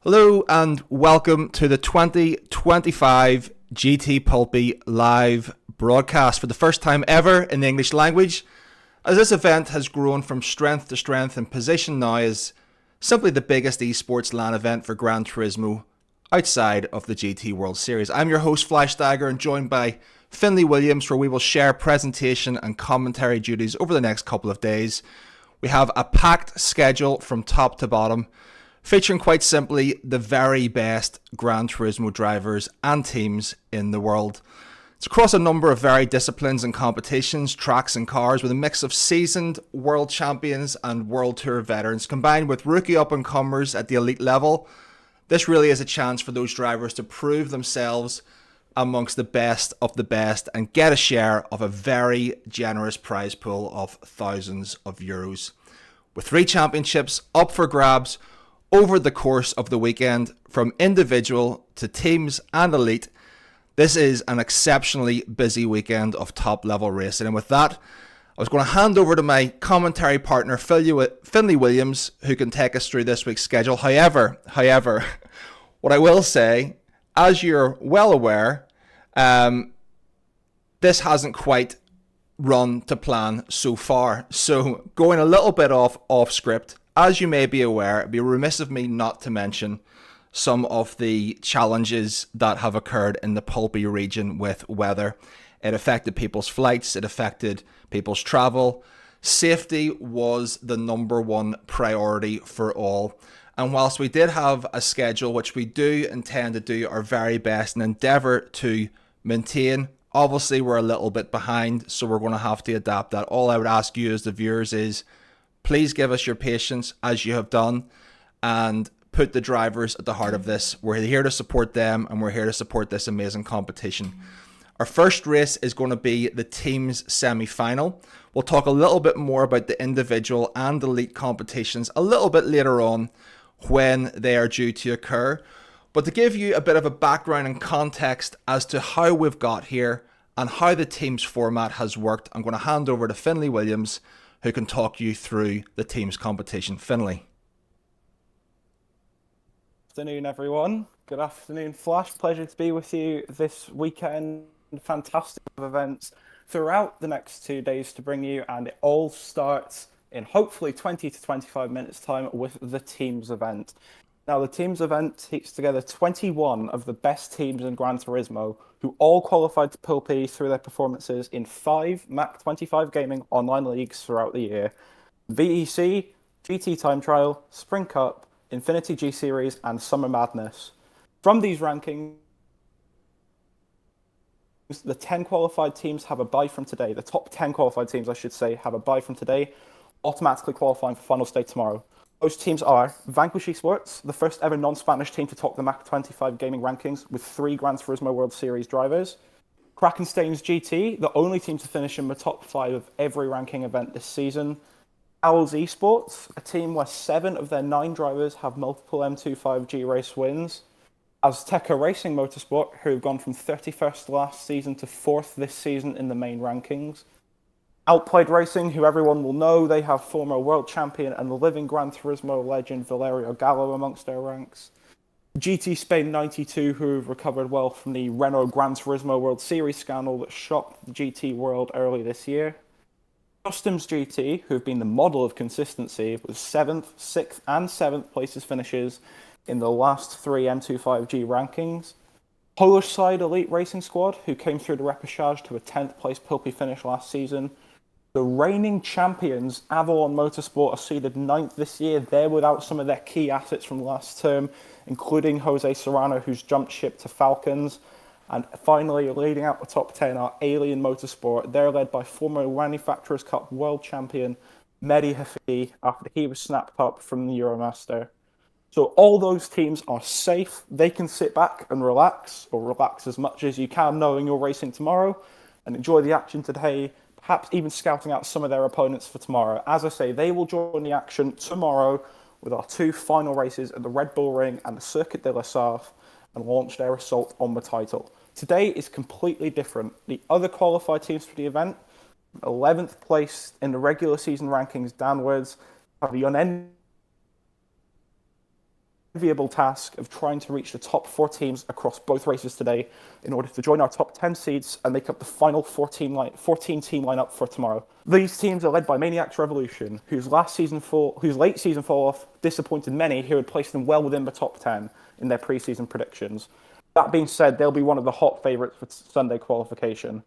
Hello and welcome to the 2025 GT Pulpí live broadcast for the first time ever in the English language, as this event has grown from strength to strength and position now as simply the biggest esports LAN event for Gran Turismo outside of the GT World Series. I'm your host Flash Dagger and joined by Finley Williams, where we will share presentation and commentary duties over the next couple of days. We have a packed schedule from top to bottom, featuring quite simply the very best Gran Turismo drivers and teams in the world. It's across a number of varied disciplines and competitions, tracks and cars, with a mix of seasoned world champions and world tour veterans combined with rookie up-and-comers at the elite level. This really is a chance for those drivers to prove themselves amongst the best of the best and get a share of a very generous prize pool of thousands of euros. With 3 championships up for grabs over the course of the weekend, from individual to teams and elite, this is an exceptionally busy weekend of top level racing. And with that, I was going to hand over to my commentary partner, Finley Williams, who can take us through this week's schedule. However, what I will say, as you're well aware, this hasn't quite run to plan so far. So going a little bit off script, as you may be aware, it'd be remiss of me not to mention some of the challenges that have occurred in the Pulpí region with weather. It affected people's flights, it affected people's travel. Safety was the number one priority for all. And whilst we did have a schedule which we do intend to do our very best and endeavour to maintain, obviously we're a little bit behind, so we're going to have to adapt that. All I would ask you as the viewers is, please give us your patience as you have done and put the drivers at the heart of this. We're here to support them and we're here to support this amazing competition. Our first race is going to be the team's semi-final. We'll talk a little bit more about the individual and elite competitions a little bit later on when they are due to occur. But to give you a bit of a background and context as to how we've got here and how the team's format has worked, I'm going to hand over to Finley Williams, who can talk you through the team's competition. Finley. Good afternoon, everyone. Good afternoon, Flash. Pleasure to be with you this weekend. Fantastic events throughout the next 2 days to bring you, and it all starts in hopefully 20 to 25 minutes time with the teams event. Now, the teams event takes together 21 of the best teams in Gran Turismo who all qualified to Pulpí through their performances in 5 MAC 25 gaming online leagues throughout the year: VEC, GT Time Trial, Spring Cup, Infinity G Series, and Summer Madness. From these rankings, the 10 qualified teams have a bye from today. The top 10 qualified teams, I should say, have a bye from today, automatically qualifying for final stage tomorrow. Those teams are Vanquish Esports, the first ever non-Spanish team to top the MAC 25 gaming rankings with 3 Gran Turismo World Series drivers. Krakenstein's GT, the only team to finish in the top 5 of every ranking event this season. Owls Esports, a team where 7 of their 9 drivers have multiple M25G race wins. Azteca Racing Motorsport, who have gone from 31st last season to 4th this season in the main rankings. Outplayed Racing, who everyone will know, they have former world champion and living Gran Turismo legend Valerio Gallo amongst their ranks. GT Spain 92, who have recovered well from the Renault Gran Turismo World Series scandal that shocked the GT world early this year. Customs GT, who have been the model of consistency, with 7th, 6th and 7th places finishes in the last 3 M25G rankings. Polish side Elite Racing Squad, who came through the repechage to a 10th place Pulpí finish last season. The reigning champions, Avalon Motorsport, are seeded 9th this year. They're without some of their key assets from last term, including Jose Serrano, who's jumped ship to Falcons. And finally, leading out the top 10 are Alien Motorsport. They're led by former Manufacturers' Cup world champion Mehdi Hafiz after he was snapped up from the Euromaster. So all those teams are safe. They can sit back and relax, or relax as much as you can knowing you're racing tomorrow, and enjoy the action today, perhaps even scouting out some of their opponents for tomorrow. As I say, they will join the action tomorrow with our 2 final races at the Red Bull Ring and the Circuit de la Sarthe, and launch their assault on the title. Today is completely different. The other qualified teams for the event, 11th place in the regular season rankings downwards, have the unending enviable task of trying to reach the top 4 teams across both races today in order to join our top 10 seeds and make up the final 14 team lineup for tomorrow. These teams are led by Maniacs Revolution, whose late season fall off disappointed many who had placed them well within the top 10 in their pre-season predictions. That being said, they'll be one of the hot favourites for Sunday qualification.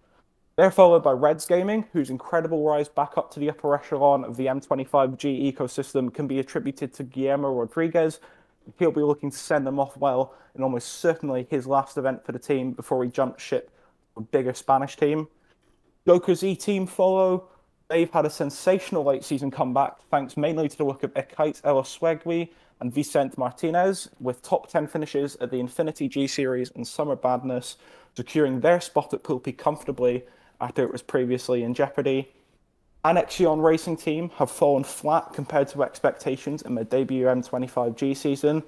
They're followed by Reds Gaming, whose incredible rise back up to the upper echelon of the M25G ecosystem can be attributed to Guillermo Rodriguez. He'll be looking to send them off well in almost certainly his last event for the team before he jumps ship to a bigger Spanish team. Joker's E-Team follow. They've had a sensational late season comeback, thanks mainly to the work of Ekait El Oswegui and Vicente Martinez, with top 10 finishes at the Infinity G Series and Summer Badness, securing their spot at Pulpí comfortably after it was previously in jeopardy. Annexion Racing Team have fallen flat compared to expectations in their debut M25G season.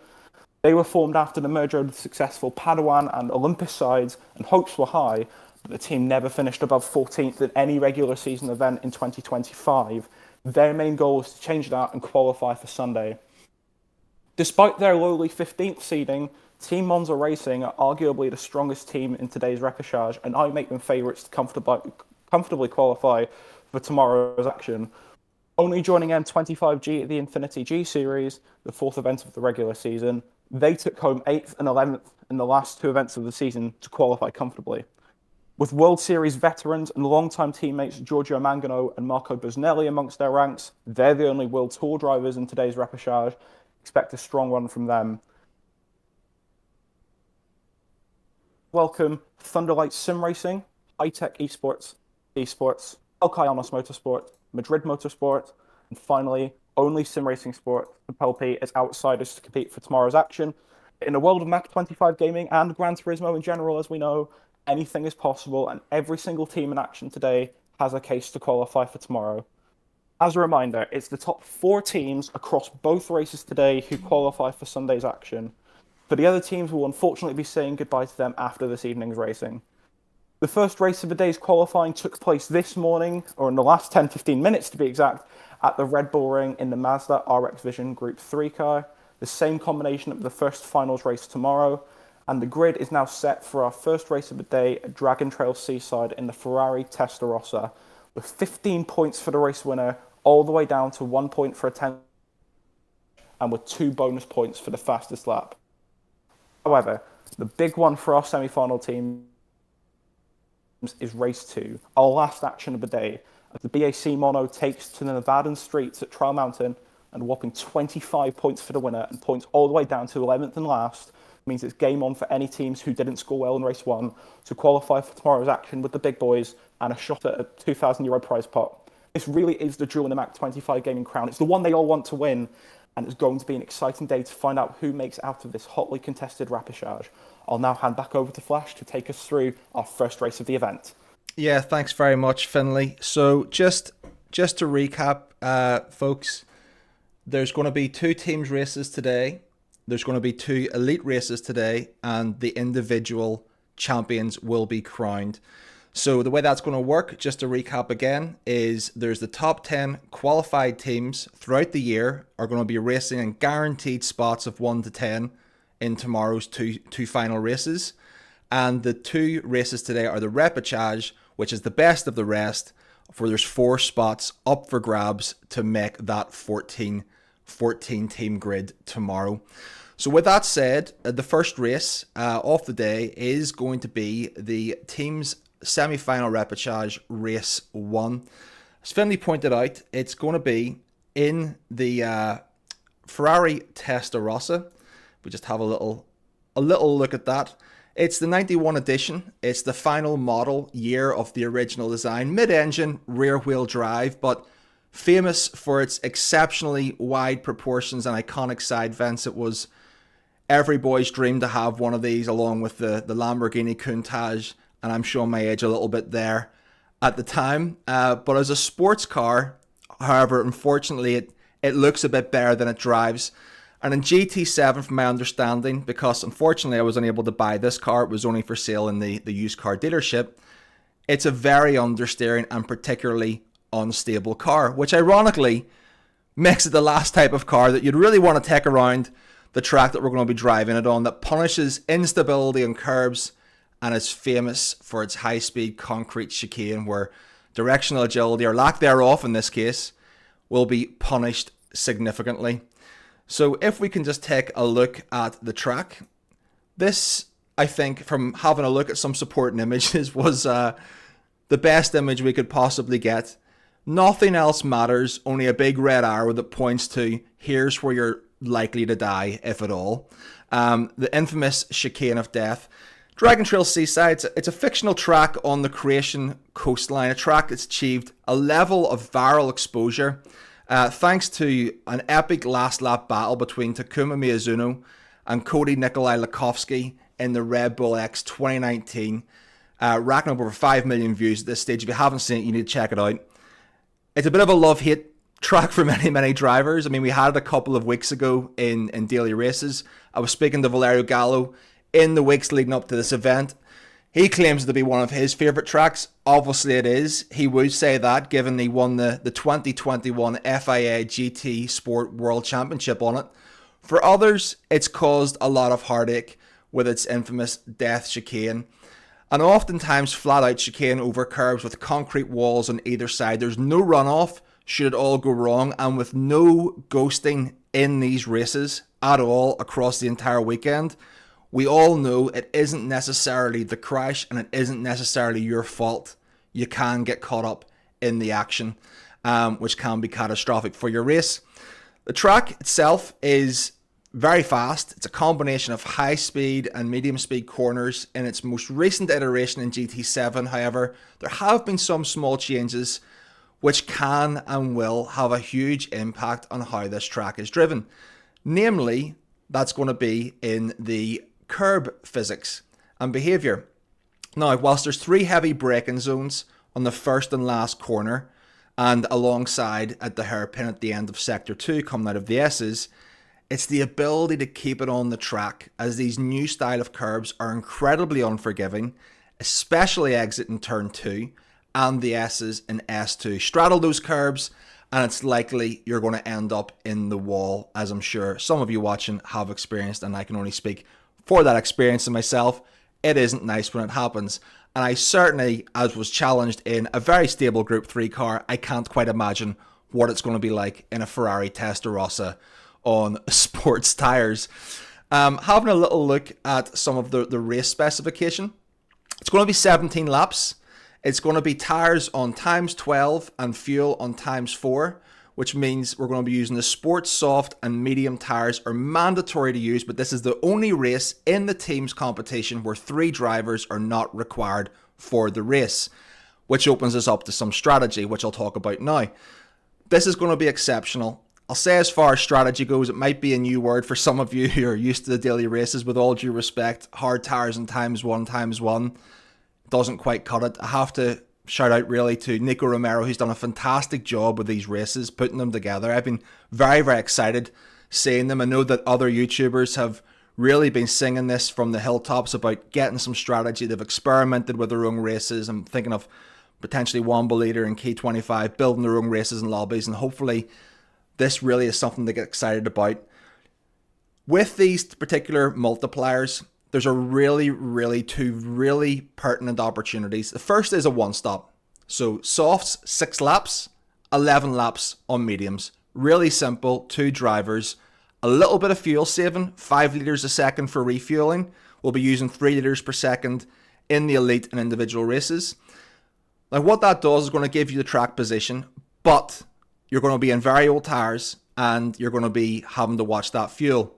They were formed after the merger of the successful Padawan and Olympus sides, and hopes were high, but the team never finished above 14th at any regular season event in 2025. Their main goal is to change that and qualify for Sunday. Despite their lowly 15th seeding, Team Monza Racing are arguably the strongest team in today's repechage, and I make them favourites to comfortably qualify for tomorrow's action. Only joining M25G at the Infinity G Series, the 4th event of the regular season, they took home 8th and 11th in the last 2 events of the season to qualify comfortably. With World Series veterans and longtime teammates Giorgio Mangano and Marco Busnelli amongst their ranks, they're the only World Tour drivers in today's repechage. Expect a strong run from them. Welcome Thunderlight Sim Racing, High-Tech Esports, El Cayanos Motorsport, Madrid Motorsport, and finally, only sim racing sport for Pulpí as outsiders to compete for tomorrow's action. In the world of Mach 25 gaming and Gran Turismo in general, as we know, anything is possible, and every single team in action today has a case to qualify for tomorrow. As a reminder, it's the top 4 teams across both races today who qualify for Sunday's action. For the other teams, we'll unfortunately be saying goodbye to them after this evening's racing. The first race of the day's qualifying took place this morning, or in the last 10-15 minutes to be exact, at the Red Bull Ring in the Mazda RX Vision Group 3 car, the same combination of the first finals race tomorrow, and the grid is now set for our first race of the day at Dragon Trail Seaside in the Ferrari Testarossa, with 15 points for the race winner, all the way down to 1 point for a 10, and with 2 bonus points for the fastest lap. However, the big one for our semi-final team is race 2, our last action of the day, as the BAC Mono takes to the Nevadan streets at Trail Mountain, and a whopping 25 points for the winner and points all the way down to 11th and last, means it's game on for any teams who didn't score well in race 1 to qualify for tomorrow's action with the big boys and a shot at a €2,000 prize pot. This really is the jewel in the Mach 25 gaming crown. It's the one they all want to win, and it's going to be an exciting day to find out who makes out of this hotly contested repechage. I'll now hand back over to Flash to take us through our first race of the event. Yeah, thanks very much, Finley. So just to recap, folks, there's going to be 2 teams races today. There's going to be 2 elite races today, and the individual champions will be crowned. So the way that's going to work, just to recap again, is there's the top 10 qualified teams throughout the year are going to be racing in guaranteed spots of 1 to 10 in tomorrow's two final races. And the 2 races today are the repechage, which is the best of the rest, for there's 4 spots up for grabs to make that 14 team grid tomorrow. So with that said, the first race of the day is going to be the team's semi-final repechage race 1. As Finley pointed out, it's going to be in the Ferrari Testarossa. We just have a little look at that. It's the 91 edition. It's the final model year of the original design, mid-engine, rear-wheel drive, but famous for its exceptionally wide proportions and iconic side vents. It was every boy's dream to have one of these, along with the Lamborghini Countach, and I'm showing my age a little bit there at the time. But as a sports car, however, unfortunately, it looks a bit better than it drives. And in GT7, from my understanding, because unfortunately I was unable to buy this car, it was only for sale in the used car dealership, it's a very understeering and particularly unstable car, which ironically makes it the last type of car that you'd really want to take around the track that we're going to be driving it on, that punishes instability on curbs and is famous for its high-speed concrete chicane where directional agility, or lack thereof in this case, will be punished significantly. So if we can just take a look at the track, this, I think, from having a look at some supporting images, was the best image we could possibly get. Nothing else matters, only a big red arrow that points to here's where you're likely to die, if at all. The infamous chicane of death. Dragon Trail Seaside, it's a fictional track on the Croatian coastline, a track that's achieved a level of viral exposure thanks to an epic last lap battle between Takuma Miyazuno and Cody Nikolai Lakovsky in the Red Bull X 2019, racking up over 5 million views at this stage. If you haven't seen it, you need to check it out. It's a bit of a love-hate track for many drivers. I mean, we had it a couple of weeks ago in daily races. I was speaking to Valerio Gallo in the weeks leading up to this event. He claims it to be one of his favourite tracks. Obviously it is. He would say that, given he won the 2021 FIA GT Sport World Championship on it. For others, it's caused a lot of heartache with its infamous death chicane. And oftentimes flat-out chicane over curbs with concrete walls on either side. There's no runoff should it all go wrong, and with no ghosting in these races at all across the entire weekend. We all know it isn't necessarily the crash and it isn't necessarily your fault. You can get caught up in the action, which can be catastrophic for your race. The track itself is very fast. It's a combination of high speed and medium speed corners in its most recent iteration in GT7. However, there have been some small changes which can and will have a huge impact on how this track is driven. Namely, that's going to be in the curb physics and behaviour. Now, whilst there's 3 heavy braking zones on the first and last corner and alongside at the hairpin at the end of Sector 2 coming out of the S's, it's the ability to keep it on the track, as these new style of curbs are incredibly unforgiving, especially exiting turn 2 and the S's in S2. Straddle those curbs and it's likely you're going to end up in the wall, as I'm sure some of you watching have experienced, and I can only speak for that experience in myself. It isn't nice when it happens. And I certainly, as was challenged in a very stable Group 3 car, I can't quite imagine what it's going to be like in a Ferrari Testarossa on sports tyres. Having a little look at some of the race specification, it's going to be 17 laps. It's going to be tyres on times 12 and fuel on times 4, which means we're going to be using the sports soft and medium tyres are mandatory to use, but this is the only race in the team's competition where 3 drivers are not required for the race, which opens us up to some strategy, which I'll talk about now. This is going to be exceptional. I'll say, as far as strategy goes, it might be a new word for some of you who are used to the daily races. With all due respect, hard tyres and times one doesn't quite cut it. I have to shout out really to Nico Romero, who's done a fantastic job with these races, putting them together. I've been very excited seeing them. I know that other YouTubers have really been singing this from the hilltops about getting some strategy. They've experimented with their own races. I'm thinking of potentially Womble Leader and K25 building their own races and lobbies, and hopefully this really is something to get excited about. With these particular multipliers, there's a two really pertinent opportunities. The first is a one-stop. So softs, 6 laps, 11 laps on mediums. Really simple, 2 drivers. A little bit of fuel saving, 5 litres a second for refueling. We'll be using 3 litres per second in the elite and individual races. Now what that does is going to give you the track position, but you're going to be in very old tyres and you're going to be having to watch that fuel.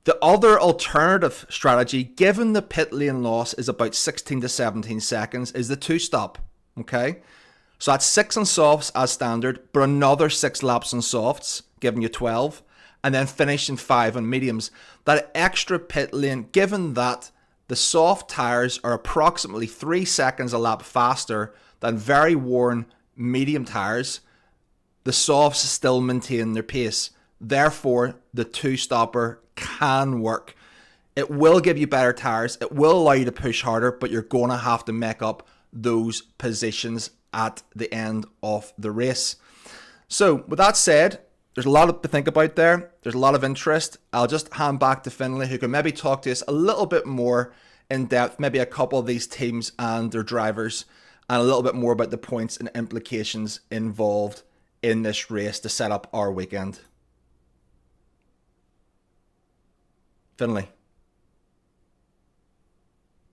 The other alternative strategy, given the pit lane loss is about 16 to 17 seconds, is the 2-stop. Okay? So that's 6 on softs as standard, but another 6 laps on softs, giving you 12, and then finishing 5 on mediums. That extra pit lane, given that the soft tyres are approximately 3 seconds a lap faster than very worn medium tyres, the softs still maintain their pace. Therefore, the 2-stopper can work. It will give you better tyres. It will allow you to push harder, but you're going to have to make up those positions at the end of the race. So, with that said, there's a lot to think about there. There's a lot of interest. I'll just hand back to Finlay, who can maybe talk to us a little bit more in depth, maybe a couple of these teams and their drivers, and a little bit more about the points and implications involved in this race to set up our weekend. Finlay.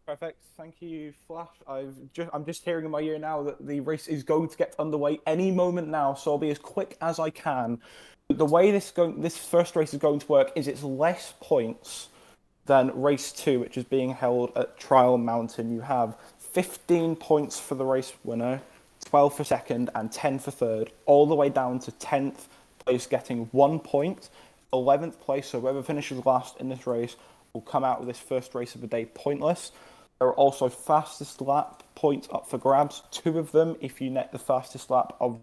Perfect. Thank you, Flash. I'm just hearing in my ear now that the race is going to get underway any moment now, so I'll be as quick as I can. The way this first race is going to work is it's less points than race 2, which is being held at Trial Mountain. You have 15 points for the race winner, 12 for second, and 10 for third, all the way down to 10th place getting 1 point. 11th place, so whoever finishes last in this race, will come out with this first race of the day pointless. There are also fastest lap points up for grabs, 2 of them if you net the fastest lap of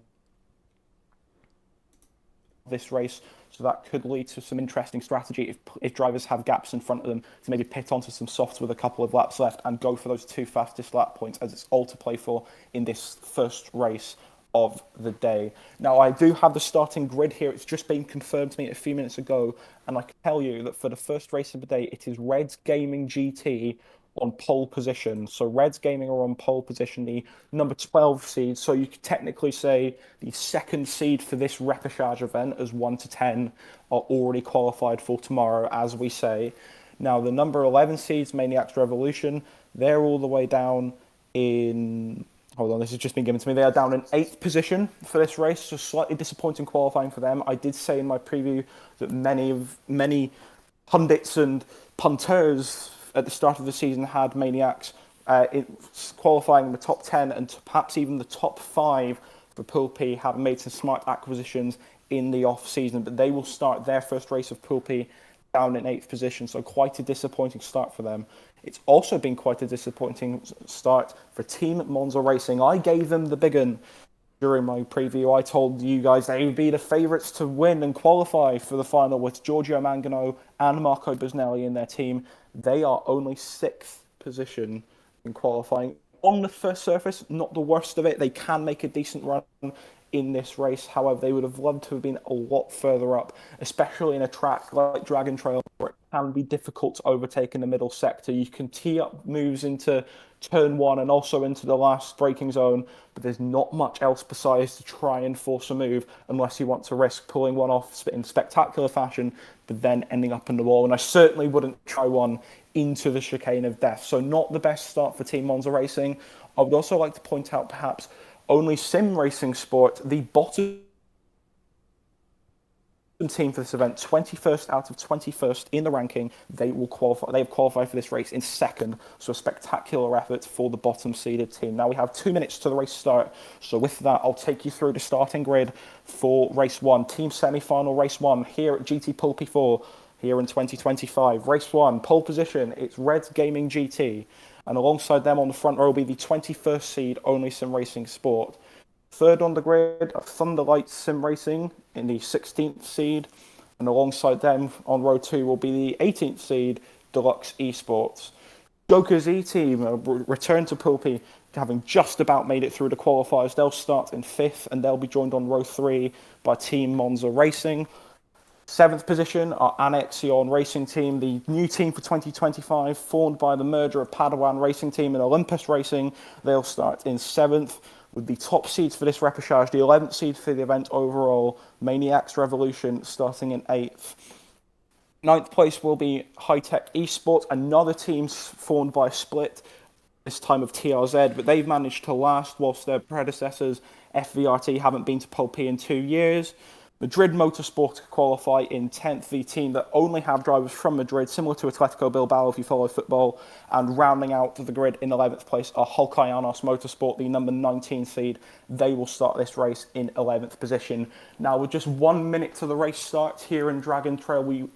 this race. So that could lead to some interesting strategy if drivers have gaps in front of them to maybe pit onto some softs with a couple of laps left and go for those 2 fastest lap points, as it's all to play for in this first race of the day. Now, I do have the starting grid here. It's just been confirmed to me a few minutes ago, and I can tell you that for the first race of the day, it is Reds Gaming GT on pole position. So Reds Gaming are on pole position, the number 12 seed. So you could technically say the second seed for this repechage event, as 1 to 10 are already qualified for tomorrow, as we say. Now, the number 11 seeds, Maniacs Revolution, they're all the way down in... Hold on, this has just been given to me. They are down in 8th position for this race, so slightly disappointing qualifying for them. I did say in my preview that many pundits and punters at the start of the season had Maniacs qualifying in the top 10 and perhaps even the top 5 for Pool P, having made some smart acquisitions in the off-season. But they will start their first race of Pool P down in 8th position, so quite a disappointing start for them. It's also been quite a disappointing start for Team Monza Racing. I gave them the big one during my preview. I told you guys they would be the favourites to win and qualify for the final with Giorgio Mangano and Marco Busnelli in their team. They are only 6th position in qualifying. On the first surface, not the worst of it. They can make a decent run in this race. However, they would have loved to have been a lot further up, especially in a track like Dragon Trail, where it can be difficult to overtake in the middle sector. You can tee up moves into turn 1 and also into the last braking zone, but there's not much else besides to try and force a move unless you want to risk pulling one off in spectacular fashion, but then ending up in the wall. And I certainly wouldn't try one into the chicane of death. So not the best start for Team Monza Racing. I would also like to point out perhaps only Sim Racing Sport, the bottom team for this event, 21st out of 21st in the ranking. They will qualify. They have qualified for this race in 2nd, so a spectacular effort for the bottom seeded team. Now we have 2 minutes to the race start, so with that I'll take you through the starting grid for race 1, team semi-final race 1 here at GT Pulpí 4 here in 2025. Race 1, pole position, it's Reds Gaming GT, and alongside them on the front row will be the 21st seed Only Sim Racing Sport. Third on the grid, Thunderlight Sim Racing in the 16th seed, and alongside them on row 2 will be the 18th seed Deluxe Esports. Joker's E-Team return to Pool P, having just about made it through the qualifiers. They'll start in 5th, and they'll be joined on row 3 by Team Monza Racing. 7th position, our Annexion Racing Team, the new team for 2025, formed by the merger of Padawan Racing Team and Olympus Racing. They'll start in 7th, with the top seeds for this repechage, the 11th seed for the event overall, Maniacs Revolution, starting in 8th. 9th place will be High Tech Esports, another team formed by a split, this time of TRZ, but they've managed to last whilst their predecessors, FVRT, haven't been to Pole P in 2 years. Madrid Motorsport qualify in 10th, the team that only have drivers from Madrid, similar to Atletico Bilbao if you follow football, and rounding out the grid in 11th place are Hulkayanos Motorsport, the number 19 seed. They will start this race in 11th position. Now, with just 1 minute to the race start here in Dragon Trail, we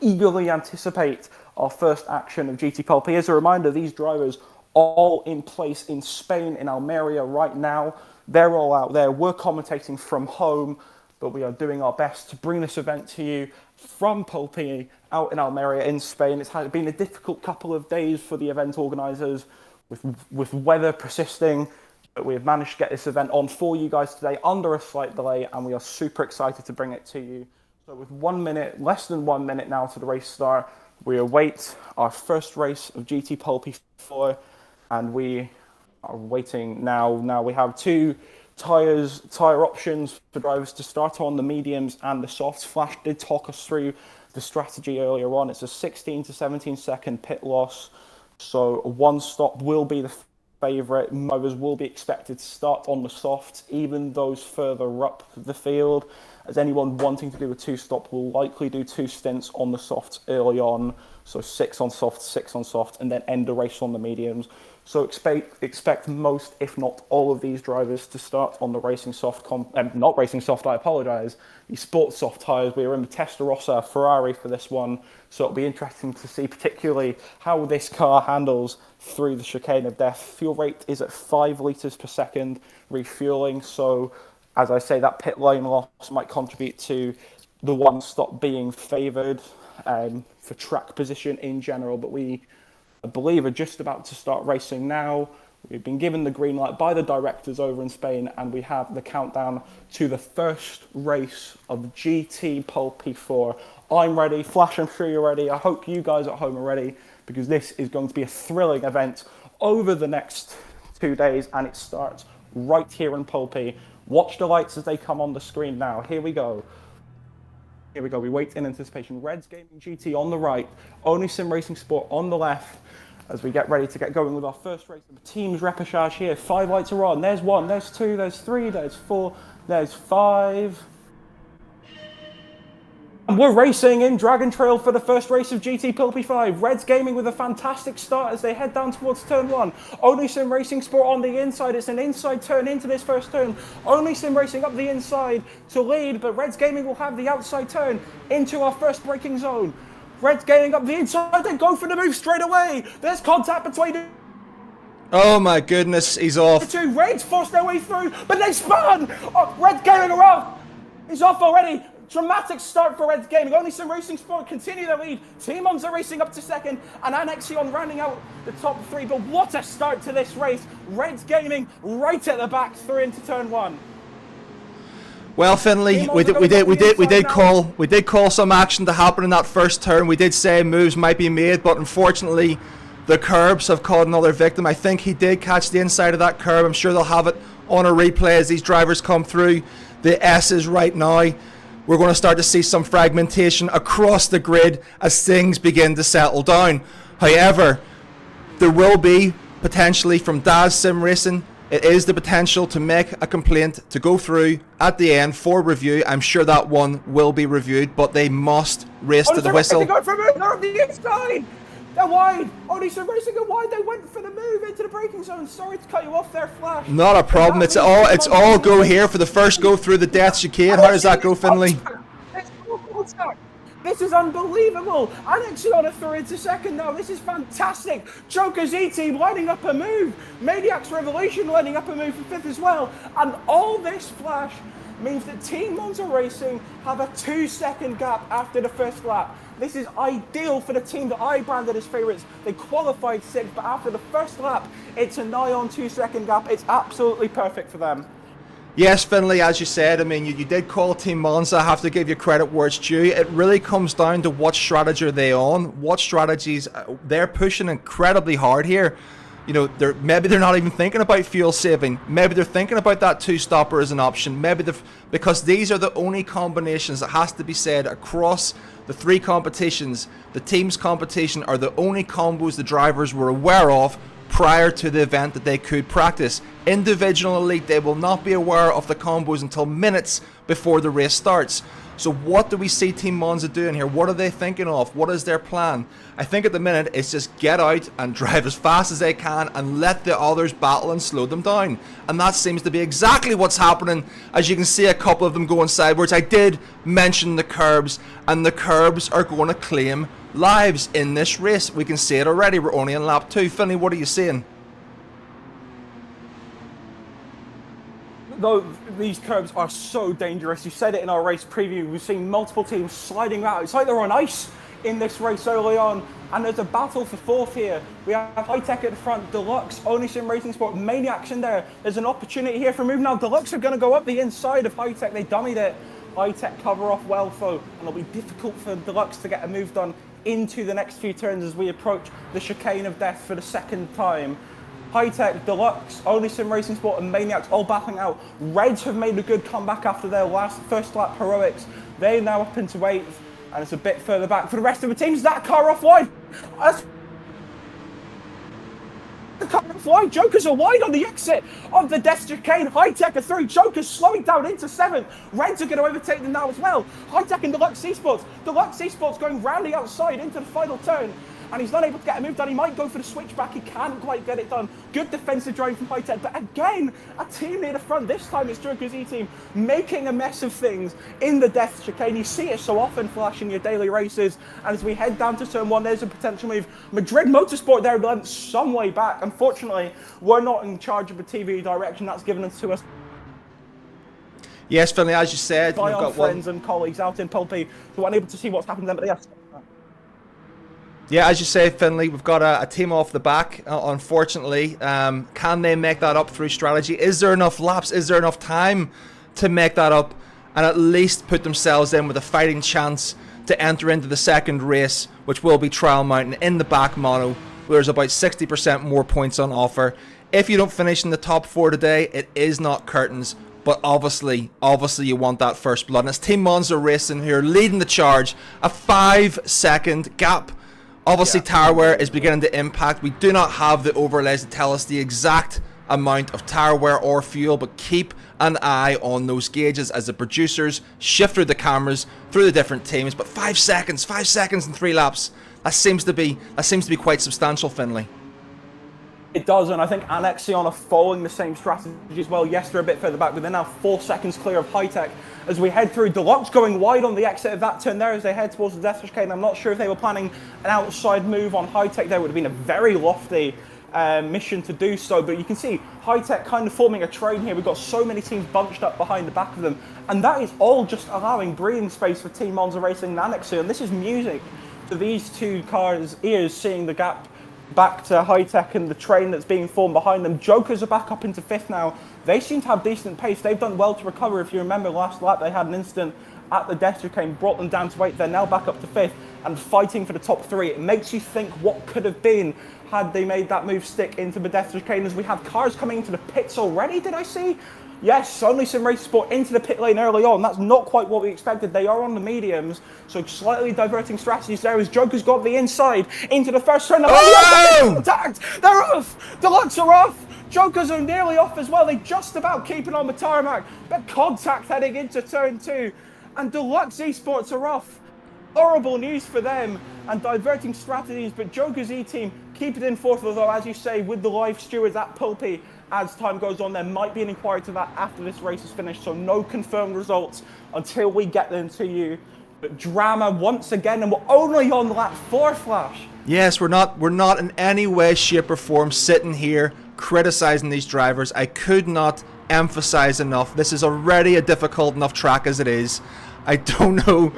eagerly anticipate our first action of GT Pulpí. As a reminder, these drivers all in place in Spain, in Almeria right now. They're all out there. We're commentating from home, but we are doing our best to bring this event to you from Pole P out in Almeria in Spain. It's been a difficult couple of days for the event organisers with weather persisting, But we have managed to get this event on for you guys today under a slight delay, and we are super excited to bring it to you. So with 1 minute, less than 1 minute now to the race start, we await our first race of GT Pulpí 4, and we are waiting now. Now we have two tyre options for drivers to start on, the mediums and the softs. Flash did talk us through the strategy earlier on. It's a 16 to 17 second pit loss, so one stop will be the favourite. Drivers will be expected to start on the softs, even those further up the field, as anyone wanting to do a two-stop will likely do two stints on the softs early on, so 6 on soft, 6 on soft, and then end the race on the mediums. So expect most, if not all, of these drivers to start on the racing soft, not racing soft, I apologise, the sports soft tyres. We are in the Testarossa Ferrari for this one, so it'll be interesting to see particularly how this car handles through the chicane of death. Fuel rate is at 5 litres per second refuelling, so as I say, that pit lane loss might contribute to the one stop being favoured for track position in general, but we, I believe, are just about to start racing now. We've been given the green light by the directors over in Spain, and we have the countdown to the first race of GT Pulpí 4. I'm ready. Flash, I'm sure you're ready. I hope you guys at home are ready, because this is going to be a thrilling event over the next 2 days, and it starts right here in Pulpí. Watch the lights as they come on the screen now. Here we go. Here we go. We wait in anticipation. Reds Gaming GT on the right, Only Sim Racing Sport on the left, as we get ready to get going with our first race. The team's repechage here. 5 lights are on. There's 1, there's 2, there's 3, there's 4, there's 5. And we're racing in Dragon Trail for the first race of GT Pulpí 5. Reds Gaming with a fantastic start as they head down towards turn 1. Only Sim Racing Sport on the inside. It's an inside turn into this first turn. Only Sim Racing up the inside to lead, but Reds Gaming will have the outside turn into our first braking zone. Reds Gaming up the inside, they go for the move straight away. There's contact between... Oh my goodness, he's off. The two Reds forced their way through, but they spun! Oh, Reds Gaming are off! He's off already! Dramatic start for Reds Gaming. Only Sim Racing Sport continue their lead. Team Monza racing up to second, and Annexion rounding out the top 3. But what a start to this race. Reds Gaming right at the back through into turn 1. Well, Finlay, we did call some action to happen in that first turn. We did say moves might be made, but unfortunately, the curbs have caught another victim. I think he did catch the inside of that curb. I'm sure they'll have it on a replay as these drivers come through the S's right now. We're going to start to see some fragmentation across the grid as things begin to settle down. However, there will be potentially from Daz Sim Racing, it is the potential to make a complaint to go through at the end for review. I'm sure that one will be reviewed, but they must race to the whistle. They're on the inside. They're wide. Only Sim Racing are wide. They went for the move into the braking zone. Sorry to cut you off there, Flash. Not a problem. It's all go here for the first go through the death chicane. How does that go, Finlay? This is unbelievable. Annexion through into second now. This is fantastic. Joker Z-Team lining up a move. Maniac's Revelation lining up a move for 5th as well. And all this, Flash, means that Team Monza Racing have a 2-second gap after the first lap. This is ideal for the team that I branded as favourites. They qualified 6th, but after the first lap, it's a nigh on 2-second gap. It's absolutely perfect for them. Yes, Finlay, as you said, I mean, you did call Team Monza. I have to give you credit where it's due. It really comes down to what strategy are they on, what strategies. They're pushing incredibly hard here. You know, maybe they're not even thinking about fuel saving. Maybe they're thinking about that two-stopper as an option. Maybe because these are the only combinations that has to be said across the 3 competitions. The team's competition are the only combos the drivers were aware of prior to the event that they could practice. Individual elite, they will not be aware of the combos until minutes before the race starts. So what do we see Team Monza doing here? What are they thinking of? What is their plan? I think at the minute it's just get out and drive as fast as they can and let the others battle and slow them down. And that seems to be exactly what's happening, as you can see a couple of them going sideways. I did mention the curbs, and the curbs are going to claim lives in this race. We can see it already. We're only in lap 2. Finlay, what are you saying? Though these curbs are so dangerous. You said it in our race preview. We've seen multiple teams sliding out. It's like they're on ice. in this race early on. And there's a battle for fourth here. We have High Tech at the front, Deluxe, Only Sim Racing Sport, Maniacs in there. There's an opportunity here for a move now. Deluxe are going to go up the inside of High Tech. They dummied it. High Tech cover off well, though, and it'll be difficult for Deluxe to get a move done into the next few turns as we approach the chicane of death for the second time. High Tech, Deluxe, Only Sim Racing Sport, and Maniacs all battling out. Reds have made a good comeback after their first lap heroics. They're now up into 8th, and it's a bit further back for the rest of the teams. That car off wide. The car off wide. Jokers are wide on the exit of the Death Chicane. High Tech are through. Jokers slowing down into 7th. Reds are going to overtake them now as well. High Tech and Deluxe Esports. Deluxe Esports going round the outside into the final turn. And he's not able to get a move done. He might go for the switchback. He can't quite get it done. Good defensive driving from High Tech. But again, a team near the front. This time it's Joker's E-Team making a mess of things in the Death Chicane. You see it so often flashing your daily races. And as we head down to turn 1, there's a potential move. Madrid Motorsport there lent some way back. Unfortunately, we're not in charge of the TV direction. That's given to us. Yes, Finley, as you said, by our friends and colleagues out in Pulpí who are unable to see what's happened to them. But yes. Yeah, as you say, Finley, we've got a team off the back, unfortunately. Can they make that up through strategy? Is there enough laps? Is there enough time to make that up and at least put themselves in with a fighting chance to enter into the second race, which will be Trial Mountain in the back mono, where there's about 60% more points on offer. If you don't finish in the top 4 today, it is not curtains. But obviously you want that first blood. And it's Team Monza Racing who are leading the charge. A 5-second gap. Obviously, tire wear is beginning to impact. We do not have the overlays to tell us the exact amount of tire wear or fuel, but keep an eye on those gauges as the producers shift through the cameras through the different teams. But 5 seconds in 3 laps. That seems to be quite substantial, Finley. It does, and I think Alexion are following the same strategy as well. Yes, they're a bit further back, but they're now 4 seconds clear of High Tech as we head through. Deluxe going wide on the exit of that turn there as they head towards the Death Chicane. I'm not sure if they were planning an outside move on High Tech. There would have been a very lofty mission to do so, but you can see High Tech kind of forming a train here. We've got so many teams bunched up behind the back of them, and that is all just allowing breathing space for Team Monza Racing and Alexion. This is music to these two cars' ears, seeing the gap back to High Tech and the train that's being formed behind them. Jokers are back up into 5th now. They seem to have decent pace. They've done well to recover. If you remember last lap, they had an incident at the Death Chicane, brought them down to 8th. They're now back up to 5th and fighting for the top 3. It makes you think what could have been had they made that move stick into the Death Chicane, as we have cars coming into the pits already, did I see? Yes, Only Sim Racing Sport into the pit lane early on. That's not quite what we expected. They are on the mediums, so slightly diverting strategies there as Joker's got the inside into the first turn. Oh! Contact! They're off! Deluxe are off! Jokers are nearly off as well. They just about keeping on the tarmac, but contact heading into turn 2. And Deluxe Esports are off. Horrible news for them and diverting strategies, but Joker's E-Team keep it in 4th, although, as you say, with the live stewards at Pulpí, as time goes on, there might be an inquiry to that after this race is finished, so no confirmed results until we get them to you. But drama once again, and we're only on lap 4, Flash. Yes, we're not in any way, shape or form sitting here criticizing these drivers. I could not emphasize enough, this is already a difficult enough track as it is. I don't know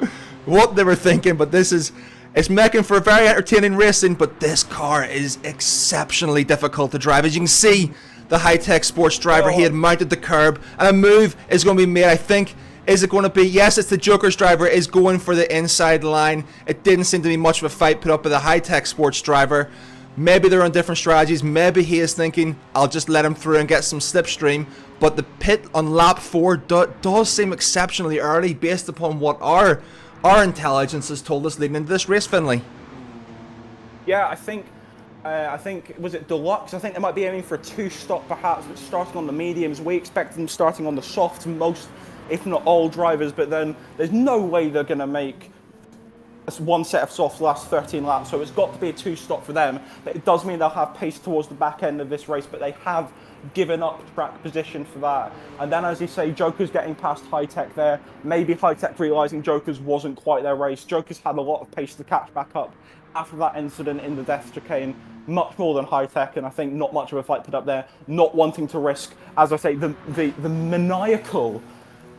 what they were thinking, but it's making for a very entertaining racing, but this car is exceptionally difficult to drive. As you can see, the High Tech Sports driver, he had mounted the curb, and a move is going to be made, I think. Is it going to be? Yes, it's the Joker's driver is going for the inside line. It didn't seem to be much of a fight put up by the High Tech Sports driver. Maybe they're on different strategies. Maybe he is thinking, I'll just let him through and get some slipstream. But the pit on lap 4 does seem exceptionally early based upon what our intelligence has told us leading into this race, Finley. Yeah, I think, was it Deluxe? I think they might be aiming for a 2-stop perhaps, but starting on the mediums. We expect them starting on the softs, most, if not all drivers, but then there's no way they're going to make one set of softs last 13 laps, so it's got to be a 2-stop for them. But it does mean they'll have pace towards the back end of this race, but they have given up track position for that. And then, as you say, Joker's getting past High Tech there. Maybe High Tech realising Joker's wasn't quite their race. Joker's had a lot of pace to catch back up after that incident in the Death Chicane, much more than High Tech, and I think not much of a fight put up there, not wanting to risk, as I say, the maniacal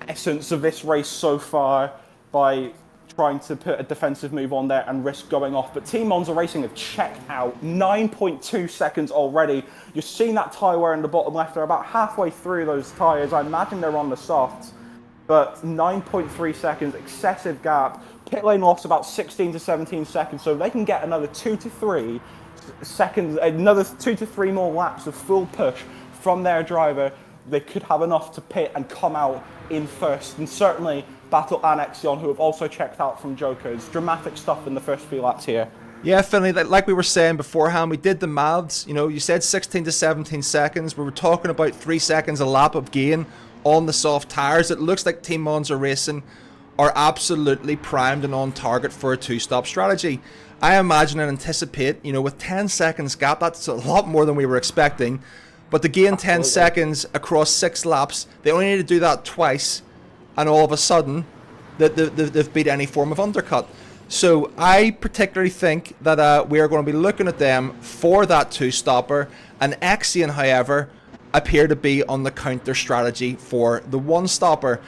essence of this race so far by trying to put a defensive move on there and risk going off. But Team Monza Racing have checked out 9.2 seconds already. You're seeing that tyre wear in the bottom left. They're about halfway through those tyres. I imagine they're on the softs. But 9.3 seconds, excessive gap. Pit lane loss about 16 to 17 seconds. So they can get another 2 to 3 seconds, another 2 to 3 more laps of full push from their driver. They could have enough to pit and come out in first. And certainly battle Annexion, who have also checked out from Jokers. Dramatic stuff in the first few laps here. Yeah, Finley, like we were saying beforehand, we did the maths. You know, you said 16 to 17 seconds. We were talking about 3 seconds a lap of gain on the soft tyres. It looks like Team Monza Racing are absolutely primed and on target for a 2-stop strategy. I imagine and anticipate, you know, with 10 seconds gap, that's a lot more than we were expecting. But to gain 10 seconds across 6 laps, they only need to do that twice, and all of a sudden, they've beat any form of undercut. So I particularly think that we are going to be looking at them for that 2-stopper, and Exian, however, appear to be on the counter strategy for the 1-stopper.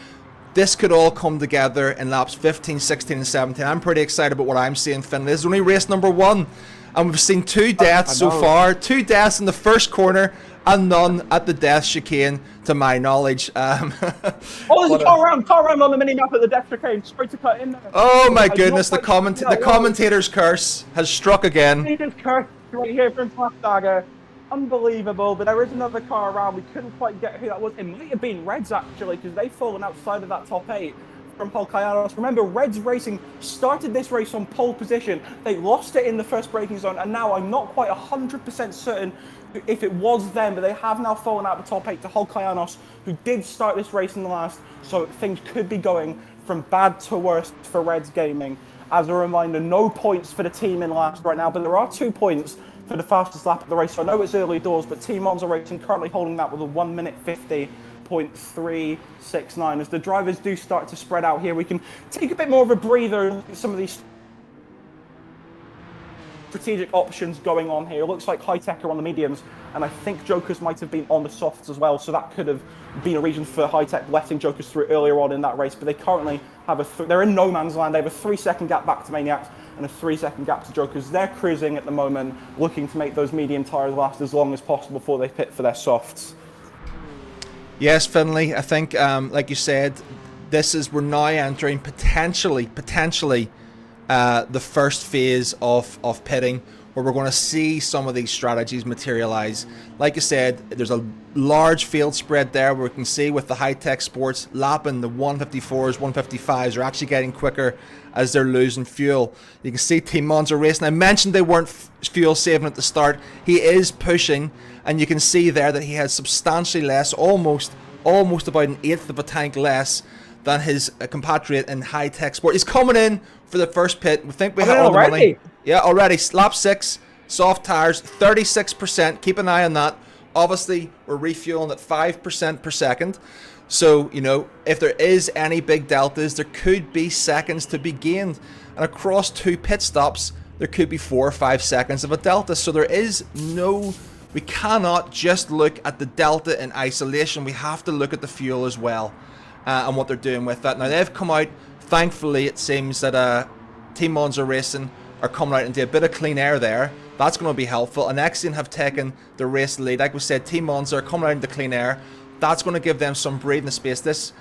This could all come together in laps 15, 16, and 17. I'm pretty excited about what I'm seeing, Finley. This is only race number 1, and we've seen 2 deaths so far. 2 deaths in the first corner, and none at the death chicane, to my knowledge. Oh, there's a car around on the mini-map at the death chicane. Straight to cut in there. Oh my goodness, the commentator's curse has struck again. Commentator's curse right here from Dagger. Unbelievable, but there is another car around. We couldn't quite get who that was. It might have been Reds, actually, because they've fallen outside of that top 8 from Polkayanos. Remember, Reds Racing started this race on pole position. They lost it in the first braking zone, and now I'm not quite 100% certain if it was them, but they have now fallen out of the top 8 to Polkayanos, who did start this race in the last, so things could be going from bad to worse for Reds Gaming. As a reminder, no points for the team in last right now, but there are 2 points for the fastest lap of the race. So I know it's early doors, but Team Monza Racing currently holding that with a 1 minute 50.369. As the drivers do start to spread out here, we can take a bit more of a breather and look at some of these strategic options going on here. It looks like High Tech are on the mediums, and I think Jokers might have been on the softs as well, so that could have been a reason for High Tech letting Jokers through earlier on in that race. But they currently have they're in no man's land. They have a 3-second gap back to Maniacs and a 3-second gap to Jokers. They're cruising at the moment, looking to make those medium tyres last as long as possible before they pit for their softs. Yes, Finley, I think, like you said, we're now entering potentially the first phase of pitting, where we're going to see some of these strategies materialize. Like I said, there's a large field spread there where we can see with the high-tech sports lapping the 154s, 155s are actually getting quicker as they're losing fuel. You can see Team Monza Racing. I mentioned they weren't fuel saving at the start. He is pushing, and you can see there that he has substantially less, almost about an eighth of a tank less than his compatriot in high-tech sport. He's coming in for the first pit. We think we have all the money. Yeah, already. Lap 6, soft tires, 36%. Keep an eye on that. Obviously, we're refueling at 5% per second. So, you know, if there is any big deltas, there could be seconds to be gained. And across 2 pit stops, there could be 4 or 5 seconds of a delta. So there is we cannot just look at the delta in isolation. We have to look at the fuel as well. And what they're doing with that. Now, they've come out, thankfully, it seems that Team Monza Racing are coming out into a bit of clean air there. That's going to be helpful. And Exian have taken the race lead. Like we said, Team Monza are coming out into clean air. That's going to give them some breathing space. This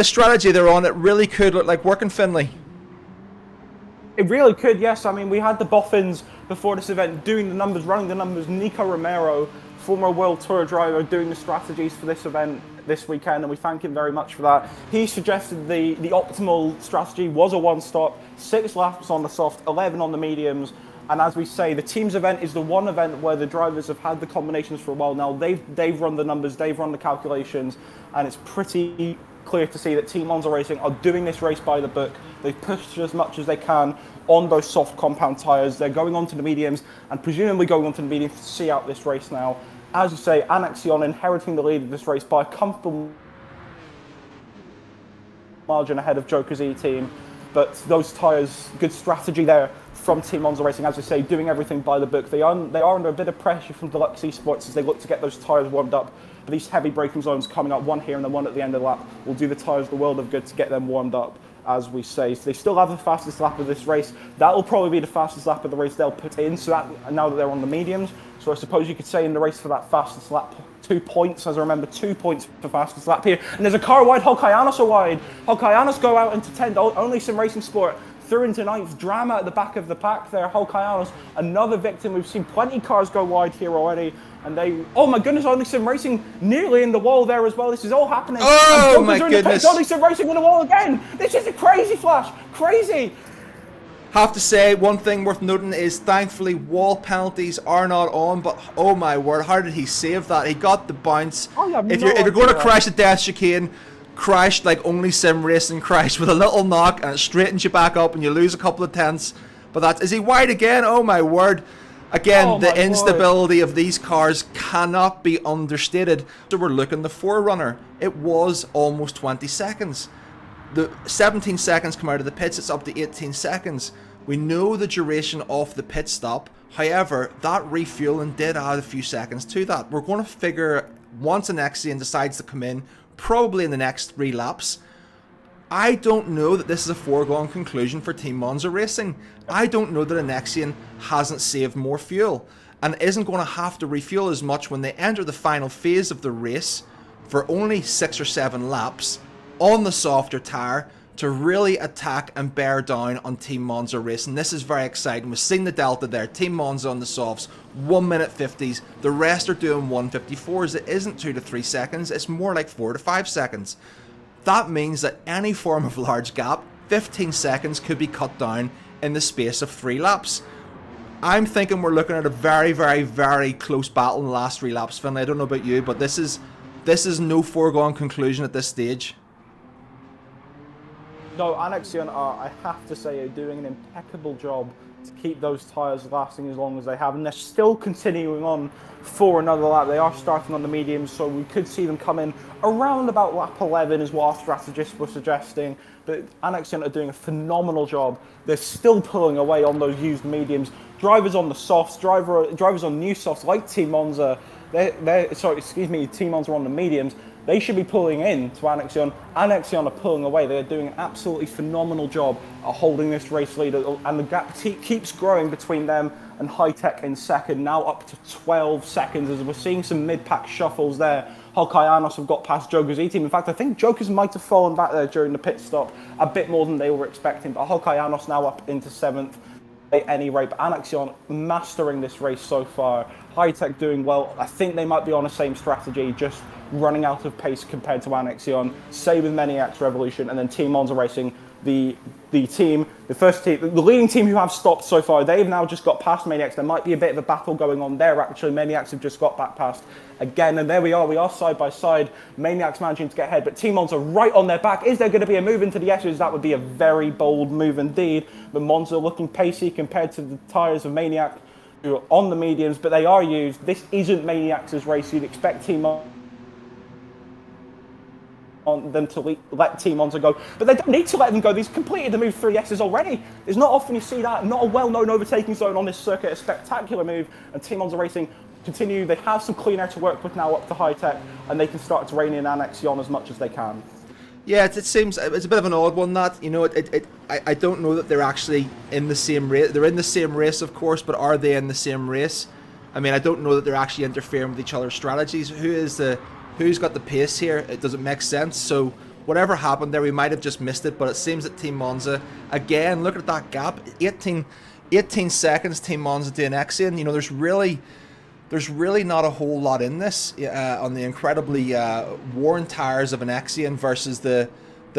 strategy they're on, it really could look like working, Finley. It really could, yes. I mean, we had the Boffins before this event doing the numbers, running the numbers. Nico Romero, former World Tour driver, doing the strategies for this event this weekend, and we thank him very much for that. He suggested the optimal strategy was a 1-stop, 6 laps on the soft, 11 on the mediums, and as we say, the teams event is the one event where the drivers have had the combinations for a while now. They've run the numbers, they've run the calculations, and it's pretty clear to see that Team Monza Racing are doing this race by the book. They've pushed as much as they can on those soft compound tyres. They're going on to the mediums, and presumably going on to the mediums to see out this race now. As you say, Annexion inheriting the lead of this race by a comfortable margin ahead of Joker's E-Team. But those tyres, good strategy there from Team Monza Racing, as I say, doing everything by the book. They are under a bit of pressure from Deluxe Esports as they look to get those tyres warmed up. These heavy braking zones coming up, one here and then one at the end of the lap, will do the tyres the world of good to get them warmed up. as we say. So they still have the fastest lap of this race. That will probably be the fastest lap of the race they'll put in, so that now that they're on the mediums. So I suppose you could say in the race for that fastest lap, 2 points, as I remember, 2 points for fastest lap here. And there's a car wide, Hulkayanos are wide. Hulkayanos go out into 10th, only Sim Racing Sport through into 9th. Drama at the back of the pack there, Hulkayanos, another victim. We've seen plenty cars go wide here already. And they, oh my goodness, only Sim Racing nearly in the wall there as well. This is all happening. Oh my goodness. Only Sim Racing in the wall again. This is a crazy flash, crazy. Have to say, one thing worth noting is thankfully wall penalties are not on, but oh my word, how did he save that? He got the bounce. If you're going to crash the death chicane, crash like only Sim Racing crashed, with a little knock, and it straightens you back up and you lose a couple of tenths. But that's, is he wide again? Oh my word. Again, the instability of these cars cannot be understated. So we're looking the Forerunner. It was almost 20 seconds. The 17 seconds come out of the pits, it's up to 18 seconds. We know the duration of the pit stop. However, that refueling did add a few seconds to that. We're going to figure, once an Nexian decides to come in, probably in the next 3 laps, I don't know that this is a foregone conclusion for Team Monza Racing. I don't know that a Nexian hasn't saved more fuel and isn't going to have to refuel as much when they enter the final phase of the race for only 6 or 7 laps on the softer tyre to really attack and bear down on Team Monza Racing. This is very exciting. We've seen the delta there. Team Monza on the softs, 1 minute 50s. The rest are doing 154s. It isn't 2 to 3 seconds. It's more like 4 to 5 seconds. That means that any form of large gap, 15 seconds could be cut down in the space of 3 laps. I'm thinking we're looking at a very, very, very close battle in the last 3 laps, Finlay. I don't know about you, but this is no foregone conclusion at this stage. No, Annexion are, I have to say, are doing an impeccable job to keep those tyres lasting as long as they have, and they're still continuing on for another lap. They are starting on the mediums, so we could see them come in around about lap 11 is what our strategists were suggesting. But Annexion are doing a phenomenal job. They're still pulling away on those used mediums. Drivers on the softs, drivers on new softs like Team Monza, Team Monza on the mediums. They should be pulling in to Annexion. Annexion are pulling away. They're doing an absolutely phenomenal job at holding this race lead, and the gap keeps growing between them and High Tech in second, now up to 12 seconds, as we're seeing some mid-pack shuffles there. Hulkayanos have got past Joker's E-Team. In fact, I think Joker's might have fallen back there during the pit stop a bit more than they were expecting, but Hulkayanos now up into 7th. At any rate, but Annexion mastering this race so far. High Tech doing well. I think they might be on the same strategy, just running out of pace compared to Annexion. Same with Maniac's Revolution, and then Team Monza Racing, the first team, the leading team who have stopped so far. They've now just got past Maniacs. There might be a bit of a battle going on there. Actually, Maniacs have just got back past again, and there we are. We are side by side. Maniacs managing to get ahead, but Team Monza right on their back. Is there going to be a move into the S's? That would be a very bold move indeed. But Monza looking pacey compared to the tyres of Maniac, who are on the mediums, but they are used. This isn't Maniac's race. You'd expect Team Monza on them to let Team Monza go, but they don't need to let them go. They've completed the move 3 S's already. It's not often you see that. Not a well-known overtaking zone on this circuit. A spectacular move, and Team Monza Racing continue. They have some clean air to work with now up to High Tech, and they can start to rein in Annexion as much as they can. Yeah, it seems it's a bit of an odd one. That, you know, I don't know that they're actually in the same race. They're in the same race, of course, but are they in the same race? I mean, I don't know that they're actually interfering with each other's strategies. Who's got the pace here? It doesn't make sense. So whatever happened there, we might have just missed it. But it seems that Team Monza, again, look at that gap, 18 seconds. Team Monza to Nexian. You know, there's really not a whole lot in this on the incredibly worn tires of an Nexian versus the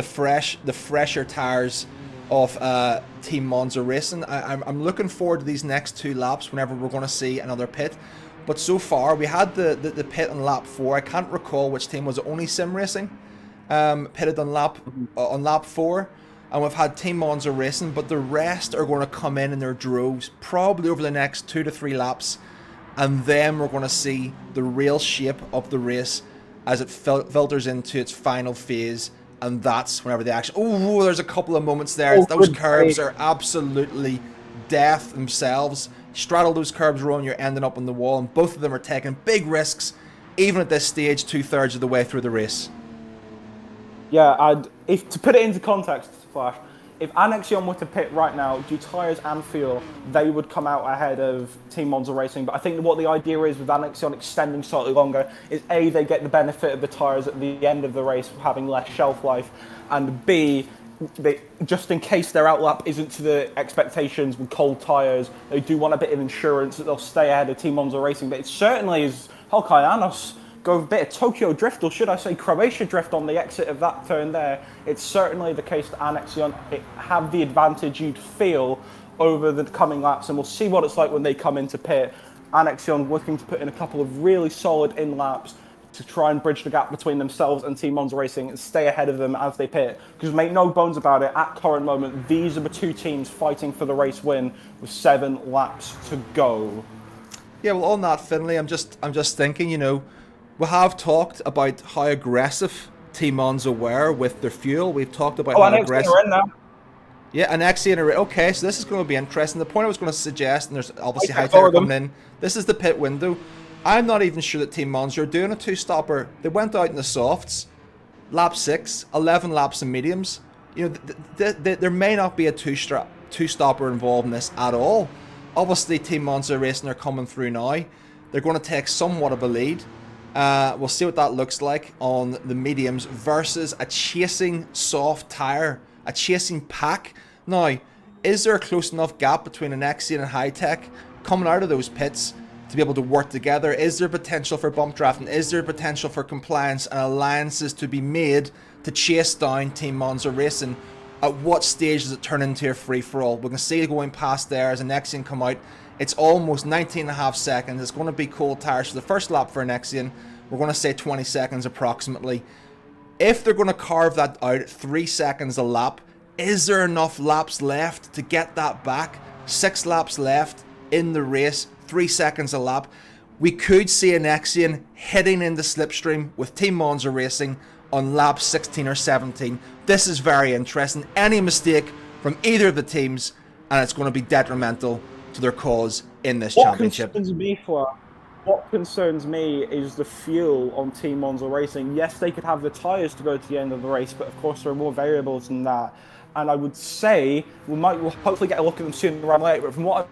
fresher tires of Team Monza Racing. I'm looking forward to these next 2 laps whenever we're going to see another pit. But so far, we had the pit on lap 4. I can't recall which team was it. Only Sim Racing pitted on lap 4. And we've had Team Monza Racing, but the rest are going to come in their droves, probably over the next 2 to 3 laps. And then we're going to see the real shape of the race as it filters into its final phase. And that's whenever they actually... Oh, there's a couple of moments there. Those curves are absolutely death themselves. Straddle those curbs wrong, you're ending up on the wall, and both of them are taking big risks, even at this stage, 2/3 of the way through the race. Yeah, to put it into context, Flash. If Annexion were to pit right now, due to tyres and fuel, they would come out ahead of Team Monza Racing. But I think what the idea is with Annexion extending slightly longer is A, they get the benefit of the tyres at the end of the race having less shelf life, and B, just in case their outlap isn't to the expectations with cold tyres, they do want a bit of insurance that they'll stay ahead of Team Monza Racing. But it certainly is Halkayanos go a bit of Tokyo drift, or should I say Croatia drift on the exit of that turn there. It's certainly the case that Annexion have the advantage you'd feel over the coming laps, and we'll see what it's like when they come into pit. Annexion looking to put in a couple of really solid in laps to try and bridge the gap between themselves and Team Monza Racing and stay ahead of them as they pit. Because make no bones about it, at current moment, these are the two teams fighting for the race win with 7 laps to go. Yeah, well, on that, Finlay, I'm just thinking, we have talked about how aggressive Team Monza were with their fuel. We've talked about how aggressive. Yeah, Annexion are in. Okay, so this is going to be interesting. The point I was going to suggest, and there's obviously Hightower coming in. This is the pit window. I'm not even sure that Team Monza are doing a two-stopper. They went out in the softs, lap 6, 11 laps in mediums. There may not be a two-stopper involved in this at all. Obviously, Team Monza Racing are coming through now. They're going to take somewhat of a lead. We'll see what that looks like on the mediums versus a chasing soft tyre, a chasing pack. Now, is there a close enough gap between Annexion and High-Tech coming out of those pits to be able to work together? Is there potential for bump drafting? Is there potential for compliance and alliances to be made to chase down Team Monza Racing? At what stage does it turn into a free-for-all? We can see going past there as Annexion come out. It's almost 19.5 seconds. It's going to be cold tyres for the first lap for Annexion. We're going to say 20 seconds approximately. If they're going to carve that out at 3 seconds a lap, is there enough laps left to get that back? 6 laps left in the race, 3 seconds a lap. We could see Annexion heading into slipstream with Team Monza Racing on lap 16 or 17. This is very interesting. Any mistake from either of the teams, and it's going to be detrimental to their cause in this championship. What concerns me is the fuel on Team Monza Racing. Yes, they could have the tyres to go to the end of the race, but of course there are more variables than that. And I would say we'll hopefully get a look at them sooner rather than later. But from what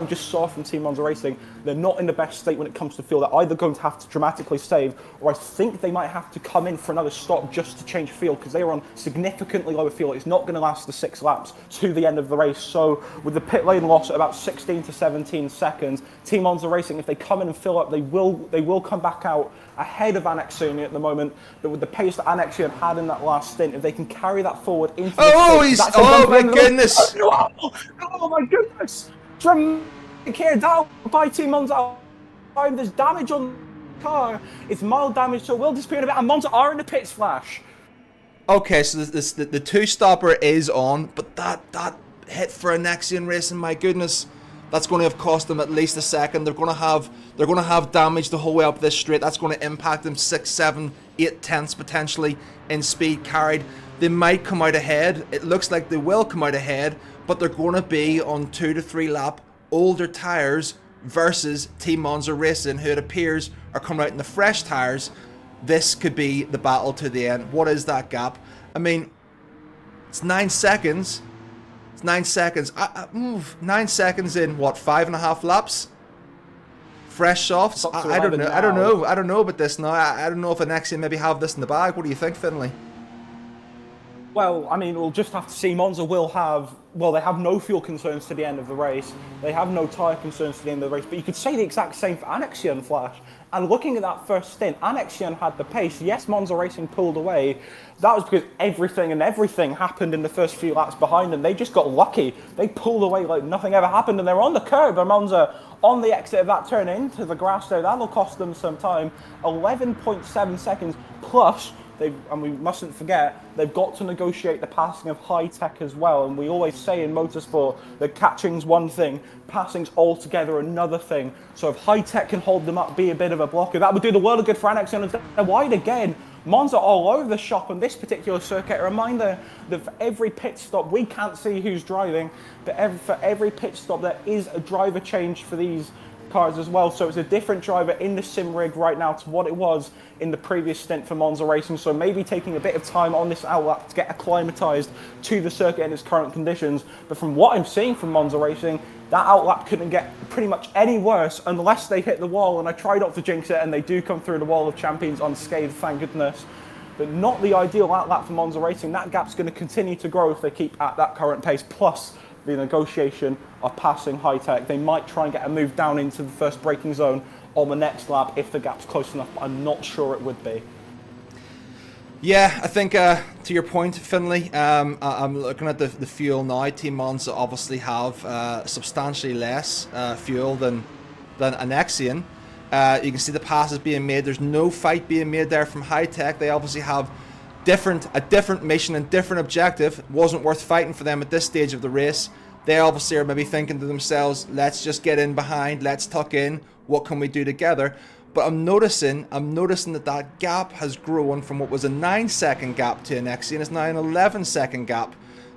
I just saw from Team Monza Racing, they're not in the best state when it comes to fuel. They're either going to have to dramatically save, or I think they might have to come in for another stop just to change fuel, because they are on significantly lower fuel. It's not going to last the 6 laps to the end of the race. So with the pit lane loss at about 16 to 17 seconds, Team Monza Racing, if they come in and fill up, they will come back out ahead of Annexion at the moment. But with the pace that Annexion had in that last stint, if they can carry that forward into my goodness! Oh my goodness! Dramatic here, down by Team Monza. There's damage on the car. It's mild damage, so it will disappear in a bit. And Monza are in the pits, Flash. Okay, so the two-stopper is on, but that hit for Annexion Racing, my goodness, that's going to have cost them at least a second. They're going to have damage the whole way up this straight. That's going to impact them 6, 7, 8 tenths potentially in speed carried. They might come out ahead. It looks like they will come out ahead, but they're going to be on 2 to 3 lap older tyres versus Team Monza Racing, who it appears are coming out in the fresh tyres. This could be the battle to the end. What is that gap? I mean, it's 9 seconds. It's 9 seconds. 9 seconds in what, 5.5 laps? Fresh softs. I don't know. I don't know about this now. I don't know if Annexion maybe have this in the bag. What do you think, Finlay? Well, I mean, we'll just have to see. Monza will have, they have no fuel concerns to the end of the race. They have no tyre concerns to the end of the race. But you could say the exact same for Annexion, Flash. And looking at that first stint, Annexion had the pace. Yes, Monza Racing pulled away. That was because everything happened in the first few laps behind them. They just got lucky. They pulled away like nothing ever happened, and they're on the curb. And Monza, on the exit of that turn into the grass there, that'll cost them some time. 11.7 seconds plus. And we mustn't forget, they've got to negotiate the passing of High-Tech as well. And we always say in motorsport that catching's one thing, passing's altogether another thing. So if High-Tech can hold them up, be a bit of a blocker, that would do the world of good for Annexion. They're wide again. Monza all over the shop on this particular circuit. A reminder that for every pit stop, we can't see who's driving, but for every pit stop, there is a driver change for these cars as well. So it's a different driver in the sim rig right now to what it was in the previous stint for Monza Racing. So maybe taking a bit of time on this outlap to get acclimatized to the circuit in its current conditions. But from what I'm seeing from Monza Racing, that outlap couldn't get pretty much any worse unless they hit the wall. And I try not to jinx it, and they do come through the wall of champions unscathed, thank goodness. But not the ideal outlap for Monza Racing. That gap's going to continue to grow if they keep at that current pace. Plus the negotiation of passing High Tech. They might try and get a move down into the first braking zone on the next lap if the gap's close enough, but I'm not sure it would be. Yeah, I think to your point, Finlay, I'm looking at the fuel now. Team Monza obviously have substantially less fuel than Anexian. You can see the passes being made. There's no fight being made there from High Tech. They obviously have a different mission and different objective. It wasn't worth fighting for them at this stage of the race. They obviously are maybe thinking to themselves, let's just get in behind, let's tuck in, what can we do together? But I'm noticing that gap has grown from what was a 9-second gap to Anexian is now an 11-second gap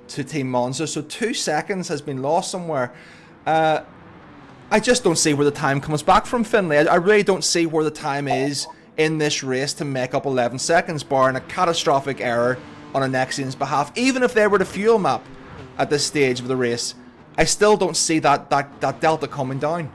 to Team Monza. So 2 seconds has been lost somewhere. I just don't see where the time comes back from, Finlay. I really don't see where the time is in this race to make up 11 seconds, barring a catastrophic error on Anexian's behalf. Even if they were to fuel map at this stage of the race, I still don't see that delta coming down.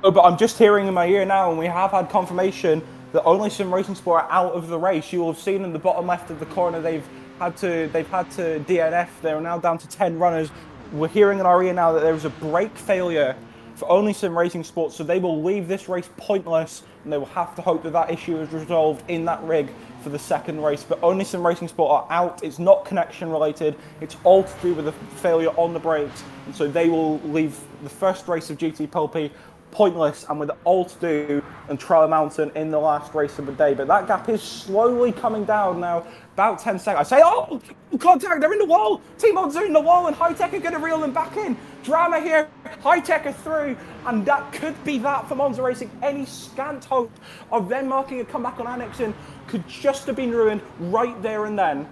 Oh, but I'm just hearing in my ear now, and we have had confirmation that only Sim Racing Sport are out of the race. You will have seen in the bottom left of the corner they've had to DNF. They're now down to 10 runners. We're hearing in our ear now that there was a brake failure for only Sim Racing Sport, so they will leave this race pointless, and they will have to hope that that issue is resolved in that rig for the second race. But only Sim Racing Sport are out. It's not connection related. It's all to do with the failure on the brakes, and so they will leave the first race of GT Pulpí pointless and with all to do and Trial Mountain in the last race of the day. But that gap is slowly coming down now, about 10 seconds. I say, oh, contact, they're in the wall. Team Monza in the wall, and High Tech are going to reel them back in. Drama here, High Tech are through, and that could be that for Monza Racing. Any scant hope of them marking a comeback on Anexian could just have been ruined right there and then.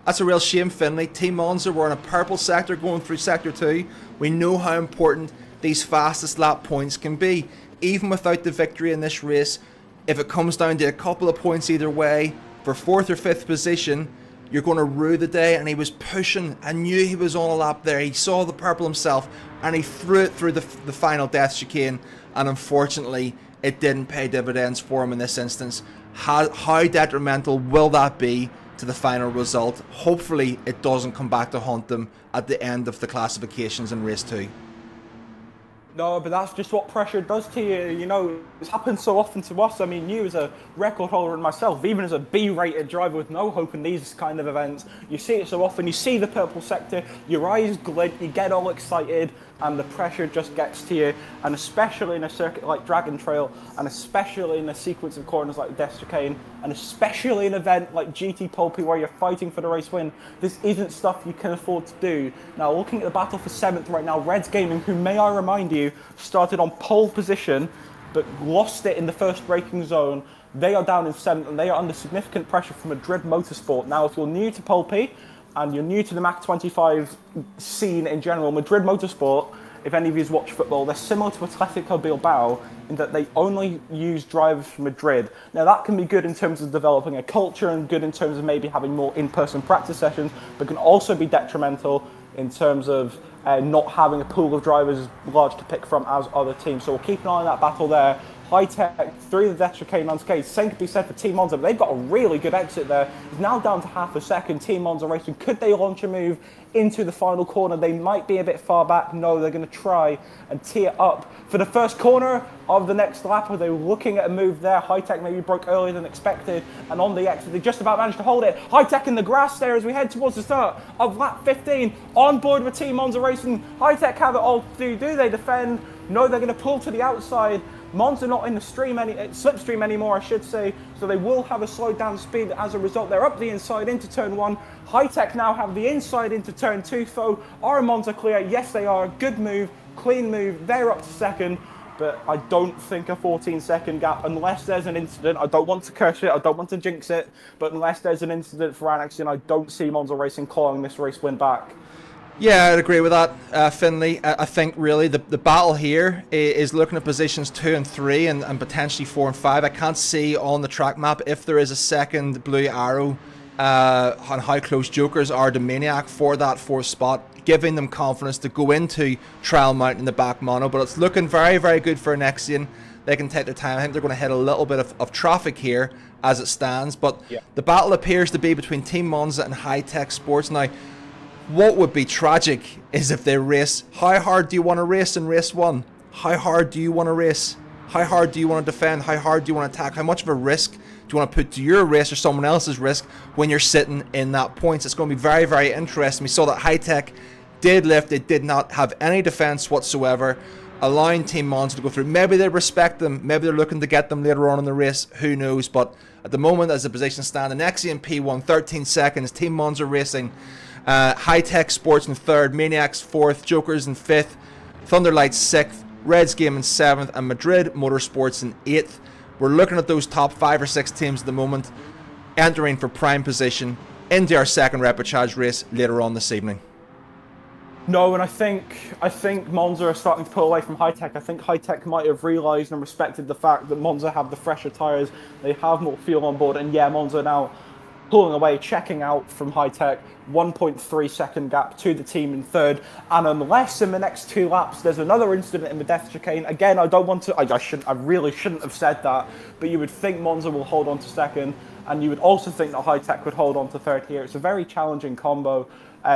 That's a real shame, Finlay. Team Monza were in a purple sector going through Sector 2. We know how important these fastest lap points can be. Even without the victory in this race, if it comes down to a couple of points either way, for 4th or 5th position, you're going to rue the day. And he was pushing. I knew he was on a lap there. He saw the purple himself, and he threw it through the final death chicane. And unfortunately, it didn't pay dividends for him in this instance. How detrimental will that be to the final result? Hopefully, it doesn't come back to haunt them at the end of the classifications in race 2. No, but that's just what pressure does to you. You know, it's happened so often to us. I mean, you as a record holder and myself, even as a B-rated driver with no hope in these kind of events, you see it so often. You see the purple sector, your eyes glint, you get all excited, and the pressure just gets to you. And especially in a circuit like Dragon Trail, and especially in a sequence of corners like Death Chicane, and especially an event like GT Pulpí where you're fighting for the race win, this isn't stuff you can afford to do. Now, looking at the battle for 7th right now, Reds Gaming, who, may I remind you, started on pole position but lost it in the first braking zone. They are down in 7th, and they are under significant pressure from Madrid Motorsport. Now, if you're new to Pulpí and you're new to the Mach 25 scene in general, Madrid Motorsport, if any of you watch football, they're similar to Atletico Bilbao in that they only use drivers from Madrid. Now, that can be good in terms of developing a culture and good in terms of maybe having more in-person practice sessions, but can also be detrimental in terms of not having a pool of drivers as large to pick from as other teams. So we'll keep an eye on that battle there. High Tech through the Death Chicane unscathed. Same could be said for Team Monza, but they've got a really good exit there. It's now down to half a second. Team Monza Racing, could they launch a move into the final corner? They might be a bit far back. No, they're going to try and tee it up for the first corner of the next lap. Are they looking at a move there? High Tech maybe broke earlier than expected, and on the exit they just about managed to hold it. High Tech in the grass there as we head towards the start of lap 15. On board with Team Monza Racing. High Tech have it all to do. Do they defend? No, they're going to pull to the outside. Monza not in the slipstream anymore, I should say, so they will have a slowed down speed as a result. They're up the inside into turn 1. High Tech now have the inside into turn 2, so are Monza clear? Yes, they are. Good move, clean move. They're up to second, but I don't think a 14-second gap, unless there's an incident. I don't want to curse it, I don't want to jinx it, but unless there's an incident for Anexian, I don't see Monza Racing clawing this race win back. Yeah, I'd agree with that, Finley. I think really the battle here is looking at positions 2 and 3 and potentially 4 and 5. I can't see on the track map if there is a second blue arrow on how close Jokers are to Maniac for that 4th spot, giving them confidence to go into Trial Mountain in the back mono. But it's looking very, very good for Nexian. They can take their time. I think they're going to hit a little bit of traffic here as it stands. But the battle appears to be between Team Monza and High Tech Sports. Now, what would be tragic is if they race. How hard do you want to race in race 1? How hard do you want to race? How hard do you want to defend? How hard do you want to attack? How much of a risk do you want to put to your race or someone else's risk when you're sitting in that points? It's going to be very, very interesting. We saw that High Tech did lift. They did not have any defense whatsoever, allowing Team Monza to go through. Maybe they respect them. Maybe they're looking to get them later on in the race. Who knows? But at the moment, as the position stand, Nexian P1, 13 seconds. Team Monza Racing. High Tech Sports in 3rd, Maniacs 4th, Jokers in 5th, Thunderlights 6th, Reds Game in 7th, and Madrid Motorsports in 8th. We're looking at those top 5 or 6 teams at the moment entering for prime position into our second repechage race later on this evening. No, and I think Monza are starting to pull away from High Tech. I think High Tech might have realised and respected the fact that Monza have the fresher tyres, they have more fuel on board, and Monza now pulling away, checking out from High Tech, 1.3 second gap to the team in 3rd. And unless in the next 2 laps there's another incident in the death chicane, again, I really shouldn't have said that, but you would think Monza will hold on to 2nd, and you would also think that High Tech would hold on to 3rd here. It's a very challenging combo.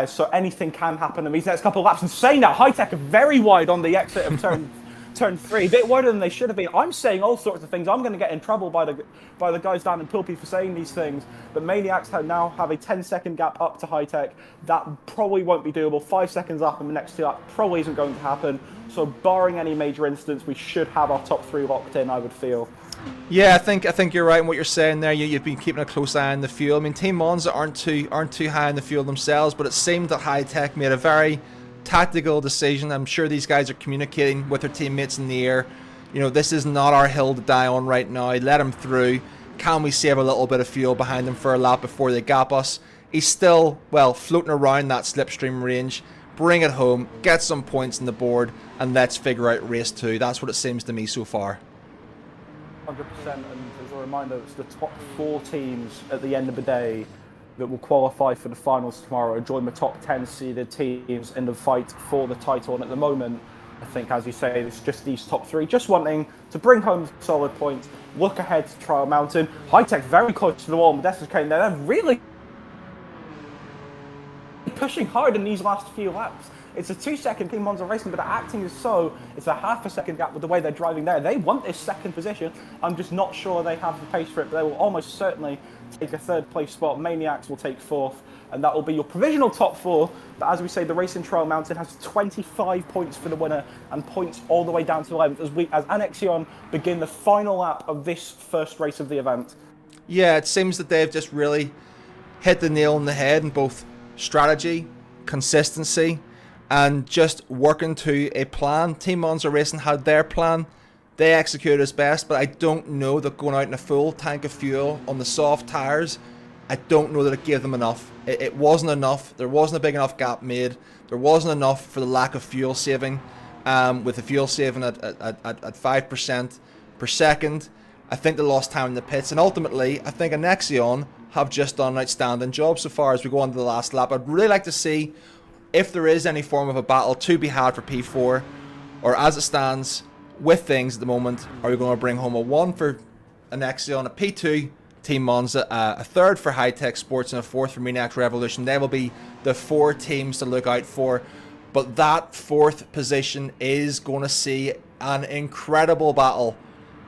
So anything can happen in these next couple of laps. And saying that, High Tech are very wide on the exit of turn 3, a bit wider than they should have been. I'm saying all sorts of things. I'm going to get in trouble by the guys down in Pulpí for saying these things. But Maniacs now have a 10-second gap up to High Tech. That probably won't be doable. 5 seconds up in the next 2 laps probably isn't going to happen. So barring any major incidents, we should have our top 3 locked in, I would feel. Yeah, I think you're right in what you're saying there. You've been keeping a close eye on the fuel. I mean, Team Monza aren't too high on the fuel themselves, but it seemed that High Tech made a very tactical decision. I'm sure these guys are communicating with their teammates in the air. You know, this is not our hill to die on right now. Let him through. Can we save a little bit of fuel behind him for a lap before they gap us? He's still, well, floating around that slipstream range. Bring it home, get some points on the board, and let's figure out race 2. That's what it seems to me so far. 100%, and as a reminder, it's the top 4 teams at the end of the day that will qualify for the finals tomorrow, join the top 10 seeded teams in the fight for the title. And at the moment, I think, as you say, it's just these top 3 just wanting to bring home solid points, look ahead to Trial Mountain. High Tech very close to the wall, and Modestus came there. They're really pushing hard in these last few laps. It's a 2-second Team Monza Racing, but they're acting as so it's a half a second gap with the way they're driving there. They want this 2nd position. I'm just not sure they have the pace for it, but they will almost certainly take a 3rd place spot. Maniacs will take 4th, and that will be your provisional top 4. But as we say, the race in Trial Mountain has 25 points for the winner and points all the way down to 11th as Annexion begin the final lap of this first race of the event. Yeah, it seems that they've just really hit the nail on the head in both strategy, consistency, and just working to a plan. Team Monza Racing had their plan. They executed as best, but I don't know that going out in a full tank of fuel on the soft tyres, I don't know that it gave them enough. It wasn't enough. There wasn't a big enough gap made. There wasn't enough for the lack of fuel saving. With the fuel saving at 5% per second, I think they lost time in the pits. And ultimately, I think Annexion have just done an outstanding job so far as we go on to the last lap. I'd really like to see if there is any form of a battle to be had for P4, or as it stands with things at the moment, are we going to bring home a 1 for Annexion, a P2 Team Monza, a 3rd for High Tech Sports, and a 4th for Maniac Revolution? They will be the 4 teams to look out for, but that 4th position is going to see an incredible battle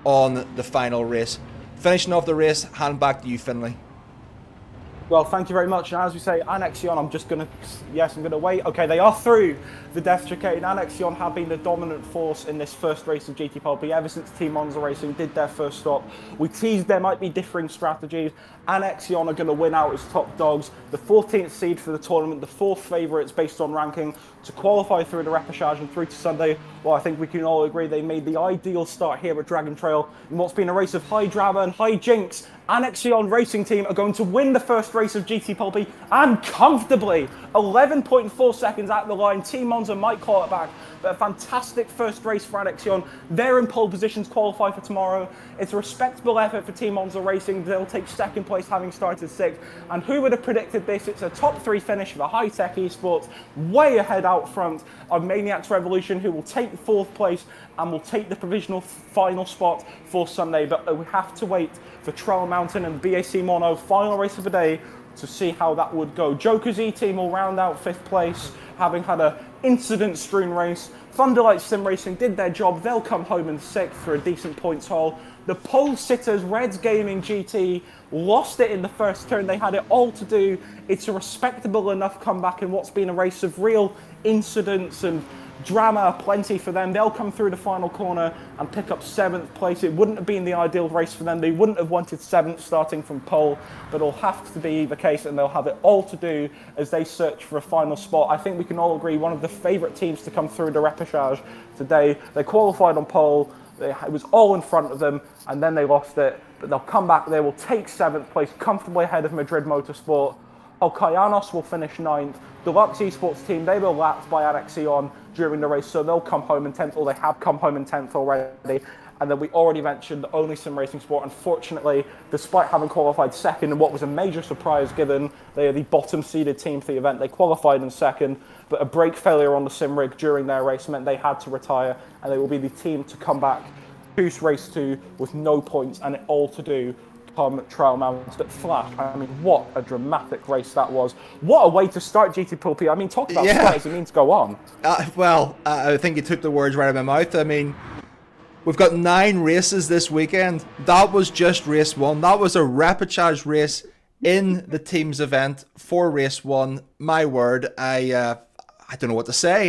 on the final race. Finishing off the race, hand back to you, Finley. Well, thank you very much. And as we say, Annexion, I'm going to wait. Okay, they are through the death chicane. Annexion have been the dominant force in this first race of GT Pulpí ever since Team Monza Racing did their first stop. We teased there might be differing strategies. Annexion are going to win out as top dogs. The 14th seed for the tournament, the 4th favourites based on ranking. to qualify through the repechage and through to Sunday. Well, I think we can all agree they made the ideal start here at Dragon Trail in what's been a race of high drama and high jinx. Annexion Racing Team are going to win the first race of GT Pulpí, and comfortably. 11.4 seconds at the line. Team Monza might call it back, but a fantastic first race for Annexion. They're in pole position to qualify for tomorrow. It's a respectable effort for Team Monza Racing. They'll take second place, having started sixth. And who would have predicted this? It's a top 3 finish for the high-tech esports, way ahead out front of Maniacs Revolution, who will take fourth place and will take the provisional final spot for Sunday. But we have to wait for Trail Mountain and BAC Mono, final race of the day, to see how that would go. Joker's E-Team will round out 5th place, having had an incident-strewn race. Thunderlight Sim Racing did their job. They'll come home in 6th for a decent points haul. The pole sitters, Reds Gaming GT, lost it in the first turn. They had it all to do. It's a respectable enough comeback in what's been a race of real incidents and drama plenty for them. They'll come through the final corner and pick up 7th place. It wouldn't have been the ideal race for them. They wouldn't have wanted 7th starting from pole, but it'll have to be the case, and they'll have it all to do as they search for a final spot. I think we can all agree one of the favourite teams to come through the repechage today. They qualified on pole. It was all in front of them, and then they lost it. But they'll come back. They will take 7th place, comfortably ahead of Madrid Motorsport. Alcayanos will finish 9th. Deluxe Esports team, they were lapped by Annexion during the race, so they'll come home in 10th, or they have come home in 10th already. And then we already mentioned the only sim racing sport. Unfortunately, despite having qualified second in what was a major surprise given they are the bottom seeded team for the event, they qualified in second, but a brake failure on the sim rig during their race meant they had to retire, and they will be the team to come back to race 2 with no points and it all to do come Trail Mountain. But Flash, I mean, what a dramatic race that was. What a way to start GT Pulpí. I mean, talk about start as it means go on. I think you took the words right out of my mouth. I mean, we've got 9 races this weekend. That was just race 1. That was a repechage race in the team's event for race 1. My word, I don't know what to say.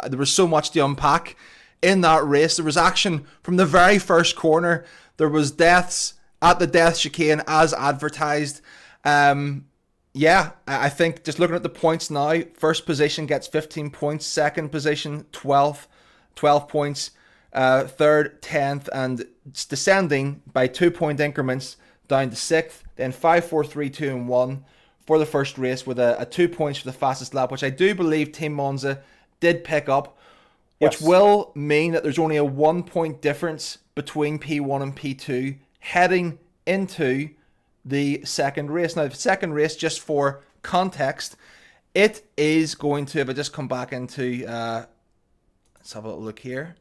There was so much to unpack in that race. There was action from the very first corner. There was deaths at the death chicane as advertised. I think just looking at the points now, first position gets 15 points, second position 12 points, third 10th, and it's descending by 2-point increments down to 6th, then 5, 4, 3, 2 and 1 for the first race with a 2 points for the fastest lap, which I do believe Team Monza did pick up, which will mean that there's only a 1-point difference between P1 and P2 heading into the second race. Now, the second race, just for context, it is going to, if I just come back into, let's have a little look here.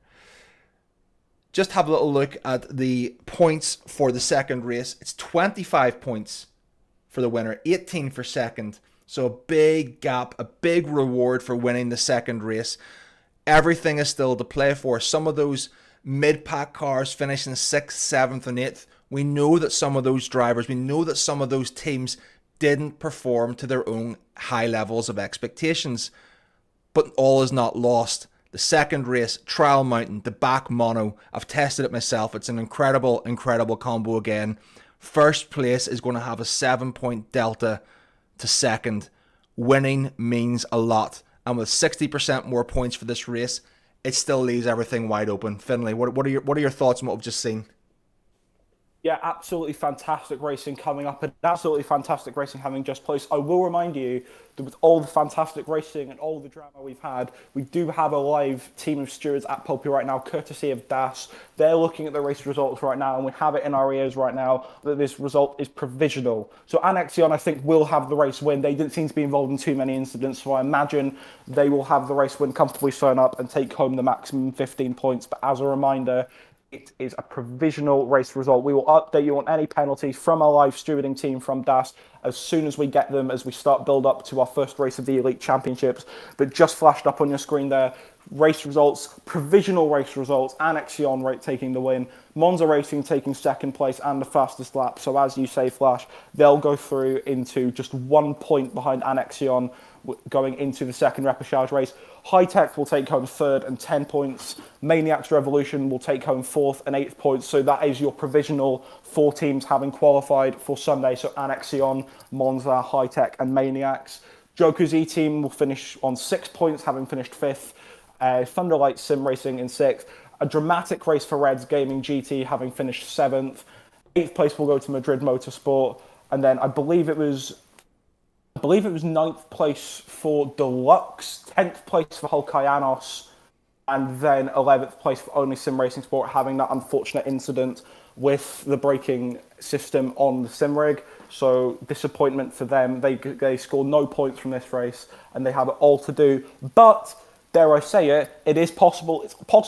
Just have a little look at the points for the second race. It's 25 points for the winner, 18 for second. So a big gap, a big reward for winning the second race. Everything is still to play for. Some of those mid-pack cars finishing 6th, 7th and 8th. We know that some of those drivers, we know that some of those teams didn't perform to their own high levels of expectations. But all is not lost. The second race, Trail Mountain, the back mono, I've tested it myself. It's an incredible, incredible combo again. First place is going to have a 7-point delta to second. Winning means a lot. And with 60% more points for this race, it still leaves everything wide open. Finlay, what are your thoughts on what we've just seen? Yeah, absolutely fantastic racing coming up, and absolutely fantastic racing having just placed. I will remind you that with all the fantastic racing and all the drama we've had, we do have a live team of stewards at Pulpí right now, courtesy of DAS. They're looking at the race results right now, and we have it in our ears right now that this result is provisional. So Annexion, I think, will have the race win. They didn't seem to be involved in too many incidents, so I imagine they will have the race win, comfortably sewn up, and take home the maximum 15 points. But as a reminder, it is a provisional race result. We will update you on any penalties from our live stewarding team from DAS as soon as we get them, as we start build up to our first race of the Elite Championships. But just flashed up on your screen there, race results, provisional race results, Annexion taking the win, Monza Racing taking second place and the fastest lap. So as you say, Flash, they'll go through into just 1 point behind Annexion going into the second repechage race. High Tech will take home third and 10 points. Maniacs Revolution will take home 4th and 8th points. So that is your provisional 4 teams having qualified for Sunday. So Annexion, Monza, High Tech and Maniacs. Joker's E-Team will finish on 6 points, having finished 5th. Thunderlight Sim Racing in 6th. A dramatic race for Reds Gaming GT, having finished 7th. 8th place will go to Madrid Motorsport. And then I believe it was 9th place for Deluxe, 10th place for Hulkayanos, and then 11th place for Only Sim Racing Sport, having that unfortunate incident with the braking system on the sim rig. So disappointment for them. They scored no points from this race, and they have it all to do. But dare I say it, it is possible.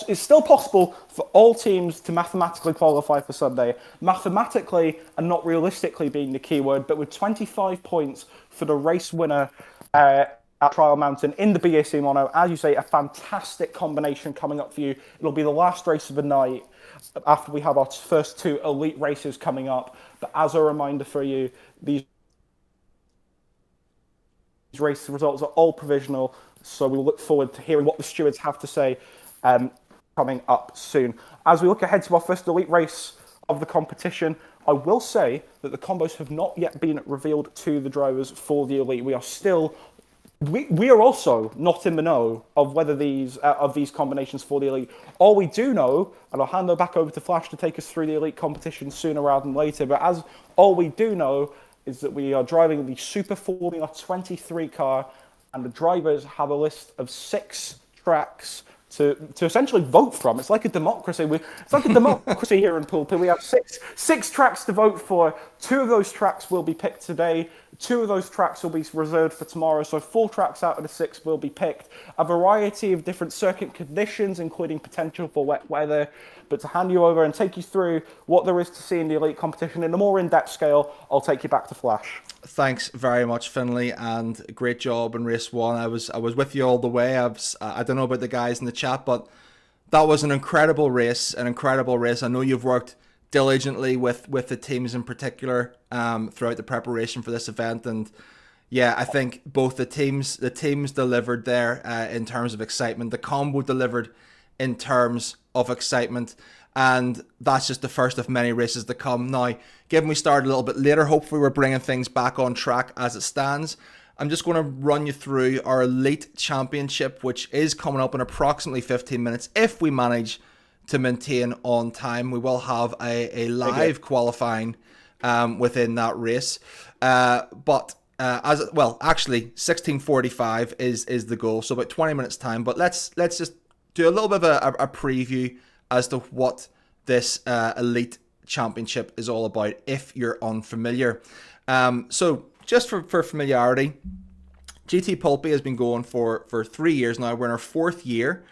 It's still possible for all teams to mathematically qualify for Sunday. Mathematically and not realistically being the key word, but with 25 points for the race winner at Trial Mountain in the BAC Mono. As you say, a fantastic combination coming up for you. It'll be the last race of the night after we have our first 2 elite races coming up. But as a reminder for you, these race results are all provisional, so we look forward to hearing what the stewards have to say coming up soon. As we look ahead to our first elite race of the competition, I will say that the combos have not yet been revealed to the drivers for the elite. We are also not in the know of whether these combinations for the elite. All we do know, and I'll hand it back over to Flash to take us through the elite competition sooner rather than later, but as all we do know is that we are driving the Super Formula 23 car, and the drivers have a list of 6 tracks to essentially vote from. It's like a democracy. It's like a democracy here in Pulpí. We have six tracks to vote for. 2 of those tracks will be picked today. 2 of those tracks will be reserved for tomorrow. So 4 tracks out of the 6 will be picked. A variety of different circuit conditions, including potential for wet weather. But to hand you over and take you through what there is to see in the elite competition in a more in-depth scale, I'll take you back to Flash. Thanks very much, Finlay, and great job in race 1. I was with you all the way. I don't know about the guys in the chat, but that was an incredible race. I know you've worked diligently with the teams in particular throughout the preparation for this event, and yeah, I think both the teams delivered there in terms of excitement. The combo delivered in terms of excitement, and that's just the first of many races to come. Now, given we started a little bit later, hopefully we're bringing things back on track as it stands. I'm just going to run you through our Elite Championship, which is coming up in approximately 15 minutes. If we manage to maintain on time, we will have a live qualifying within that race. But actually 16:45 is the goal, so about 20 minutes time. But let's just do a little bit of a preview as to what this Elite Championship is all about, if you're unfamiliar. So just for familiarity, GT Pulpí has been going for 3 years now. We're in our 4th year,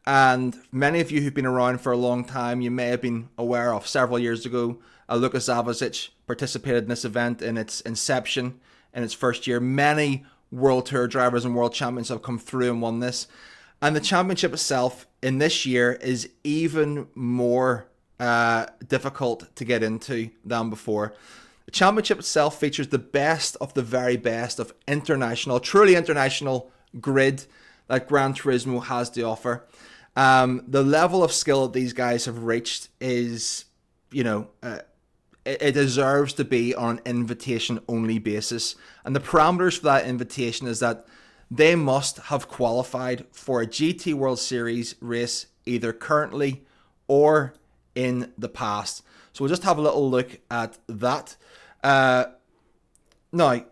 and many of you who've been around for a long time, you may have been aware of several years ago, Luka Zavic participated in this event in its inception, in its first year. Many World Tour drivers and World Champions have come through and won this. And the championship itself in this year is even more difficult to get into than before. The championship itself features the best of the very best of truly international grid that Gran Turismo has to offer. The level of skill that these guys have reached is, it deserves to be on an invitation-only basis. And the parameters for that invitation is that they must have qualified for a GT World Series race either currently or in the past. So we'll just have a little look at that. Now,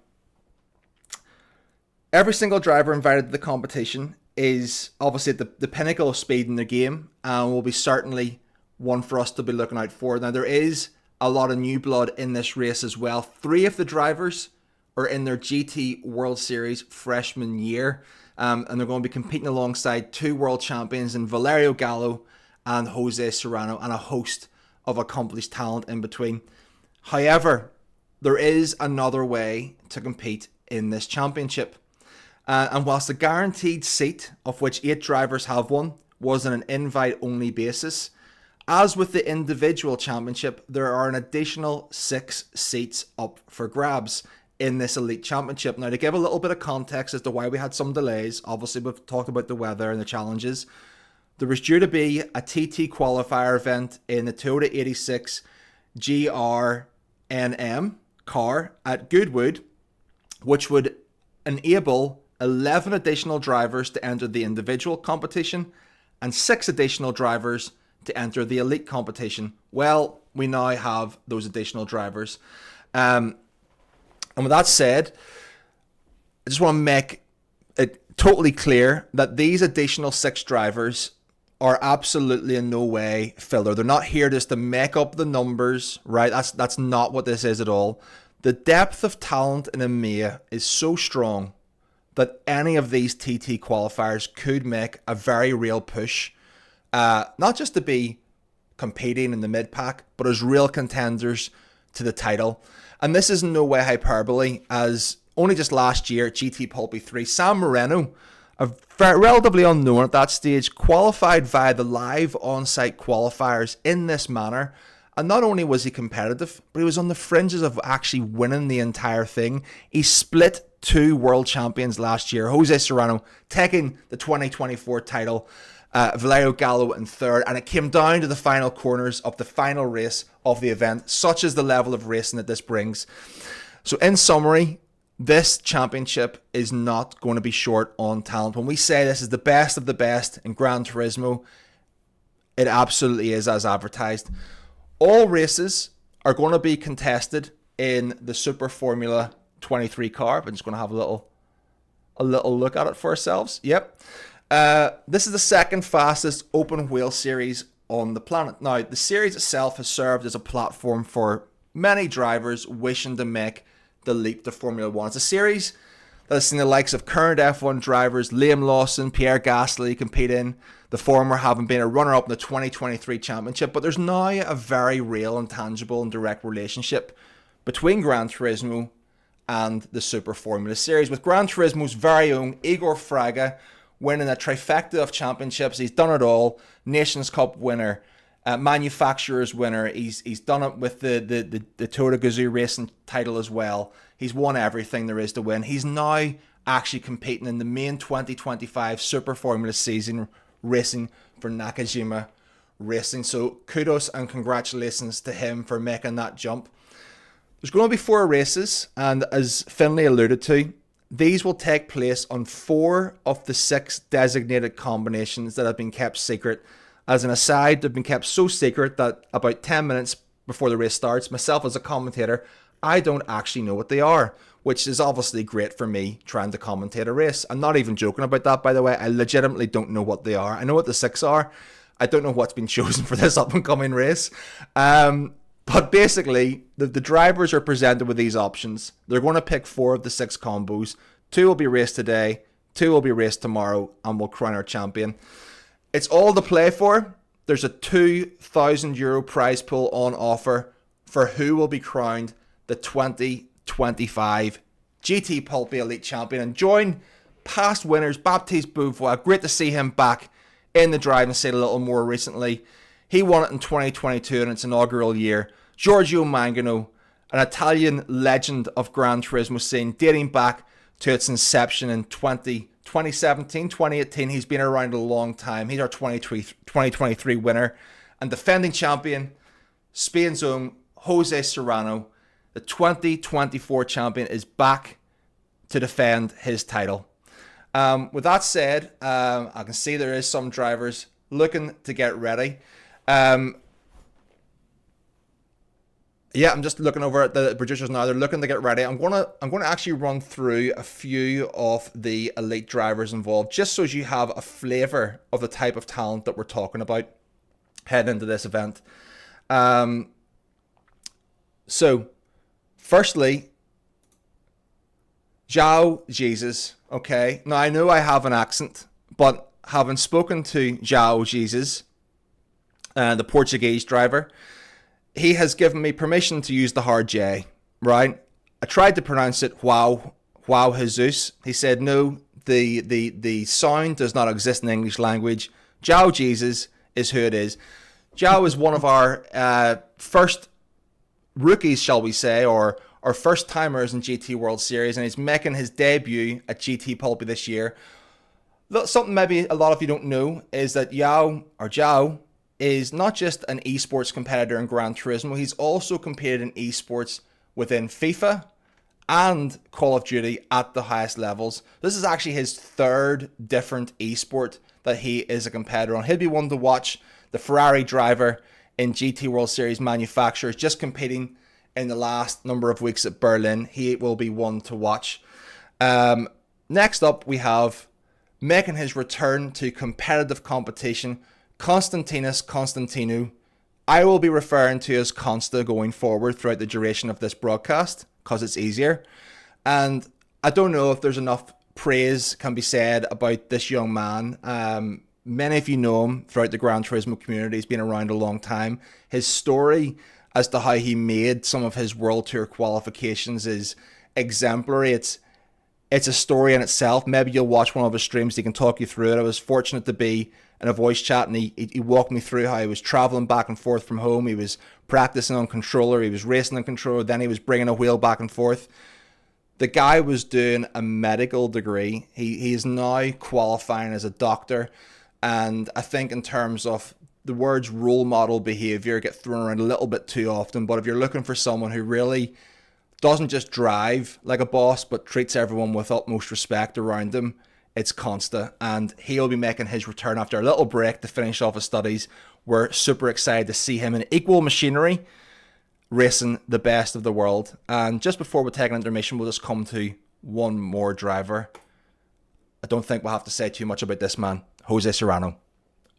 every single driver invited to the competition is obviously at the pinnacle of speed in the game, and will be certainly one for us to be looking out for. Now, there is a lot of new blood in this race as well. 3 of the drivers are in their GT World Series freshman year, and they're going to be competing alongside 2 world champions in Valerio Gallo and Jose Serrano, and a host of accomplished talent in between. However, there is another way to compete in this championship, and whilst the guaranteed seat, of which 8 drivers have one, was on an invite-only basis, as with the individual championship, there are an additional 6 seats up for grabs in this Elite Championship. Now, to give a little bit of context as to why we had some delays, obviously we've talked about the weather and the challenges. There was due to be a TT qualifier event in the Toyota 86 GRNM car at Goodwood, which would enable 11 additional drivers to enter the individual competition and 6 additional drivers to enter the elite competition. Well, we now have those additional drivers. And with that said, I just want to make it totally clear that these additional 6 drivers are absolutely in no way filler. They're not here just to make up the numbers, right? That's not what this is at all. The depth of talent in EMEA is so strong that any of these TT qualifiers could make a very real push, not just to be competing in the mid-pack, but as real contenders to the title. And this is in no way hyperbole, as only just last year at GT Pulpí 3, Sam Moreno, relatively unknown at that stage, qualified via the live on-site qualifiers in this manner. And not only was he competitive, but he was on the fringes of actually winning the entire thing. He split 2 world champions last year, Jose Serrano taking the 2024 title, Valerio Gallo in third, and it came down to the final corners of the final race of the event. Such is the level of racing that this brings. So in summary, this championship is not going to be short on talent. When we say this is the best of the best in Gran Turismo, it absolutely is as advertised. All races are going to be contested in the Super Formula 23 car. I'm just going to have a little look at it for ourselves. Yep. This is the second fastest open wheel series on the planet. Now, the series itself has served as a platform for many drivers wishing to make the leap to Formula 1. It's a series that has seen the likes of current F1 drivers Liam Lawson, Pierre Gasly compete in, the former having been a runner-up in the 2023 championship. But there's now a very real and tangible and direct relationship between Gran Turismo and the Super Formula Series, with Gran Turismo's very own Igor Fraga winning a trifecta of championships. He's done it all. Nations Cup winner, manufacturers winner. He's done it with the Tour de Gazoo racing title as well. He's won everything there is to win. He's now actually competing in the main 2025 Super Formula season, racing for Nakajima Racing. So kudos and congratulations to him for making that jump. There's going to be 4 races, and as Finlay alluded to, these will take place on 4 of the 6 designated combinations that have been kept secret. As an aside, they've been kept so secret that about 10 minutes before the race starts, myself as a commentator, I don't actually know what they are, which is obviously great for me trying to commentate a race. I'm not even joking about that, by the way. I legitimately don't know what they are. I know what the 6 are. I don't know what's been chosen for this up-and-coming race. But basically, the drivers are presented with these options. They're going to pick 4 of the 6 combos. 2 will be raced today, 2 will be raced tomorrow, and we'll crown our champion. It's all to play for. There's a €2,000 prize pool on offer for who will be crowned the 2025 GT Pulpí Elite Champion. And join past winners, Baptiste Beauvois. Great to see him back in the driving seat a little more recently. He won it in 2022 in its inaugural year. Giorgio Mangano, an Italian legend of Gran Turismo scene dating back to its inception in 2017, 2018. He's been around a long time. He's our 2023 winner. And defending champion, Spain's own Jose Serrano, the 2024 champion, is back to defend his title. With that said, I can see there is some drivers looking to get ready. Yeah, I'm just looking over at the producers now. They're looking to get ready. I'm gonna actually run through a few of the elite drivers involved, just so as you have a flavor of the type of talent that we're talking about heading into this event. So, firstly, João Jesus. Okay, now I know I have an accent, but having spoken to João Jesus, the Portuguese driver, he has given me permission to use the hard J, right? I tried to pronounce it João Jesus. He said, no, the sound does not exist in the English language. João Jesus is who it is. João is one of our first rookies, shall we say, or our first timers in GT World Series, and he's making his debut at GT Pulpí this year. Something maybe a lot of you don't know is that João is not just an esports competitor in Gran Turismo. He's also competed in esports within FIFA and Call of Duty at the highest levels. This is actually his third different esport that he is a competitor on. He'll be one to watch. The Ferrari driver in GT World Series manufacturers, just competing in the last number of weeks at Berlin. He will be one to watch. Next up, we have, making his return to competitive competition, Konstantinos Konstantinou. I will be referring to as Consta going forward throughout the duration of this broadcast because it's easier. And I don't know if there's enough praise can be said about this young man. Many of you know him throughout the Gran Turismo community. He's been around a long time. His story as to how he made some of his World Tour qualifications is exemplary. It's a story in itself. Maybe you'll watch one of his streams. He can talk you through it. I was fortunate to be in a voice chat, and he walked me through how he was traveling back and forth from home. He was practicing on controller. He was racing on controller. Then he was bringing a wheel back and forth. The guy was doing a medical degree. He is now qualifying as a doctor. And I think in terms of the words role model behavior get thrown around a little bit too often. But if you're looking for someone who really doesn't just drive like a boss, but treats everyone with utmost respect around him, it's Consta. And he'll be making his return after a little break to finish off his studies. We're super excited to see him in equal machinery racing the best of the world. And just before we take an intermission, we'll just come to one more driver. I don't think we'll have to say too much about this man, Jose Serrano.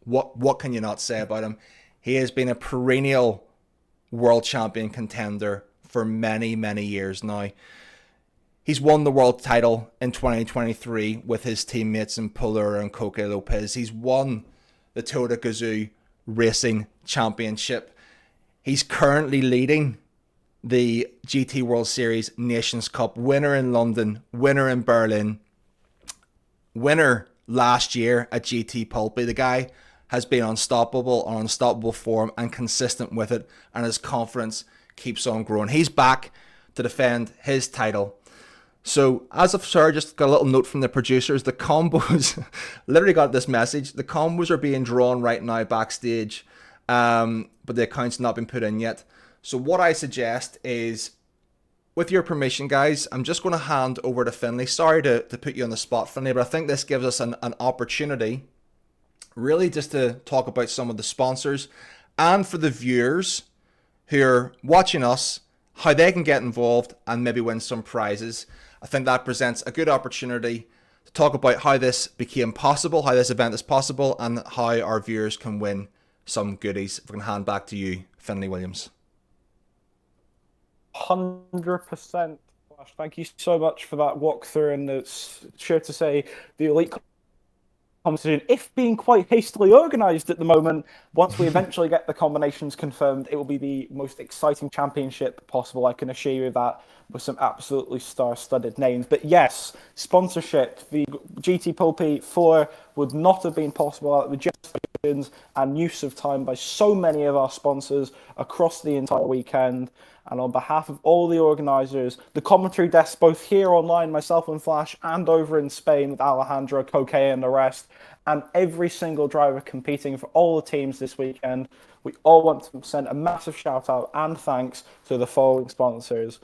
What can you not say about him? He has been a perennial world champion contender for many, many years now. He's won the world title in 2023 with his teammates in Polar and Coque Lopez. He's won the Toyota Gazoo Racing Championship. He's currently leading the GT World Series Nations Cup, winner in London, winner in Berlin, winner last year at GT Pulpí. The guy has been unstoppable, on unstoppable form, and consistent with it, and his confidence keeps on growing. He's back to defend his title. So, as of sir, just got a little note from the producers. The combos, literally got this message. The combos are being drawn right now backstage, but the account's not been put in yet. So what I suggest is, with your permission, guys, I'm just going to hand over to Finlay. Sorry to put you on the spot, Finlay, but I think this gives us an opportunity really just to talk about some of the sponsors, and for the viewers who are watching us, how they can get involved and maybe win some prizes. I think that presents a good opportunity to talk about how this became possible, how this event is possible, and how our viewers can win some goodies. If we can hand back to you, Finlay Williams. 100%. Thank you so much for that walkthrough, and it's sure to say the elite competition, if being quite hastily organised at the moment, once we eventually get the combinations confirmed, it will be the most exciting championship possible. I can assure you that, with some absolutely star-studded names. But yes, sponsorship, the GT Pulpí 4 would not have been possible without the gestions and use of time by so many of our sponsors across the entire weekend. And on behalf of all the organisers, the commentary desks, both here online, myself and Flash, and over in Spain with Alejandro, Coque and the rest, and every single driver competing for all the teams this weekend, we all want to send a massive shout out and thanks to the following sponsors: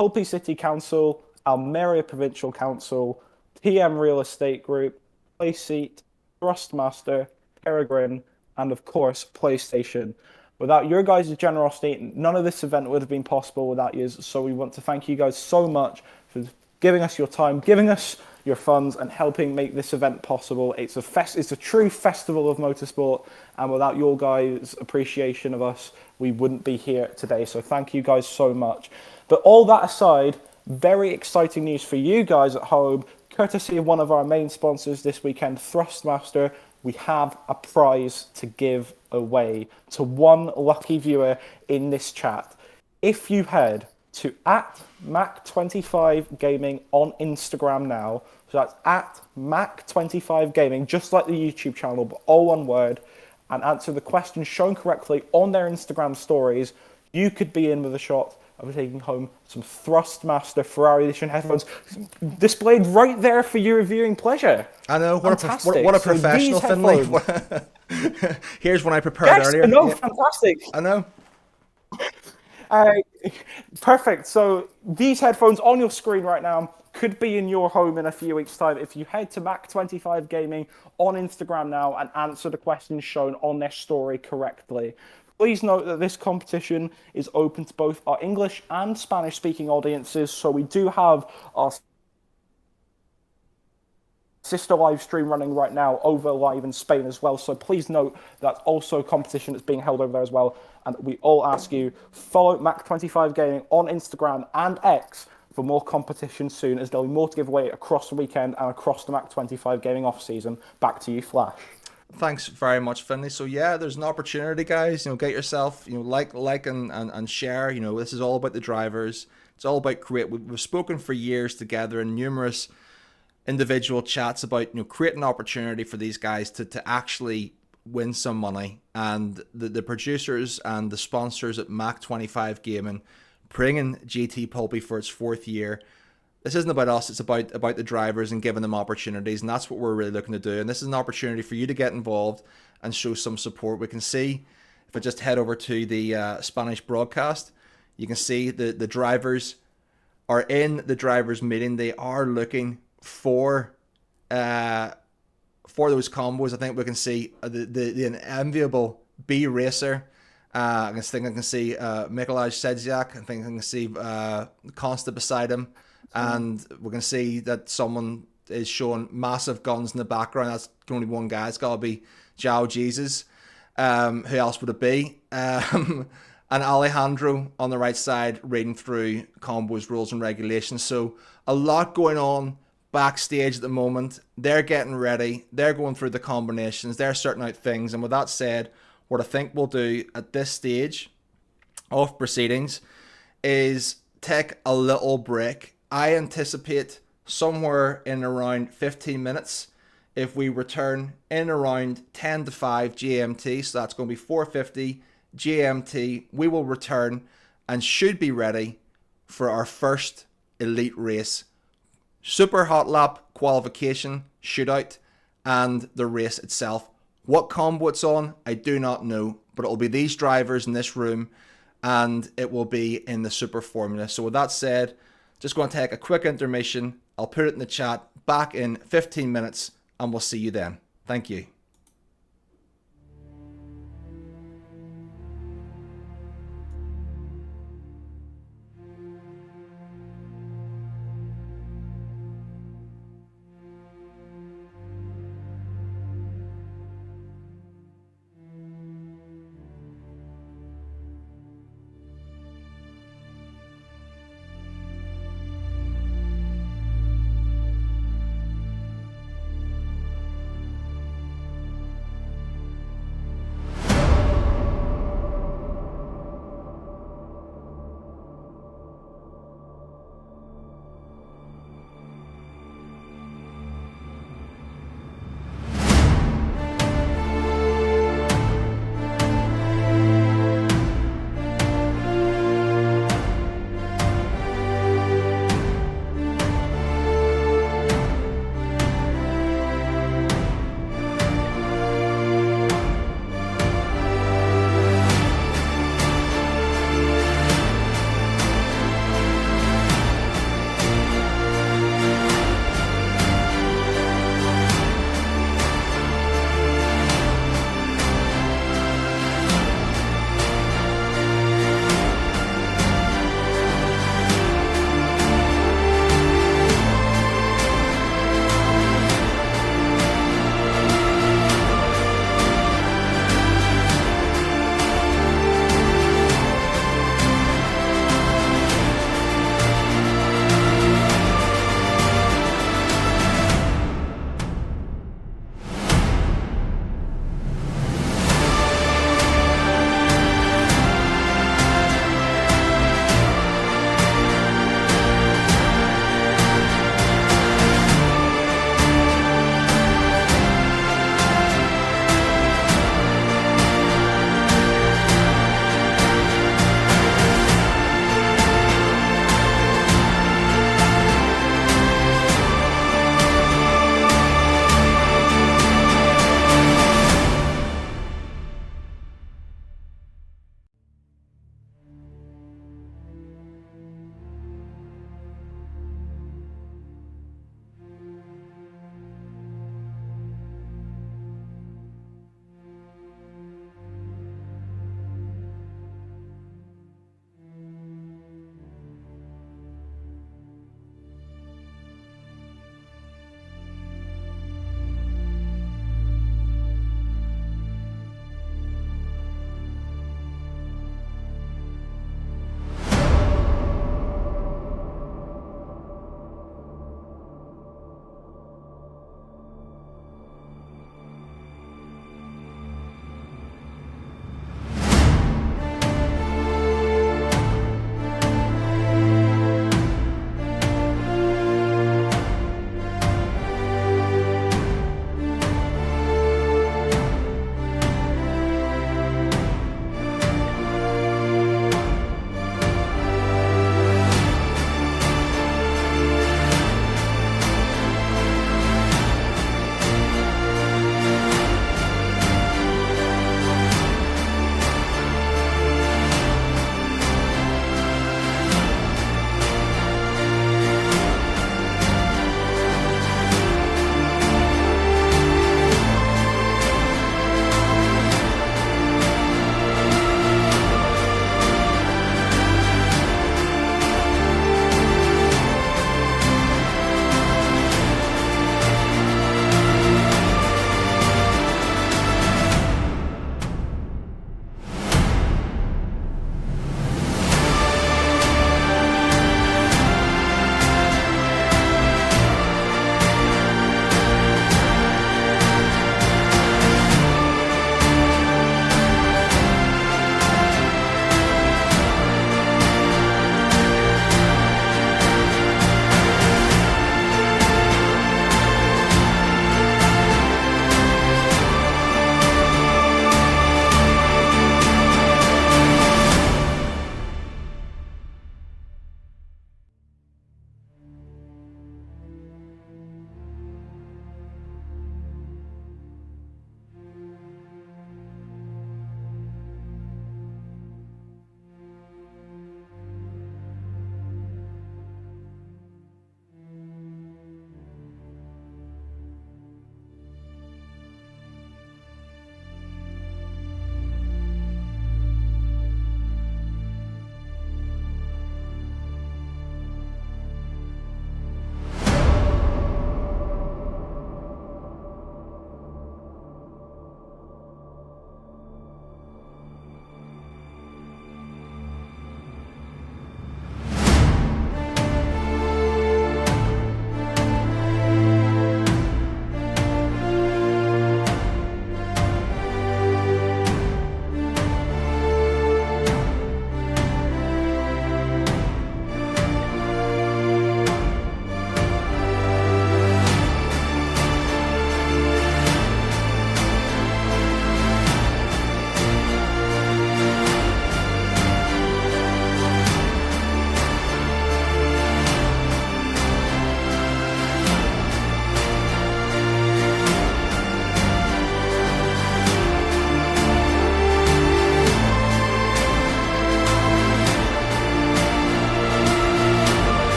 Pulpí City Council, Almería Provincial Council, TM Real Estate Group, Playseat, Thrustmaster, Peregrine, and of course, PlayStation. Without your guys' generosity, none of this event would have been possible without you. So we want to thank you guys so much for giving us your time, giving us your funds, and helping make this event possible. It's a true festival of motorsport, and without your guys' appreciation of us, we wouldn't be here today. So thank you guys so much. But all that aside, very exciting news for you guys at home. Courtesy of one of our main sponsors this weekend, Thrustmaster, we have a prize to give away to one lucky viewer in this chat. If you head to @Mac25Gaming on Instagram now, so that's @Mac25Gaming, just like the YouTube channel, but all one word, and answer the question shown correctly on their Instagram stories, you could be in with a shot of taking home some Thrustmaster Ferrari Edition headphones displayed right there for your viewing pleasure. I know, what a professional, so Finlay. Here's one I prepared earlier. I know, yeah. Fantastic. I know. Uh, Perfect. So these headphones on your screen right now could be in your home in a few weeks' time if you head to Mac25 Gaming on Instagram now and answer the questions shown on their story correctly. Please note that this competition is open to both our English and Spanish-speaking audiences, so we do have our sister live stream running right now over live in Spain as well. So please note that's also a competition that's being held over there as well. And we all ask you, follow Mac25 Gaming on Instagram and X for more competition soon, as there'll be more to give away across the weekend and across the Mac25 Gaming off season. Back to you, Flash. Thanks very much, Finley. So yeah, there's an opportunity, guys. Get yourself, like and share. This is all about the drivers. It's all about create. We've spoken for years together in numerous individual chats about creating an opportunity for these guys to actually win some money, and the producers and the sponsors at Mac25 Gaming bringing GT Pulpí for its 4th year. This isn't about us, it's about the drivers and giving them opportunities, and that's what we're really looking to do. And this is an opportunity for you to get involved and show some support. We can see, if I just head over to the Spanish broadcast, you can see the drivers are in the drivers meeting. They are looking for those combos. I think we can see the enviable B Racer. I can see Mikolaj Sedziak. I think I can see Consta beside him. And we can see that someone is showing massive guns in the background. That's only one guy. It's got to be João Jesus. Who else would it be? And Alejandro on the right side reading through combos, rules and regulations. So a lot going on backstage at the moment. They're getting ready. They're going through the combinations. They're sorting out things. And with that said, what I think we'll do at this stage of proceedings is take a little break. I anticipate somewhere in around 15 minutes. If we return in around 10 to 5 GMT, so that's going to be 4:50 GMT, we will return and should be ready for our first elite race. Super hot lap qualification, shootout, and the race itself. What combo it's on, I do not know, but it'll be these drivers in this room, and it will be in the Super Formula. So with that said, just going to take a quick intermission. I'll put it in the chat. Back in 15 minutes, and we'll see you then. Thank you.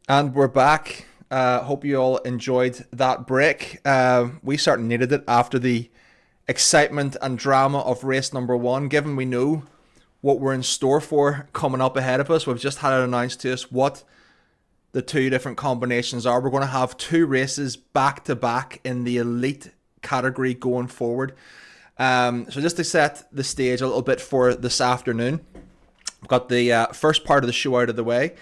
And we're back. Hope you all enjoyed that break. We certainly needed it after the excitement and drama of race number one, given we know what we're in store for coming up ahead of us. We've just had it announced to us what the two different combinations are. We're going to have two races back to back in the elite category going forward. So just to set the stage a little bit for this afternoon, we've got the first part of the show out of the way.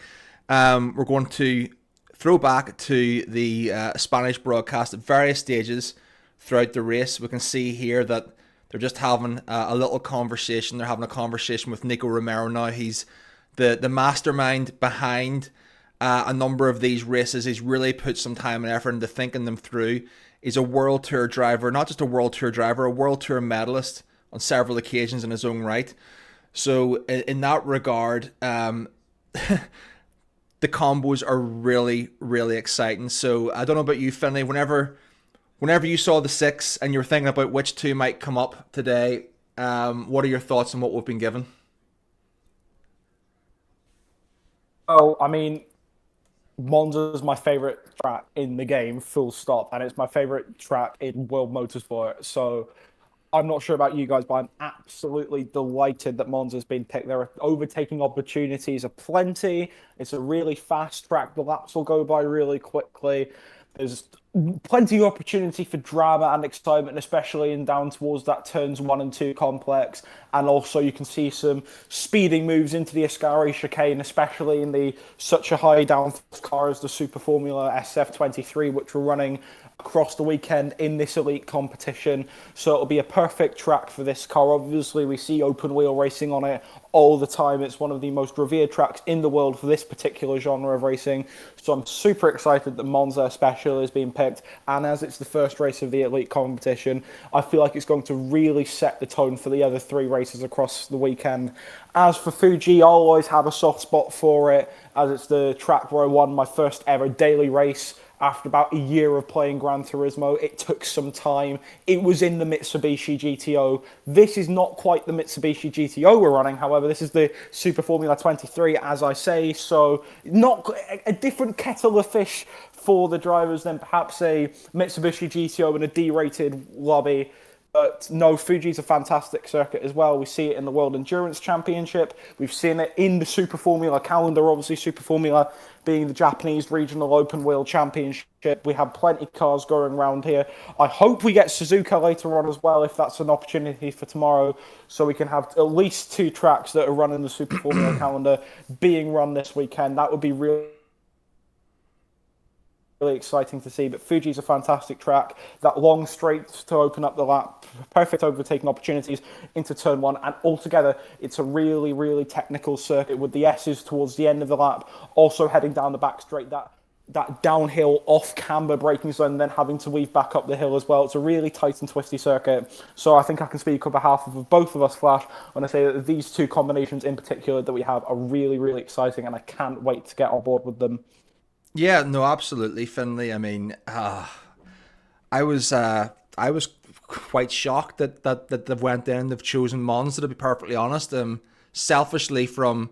We're going to throw back to the Spanish broadcast at various stages throughout the race. We can see here that they're just having a little conversation. They're having a conversation with Nico Romero now. He's the mastermind behind a number of these races. He's really put some time and effort into thinking them through. He's a World Tour driver, not just a World Tour driver, a World Tour medalist on several occasions in his own right. So in that regard, the combos are really, really exciting. So I don't know about you, Finlay. Whenever you saw the six and you were thinking about which two might come up today, what are your thoughts on what we've been given? Oh, I mean, Monza's my favorite track in the game, full stop, and it's my favorite track in World Motorsport. So I'm not sure about you guys, but I'm absolutely delighted that Monza's been picked. There are overtaking opportunities aplenty. It's a really fast track. The laps will go by really quickly. There's plenty of opportunity for drama and excitement, especially in down towards that turns 1 and 2 complex. And also you can see some speeding moves into the Ascari chicane, especially in the such a high downforce car as the Super Formula SF23, which we're running across the weekend in this elite competition. So it'll be a perfect track for this car. Obviously, we see open wheel racing on it all the time. It's one of the most revered tracks in the world for this particular genre of racing. So I'm super excited that Monza especially is being picked. And as it's the first race of the elite competition, I feel like it's going to really set the tone for the other 3 races across the weekend. As for Fuji, I'll always have a soft spot for it, as it's the track where I won my first ever daily race. After about a year of playing Gran Turismo, it took some time. It was in the Mitsubishi GTO. This is not quite the Mitsubishi GTO we're running. However, this is the Super Formula 23, as I say. So not a different kettle of fish for the drivers than perhaps a Mitsubishi GTO in a D-rated lobby. But no, Fuji's a fantastic circuit as well. We see it in the World Endurance Championship. We've seen it in the Super Formula calendar, obviously Super Formula being the Japanese Regional Open Wheel Championship. We have plenty of cars going around here. I hope we get Suzuka later on as well, if that's an opportunity for tomorrow, so we can have at least 2 tracks that are running the Super Formula calendar being run this weekend. That would be really exciting to see. But Fuji's a fantastic track. That long straight to open up the lap, perfect overtaking opportunities into turn 1, and altogether it's a really, really technical circuit with the S's towards the end of the lap, also heading down the back straight, that downhill off camber braking zone, then having to weave back up the hill as well. It's a really tight and twisty circuit. So I think I can speak on behalf of both of us, Flash, when I say that these 2 combinations in particular that we have are really, really exciting, and I can't wait to get on board with them. Yeah, no, absolutely, Finlay. I mean, I was quite shocked that they've went in and they've chosen Monza, to be perfectly honest. Selfishly, from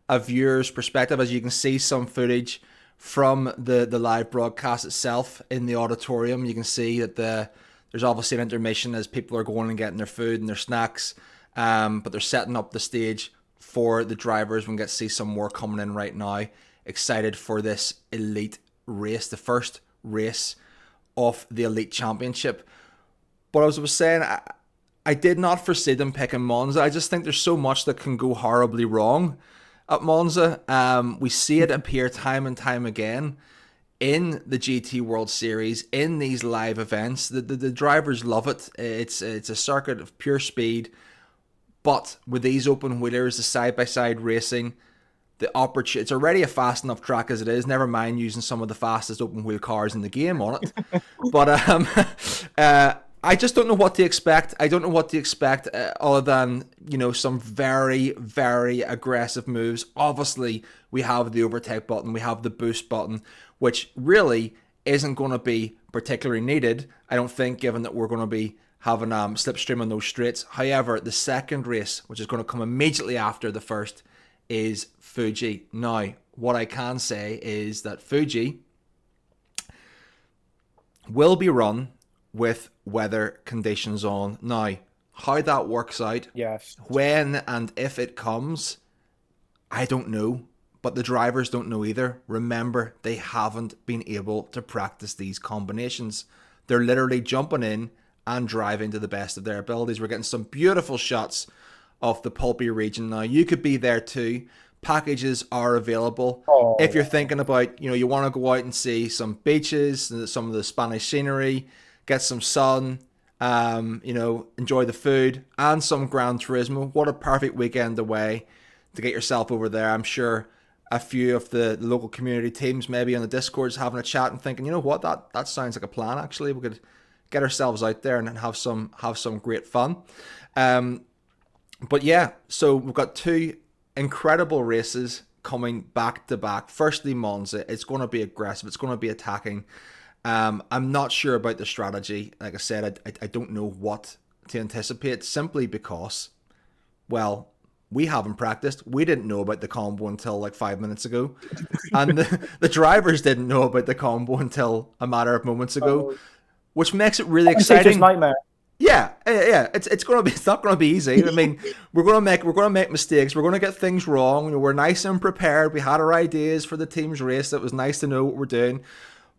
a viewer's perspective, as you can see some footage from the live broadcast itself in the auditorium, you can see that there's obviously an intermission as people are going and getting their food and their snacks, but they're setting up the stage for the drivers. We can get to see some more coming in right now. Excited for this elite race, the first race of the elite championship. But as I was saying, I did not foresee them picking Monza. I just think there's so much that can go horribly wrong at Monza. We see it appear time and time again in the GT World Series, in these live events. The drivers love it. It's a circuit of pure speed. But with these open wheelers, the side-by-side racing, it's already a fast enough track as it is, never mind using some of the fastest open wheel cars in the game on it. But I just don't know what to expect. I don't know what to expect other than, some very, very aggressive moves. Obviously, we have the overtake button, we have the boost button, which really isn't going to be particularly needed, I don't think, given that we're going to be having slipstream on those straights. However, the second race, which is going to come immediately after the first, is Fuji. Now, what I can say is that Fuji will be run with weather conditions on. Now, how that works out, Yes. when and if it comes, I don't know. But the drivers don't know either. Remember, they haven't been able to practice these combinations. They're literally jumping in and driving to the best of their abilities. We're getting some beautiful shots of the Pulpy region now. You could be there too. Packages are available. Oh. If you're thinking about, you want to go out and see some beaches, some of the Spanish scenery, get some sun, enjoy the food and some Gran Turismo. What a perfect weekend away to get yourself over there. I'm sure a few of the local community teams maybe on the Discords having a chat and thinking, you know what, that sounds like a plan. Actually, we could get ourselves out there and have some great fun. But yeah, so we've got two incredible races coming back to back. Firstly, Monza. It's going to be aggressive. It's going to be attacking. I'm not sure about the strategy. Like I said, I don't know what to anticipate, simply because, well, we haven't practiced. We didn't know about the combo until like 5 minutes ago. And the drivers didn't know about the combo until a matter of moments ago, which makes it really exciting. Nightmare. Yeah. It's not gonna be easy. I mean, we're gonna make mistakes. We're gonna get things wrong. We're nice and prepared. We had our ideas for the team's race. It was nice to know what we're doing.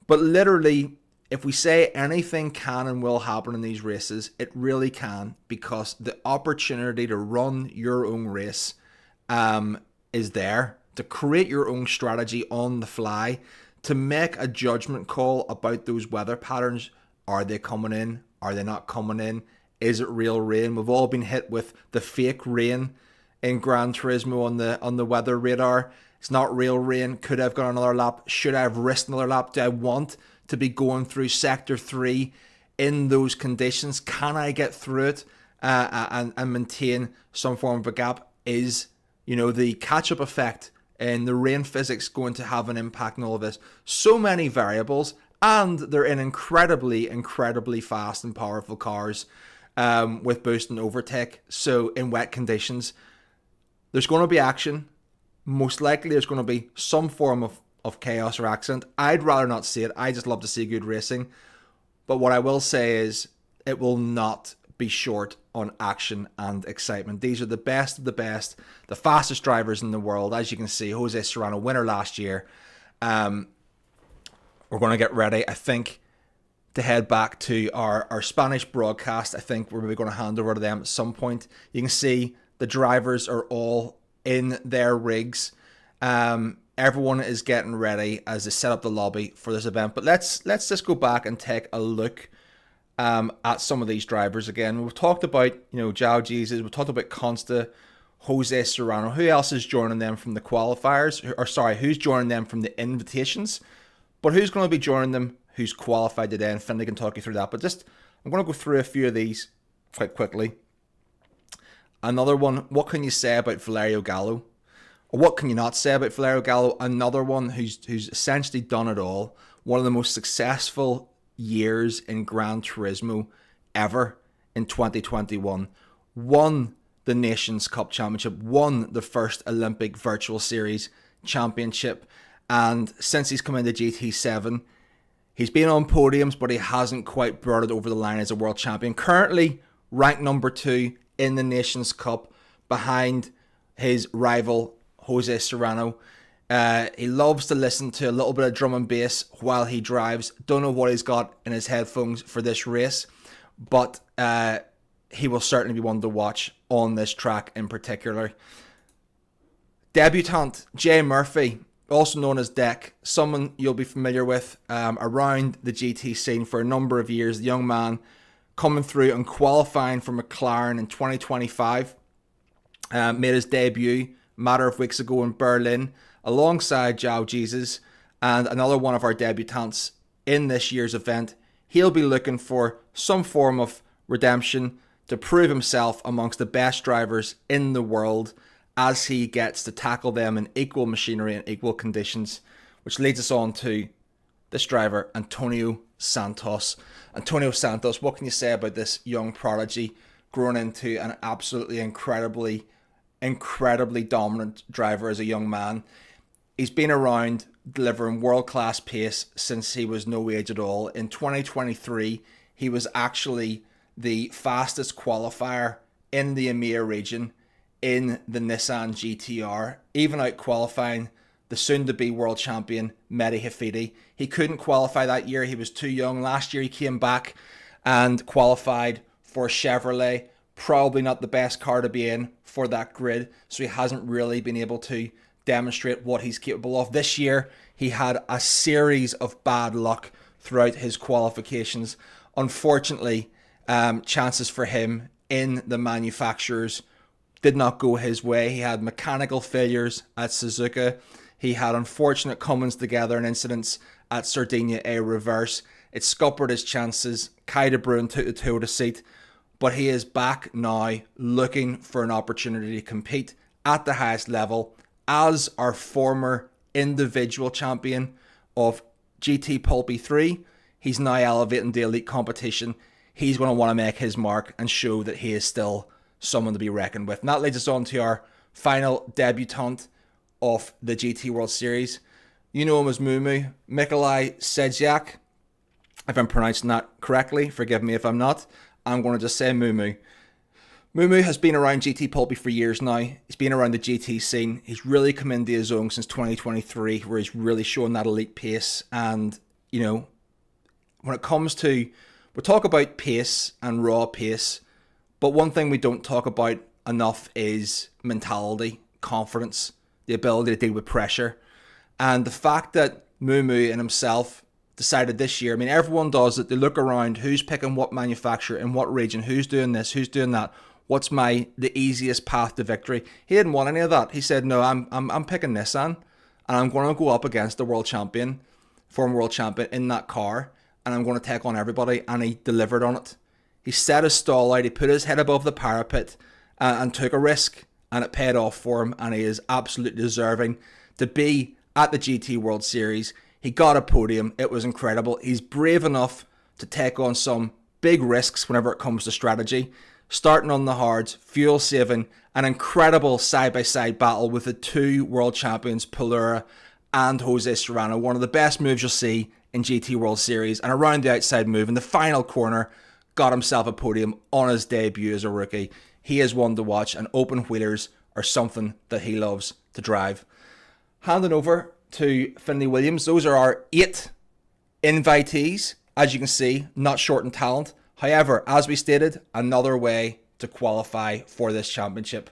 But literally, if we say anything can and will happen in these races, it really can, because the opportunity to run your own race is there, to create your own strategy on the fly, to make a judgment call about those weather patterns. Are they coming in? Are they not coming in? Is it real rain? We've all been hit with the fake rain in Gran Turismo on the weather radar. It's not real rain. Could I have gone another lap? Should I have risked another lap? Do I want to be going through Sector 3 in those conditions? Can I get through it and maintain some form of a gap? Is, the catch-up effect and the rain physics going to have an impact on all of this? So many variables, and they're in incredibly, incredibly fast and powerful cars with boost and overtake. So in wet conditions, there's going to be action. Most likely there's going to be some form of chaos or accident. I'd rather not see it. I just love to see good racing. But what I will say is it will not be short on action and excitement. These are the best of the best, the fastest drivers in the world. As you can see, Jose Serrano, winner last year. We're going to get ready, I think, to head back to our Spanish broadcast. I think we're maybe going to hand over to them at some point. You can see the drivers are all in their rigs. Everyone is getting ready as they set up the lobby for this event. But let's just go back and take a look at some of these drivers again. We've talked about, Joao Jesus. We've talked about Consta, Jose Serrano. Who else is joining them from the qualifiers? Who's joining them from the invitations? But who's going to be joining them? Who's qualified today? And Finlay can talk you through that. But I'm going to go through a few of these quite quickly. Another one, what can you say about Valerio Gallo? Or what can you not say about Valerio Gallo? Another one who's essentially done it all. One of the most successful years in Gran Turismo ever in 2021. Won the Nations Cup Championship. Won the first Olympic Virtual Series Championship. And since he's come into GT7, he's been on podiums, but he hasn't quite brought it over the line as a world champion. Currently ranked number 2 in the Nations Cup behind his rival Jose Serrano. He loves to listen to a little bit of drum and bass while he drives. Don't know what he's got in his headphones for this race, but he will certainly be one to watch on this track in particular. Debutant Jay Murphy, also known as Deck, someone you'll be familiar with around the GT scene for a number of years. The young man coming through and qualifying for McLaren in 2025. Made his debut a matter of weeks ago in Berlin alongside Joao Jesus and another one of our debutants in this year's event. He'll be looking for some form of redemption to prove himself amongst the best drivers in the world as he gets to tackle them in equal machinery and equal conditions, which leads us on to this driver, Antonio Santos. Antonio Santos, what can you say about this young prodigy grown into an absolutely incredibly incredibly dominant driver as a young man. He's been around delivering world-class pace since he was no age at all. In 2023, he was actually the fastest qualifier in the EMEA region in the Nissan GTR, even out qualifying the soon-to-be world champion Mehdi Hafidi. He couldn't qualify that year. He was too young. Last year he came back and qualified for Chevrolet. Probably not the best car to be in for that grid, so he hasn't really been able to demonstrate what he's capable of. This year, he had a series of bad luck throughout his qualifications. Unfortunately, chances for him in the manufacturers did not go his way. He had mechanical failures at Suzuka. He had unfortunate comings together and incidents at Sardinia A Reverse. It scuppered his chances. Kai de Bruin took the Toyota seat, but he is back now looking for an opportunity to compete at the highest level as our former individual champion of GT Pulpí 3. He's now elevating the elite competition. He's going to want to make his mark and show that he is still someone to be reckoned with. And that leads us on to our final debutant of the GT World Series. You know him as Mumu, Mikolaj Sedziak. If I'm pronouncing that correctly, forgive me if I'm not. I'm going to just say Mumu. Mumu has been around GT Pulpí for years now. He's been around the GT scene. He's really come into his own since 2023, where he's really shown that elite pace. And, you know, when it comes to, we talk about pace and raw pace, but one thing we don't talk about enough is mentality, confidence, the ability to deal with pressure. And the fact that Mumu and himself decided this year, I mean, everyone does it. They look around, who's picking what manufacturer in what region, who's doing this, who's doing that, what's the easiest path to victory. He didn't want any of that. He said, no, I'm picking Nissan, and I'm going to go up against the world champion, former world champion in that car, and I'm going to take on everybody. And he delivered on it. He set his stall out, he put his head above the parapet and took a risk, and it paid off for him, and he is absolutely deserving to be at the GT World Series. He got a podium. It was incredible. He's brave enough to take on some big risks whenever it comes to strategy. Starting on the hards, fuel saving, an incredible side-by-side battle with the two world champions, Palura and Jose Serrano. One of the best moves you'll see in GT World Series. And around the outside move in the final corner, got himself a podium on his debut as a rookie. He is one to watch, and open wheelers are something that he loves to drive. Handing over to Finley Williams. Those are our 8 invitees. As you can see, not short in talent. However, as we stated, another way to qualify for this championship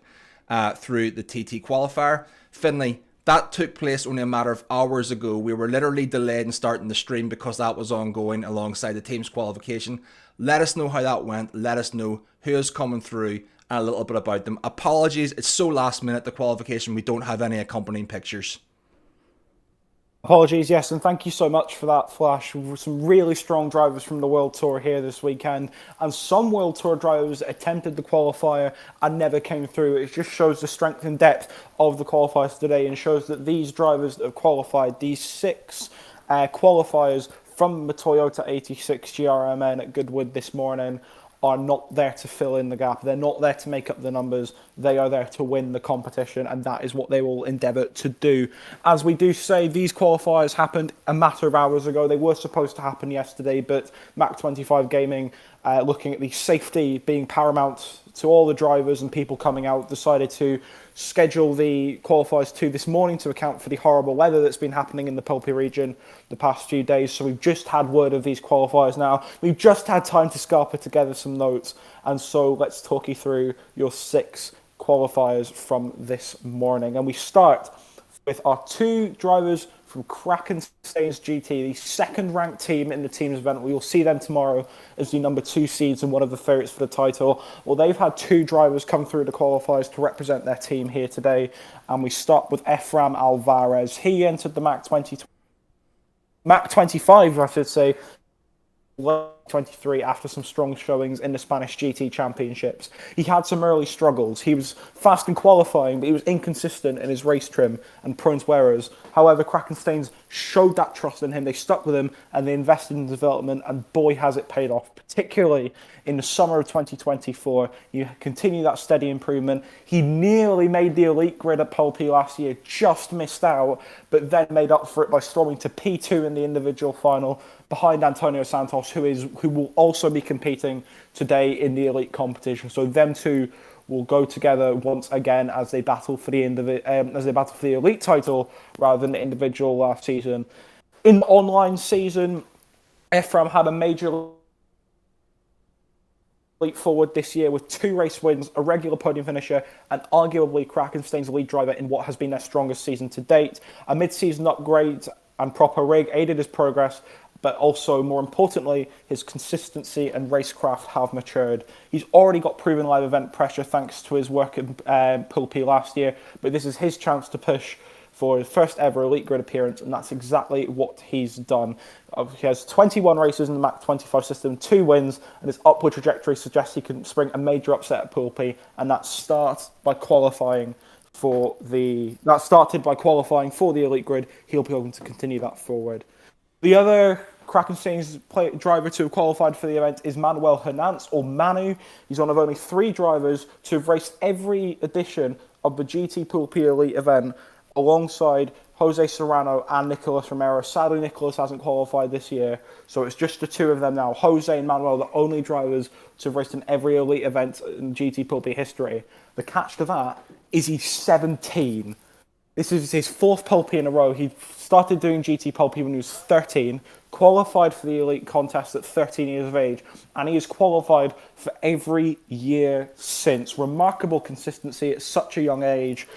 through the TT qualifier. Finley, that took place only a matter of hours ago. We were literally delayed in starting the stream because that was ongoing alongside the team's qualification. Let us know how that went. Let us know who is coming through and a little bit about them. Apologies, it's so last minute, the qualification, we don't have any accompanying pictures. Apologies, yes, and thank you so much for that, Flash. Some really strong drivers from the World Tour here this weekend, and some World Tour drivers attempted the qualifier and never came through. It just shows the strength and depth of the qualifiers today, and shows that these drivers that have qualified, these 6 qualifiers from the Toyota 86 GRMN at Goodwood this morning, are not there to fill in the gap. They're not there to make up the numbers. They are there to win the competition, and that is what they will endeavour to do. As we do say, these qualifiers happened a matter of hours ago. They were supposed to happen yesterday, but Mac25 Gaming, looking at the safety being paramount to all the drivers and people coming out, decided to schedule the qualifiers to this morning to account for the horrible weather that's been happening in the Pulpí region the past few days. So we've just had word of these qualifiers now. We've just had time to scarper together some notes. And so let's talk you through your 6 qualifiers from this morning. And we start with our 2 drivers from Kraken Stains GT, the second-ranked team in the team's event. We will see them tomorrow as the number 2 seeds and one of the favourites for the title. Well, they've had 2 drivers come through the qualifiers to represent their team here today. And we start with Efram Alvarez. He entered the Mac 25, I should say, 23 after some strong showings in the Spanish GT Championships. He had some early struggles. He was fast in qualifying, but he was inconsistent in his race trim and prone to errors. However, Kraken Stains showed that trust in him. They stuck with him and they invested in development, and boy has it paid off. particularly in the summer of 2024. You continue that steady improvement. He nearly made the elite grid at Pulpí last year, just missed out, but then made up for it by storming to P2 in the individual final behind Antonio Santos, who will also be competing today in the elite competition. So them two will go together once again as they battle for the elite title rather than the individual last season. In the online season, Ephraim had a major leap forward this year with 2 race wins, a regular podium finisher, and arguably Krakenstein's lead driver in what has been their strongest season to date. A mid-season upgrade and proper rig aided his progress, but also, more importantly, his consistency and racecraft have matured. He's already got proven live event pressure thanks to his work in Pulpí last year, but this is his chance to push for his first ever elite grid appearance, and that's exactly what he's done. He has 21 races in the Mach 25 system, 2 wins, and his upward trajectory suggests he can spring a major upset at Pulpí, and that started by qualifying for the elite grid. He'll be able to continue that forward. The other Krakenstein's driver to have qualified for the event is Manuel Hernandez, or Manu. He's one of only 3 drivers to have raced every edition of the GT Pulpí Elite event alongside Jose Serrano and Nicolas Romero. Sadly, Nicolas hasn't qualified this year, so it's just the 2 of them now. Jose and Manuel, the only drivers to have raced in every elite event in GT Pulpí history. The catch to that is he's 17. This is his 4th Pulpí in a row. He started doing GT Pulpí when he was 13, qualified for the elite contest at 13 years of age, and he has qualified for every year since. Remarkable consistency at such a young age,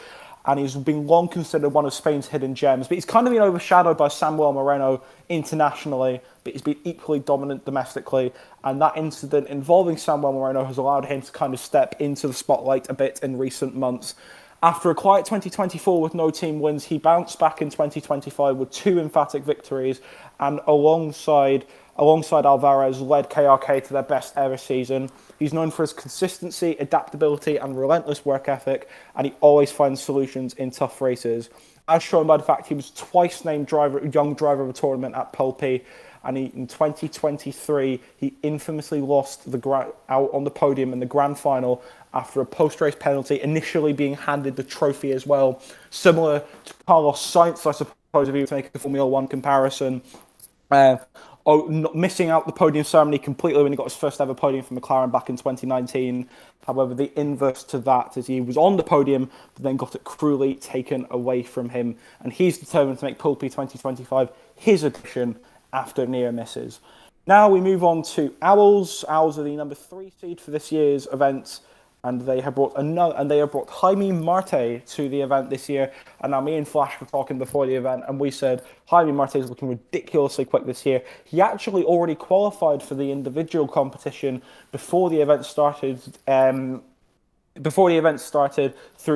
and he's been long considered one of Spain's hidden gems. But he's kind of been overshadowed by Samuel Moreno internationally, but he's been equally dominant domestically, and that incident involving Samuel Moreno has allowed him to kind of step into the spotlight a bit in recent months. After a quiet 2024 with no team wins, he bounced back in 2025 with 2 emphatic victories, and alongside Alvarez, led KRK to their best ever season. He's known for his consistency, adaptability, and relentless work ethic, and he always finds solutions in tough races. As shown by the fact he was twice named young driver of the tournament at Pulpí, and in 2023 he infamously lost out on the podium in the grand final after a post-race penalty, initially being handed the trophy as well. Similar to Carlos Sainz, I suppose, if you were to make a Formula 1 comparison. Missing out the podium ceremony completely when he got his first ever podium for McLaren back in 2019. However, the inverse to that is he was on the podium, but then got it cruelly taken away from him. And he's determined to make Pulpí 2025 his edition after near misses. Now we move on to Owls. Owls are the number 3 seed for this year's event, and they have brought Jaime Marte to the event this year. And now me and Flash were talking before the event, and we said Jaime Marte is looking ridiculously quick this year. He actually already qualified for the individual competition before the event started. Through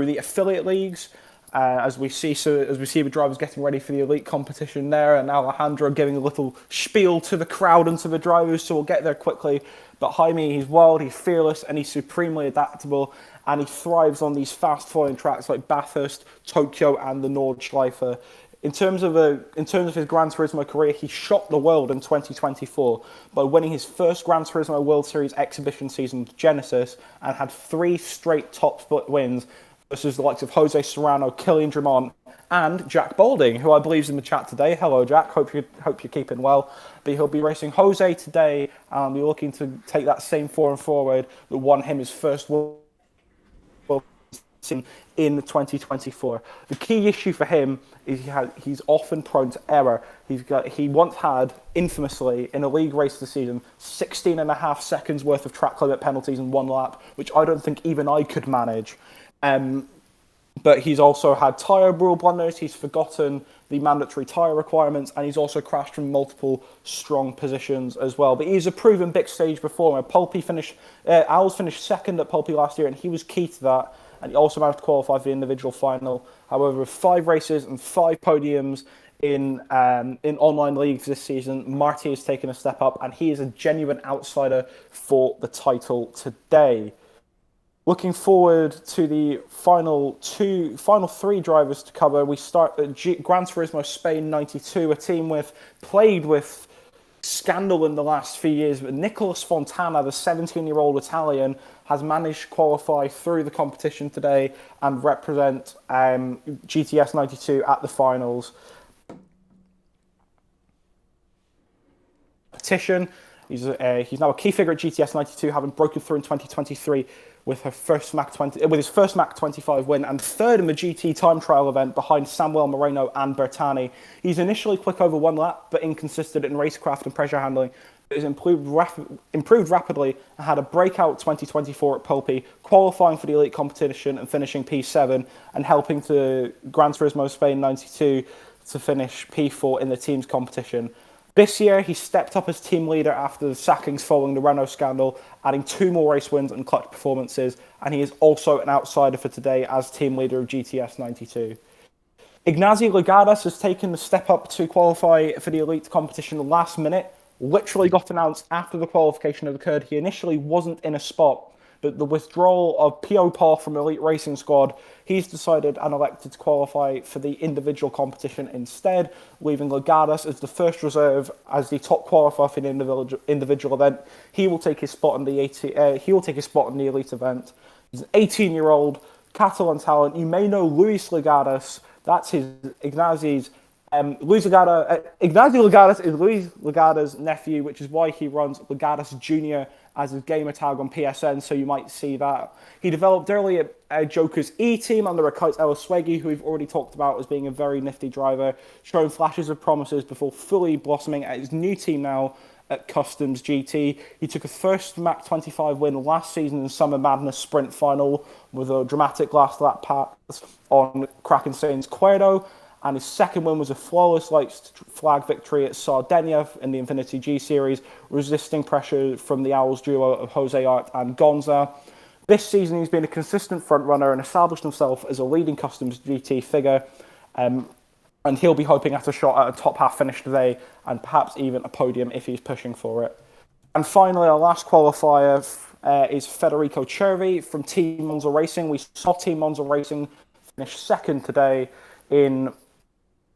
the affiliate leagues. As we see the drivers getting ready for the elite competition there, and Alejandro giving a little spiel to the crowd and to the drivers, so we'll get there quickly. But Jaime, he's wild, he's fearless, and he's supremely adaptable, and he thrives on these fast-flowing tracks like Bathurst, Tokyo, and the Nordschleife. In terms of his Gran Turismo career, he shocked the world in 2024 by winning his first Gran Turismo World Series exhibition season with Genesis, and had 3 straight top split wins versus the likes of Jose Serrano, Killian Drummond, and Jack Balding, who I believe is in the chat today. Hello, Jack. Hope you're keeping well. But he'll be racing Jose today, and be looking to take that same form forward that won him his first World Series in 2024. The key issue for him is he's often prone to error. He once had, infamously, in a league race this season, 16.5 seconds worth of track limit penalties in 1 lap, which I don't think even I could manage. But he's also had tyre rule blunders, he's forgotten the mandatory tyre requirements, and he's also crashed from multiple strong positions as well. But he's a proven big stage performer. Owls finished 2nd at Pulpí last year, and he was key to that. And he also managed to qualify for the individual final. However, with 5 races and 5 podiums in online leagues this season, Marty has taken a step up, and he is a genuine outsider for the title today. Looking forward to the final 3 drivers to cover, we start at Gran Turismo Spain 92, a team plagued with scandal in the last few years, but Nicolas Fontana, the 17-year-old Italian, has managed to qualify through the competition today and represent GTS 92 at the finals. Competition. He's now a key figure at GTS 92, having broken through in 2023 with his first Mach 25 win and third in the GT time trial event behind Samuel Moreno and Bertani. He's initially quick over one lap, but inconsistent in racecraft and pressure handling. He's improved rapidly and had a breakout 2024 at Pulpí, qualifying for the elite competition and finishing P7 and helping to Gran Turismo Spain 92 to finish P4 in the team's competition. This year, he stepped up as team leader after the sackings following the Renault scandal, adding 2 more race wins and clutch performances, and he is also an outsider for today as team leader of GTS 92. Ignacio Legadas has taken the step up to qualify for the elite competition last minute, literally got announced after the qualification had occurred. He initially wasn't in a spot, but the withdrawal of Pio Paul from Elite Racing Squad, he's decided and elected to qualify for the individual competition instead, leaving Legadas as the first reserve as the top qualifier for the individual event. He will take his spot in the elite event. He's an 18-year-old Catalan talent. You may know Luis Legadas. That's Ignazio's. Ignacio Legadas is Luis Legadas' nephew, which is why he runs Legadas Jr. as his gamer tag on PSN, so you might see that. He developed early at Joker's E team under Rakait Eliswegi, who we've already talked about as being a very nifty driver, showing flashes of promises before fully blossoming at his new team now at Customs GT. He took a first Mach 25 win last season in Summer Madness Sprint Final with a dramatic last lap pass on Krakenstein's Cuerdo, and his second win was a flawless flag victory at Sardinia in the Infinity G Series, resisting pressure from the Owls duo of Jose Art and Gonza. This season, he's been a consistent front runner and established himself as a leading Customs GT figure, and he'll be hoping at a shot at a top half finish today, and perhaps even a podium if he's pushing for it. And finally, our last qualifier is Federico Cervi from Team Monza Racing. We saw Team Monza Racing finish second today in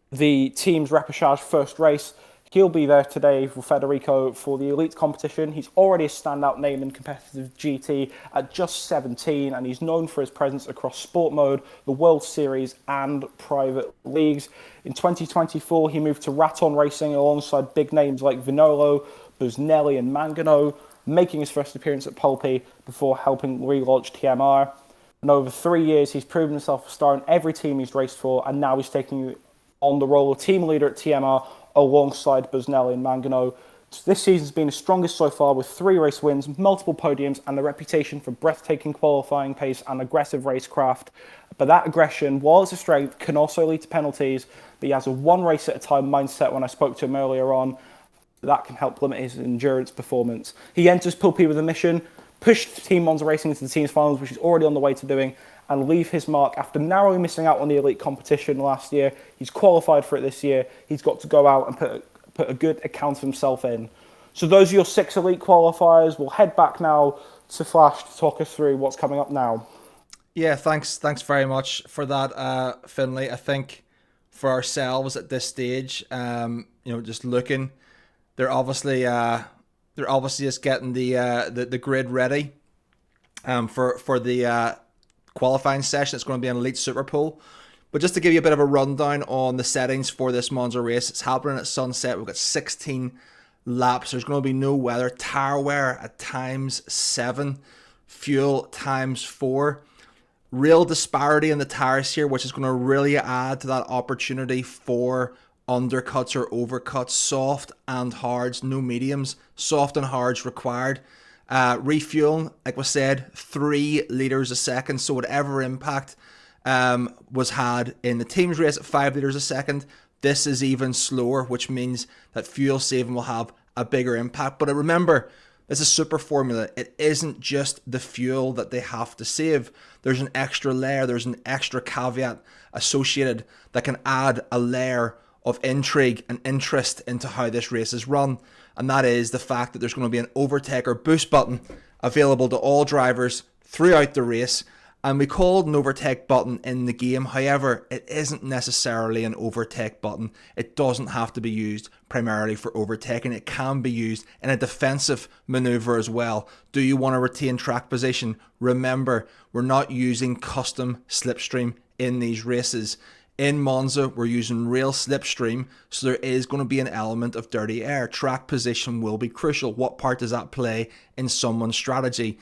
the team's repechage first race. He'll be there today for Federico for the elite competition. He's already a standout name in competitive GT at just 17, and he's known for his presence across sport mode, the World Series, and private leagues. In 2024, he moved to Raton Racing alongside big names like Vinolo, Busnelli, and Mangano, making his first appearance at Pulpí before helping relaunch TMR. And over 3 years, he's proven himself a star in every team he's raced for, and now he's taking on the role of team leader at TMR alongside Busnelli and Mangano. This season's been his strongest so far with 3 race wins, multiple podiums, and a reputation for breathtaking qualifying pace and aggressive racecraft. But that aggression, while it's a strength, can also lead to penalties. But he has a one race at a time mindset when I spoke to him earlier on. That can help limit his endurance performance. He enters Pulpí with a mission, push Team Monza Racing into the team's finals, which he's already on the way to doing, and leave his mark after narrowly missing out on the elite competition last year. He's qualified for it this year. He's got to go out and put a good account of himself in. So those are your 6 elite qualifiers. We'll head back now to Flash to talk us through what's coming up now. Yeah, thanks very much for that, Finlay. I think for ourselves at this stage, just looking, they're obviously just getting the grid ready for the qualifying session. It's going to be an elite super pool. But just to give you a bit of a rundown on the settings for this Monza race, it's happening at sunset. We've got 16 laps. There's going to be no weather. Tire wear at ×7, fuel ×4. Real disparity in the tires here, which is going to really add to that opportunity for undercuts or overcuts, soft and hards, no mediums, soft and hards required. Refueling, like we said, 3 litres a second, so whatever impact was had in the team's race at 5 litres a second, this is even slower, which means that fuel saving will have a bigger impact. But remember, this is super formula. It isn't just the fuel that they have to save. There's an extra layer, there's an extra caveat associated that can add a layer of intrigue and interest into how this race is run. And that is the fact that there's going to be an overtake or boost button available to all drivers throughout the race. And we call it an overtake button in the game. However, it isn't necessarily an overtake button. It doesn't have to be used primarily for overtaking. It can be used in a defensive maneuver as well. Do you want to retain track position? Remember, we're not using custom slipstream in these races. In Monza, we're using real slipstream, so there is going to be an element of dirty air. Track position will be crucial. What part does that play in someone's strategy?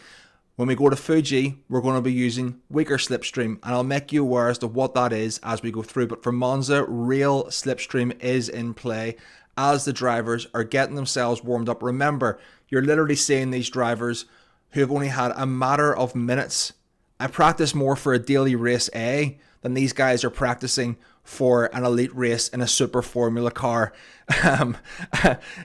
When we go to Fuji, we're going to be using weaker slipstream, and I'll make you aware as to what that is as we go through. But for Monza, real slipstream is in play as the drivers are getting themselves warmed up. Remember, you're literally seeing these drivers who have only had a matter of minutes. I practice more for a daily race A than these guys are practicing for an elite race in a super formula car at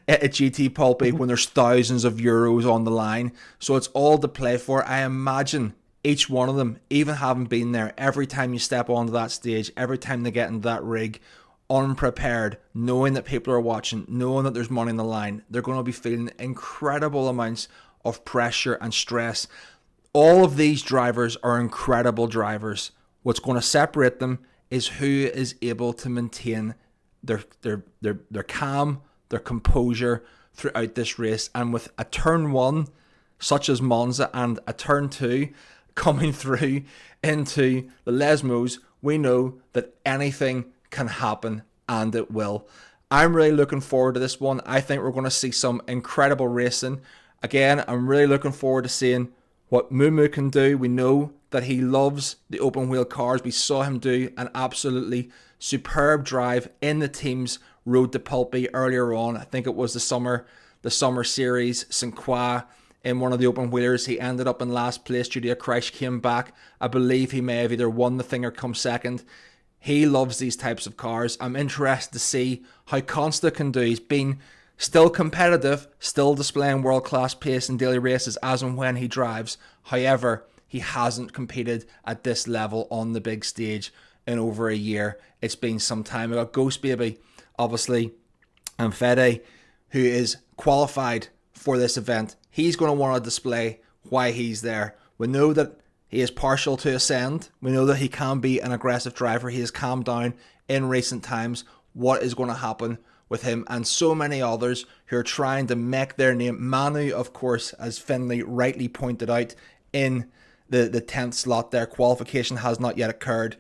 GT Pulpí when there's thousands of euros on the line. So it's all to play for. I imagine each one of them, even having been there, every time you step onto that stage, every time they get into that rig, unprepared, knowing that people are watching, knowing that there's money on the line, they're going to be feeling incredible amounts of pressure and stress. All of these drivers are incredible drivers. What's going to separate them is who is able to maintain their calm, their composure throughout this race. And with a turn 1, such as Monza, and a turn 2 coming through into the Lesmos, we know that anything can happen, and it will. I'm really looking forward to this one. I think we're going to see some incredible racing. Again, I'm really looking forward to seeing what Mumu can do. We know that he loves the open wheel cars. We saw him do an absolutely superb drive in the team's Road to Pulpy earlier on. I think it was the summer series, St. Croix, in one of the open wheelers. He ended up in last place due to a crash, came back. I believe he may have either won the thing or come second. He loves these types of cars. I'm interested to see how Consta can do. He's been still competitive, still displaying world-class pace in daily races as and when he drives. However, he hasn't competed at this level on the big stage in over a year. It's been some time. We got Ghost Baby, obviously, and Fede, who is qualified for this event. He's going to want to display why he's there. We know that he is partial to ascend. We know that he can be an aggressive driver. He has calmed down in recent times. What is going to happen with him and so many others who are trying to make their name? Manu, of course, as Finlay rightly pointed out, in the 10th slot there. Qualification has not yet occurred.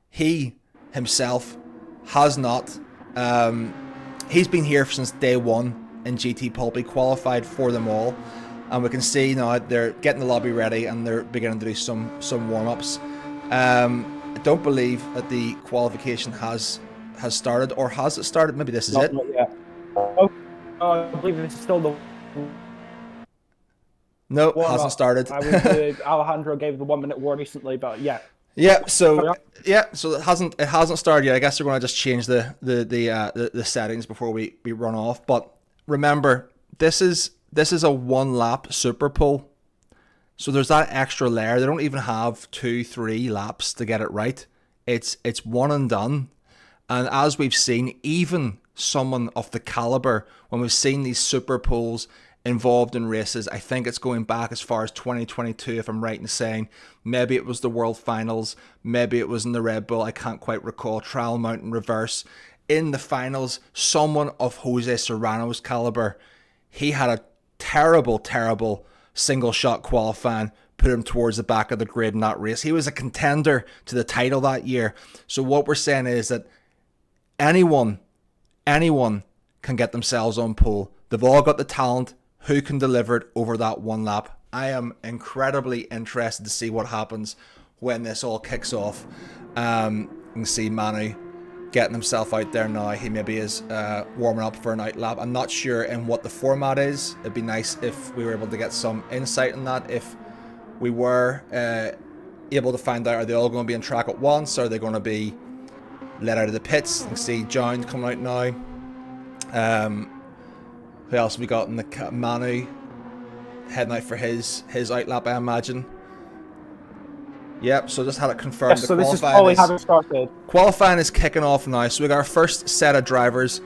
He himself has not. He's been here since day one in GT Pulpy, qualified for them all. And we can see now they're getting the lobby ready and they're beginning to do some warm-ups. I don't believe that the qualification has started, or has it started? Maybe this is it. Not yet. Oh, I believe this is still the... No, it hasn't started. Alejandro gave the 1 minute warning recently, but yeah. So it hasn't started yet. I guess they're going to just change the settings before we run off. But remember, this is a 1 lap super pull, so there's that extra layer. They don't even have 2-3 laps to get it right. It's one and done. And as we've seen, even someone of the caliber, when we've seen these super pulls involved in races, I think it's going back as far as 2022, if I'm right in saying. Maybe it was the World Finals, maybe it was in the Red Bull, I can't quite recall. Trial Mountain Reverse. In the finals, someone of Jose Serrano's caliber, he had a terrible single shot qualifying, put him towards the back of the grid in that race. He was a contender to the title that year. So what we're saying is that anyone can get themselves on pole. They've all got the talent. Who can deliver it over that 1 lap? I am incredibly interested to see what happens when this all kicks off. You can see Manu getting himself out there now. He maybe is warming up for an out lap. I'm not sure in what the format is. It'd be nice if we were able to get some insight on that. If we were able to find out, are they all going to be on track at once? Are they going to be let out of the pits? You can see John coming out now. Who else have we got in the Manu heading out for his out lap, I imagine. Yep, so just had it confirmed. Yes, so this is probably having started. Qualifying is kicking off now. So we got our first set of drivers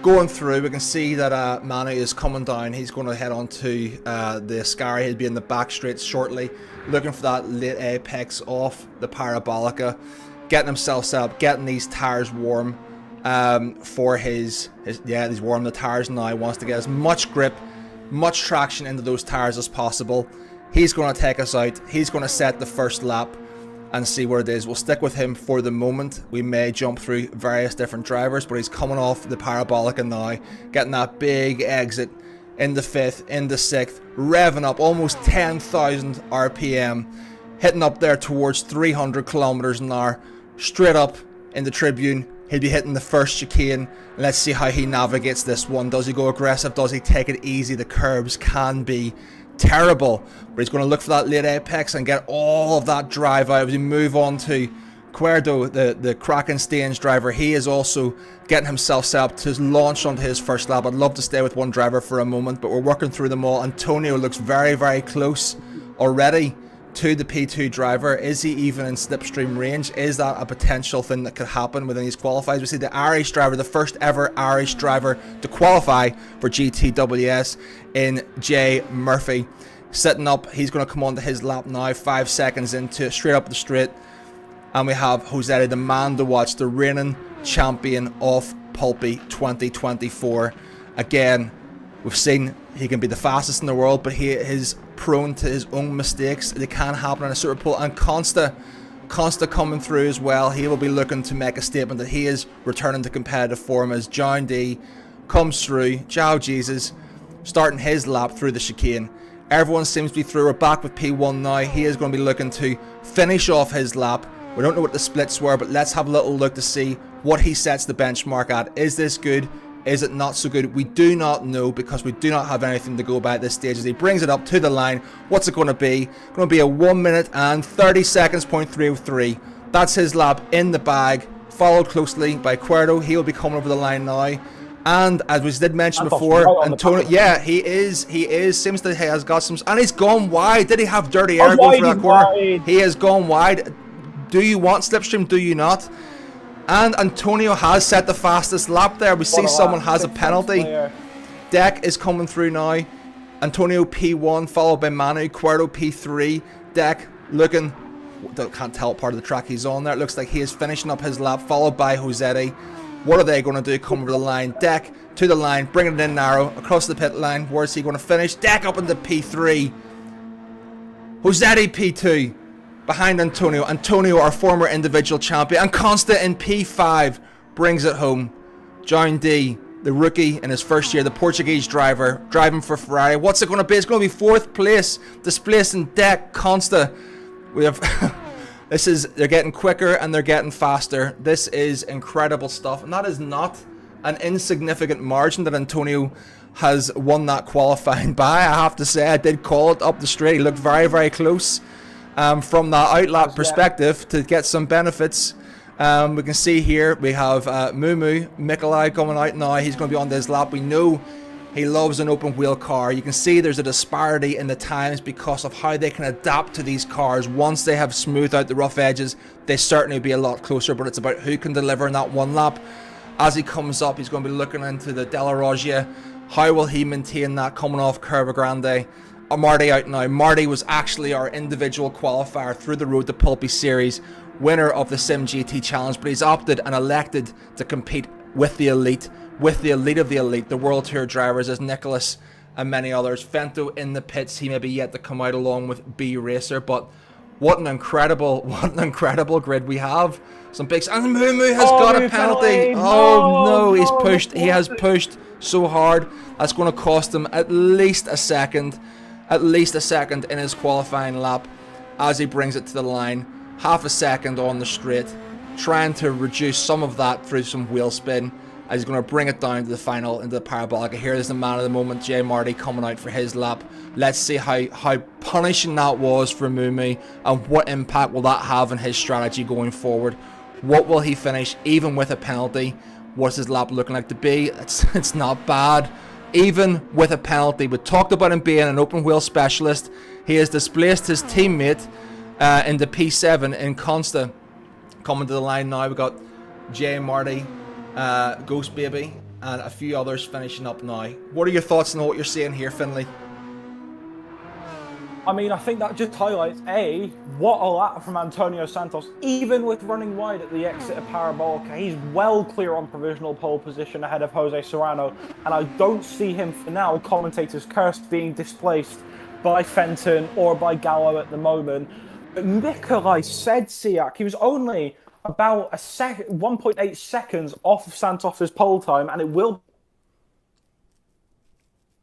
Going through, we can see that Manu is coming down. He's going to head on to the Ascari. He'll be in the back straight shortly, looking for that late apex off the Parabolica, getting himself set up, getting these tires warm for he's warming the tires now. He wants to get as much grip, much traction into those tires as possible. He's going to take us out. He's going to set the first lap and see where it is. We'll stick with him for the moment. We may jump through various different drivers, but he's coming off the Parabolica now, getting that big exit in the 5th, in the 6th, revving up almost 10,000 RPM, hitting up there towards 300 kilometers an hour, straight up in the Tribune. He'll be hitting the first chicane. Let's see how he navigates this one. Does he go aggressive? Does he take it easy? The curbs can be terrible, but he's going to look for that late apex and get all of that drive out as we move on to Cuerdo, the Kraken Stains driver. He is also getting himself set up to launch onto his first lap. I'd love to stay with one driver for a moment, but we're working through them all. Antonio looks very, very close already to the P2 driver. Is he even in slipstream range? Is that a potential thing that could happen within these qualifiers? We see the Irish driver, the first ever Irish driver to qualify for GTWS in Jay Murphy, sitting up. He's going to come onto his lap now, 5 seconds into it, straight up the straight. And we have Jose, the man to watch, the reigning champion of Pulpy 2024. Again, we've seen he can be the fastest in the world, but he is prone to his own mistakes. They can happen in a Super Bowl. And Consta coming through as well. He will be looking to make a statement that he is returning to competitive form as John D comes through. Ciao Jesus, starting his lap through the chicane. Everyone seems to be through. We're back with P1 now. He is going to be looking to finish off his lap. We don't know what the splits were, but let's have a little look to see what he sets the benchmark at. Is this good? Is it not so good? We do not know, because we do not have anything to go by at this stage. As he brings it up to the line, what's it going to be? Going to be a 1 minute and 30 seconds, .303. That's his lap in the bag, followed closely by Cuerdo. He will be coming over the line now. And as we did mention before, Antonio, yeah, he is. Seems that he has got some, and he's gone wide. Did he have dirty air going through that corner? He has gone wide. Do you want slipstream? Do you not? And Antonio has set the fastest lap there. We see someone has a penalty. Deck is coming through now. Antonio P1, followed by Manu. Cuerdo P3. Deck looking, can't tell what part of the track he's on there. It looks like he is finishing up his lap, followed by Jose. What are they going to do? Come over the line. Deck to the line, bringing it in narrow, across the pit line. Where's he going to finish? Deck up into P3. Jose P2. Behind Antonio. Antonio, our former individual champion. And Consta in P5 brings it home. John D, the rookie in his first year, the Portuguese driver, driving for Ferrari. What's it going to be? It's going to be 4th place, displacing Deck Consta. We have... they're getting quicker and they're getting faster. This is incredible stuff. And that is not an insignificant margin that Antonio has won that qualifying by. I have to say, I did call it up the straight. He looked very, very close. From that outlap perspective to get some benefits. We can see here we have Mumu Mikolai coming out now. He's going to be on this lap. We know he loves an open wheel car. You can see there's a disparity in the times because of how they can adapt to these cars. Once they have smoothed out the rough edges, they certainly be a lot closer, but it's about who can deliver in that one lap. As he comes up, he's going to be looking into the Della Roggia. How will he maintain that coming off Curva Grande? Marty out now. Marty was actually our individual qualifier through the Road to Pulpy series, winner of the Sim GT Challenge, but he's opted and elected to compete with the elite of the elite, the World Tour drivers as Nicholas and many others. Fento in the pits, he may be yet to come out along with B Racer, but what an incredible grid we have. Some big, and Mumu has got a penalty. No, he has pushed so hard. That's going to cost him at least a second in his qualifying lap as he brings it to the line. Half a second on the straight, trying to reduce some of that through some wheel spin as he's going to bring it down to the final into the Parabolica. Here is the man of the moment, Jay Marty, coming out for his lap. Let's see how punishing that was for Mumu and what impact will that have on his strategy going forward. What will he finish even with a penalty? What's his lap looking like to be? It's not bad. Even with a penalty, we talked about him being an open wheel specialist. He has displaced his teammate into P7 in Consta. Coming to the line now, we've got Jay Marty, Ghost Baby, and a few others finishing up now. What are your thoughts on what you're seeing here, Finlay? I mean, I think that just highlights, A, what a lap from Antonio Santos. Even with running wide at the exit of Parabolica, he's well clear on provisional pole position ahead of Jose Serrano. And I don't see him, for now, commentators cursed, being displaced by Fenton or by Gallo at the moment. But Nikolai Sedziak, he was only about 1.8 seconds off of Santos's pole time, and it will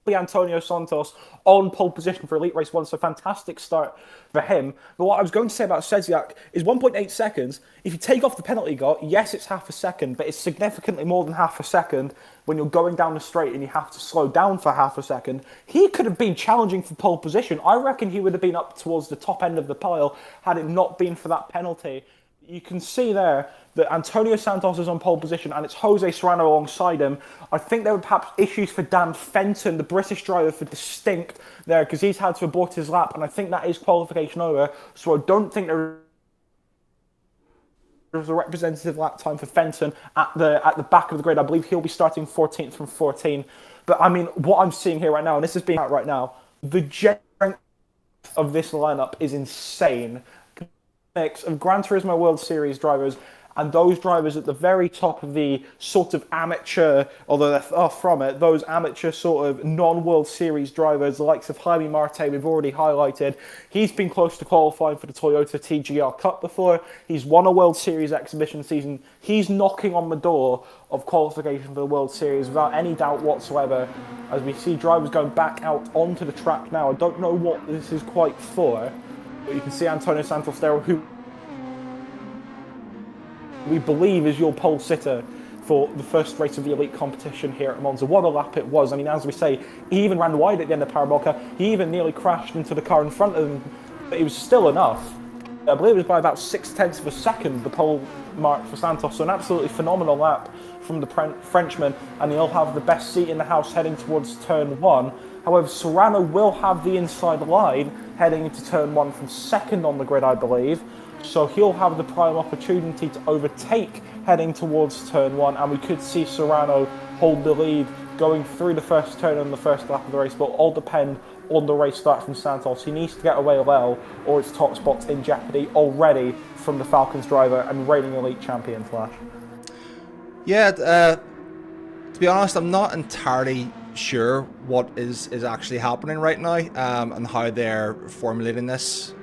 be Antonio Santos on pole position for Elite Race 1, so fantastic start for him. But what I was going to say about Sedziak is 1.8 seconds. If you take off the penalty he got, yes, it's half a second, but it's significantly more than half a second when you're going down the straight and you have to slow down for half a second. He could have been challenging for pole position. I reckon he would have been up towards the top end of the pile had it not been for that penalty. You can see there that Antonio Santos is on pole position and it's Jose Serrano alongside him. I think there were perhaps issues for Dan Fenton, the British driver, for Distinct there, because he's had to abort his lap, and I think that is qualification over. So I don't think there's a representative lap time for Fenton at the back of the grid. I believe he'll be starting 14th from 14. But I mean, what I'm seeing here right now, and this is being out right now, the strength of this lineup is insane. Mix of Gran Turismo World Series drivers and those drivers at the very top of the sort of amateur, although they're far from it, those amateur sort of non-World Series drivers, the likes of Jaime Marte, we've already highlighted. He's been close to qualifying for the Toyota TGR Cup before. He's won a World Series exhibition season. He's knocking on the door of qualification for the World Series without any doubt whatsoever. As we see drivers going back out onto the track now, I don't know what this is quite for. But you can see Antonio Santos there, who we believe is your pole sitter for the first race of the elite competition here at Monza. What a lap it was. I mean, as we say, he even ran wide at the end of Parabolica. He even nearly crashed into the car in front of him, but it was still enough. I believe it was by about 0.6 of a second, the pole mark for Santos. So an absolutely phenomenal lap from the Frenchman, and he'll have the best seat in the house heading towards turn 1. However, Serrano will have the inside line heading into turn 1 from second on the grid, I believe. So he'll have the prime opportunity to overtake heading towards turn 1, and we could see Serrano hold the lead going through the first turn on the first lap of the race, but all depend on the race start from Santos. He needs to get away well, or its top spot's in jeopardy already from the Falcons driver and reigning elite champion Flash. Yeah, to be honest, I'm not entirely sure what is actually happening right now, and how they're formulating this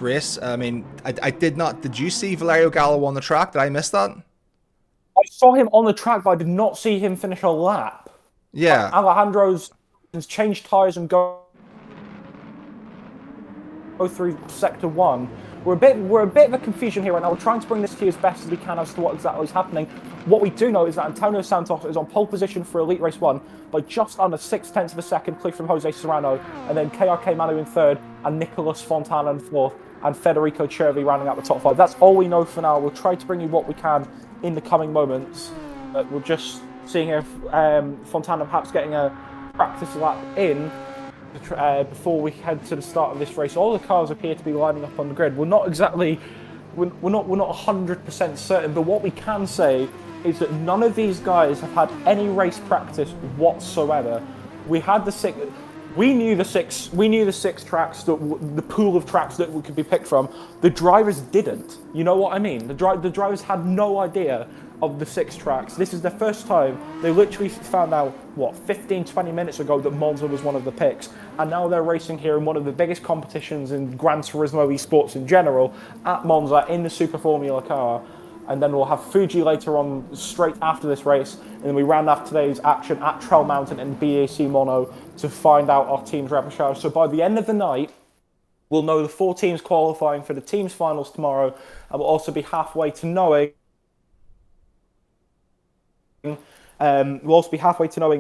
race. I mean, I did not. Did you see Valerio Gallo on the track? Did I miss that? I saw him on the track, but I did not see him finish a lap. Yeah. Alejandro's changed tyres and go through sector 1. We're a bit of a confusion here right now. We're trying to bring this to you as best as we can as to what exactly is happening. What we do know is that Antonio Santos is on pole position for Elite Race 1 by just under 0.6 of a second, clear from Jose Serrano, and then KRK Manu in third, and Nicolas Fontana in fourth, and Federico Cervi rounding out the top 5. That's all we know for now. We'll try to bring you what we can in the coming moments. We're just seeing if Fontana perhaps getting a practice lap in before we head to the start of this race. All the cars appear to be lining up on the grid. We're not 100% certain, but what we can say is that none of these guys have had any race practice whatsoever. We knew the six tracks, the pool of tracks that we could be picked from. The drivers didn't. You know what I mean? The drivers had no idea of the 6 tracks. This is the first time. They literally found out, 15-20 minutes ago that Monza was one of the picks, and now they're racing here in one of the biggest competitions in Gran Turismo esports in general, at Monza in the Super Formula car. And then we'll have Fuji later on, straight after this race, and then we round off today's action at Trail Mountain and BAC Mono to find out our team's repertoire. So by the end of the night, we'll know the 4 teams qualifying for the team's finals tomorrow, and we'll also be halfway to knowing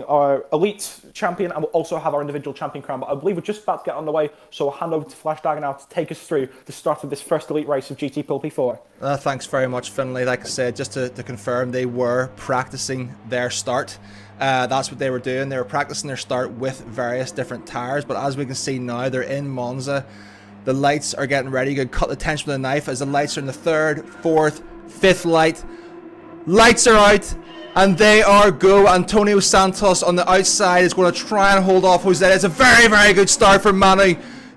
our elite champion, and we'll also have our individual champion crown. But I believe we're just about to get on the way, so I'll hand over to Flash Dagger now to take us through the start of this first elite race of GT Pulpí 4. Thanks very much, Finlay. Like I said, just to confirm, they were practicing their start. That's what they were doing. They were practicing their start with various different tyres, but as we can see now, they're in Monza. The lights are getting ready. You could cut the tension with a knife as the lights are in the 3rd, 4th, 5th light. Lights are out. And they are go. Antonio Santos on the outside is going to try and hold off Jose. It's a very, very good start for Manu.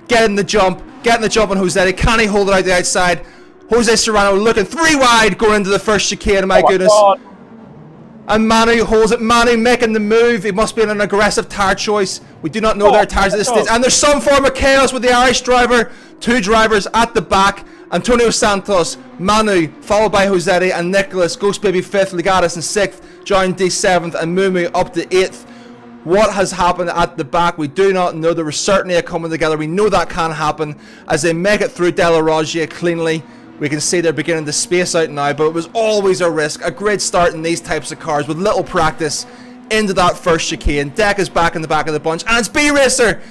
Getting the jump on Jose. Can he hold it out the outside? Jose Serrano looking 3 wide going into the first chicane. My goodness. God. And Manu holds it. Manu making the move. He must be in an aggressive tire choice. We do not know their tires at this stage. And there's some form of chaos with the Irish driver. 2 drivers at the back. Antonio Santos, Manu, followed by Jose and Nicholas. Ghost Baby 5th, Legatus in 6th, John D 7th, and Mumu up to 8th. What has happened at the back? We do not know. There was certainly a coming together. We know that can happen as they make it through Della Roggia cleanly. We can see they're beginning to space out now, but it was always a risk. A great start in these types of cars with little practice into that first chicane. Deck is back in the back of the bunch, and it's B-Racer!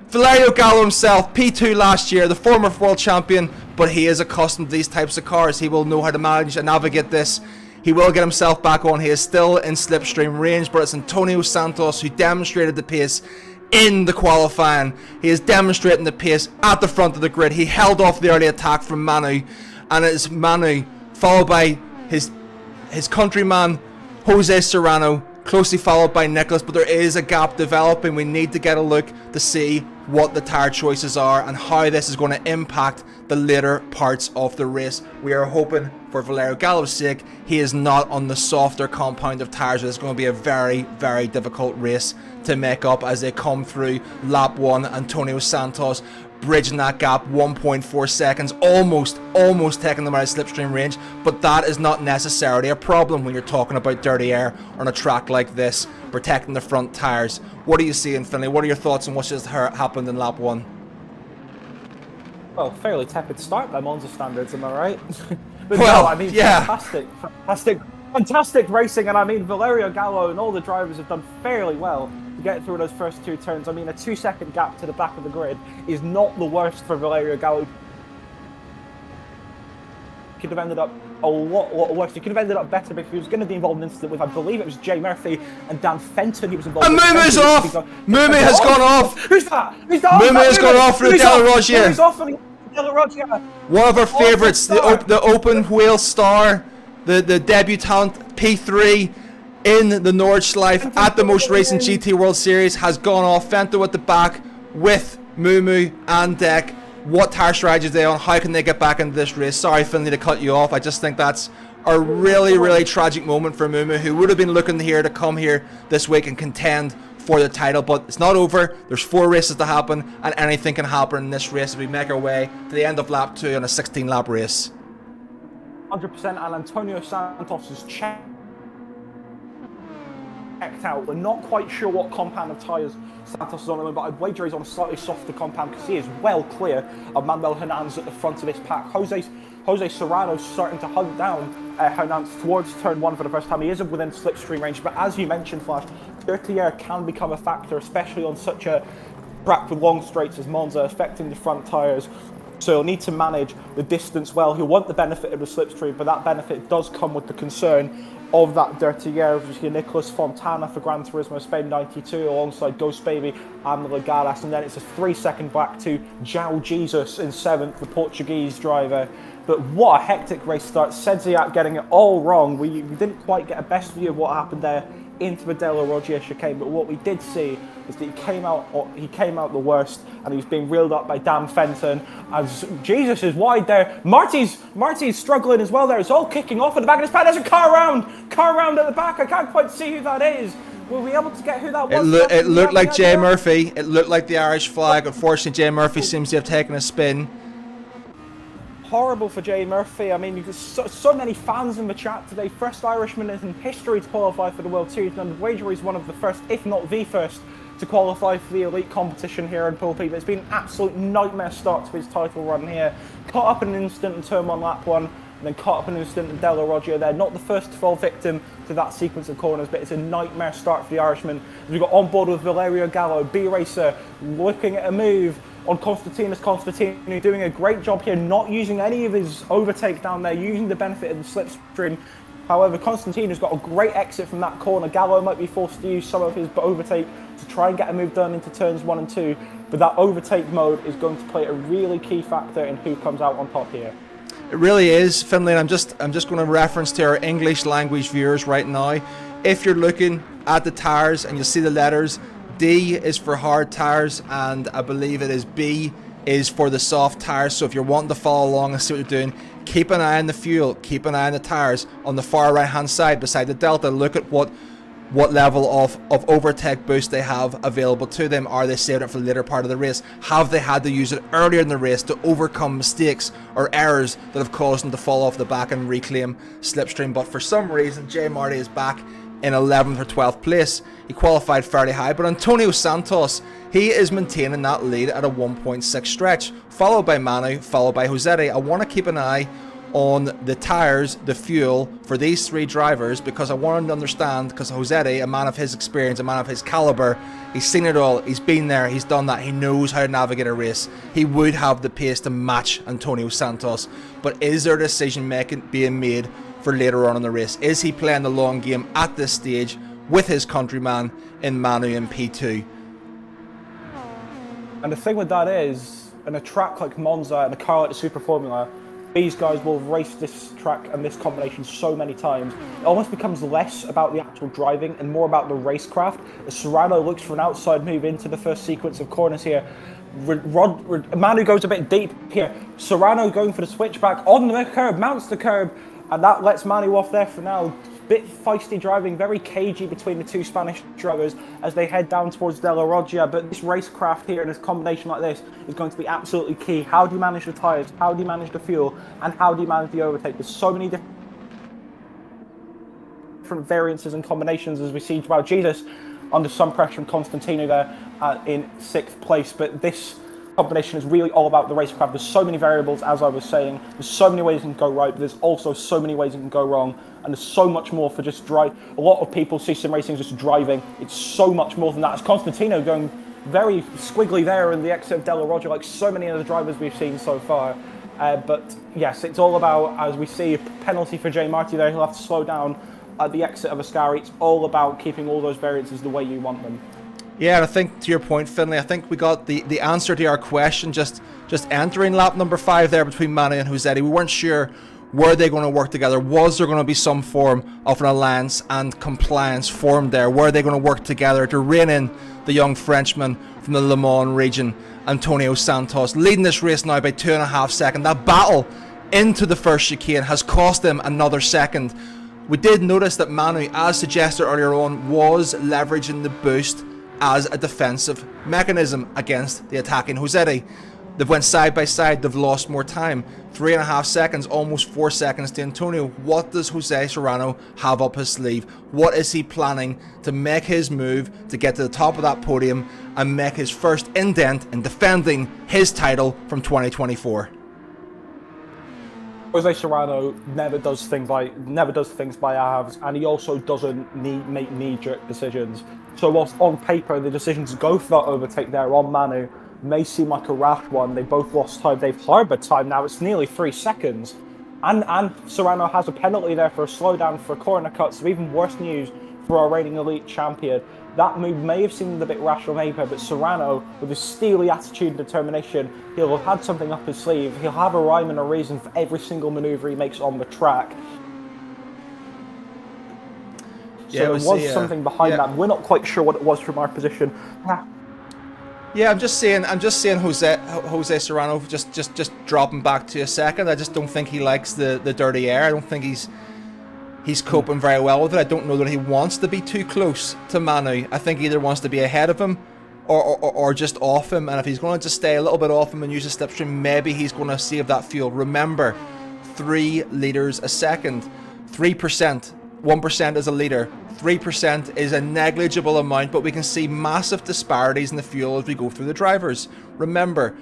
Valerio Gallo himself, P2 last year, the former world champion, but he is accustomed to these types of cars. He will know how to manage and navigate this. He will get himself back on. He is still in slipstream range, but it's Antonio Santos who demonstrated the pace in the qualifying. He is demonstrating the pace at the front of the grid. He held off the early attack from Manu, and it's Manu followed by his countryman Jose Serrano, closely followed by Nicholas, but there is a gap developing. We need to get a look to see what the tire choices are and how this is going to impact the later parts of the race. We are hoping for Valerio Gallo's sake he is not on the softer compound of tires. It's going to be a very, very difficult race to make up as they come through lap 1. Antonio Santos bridging that gap 1.4 seconds, almost taking them out of slipstream range, but that is not necessarily a problem when you're talking about dirty air on a track like this, protecting the front tires. What do you see in Finley? What are your thoughts on what just happened in lap 1? Well, fairly tepid start by Monza standards, am I right? But well, no, I mean, yeah. fantastic racing, and I mean, Valerio Gallo and all the drivers have done fairly well to get through those first 2 turns. I mean, a 2-second gap to the back of the grid is not the worst for Valerio Gallo. Could have ended up a lot worse. He could have ended up better because he was going to be involved in an incident with, I believe it was Jay Murphy and Dan Fenton. He was involved. And Mumu's off! Mumu has gone off! Who's that? Who's that? Mumu has gone off for Della Roggia. Mumu's off for Della Roggia. One of our favourites, the open wheel star, the debutant P3 in the Nordschleife at the Most Racing GT World Series has gone off. Fento at the back with Mumu and Deck. What tire strategy are they on? How can they get back into this race? Sorry, Finley, to cut you off. I just think that's a really, really tragic moment for Mumu, who would have been looking to come here this week and contend for the title, but it's not over. There's 4 races to happen, and anything can happen in this race as we make our way to the end of lap 2 on a 16-lap race. 100%, and Antonio Santos is checked out. We're not quite sure what compound of tyres Santos is on, but I'd wager he's on a slightly softer compound because he is well clear of Manuel Hernandez at the front of this pack. Jose Serrano's starting to hunt down Hernandez towards turn 1 for the first time. He is within slipstream range, but as you mentioned, Flash, dirty air can become a factor, especially on such a track with long straights as Monza, affecting the front tyres. So he'll need to manage the distance well. He'll want the benefit of the slipstream, but that benefit does come with the concern of that dirty air. We've seen Nicholas Fontana for Gran Turismo Spain 92 alongside Ghost Baby and the Legadas, and then it's a 3-second back to João Jesus in 7th, the Portuguese driver. But what a hectic race start. Sedziak getting it all wrong. We didn't quite get a best view of what happened there into the Della Roggia chicane, but what we did see is that he came out the worst, and he was being reeled up by Dan Fenton as Jesus is wide there. Marty's struggling as well there. It's all kicking off at the back of his pad. There's a car round at the back. I can't quite see who that is. Were we able to get who that was? It looked like Jay Murphy. It looked like the Irish flag. Unfortunately, Jay Murphy seems to have taken a spin. Horrible for Jay Murphy. I mean, there's so many fans in the chat today. First Irishman in history to qualify for the World Series, and I'd wager he's one of the first, if not the first, to qualify for the elite competition here in Pulpí. But it's been an absolute nightmare start to his title run here. Caught up in an instant in turn 1, lap 1, and then caught up in an instant in Della Roggia there. Not the first to fall victim to that sequence of corners, but it's a nightmare start for the Irishman. We've got on board with Valerio Gallo, B-Racer, looking at a move on Constantino, doing a great job here, not using any of his overtake down there, using the benefit of the slipstream. However, Constantino's got a great exit from that corner. Gallo might be forced to use some of his overtake to try and get a move done into turns 1 and 2, but that overtake mode is going to play a really key factor in who comes out on top here. It really is, Finlay. I'm just going to reference to our English language viewers right now. if you're looking at the tires and you see the letters, D is for hard tires, and I believe it is B is for the soft tires. So if you're wanting to follow along and see what you're doing, keep an eye on the fuel, keep an eye on the tires. On the far right hand side beside the Delta, look at what level of overtake boost they have available to them. Are they saving it for the later part of the race? Have they had to use it earlier in the race to overcome mistakes or errors that have caused them to fall off the back and reclaim slipstream? But for some reason, Jay Marty is back in 11th or 12th place. He qualified fairly high, but Antonio Santos, he is maintaining that lead at a 1.6 stretch, followed by Manu, followed by Josete. I want to keep an eye on the tires, the fuel for these three drivers, because I want to understand, because Josete, a man of his experience, a man of his caliber, he's seen it all, he's been there, he's done that, he knows how to navigate a race. He would have the pace to match Antonio Santos, but is there a decision being made for later on in the race? Is he playing the long game at this stage with his countryman in Manu in P2? And the thing with that is, in a track like Monza and a car like the Super Formula, these guys will race this track and this combination so many times. It almost becomes less about the actual driving and more about the racecraft. As Serrano looks for an outside move into the first sequence of corners here, Manu goes a bit deep here. Serrano going for the switchback on the curb, mounts the curb, and that lets Manu off there for now. Bit feisty driving, very cagey between the two Spanish drivers as they head down towards De La Roggia. But this racecraft here and this combination like this is going to be absolutely key. How do you manage the tyres? How do you manage the fuel? And how do you manage the overtake? There's so many different variances and combinations as we see Joao Jesus under some pressure and Constantino there in 6th place. But this combination is really all about the racecraft. There's so many variables, as I was saying. There's so many ways it can go right, but there's also so many ways it can go wrong. And there's so much more for just drive. A lot of people see sim racing as just driving. It's so much more than that. It's Constantino going very squiggly there in the exit of De La Roggia, like so many of the drivers we've seen so far. But yes, it's all about, as we see, a penalty for Jay Marty there. He'll have to slow down at the exit of Ascari. It's all about keeping all those variances the way you want them. Yeah, and I think to your point, Finlay, I think we got the answer to our question just entering lap number 5 there between Manu and Josete. We weren't sure, were they going to work together? Was there going to be some form of an alliance and compliance formed there? Were they going to work together to rein in the young Frenchman from the Le Mans region, Antonio Santos, leading this race now by 2.5 seconds? That battle into the first chicane has cost him another second. We did notice that Manu, as suggested earlier on, was leveraging the boost as a defensive mechanism against the attacking Josete. They've went side by side, they've lost more time. 3.5 seconds, almost 4 seconds to Antonio. What does Jose Serrano have up his sleeve? What is he planning to make his move to get to the top of that podium and make his first indent in defending his title from 2024? Jose Serrano never does things by halves, and he also doesn't make knee-jerk decisions. So whilst on paper the decision to go for that overtake there on Manu may seem like a rash one, they both lost time. They've harboured time now. It's nearly 3 seconds, and Serrano has a penalty there for a slowdown for a corner cut. So even worse news for our reigning elite champion. That move may have seemed a bit rash on paper, but Serrano, with his steely attitude and determination, he'll have had something up his sleeve. He'll have a rhyme and a reason for every single manoeuvre he makes on the track. So there was something behind that. We're not quite sure what it was from our position. Yeah, I'm just saying Jose Serrano just dropping back to a second. I just don't think he likes the dirty air. I don't think he's coping very well with it. I don't know that he wants to be too close to Manu. I think he either wants to be ahead of him or just off him. And if he's going to just stay a little bit off him and use the slipstream, maybe he's going to save that fuel. Remember, 3 litres a second, 3%. 1% is a litre, 3% is a negligible amount, but we can see massive disparities in the fuel as we go through the drivers. Remember,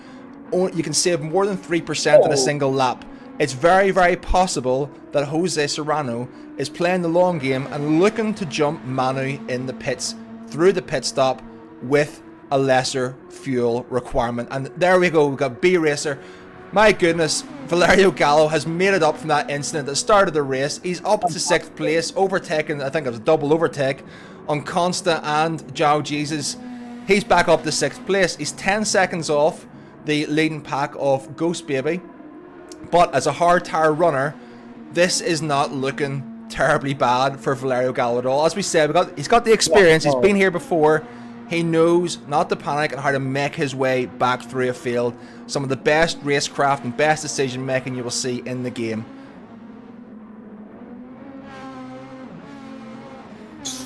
you can save more than 3% in a single lap. It's very, very possible that Jose Serrano is playing the long game and looking to jump Manu in the pits through the pit stop with a lesser fuel requirement. And there we go, we've got B Racer. My goodness, Valerio Gallo has made it up from that incident that started the race. He's up to 6th place, overtaken, I think it was a double overtake, on Consta and Joao Jesus. He's back up to 6th place. He's 10 seconds off the leading pack of Ghost Baby. But as a hard tire runner, this is not looking terribly bad for Valerio Gallo at all. As we said, he's got the experience. He's been here before. He knows not to panic and how to make his way back through a field. Some of the best racecraft and best decision making you will see in the game.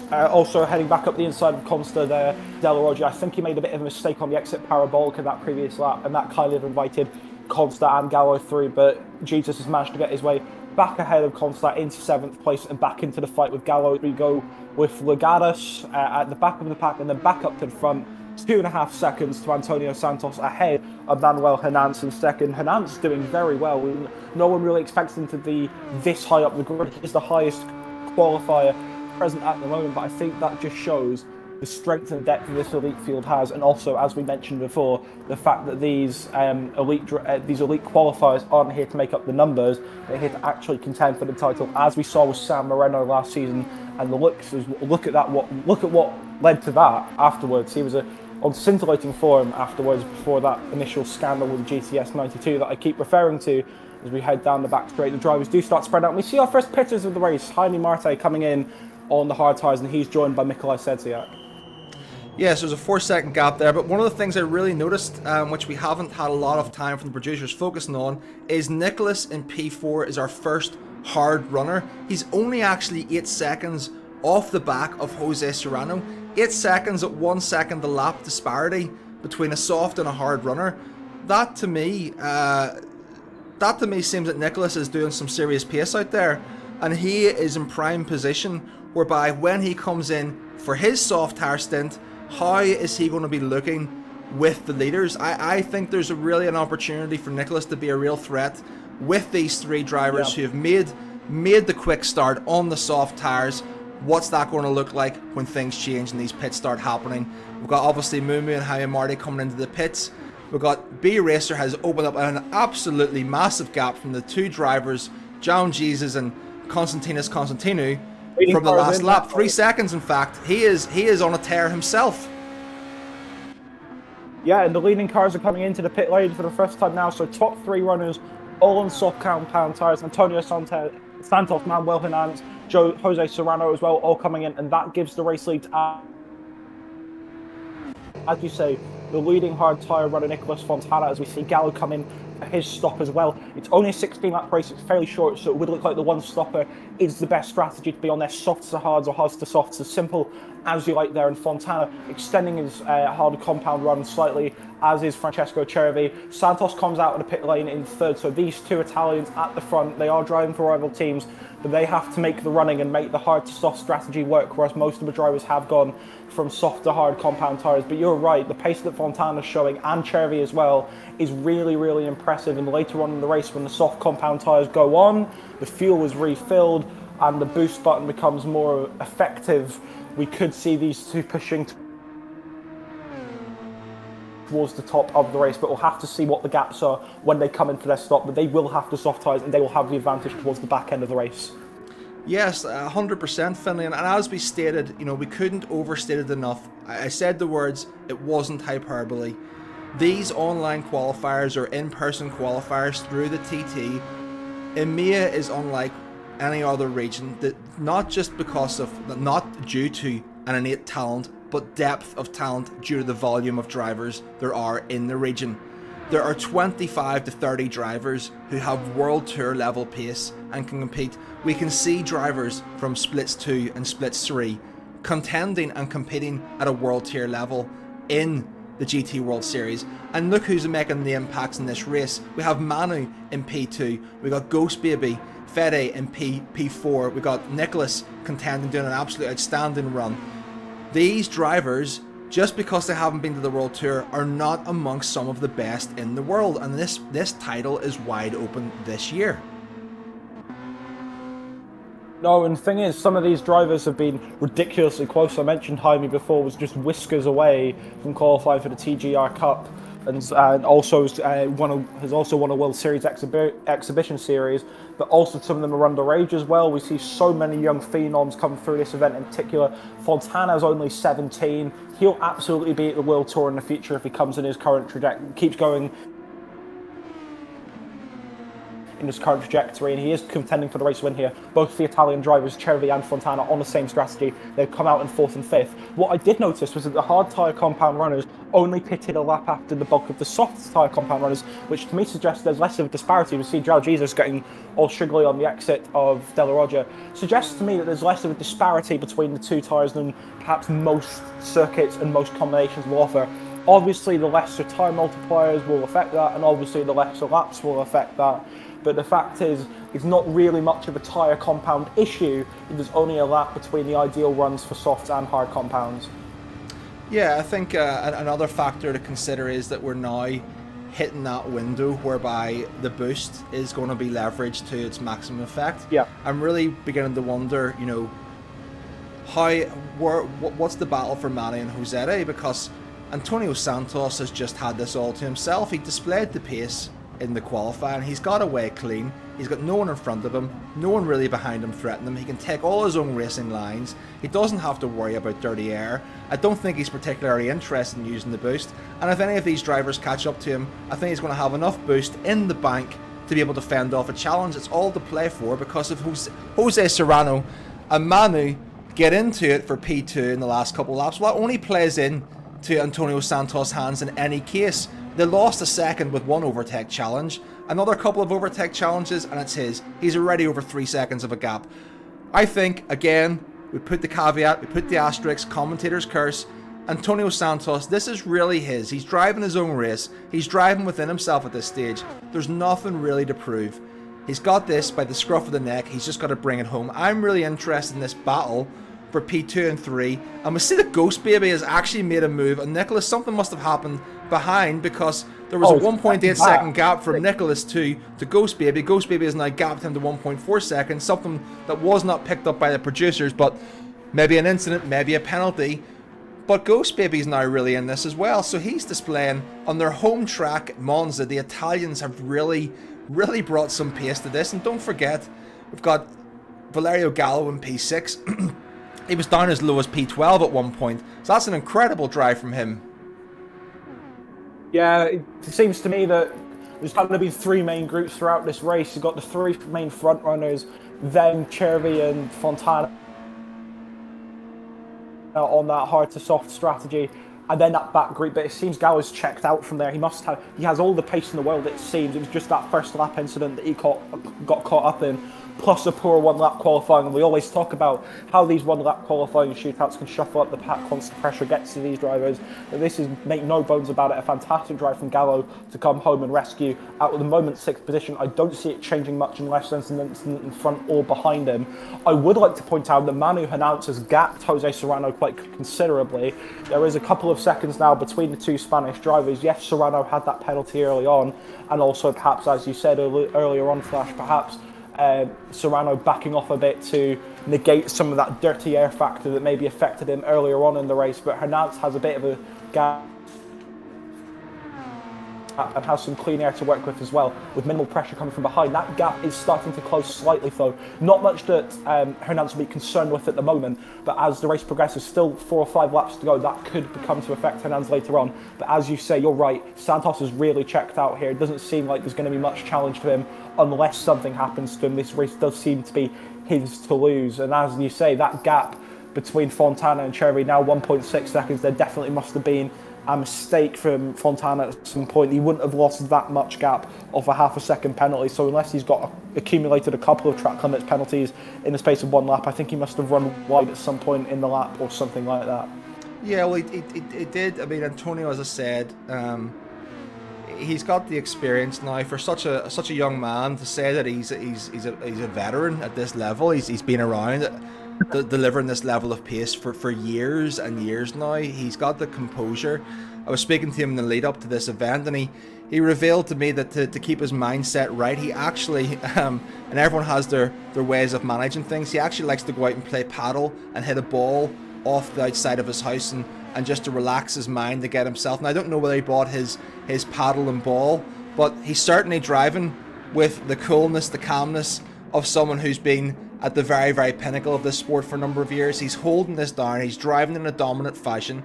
Also heading back up the inside of Consta there, Del Roggi. I think he made a bit of a mistake on the exit parabolic in that previous lap, and that kind of invited Consta and Gallo through, but Jesus has managed to get his way back ahead of Consta into 7th place and back into the fight with Gallo. We go with Legadas at the back of the pack and then back up to the front. 2.5 seconds to Antonio Santos ahead of Manuel Hernandez in second. Hernandez doing very well. No one really expects him to be this high up the grid. He's the highest qualifier present at the moment, but I think that just shows the strength and depth this elite field has, and also, as we mentioned before, the fact that these elite qualifiers aren't here to make up the numbers; they're here to actually contend for the title, as we saw with San Marino last season. And look at what led to that afterwards. He was on scintillating form afterwards, before that initial scandal with GTS 92 that I keep referring to. As we head down the back straight, the drivers do start spread out. And we see our first pictures of the race. Jaime Marte coming in on the hard tyres, and he's joined by Mikolaj Sedziak. Yes, there's a 4-second gap there, but one of the things I really noticed, which we haven't had a lot of time from the producers focusing on, is Nicholas in P4 is our first hard runner. He's only actually 8 seconds off the back of Jose Serrano. 8 seconds at 1 second the lap disparity between a soft and a hard runner. That to me seems that Nicholas is doing some serious pace out there, and he is in prime position, whereby when he comes in for his soft tire stint, how is he going to be looking with the leaders? I think there's really an opportunity for Nicholas to be a real threat with these 3 drivers who have made the quick start on the soft tires. What's that going to look like when things change and these pits start happening? We've got obviously Mumu and Jaime Marti coming into the pits. We've got B Racer has opened up an absolutely massive gap from the 2 drivers, John Jesus and Konstantinos Konstantinou, from the last lap. 3 seconds, in fact. He is on a tear himself. Yeah, and the leading cars are coming into the pit lane for the first time now. So top 3 runners, all on soft compound tyres. Antonio Santos, Manuel Hernandez, Jose Serrano as well, all coming in, and that gives the race lead to, as you say, the leading hard tyre runner Nicolas Fontana, as we see Gallo come in for his stop as well. It's only a 16-lap race, it's fairly short, so it would look like the one stopper is the best strategy to be on their softs to hards or hards to softs, as simple as you like there. And Fontana extending his hard compound run slightly, as is Francesco Cervi. Santos comes out of the pit lane in third, so these 2 Italians at the front, they are driving for rival teams, but they have to make the running and make the hard to soft strategy work, whereas most of the drivers have gone from soft to hard compound tyres. But you're right, the pace that Fontana's showing, and Cervi as well, is really, really impressive. And later on in the race, when the soft compound tyres go on, the fuel is refilled, and the boost button becomes more effective, we could see these 2 pushing towards the top of the race, but we'll have to see what the gaps are when they come in for their stop. But they will have the soft tyres, and they will have the advantage towards the back end of the race. Yes, 100%, Finlay. And as we stated, we couldn't overstate it enough. I said the words, it wasn't hyperbole. These online qualifiers or in-person qualifiers through the TT, EMEA is unlike any other region, that not due to an innate talent, but depth of talent due to the volume of drivers there are in the region. There are 25 to 30 drivers who have World Tour level pace and can compete. We can see drivers from Splits 2 and Splits 3 contending and competing at a World Tier level in the GT World Series. And look who's making the impacts in this race. We have Manu in P2, we got Ghost Baby, Fede in P4, we got Nicholas contending, doing an absolute outstanding run. These drivers, just because they haven't been to the World Tour, are not amongst some of the best in the world, and this title is wide open this year. No, and the thing is, some of these drivers have been ridiculously close. I mentioned Jaime before, was just whiskers away from qualifying for the TGR Cup, and also has also won a World Series exhibition series. But also some of them are underage as well. We see so many young phenoms come through this event in particular. Fontana's only 17. He'll absolutely be at the World Tour in the future if he comes in his current trajectory, keeps going in his current trajectory, and he is contending for the race win here. Both the Italian drivers, Cervi and Fontana, on the same strategy. They've come out in 4th and 5th. What I did notice was that the hard tyre compound runners only pitted a lap after the bulk of the soft tyre compound runners, which to me suggests there's less of a disparity. We see João Jesus getting all sugary on the exit of De La Roja. Suggests to me that there's less of a disparity between the two tyres than perhaps most circuits and most combinations will offer. Obviously, the lesser tyre multipliers will affect that, and obviously the lesser laps will affect that. But the fact is, it's not really much of a tyre compound issue. There's only a lap between the ideal runs for softs and hard compounds. Yeah, I think another factor to consider is that we're now hitting that window whereby the boost is going to be leveraged to its maximum effect. Yeah. I'm really beginning to wonder, you know, what's the battle for Manny and Josete, because Antonio Santos has just had this all to himself. He displayed the pace in the qualifying. He's got away clean. He's got no one in front of him, no one really behind him threatening him. He can take all his own racing lines. He doesn't have to worry about dirty air. I don't think he's particularly interested in using the boost. And if any of these drivers catch up to him, I think he's going to have enough boost in the bank to be able to fend off a challenge. It's all to play for, because if Jose Serrano and Manu get into it for P2 in the last couple of laps, well, that only plays in to Antonio Santos' hands in any case. They lost a second with one overtake challenge, another couple of overtake challenges, and it's his. He's already over 3 seconds of a gap. I think, again, we put the caveat, we put the asterisk, commentator's curse. Antonio Santos, this is really his. He's driving his own race. He's driving within himself at this stage. There's nothing really to prove. He's got this by the scruff of the neck. He's just got to bring it home. I'm really interested in this battle for P2 and 3, and we see that Ghost Baby has actually made a move, and Nicholas, something must have happened behind, because there was a 1.8 second gap from Nicholas to Ghost Baby. Ghost Baby has now gapped him to 1.4 seconds, something that was not picked up by the producers, but maybe an incident, maybe a penalty. But Ghost Baby's now really in this as well, so he's displaying on their home track, Monza. The Italians have really brought some pace to this, and don't forget, we've got Valerio Gallo in P6. He was down as low as P12 at one point, so that's an incredible drive from him. Yeah, it seems to me that there's going to be 3 main groups throughout this race. You've got the 3 main front runners, then Cervi and Fontana on that hard to soft strategy, and then that back group. But it seems Gallo's checked out from there. He has all the pace in the world, it seems. It was just that first lap incident that he got caught up in, plus a poor one-lap qualifying. And we always talk about how these one-lap qualifying shootouts can shuffle up the pack once the pressure gets to these drivers. And this is, make no bones about it, a fantastic drive from Gallo to come home and rescue. Out at the moment, 6th position. I don't see it changing much unless there's an incident in front or behind him. I would like to point out that Manu Hinault has gapped Jose Serrano quite considerably. There is a couple of seconds now between the 2 Spanish drivers. Yes, Serrano had that penalty early on, and also perhaps, as you said earlier on, Flash, perhaps Serrano backing off a bit to negate some of that dirty air factor that maybe affected him earlier on in the race. But Hernandez has a bit of a gap and has some clean air to work with as well, with minimal pressure coming from behind. That gap is starting to close slightly though. Not much that Hernandez will be concerned with at the moment, but as the race progresses, still 4 or 5 laps to go, that could become to affect Hernandez later on. But as you say, you're right, Santos is really checked out here. It doesn't seem like there's going to be much challenge to him unless something happens to him. This race does seem to be his to lose, and as you say, that gap between Fontana and Cervi, now 1.6 seconds, there definitely must have been a mistake from Fontana at some point. He wouldn't have lost that much gap off a half a second penalty, so unless he's got accumulated a couple of track limits penalties in the space of 1 lap, I think he must have run wide at some point in the lap or something like that. Yeah, well, it did. I mean, Antonio, as I said, he's got the experience now for such a young man. To say that he's a veteran at this level, he's been around delivering this level of pace for years and years now. He's got the composure. I was speaking to him in the lead up to this event, and he revealed to me that to keep his mindset right, he actually and everyone has their ways of managing things. He actually likes to go out and play paddle and hit a ball off the outside of his house and just to relax his mind, to get himself. And I don't know whether he bought his paddle and ball, but he's certainly driving with the coolness, the calmness of someone who's been at the very, very pinnacle of this sport for a number of years. He's holding this down, he's driving in a dominant fashion,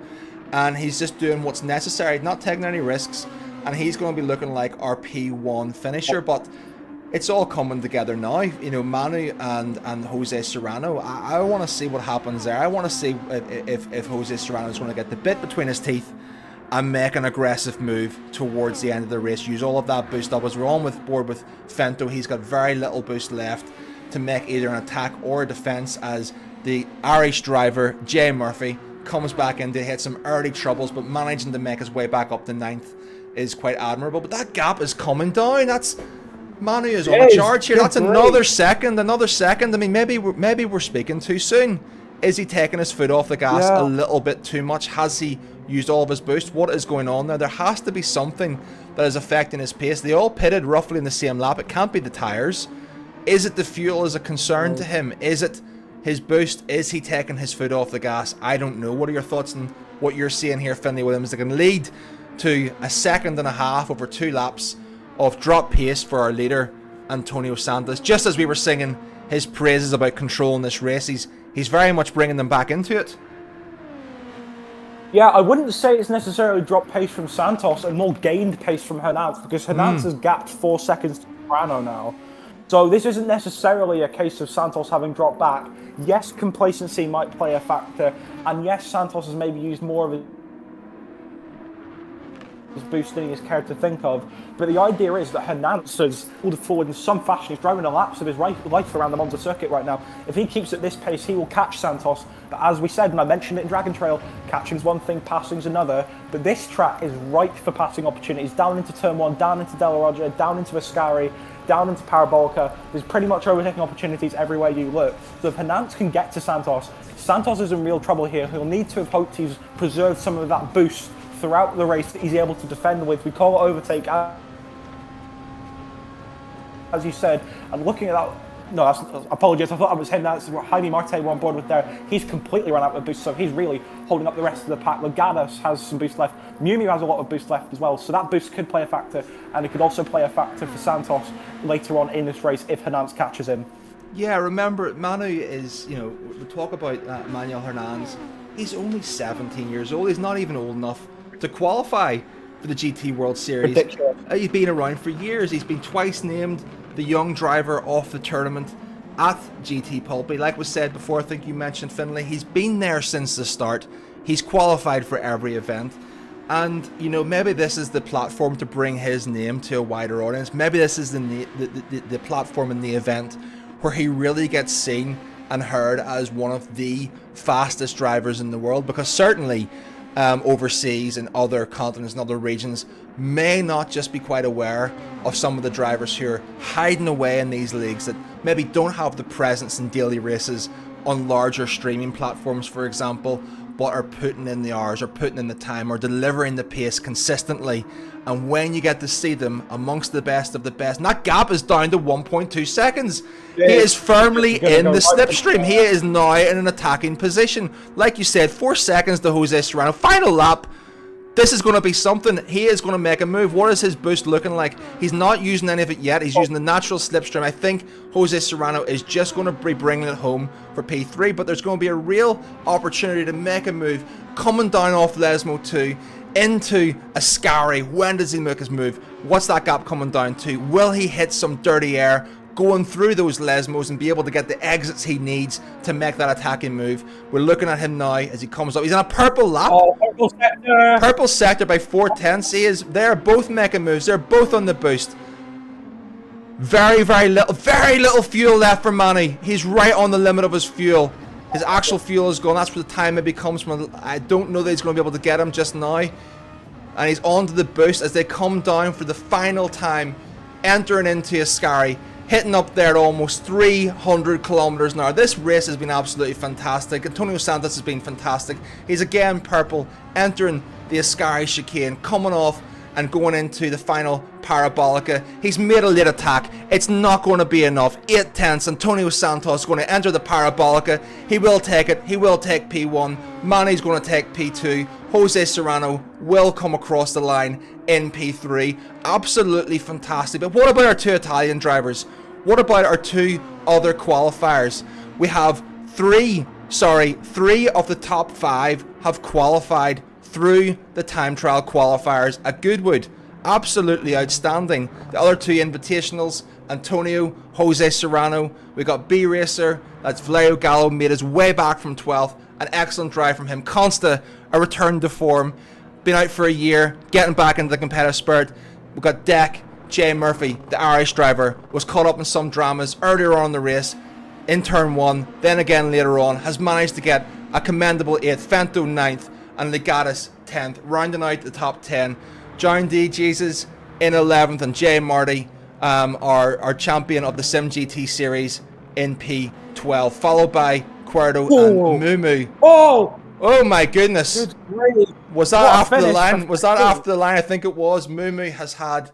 and he's just doing what's necessary, not taking any risks, and he's going to be looking like our P1 finisher. But it's all coming together now. You know, Manu and Jose Serrano. I want to see what happens there. I want to see if Jose Serrano is going to get the bit between his teeth and make an aggressive move towards the end of the race. Use all of that boost up. As we're on with board with Fento, he's got very little boost left to make either an attack or a defense, as the Irish driver Jay Murphy comes back in to hit some early troubles, but managing to make his way back up to 9th is quite admirable. But that gap is coming down. That's Manu is on a charge here. That's another second. I mean, maybe we're speaking too soon. Is he taking his foot off the gas a little bit too much? Has he used all of his boost? What is going on there? There has to be something that is affecting his pace. They all pitted roughly in the same lap. It can't be the tyres. Is it the fuel is a concern to him? Is it his boost? Is he taking his foot off the gas? I don't know. What are your thoughts on what you're seeing here, Finlay Williams? They can lead to a 1.5 seconds over 2 laps of drop pace for our leader, Antonio Santos. Just as we were singing his praises about controlling this race, he's very much bringing them back into it. Yeah, I wouldn't say it's necessarily dropped pace from Santos and more gained pace from Hernandez, because Hernandez has gapped 4 seconds to Serrano now. So this isn't necessarily a case of Santos having dropped back. Yes, complacency might play a factor, and yes, Santos has maybe used more of his boost than he is cared to think of. But the idea is that Hernandez has pulled it forward in some fashion. He's driving the laps of his life around the Monza circuit right now. If he keeps at this pace, he will catch Santos. But as we said, and I mentioned it in Dragon Trail, catching's one thing, passing's another. But this track is ripe for passing opportunities. Down into Turn 1, down into Del Roger, down into Ascari, down into Parabolica. There's pretty much overtaking opportunities everywhere you look. So if Hernandez can get to Santos, Santos is in real trouble here. He'll need to have hoped he's preserved some of that boost throughout the race that he's able to defend with. We call it overtake, as you said. And looking at that, no, apologies, I thought that was him. That's Jaime Marte we're on board with there. He's completely run out of boost, so he's really holding up the rest of the pack. Lagadas has some boost left. Miu Miu has a lot of boost left as well, so that boost could play a factor, and it could also play a factor for Santos later on in this race if Hernandez catches him. Yeah, remember, Manu is, you know, we talk about Manuel Hernandez. He's only 17 years old. He's not even old enough to qualify for the GT World Series. Ridiculous. He's been around for years. He's been twice named the young driver of the tournament at GT Pulpí. Like was said before, I think you mentioned Finlay, he's been there since the start. He's qualified for every event. And, you know, maybe this is the platform to bring his name to a wider audience. Maybe this is the platform in the event where he really gets seen and heard as one of the fastest drivers in the world, because certainly overseas in other continents and other regions may not just be quite aware of some of the drivers who are hiding away in these leagues that maybe don't have the presence in daily races on larger streaming platforms, for example, but are putting in the hours or putting in the time or delivering the pace consistently. And when you get to see them amongst the best of the best, and that gap is down to 1.2 seconds. Yeah, he is firmly in the slipstream. He is now in an attacking position. Like you said, 4 seconds to Jose Serrano. Final lap. This is going to be something. He is going to make a move. What is his boost looking like? He's not using any of it yet. He's using the natural slipstream. I think Jose Serrano is just going to be bringing it home for P3, but there's going to be a real opportunity to make a move coming down off Lesmo 2 into Ascari. When does he make his move? What's that gap coming down to? Will he hit some dirty air going through those Lesmos and be able to get the exits he needs to make that attacking move? We're looking at him now as he comes up. He's in a purple lap. Purple sector. Purple sector by 4/10. They're both making moves. They're both on the boost. Very little fuel left for Manny. He's right on the limit of his fuel. His actual fuel is gone. That's where the time maybe comes from. I don't know that he's going to be able to get him just now. And he's onto the boost as they come down for the final time, entering into Ascari, hitting up there at almost 300 kilometers an hour. This race has been absolutely fantastic. Antonio Santos has been fantastic. He's again purple, entering the Ascari chicane, coming off and going into the final Parabolica. He's made a late attack. It's not going to be enough. 8/10. Antonio Santos is going to enter the Parabolica. He will take it. He will take P1. Manny's going to take P2. Jose Serrano will come across the line in P3. Absolutely fantastic. But what about our two Italian drivers? What about our two other qualifiers? We have three of the top 5 have qualified through the time trial qualifiers at Goodwood. Absolutely outstanding. The other two invitationals, Antonio Jose Serrano. We got B Racer, that's Valerio Gallo, made his way back from 12th. An excellent drive from him. Consta, a return to form. Been out for a year, getting back into the competitive spirit. We've got Deck, Jay Murphy, the Irish driver, was caught up in some dramas earlier on in the race in turn 1, then again later on, has managed to get a commendable 8th, Fento 9th, and Legatus 10th, rounding out the top 10. John D. Jesus in 11th, and Jay Marty, our champion of the Sim GT series in P12, followed by Cuerdo and Mumu. Oh my goodness. Was that after the line? Was that after the line? I think it was. Mumu has had,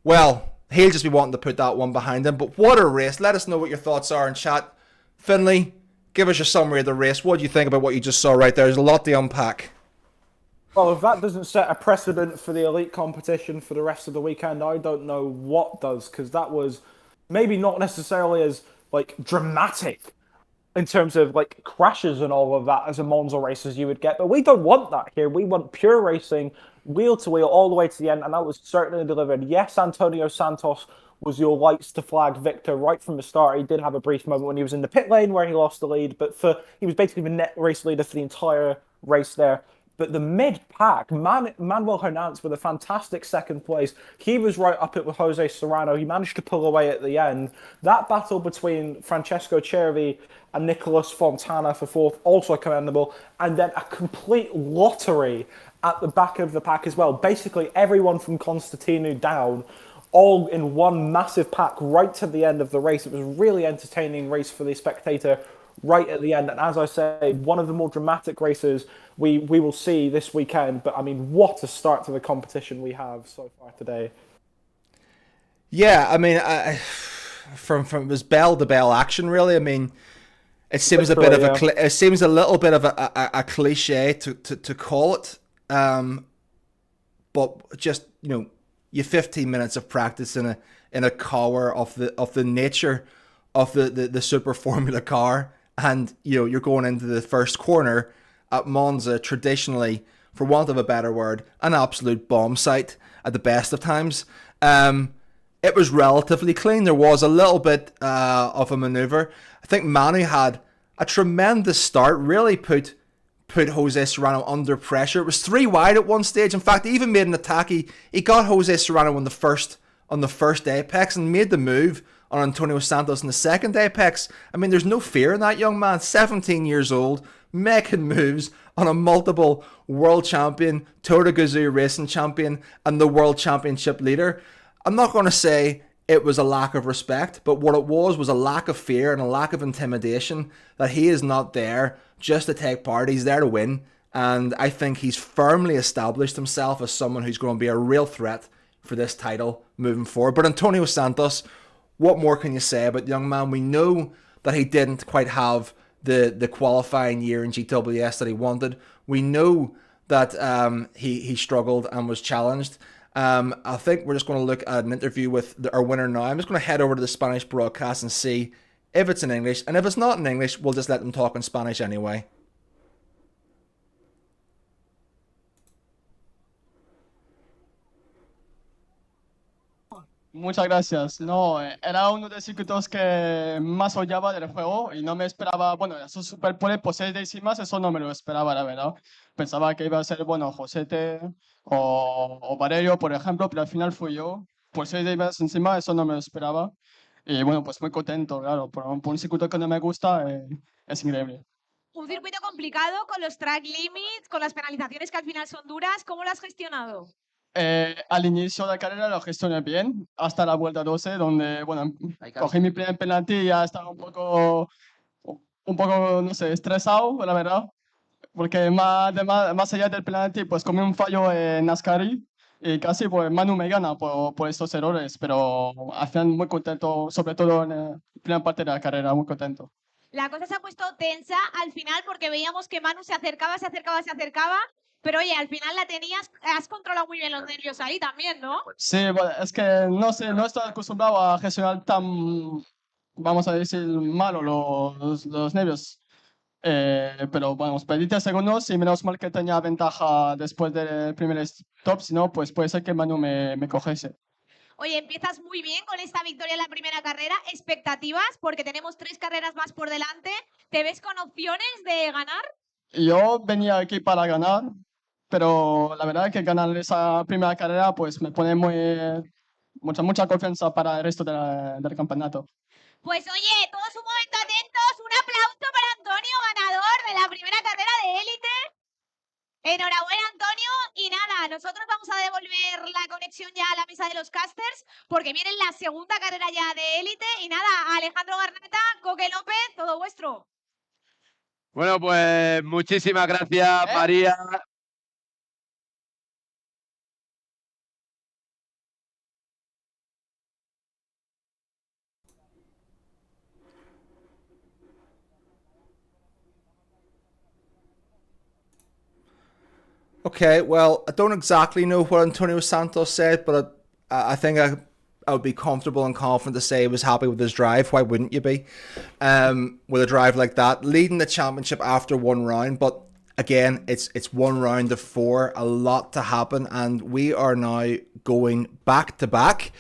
well, he'll just be wanting to put that one behind him. But what a race. Let us know what your thoughts are in chat. Finley, give us your summary of the race. What do you think about what you just saw right there? There's a lot to unpack. Well, if that doesn't set a precedent for the elite competition for the rest of the weekend, I don't know what does, because that was maybe not necessarily as like dramatic in terms of like crashes and all of that as a Monza race as you would get, but we don't want that here. We want pure racing, wheel to wheel, all the way to the end, and that was certainly delivered. Yes, Antonio Santos was your lights to flag victor right from the start. He did have a brief moment when he was in the pit lane where he lost the lead, but he was basically the net race leader for the entire race there. But the mid-pack, Manuel Hernandez with a fantastic second place. He was right up it with Jose Serrano. He managed to pull away at the end. That battle between Francesco Cervi and Nicolas Fontana for fourth, also commendable. And then a complete lottery at the back of the pack as well. Basically, everyone from Constantino down, all in one massive pack right to the end of the race. It was a really entertaining race for the spectator right at the end. And as I say, one of the more dramatic races we will see this weekend. But I mean, what a start to the competition we have so far today. Yeah, I mean, from it was bell to bell action, really. I mean, it seems literally, a bit of it seems a little bit of a cliche to call it, but just, you know, you 15 minutes of practice in a car of the nature of the super formula car, and you know you're going into the first corner at Monza, traditionally, for want of a better word, an absolute bomb site at the best of times. It was relatively clean. There was a little bit of a maneuver. I think Manu had a tremendous start, really put Jose Serrano under pressure. It was 3 wide at one stage. In fact, he even made an attack. He got Jose Serrano on the first apex and made the move on Antonio Santos in the second apex. I mean, there's no fear in that young man, 17 years old, making moves on a multiple world champion, Tour de Gazoo racing champion, and the world championship leader. I'm not going to say it was a lack of respect, but what it was a lack of fear and a lack of intimidation, that he is not there just to take part. He's there to win. And I think he's firmly established himself as someone who's going to be a real threat for this title moving forward. But Antonio Santos, what more can you say about the young man? We know that he didn't quite have the qualifying year in GWS that he wanted. We know that he struggled and was challenged. I think we're just going to look at an interview with our winner now. I'm just going to head over to the Spanish broadcast and see if it's in English. And if it's not in English, we'll just let them talk in Spanish anyway. Muchas gracias. No, era uno de los circuitos que más odiaba del juego y no me esperaba, bueno, esos superpole por 6 décimas, eso no me lo esperaba, la verdad. Pensaba que iba a ser, bueno, Josete o Valerio, por ejemplo, pero al final fui yo. Por 6 décimas encima, eso no me lo esperaba. Y bueno, pues muy contento, claro. Por un circuito que no me gusta, es increíble. Un circuito complicado con los track limits, con las penalizaciones que al final son duras. ¿Cómo lo has gestionado? Al inicio de la carrera lo gestioné bien, hasta la vuelta 12, donde, bueno, cogí mi primer penalti y ya estaba un poco, no sé, estresado, la verdad, porque más allá del penalti, pues comí un fallo en Ascari y casi pues Manu me gana por estos errores, pero al final muy contento, sobre todo en la primera parte de la carrera, muy contento. La cosa se ha puesto tensa al final porque veíamos que Manu se acercaba, pero oye, al final la tenías, has controlado muy bien los nervios ahí también, ¿no? Sí, bueno, es que no sé, no estoy acostumbrado a gestionar tan, vamos a decir, malo los nervios. Pero bueno, perdí 10 segundos y menos mal que tenía ventaja después del primer stop, si no, pues puede ser que Manu me cogiese. Oye, empiezas muy bien con esta victoria en la primera carrera. ¿Expectativas? Porque tenemos 3 carreras más por delante. ¿Te ves con opciones de ganar? Yo venía aquí para ganar, pero la verdad es que ganar esa primera carrera pues me pone mucha confianza para el resto del campeonato. Pues oye, todos un momento atentos. Un aplauso para Antonio, ganador de la primera carrera de élite. Enhorabuena, Antonio. Y nada, nosotros vamos a devolver la conexión ya a la mesa de los casters porque viene la segunda carrera ya de élite. Y nada, Alejandro Garnata, Coque López, todo vuestro. Bueno, pues muchísimas gracias, María. Okay, well, I don't exactly know what Antonio Santos said, but I think I would be comfortable and confident to say he was happy with his drive. Why wouldn't you be? With a drive like that, leading the championship after one round, but again, it's one round of 4, a lot to happen, and we are now going back to back.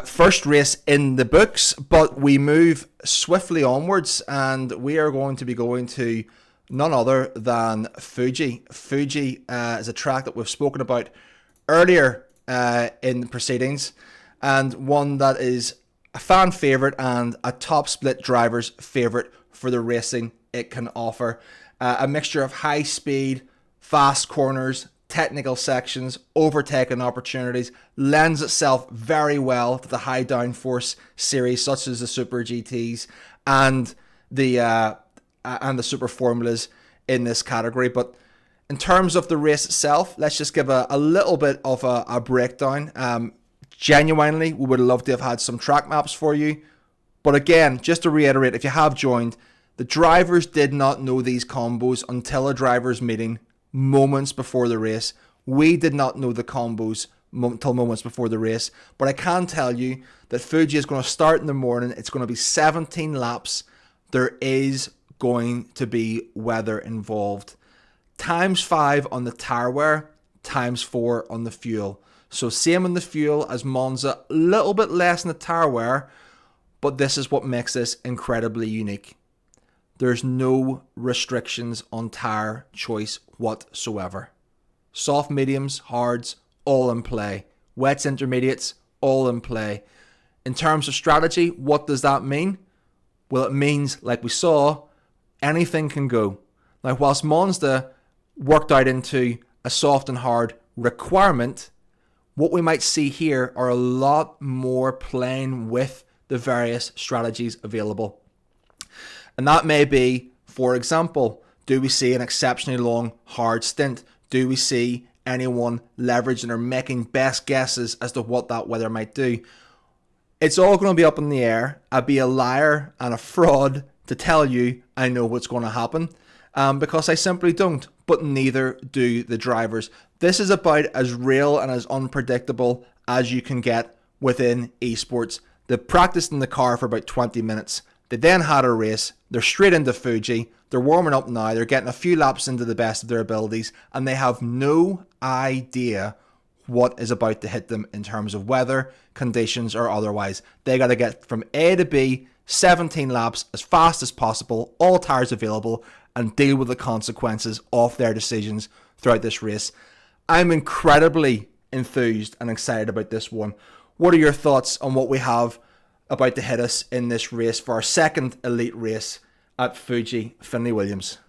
First race in the books, but we move swiftly onwards, and we are going to be going to none other than Fuji. Fuji is a track that we've spoken about earlier in the proceedings, and one that is a fan favourite and a top split driver's favourite for the racing it can offer. A mixture of high speed, fast corners, technical sections, overtaking opportunities, lends itself very well to the high downforce series such as the Super GTs and the Super Formulas in this category. But in terms of the race itself, let's just give a little bit of a breakdown. Genuinely, we would love to have had some track maps for you. But again, just to reiterate, if you have joined, the drivers did not know these combos until a drivers' meeting moments before the race. We did not know the combos until moments before the race. But I can tell you that Fuji is going to start in the morning. It's going to be 17 laps. There is going to be weather involved. ×5 on the tyre wear, ×4 on the fuel. So same on the fuel as Monza, a little bit less in the tyre wear, but this is what makes this incredibly unique. There's no restrictions on tyre choice whatsoever. Soft mediums, hards, all in play. Wets, intermediates, all in play. In terms of strategy, what does that mean? Well, it means, like we saw, anything can go. Now, whilst Monza worked out into a soft and hard requirement, what we might see here are a lot more playing with the various strategies available. And that may be, for example, do we see an exceptionally long hard stint? Do we see anyone leveraging or making best guesses as to what that weather might do? It's all going to be up in the air. I'd be a liar and a fraud to tell you I know what's going to happen, because I simply don't, but neither do the drivers. This is about as real and as unpredictable as you can get within esports. They practiced in the car for about 20 minutes. They then had a race. They're straight into Fuji. They're warming up now. They're getting a few laps into the best of their abilities, and they have no idea what is about to hit them in terms of weather, conditions, or otherwise. They got to get from A to B, 17 laps as fast as possible, all tyres available, and deal with the consequences of their decisions throughout this race. I'm incredibly enthused and excited about this one. What are your thoughts on what we have about to hit us in this race for our second elite race at Fuji Finley Williams?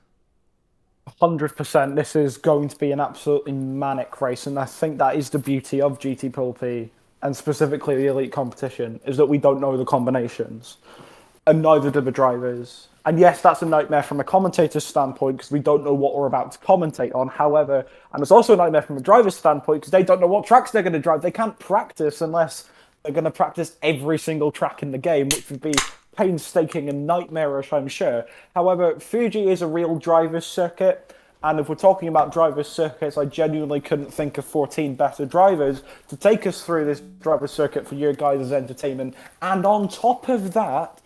100%. This is going to be an absolutely manic race, and I think that is the beauty of GT Pulpí, and specifically the elite competition, is that we don't know the combinations, and neither do the drivers. And yes, that's a nightmare from a commentator's standpoint because we don't know what we're about to commentate on. However, and it's also a nightmare from a driver's standpoint because they don't know what tracks they're going to drive. They can't practice unless they're going to practice every single track in the game, which would be painstaking and nightmarish, I'm sure. However, Fuji is a real driver's circuit, and if we're talking about driver's circuits, I genuinely couldn't think of 14 better drivers to take us through this driver's circuit for your guys' entertainment. And on top of that,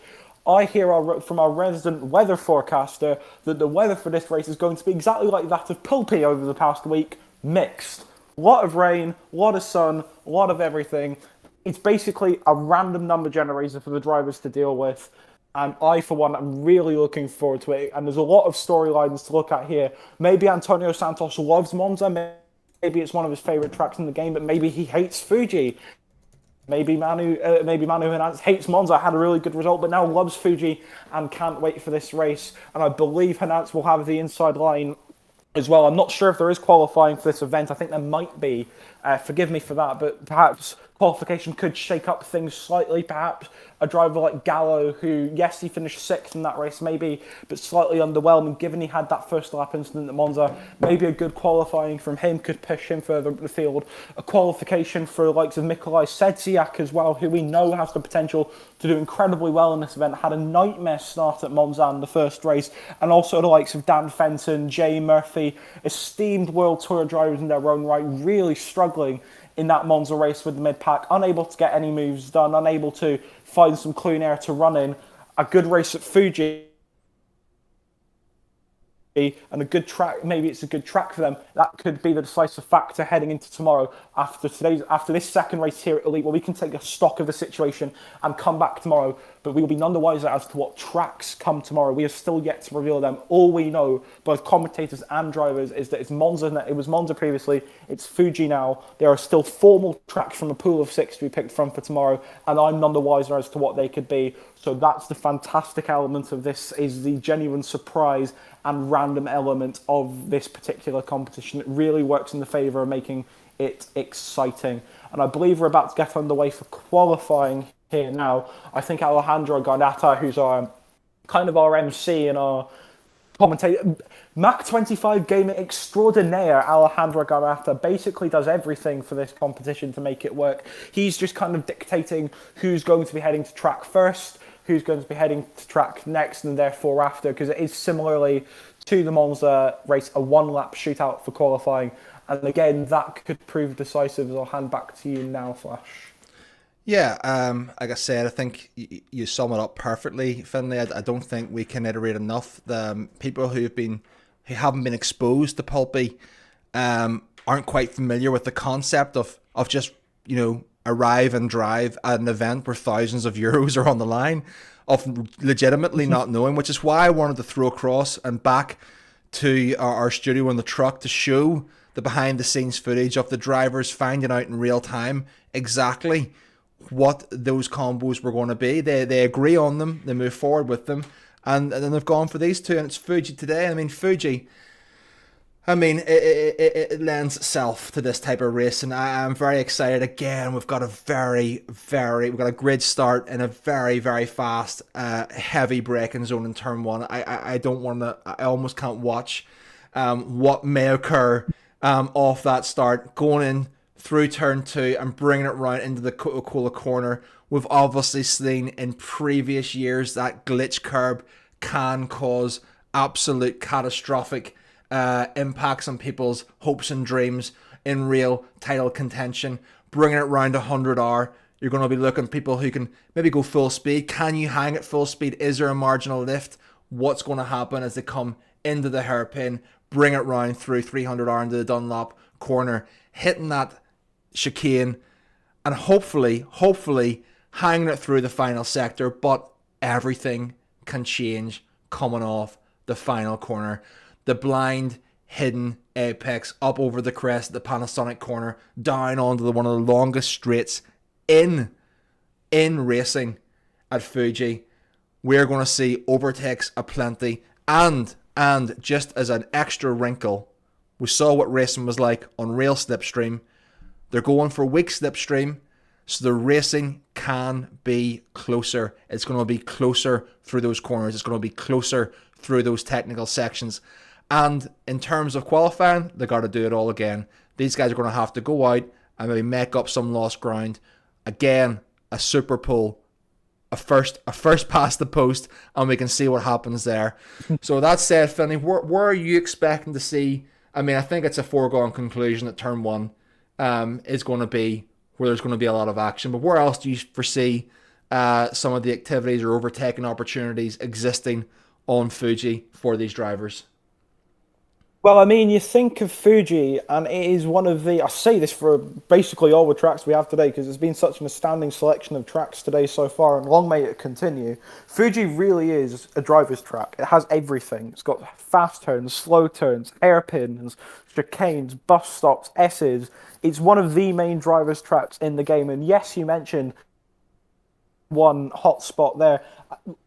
I hear from our resident weather forecaster that the weather for this race is going to be exactly like that of Pulpí over the past week, mixed. A lot of rain, a lot of sun, a lot of everything. it's basically a random number generator for the drivers to deal with. And I, for one, am really looking forward to it. And there's a lot of storylines to look at here. Maybe Antonio Santos loves Monza. Maybe it's one of his favorite tracks in the game, but maybe he hates Fuji. Maybe Manu Hernandez hates Monza, had a really good result, but now loves Fuji and can't wait for this race. And I believe Hernandez will have the inside line as well. I'm not sure if there is qualifying for this event. I think there might be. Forgive me for that, but perhaps qualification could shake up things slightly. Perhaps a driver like Gallo, who, yes, he finished 6th in that race, maybe, but slightly underwhelming given he had that first lap incident at Monza. Maybe a good qualifying from him could push him further up the field. A qualification for the likes of Nikolai Sedziak as well, who we know has the potential to do incredibly well in this event. Had a nightmare start at Monza in the first race. And also the likes of Dan Fenton, Jay Murphy, esteemed World Tour drivers in their own right, really struggling in that Monza race with the mid-pack, unable to get any moves done, unable to find some clean air to run in. A good race at Fuji and a good track, maybe it's a good track for them. That could be the decisive factor heading into tomorrow after this second race here at Elite, where we can take a stock of the situation and come back tomorrow. But we will be none the wiser as to what tracks come tomorrow. We have still yet to reveal them. All we know, both commentators and drivers, is that it's Monza. It was Monza previously. It's Fuji now. There are still 4 more tracks from a pool of 6 to be picked from for tomorrow, and I'm none the wiser as to what they could be. So that's the fantastic element of this, is the genuine surprise and random element of this particular competition. It really works in the favour of making it exciting. And I believe we're about to get underway for qualifying here now. I think Alejandro Garnata, who's our kind of our MC and our commentator, Mac 25 gaming extraordinaire, Alejandro Garnata, basically does everything for this competition to make it work. He's just kind of dictating who's going to be heading to track first, who's going to be heading to track next, and therefore after, because it is similarly to the Monza race, a 1-lap shootout for qualifying. And again, that could prove decisive, as I'll hand back to you now, Flash. Yeah, like I said, I think you sum it up perfectly, Finlay. I don't think we can iterate enough. The people who haven't been exposed to Pulpy aren't quite familiar with the concept of just, arrive and drive at an event where thousands of euros are on the line, of legitimately not knowing, which is why I wanted to throw across and back to our studio in the truck to show the behind the scenes footage of the drivers finding out in real time exactly what those combos were going to be. They agree on them, they move forward with them, and then they've gone for these two, and it's Fuji today. Fuji, it lends itself to this type of race, and I'm very excited. Again, we've got a grid start in a very, very fast, heavy braking zone in turn 1. I almost can't watch what may occur off that start, going in through turn 2 and bringing it round into the Coca-Cola corner. We've obviously seen in previous years that glitch curb can cause absolute catastrophic impacts on people's hopes and dreams in real title contention. Bringing it round 100R, you're going to be looking at people who can maybe go full speed. Can you hang at full speed? Is there a marginal lift? What's going to happen as they come into the hairpin, bring it round through 300R into the Dunlop corner, hitting that chicane, and hopefully hanging it through the final sector. But everything can change coming off the final corner. The blind hidden apex up over the crest, the Panasonic corner, down onto one of the longest straights in racing at Fuji. We're going to see overtakes aplenty, and just as an extra wrinkle, we saw what racing was like on real slipstream. They're going for weak slipstream, so the racing can be closer. It's going to be closer through those corners. It's going to be closer through those technical sections. And in terms of qualifying, they got to do it all again. These guys are going to have to go out and maybe make up some lost ground. Again, a super pull, a first past the post, and we can see what happens there. So that said, Finley, where are you expecting to see? I think it's a foregone conclusion that turn 1 is going to be where there's going to be a lot of action. But where else do you foresee some of the activities or overtaking opportunities existing on Fuji for these drivers? Well, I mean, you think of Fuji, and it is one of the. I say this for basically all the tracks we have today because it's been such an astounding selection of tracks today so far, and long may it continue. Fuji really is a driver's track. It has everything. It's got fast turns, slow turns, hairpins, chicanes, bus stops, S's. It's one of the main driver's tracks in the game. And yes, you mentioned one hot spot there.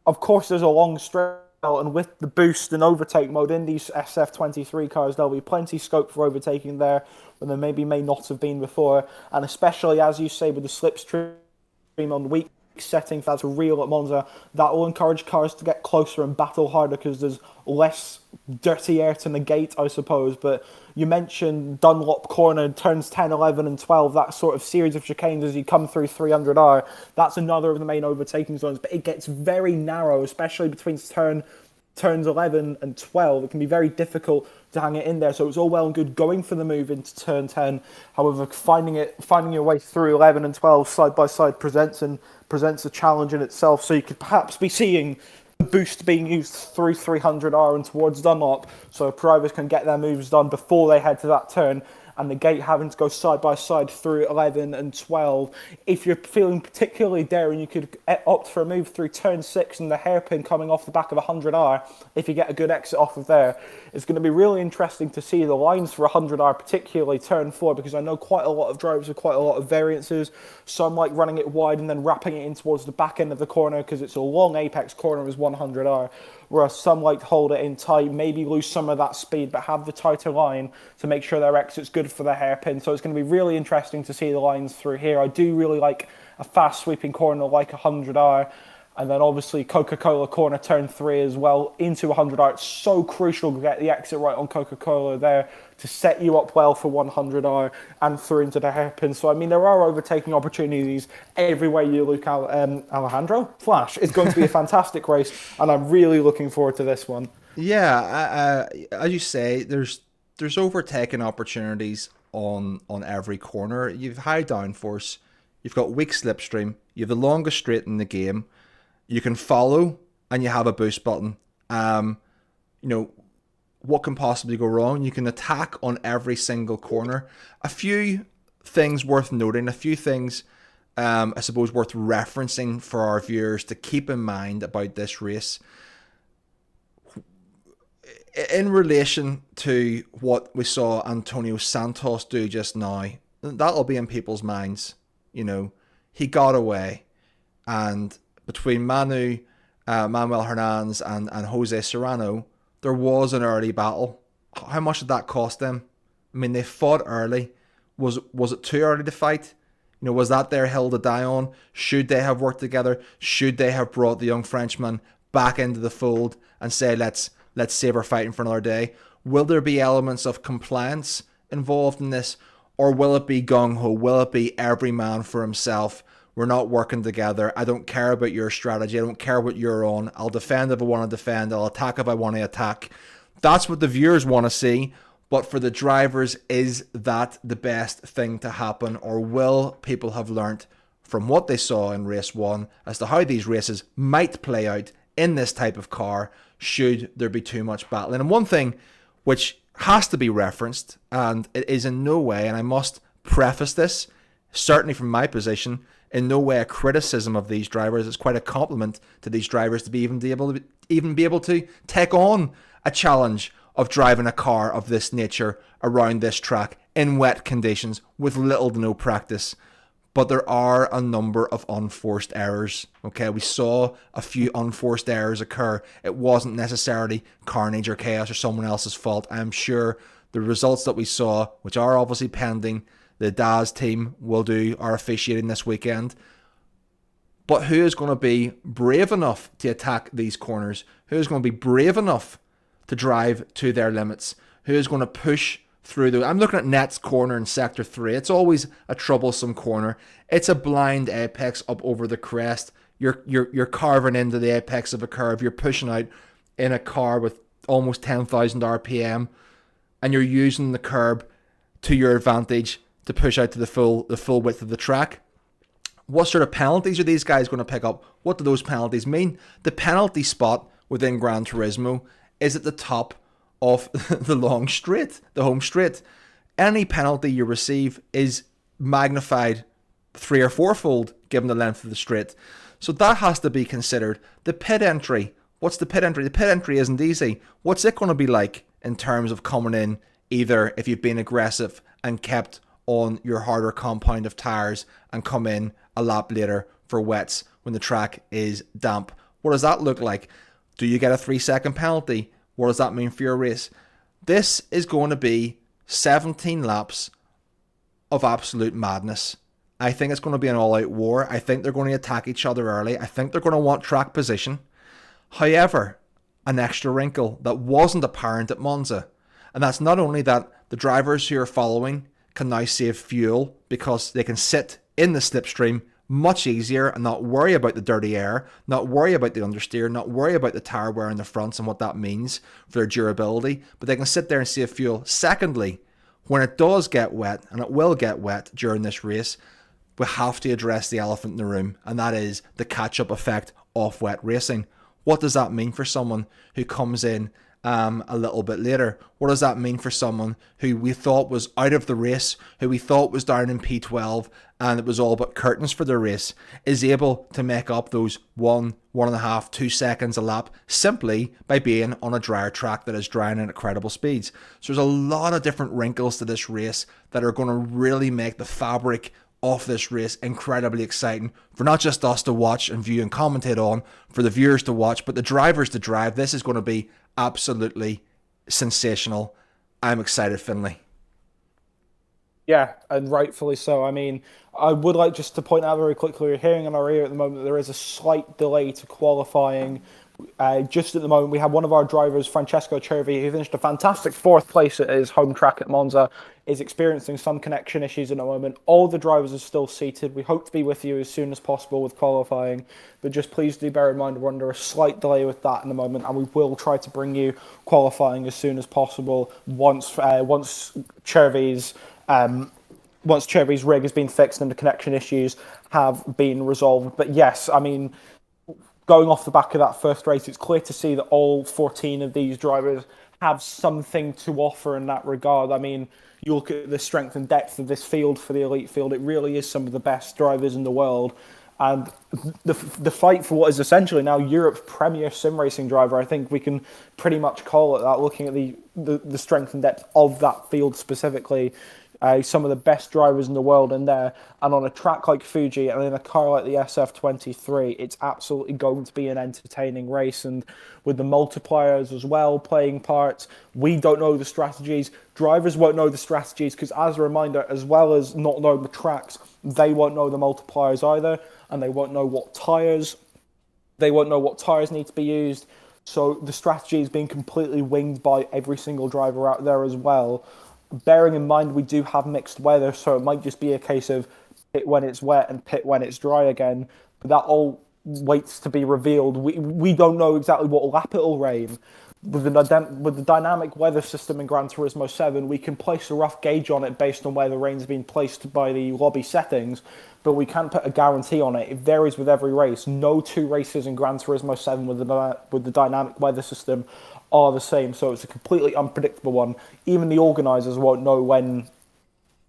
Of course, there's a long stretch. And with the boost and overtake mode in these SF23 cars, there'll be plenty scope for overtaking there when there maybe may not have been before. And especially, as you say, with the slipstream on weak settings, that's real at Monza, that will encourage cars to get closer and battle harder because there's less dirty air to negate, I suppose. But you mentioned Dunlop Corner, turns 10, 11 and 12, that sort of series of chicanes as you come through 300R. That's another of the main overtaking zones, but it gets very narrow, especially between turns 11 and 12. It can be very difficult to hang it in there. So it's all well and good going for the move into turn 10. However, finding your way through 11 and 12 side by side presents a challenge in itself. So you could perhaps be seeing the boost being used through 300R and towards Dunlop, so drivers can get their moves done before they head to that turn, and the gate having to go side by side through 11 and 12. If you're feeling particularly daring, you could opt for a move through turn 6 and the hairpin coming off the back of 100R if you get a good exit off of there. It's going to be really interesting to see the lines for 100R, particularly turn 4, because I know quite a lot of drivers with quite a lot of variances. Some like running it wide and then wrapping it in towards the back end of the corner because it's a long apex corner as 100R. Whereas some like to hold it in tight, maybe lose some of that speed, but have the tighter line to make sure their exit's good for the hairpin. So it's going to be really interesting to see the lines through here. I do really like a fast sweeping corner like 100R. And then obviously Coca-Cola corner turn 3 as well into 100R. It's so crucial to get the exit right on Coca-Cola there to set you up well for 100R and through into the hairpin. So, I mean, there are overtaking opportunities everywhere you look. Alejandro? Flash. It's going to be a fantastic race, and I'm really looking forward to this one. Yeah, as you say, there's overtaking opportunities on every corner. You've high downforce, you've got weak slipstream, you have the longest straight in the game, you can follow, and you have a boost button. What can possibly go wrong? You can attack on every single corner. A few things worth noting, a few things I suppose worth referencing for our viewers to keep in mind about this race. In relation to what we saw Antonio Santos do just now, that'll be in people's minds. He got away, and between Manuel Hernandez and Jose Serrano, there was an early battle. How much did that cost them? I mean, they fought early. Was it too early to fight? Was that their hill to die on? Should they have worked together? Should they have brought the young Frenchman back into the fold and say, let's save our fighting for another day? Will there be elements of compliance involved in this? Or will it be gung-ho? Will it be every man for himself? We're not working together. I don't care about your strategy. I don't care what you're on. I'll defend if I want to defend. I'll attack if I want to attack. That's what the viewers want to see. But for the drivers, is that the best thing to happen? Or will people have learnt from what they saw in race 1 as to how these races might play out in this type of car should there be too much battling? And one thing which has to be referenced, and it is in no way, and I must preface this, certainly from my position, in no way a criticism of these drivers. It's quite a compliment to these drivers to be even be able to take on a challenge of driving a car of this nature around this track in wet conditions with little to no practice. But there are a number of unforced errors. Okay, we saw a few unforced errors occur. It wasn't necessarily carnage or chaos or someone else's fault. I'm sure the results that we saw, which are obviously pending, the DAS team will do our officiating this weekend. But who is going to be brave enough to attack these corners? Who is going to be brave enough to drive to their limits? Who is going to push through the... I'm looking at Net's corner in Sector 3. It's always a troublesome corner. It's a blind apex up over the crest. You're carving into the apex of a curve. You're pushing out in a car with almost 10,000 RPM, and you're using the curb to your advantage to push out to the full width of the track. What sort of penalties are these guys going to pick up? What do those penalties mean? The penalty spot within Gran Turismo is at the top of the long straight, the home straight. Any penalty you receive is magnified 3 or 4-fold given the length of the straight. So that has to be considered. The pit entry. What's the pit entry? The pit entry isn't easy. What's it going to be like in terms of coming in, either if you've been aggressive and kept on your harder compound of tyres and come in a lap later for wets when the track is damp? What does that look like? Do you get a 3-second penalty? What does that mean for your race? This is going to be 17 laps of absolute madness. I think it's going to be an all-out war. I think they're going to attack each other early. I think they're going to want track position. However, an extra wrinkle that wasn't apparent at Monza, and that's not only that the drivers who are following can now save fuel because they can sit in the slipstream much easier and not worry about the dirty air, not worry about the understeer, not worry about the tire wear in the fronts and what that means for their durability, but they can sit there and save fuel. Secondly, when it does get wet, and it will get wet during this race, we have to address the elephant in the room, and that is the catch-up effect of wet racing. What does that mean for someone who comes in a little bit later? What does that mean for someone who we thought was out of the race, who we thought was down in P12, and it was all but curtains for their race, is able to make up those 1.5, 2 seconds a lap simply by being on a drier track that is drying at incredible speeds? So there's a lot of different wrinkles to this race that are going to really make the fabric of this race incredibly exciting for not just us to watch and view and commentate on, for the viewers to watch, but the drivers to drive. This is going to be absolutely sensational. I'm excited, Finlay. Yeah, and rightfully so. I mean, I would like just to point out very quickly, we're hearing in our ear at the moment that there is a slight delay to qualifying. Just at the moment, we have one of our drivers, Francesco Cervi, who finished a fantastic 4th place at his home track at Monza, is experiencing some connection issues at the moment. All the drivers are still seated. We hope to be with you as soon as possible with qualifying, but just please do bear in mind we're under a slight delay with that in the moment, and we will try to bring you qualifying as soon as possible once Cervi's rig has been fixed and the connection issues have been resolved. But yes, I mean, going off the back of that first race, it's clear to see that all 14 of these drivers have something to offer in that regard. I mean, you look at the strength and depth of this field for the elite field, it really is some of the best drivers in the world. And the fight for what is essentially now Europe's premier sim racing driver, I think we can pretty much call it that, looking at the strength and depth of that field specifically. Some of the best drivers in the world in there, and on a track like Fuji and in a car like the SF23, it's absolutely going to be an entertaining race. And with the multipliers as well playing parts, we don't know the strategies. Drivers won't know the strategies because, as a reminder, as well as not knowing the tracks, they won't know the multipliers either, and they won't know what tires need to be used. So the strategy is being completely winged by every single driver out there as well. Bearing in mind we do have mixed weather, so it might just be a case of pit when it's wet and pit when it's dry again. But that all waits to be revealed. We don't know exactly what lap it'll rain. With the dynamic weather system in Gran Turismo 7, we can place a rough gauge on it based on where the rain's been placed by the lobby settings, but we can't put a guarantee on it. It varies with every race. No 2 races in Gran Turismo 7 with the dynamic weather system are the same, so it's a completely unpredictable one. Even the organisers won't know when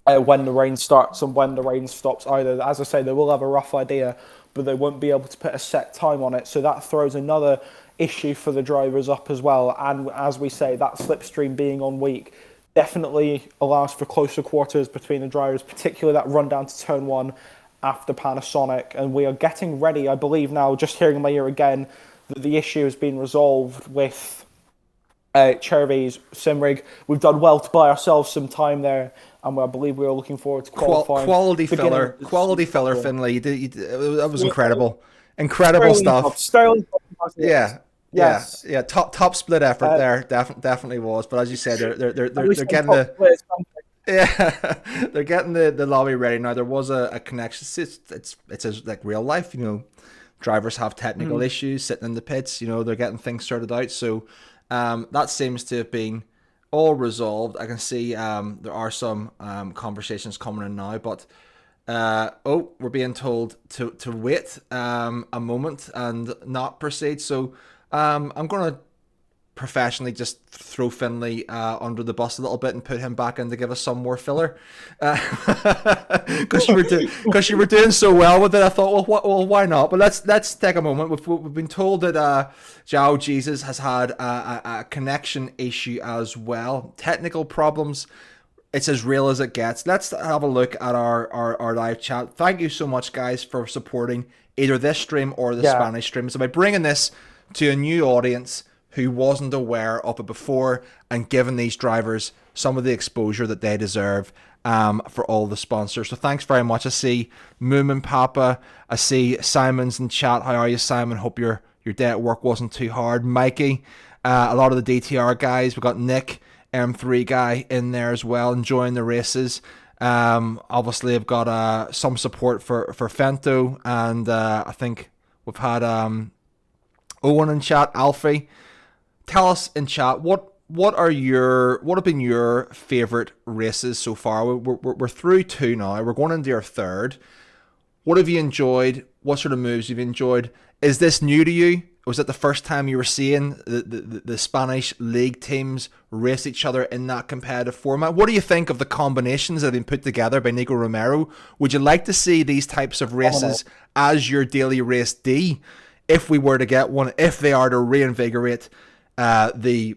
the rain starts and when the rain stops either. As I say, they will have a rough idea, but they won't be able to put a set time on it, so that throws another issue for the drivers up as well. And as we say, that slipstream being on weak definitely allows for closer quarters between the drivers, particularly that run down to turn 1 after Panasonic. And we are getting ready, I believe now, just hearing in my ear again, that the issue has been resolved with Cervi's sim rig. We've done well to buy ourselves some time there, and I believe we are looking forward to qualifying. Quality filler, Finlay. That was incredible. Incredible stuff. Sterling. Yeah. Yes. Yeah. Top split effort there. Definitely was. But as you said, they're getting they're getting the lobby ready now. There was a connection. It's like real life, you know. Drivers have technical issues sitting in the pits. You know, they're getting things sorted out. So that seems to have been all resolved. I can see there are some conversations coming in now, but we're being told to wait a moment and not proceed. So I'm going to professionally just throw Finlay under the bus a little bit and put him back in to give us some more filler, because you were doing so well with it. I thought, well, why not? But let's take a moment. We've been told that João Jesus has had a connection issue as well, technical problems. It's as real as it gets. Let's have a look at our live chat. Thank you so much, guys, for supporting either this stream or the Spanish stream. So by bringing this to a new audience who wasn't aware of it before and giving these drivers some of the exposure that they deserve, for all the sponsors. So thanks very much. I see Moomin Papa. I see Simon's in chat. How are you, Simon? Hope your day at work wasn't too hard. Mikey, a lot of the DTR guys. We've got Nick, M3 guy in there as well, enjoying the races. Obviously, I've got some support for Fento, and I think we've had Owen in chat. Alfie, tell us in chat what have been your favorite races so far? We're through 2 now. We're going into our 3rd. What have you enjoyed? What sort of moves you've enjoyed? Is this new to you? Was it the first time you were seeing the Spanish league teams race each other in that competitive format? What do you think of the combinations that have been put together by Nico Romero? Would you like to see these types of races as your daily race D, if we were to get one, if they are to reinvigorate the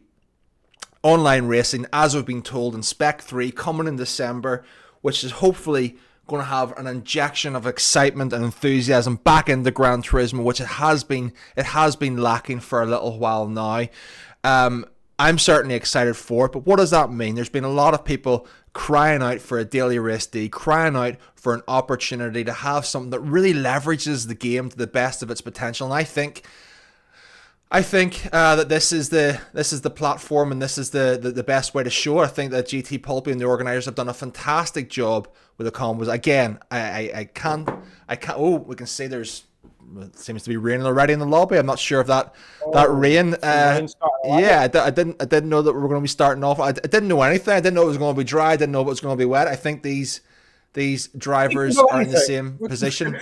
online racing, as we've been told in Spec 3 coming in December, which is hopefully going to have an injection of excitement and enthusiasm back into Gran Turismo, which it has been lacking for a little while now. I'm certainly excited for it, but what does that mean? There's been a lot of people crying out for a daily race D, crying out for an opportunity to have something that really leverages the game to the best of its potential, and I think that this is the platform, and this is the best way to show it. I think that GT Pulpí and the organisers have done a fantastic job with the combos. Again, I can't. Oh, we can see it seems to be raining already in the lobby. I'm not sure if that rain. I didn't know that we were going to be starting off. I didn't know anything. I didn't know it was going to be dry. I didn't know it was going to be wet. I think these drivers are in the same position.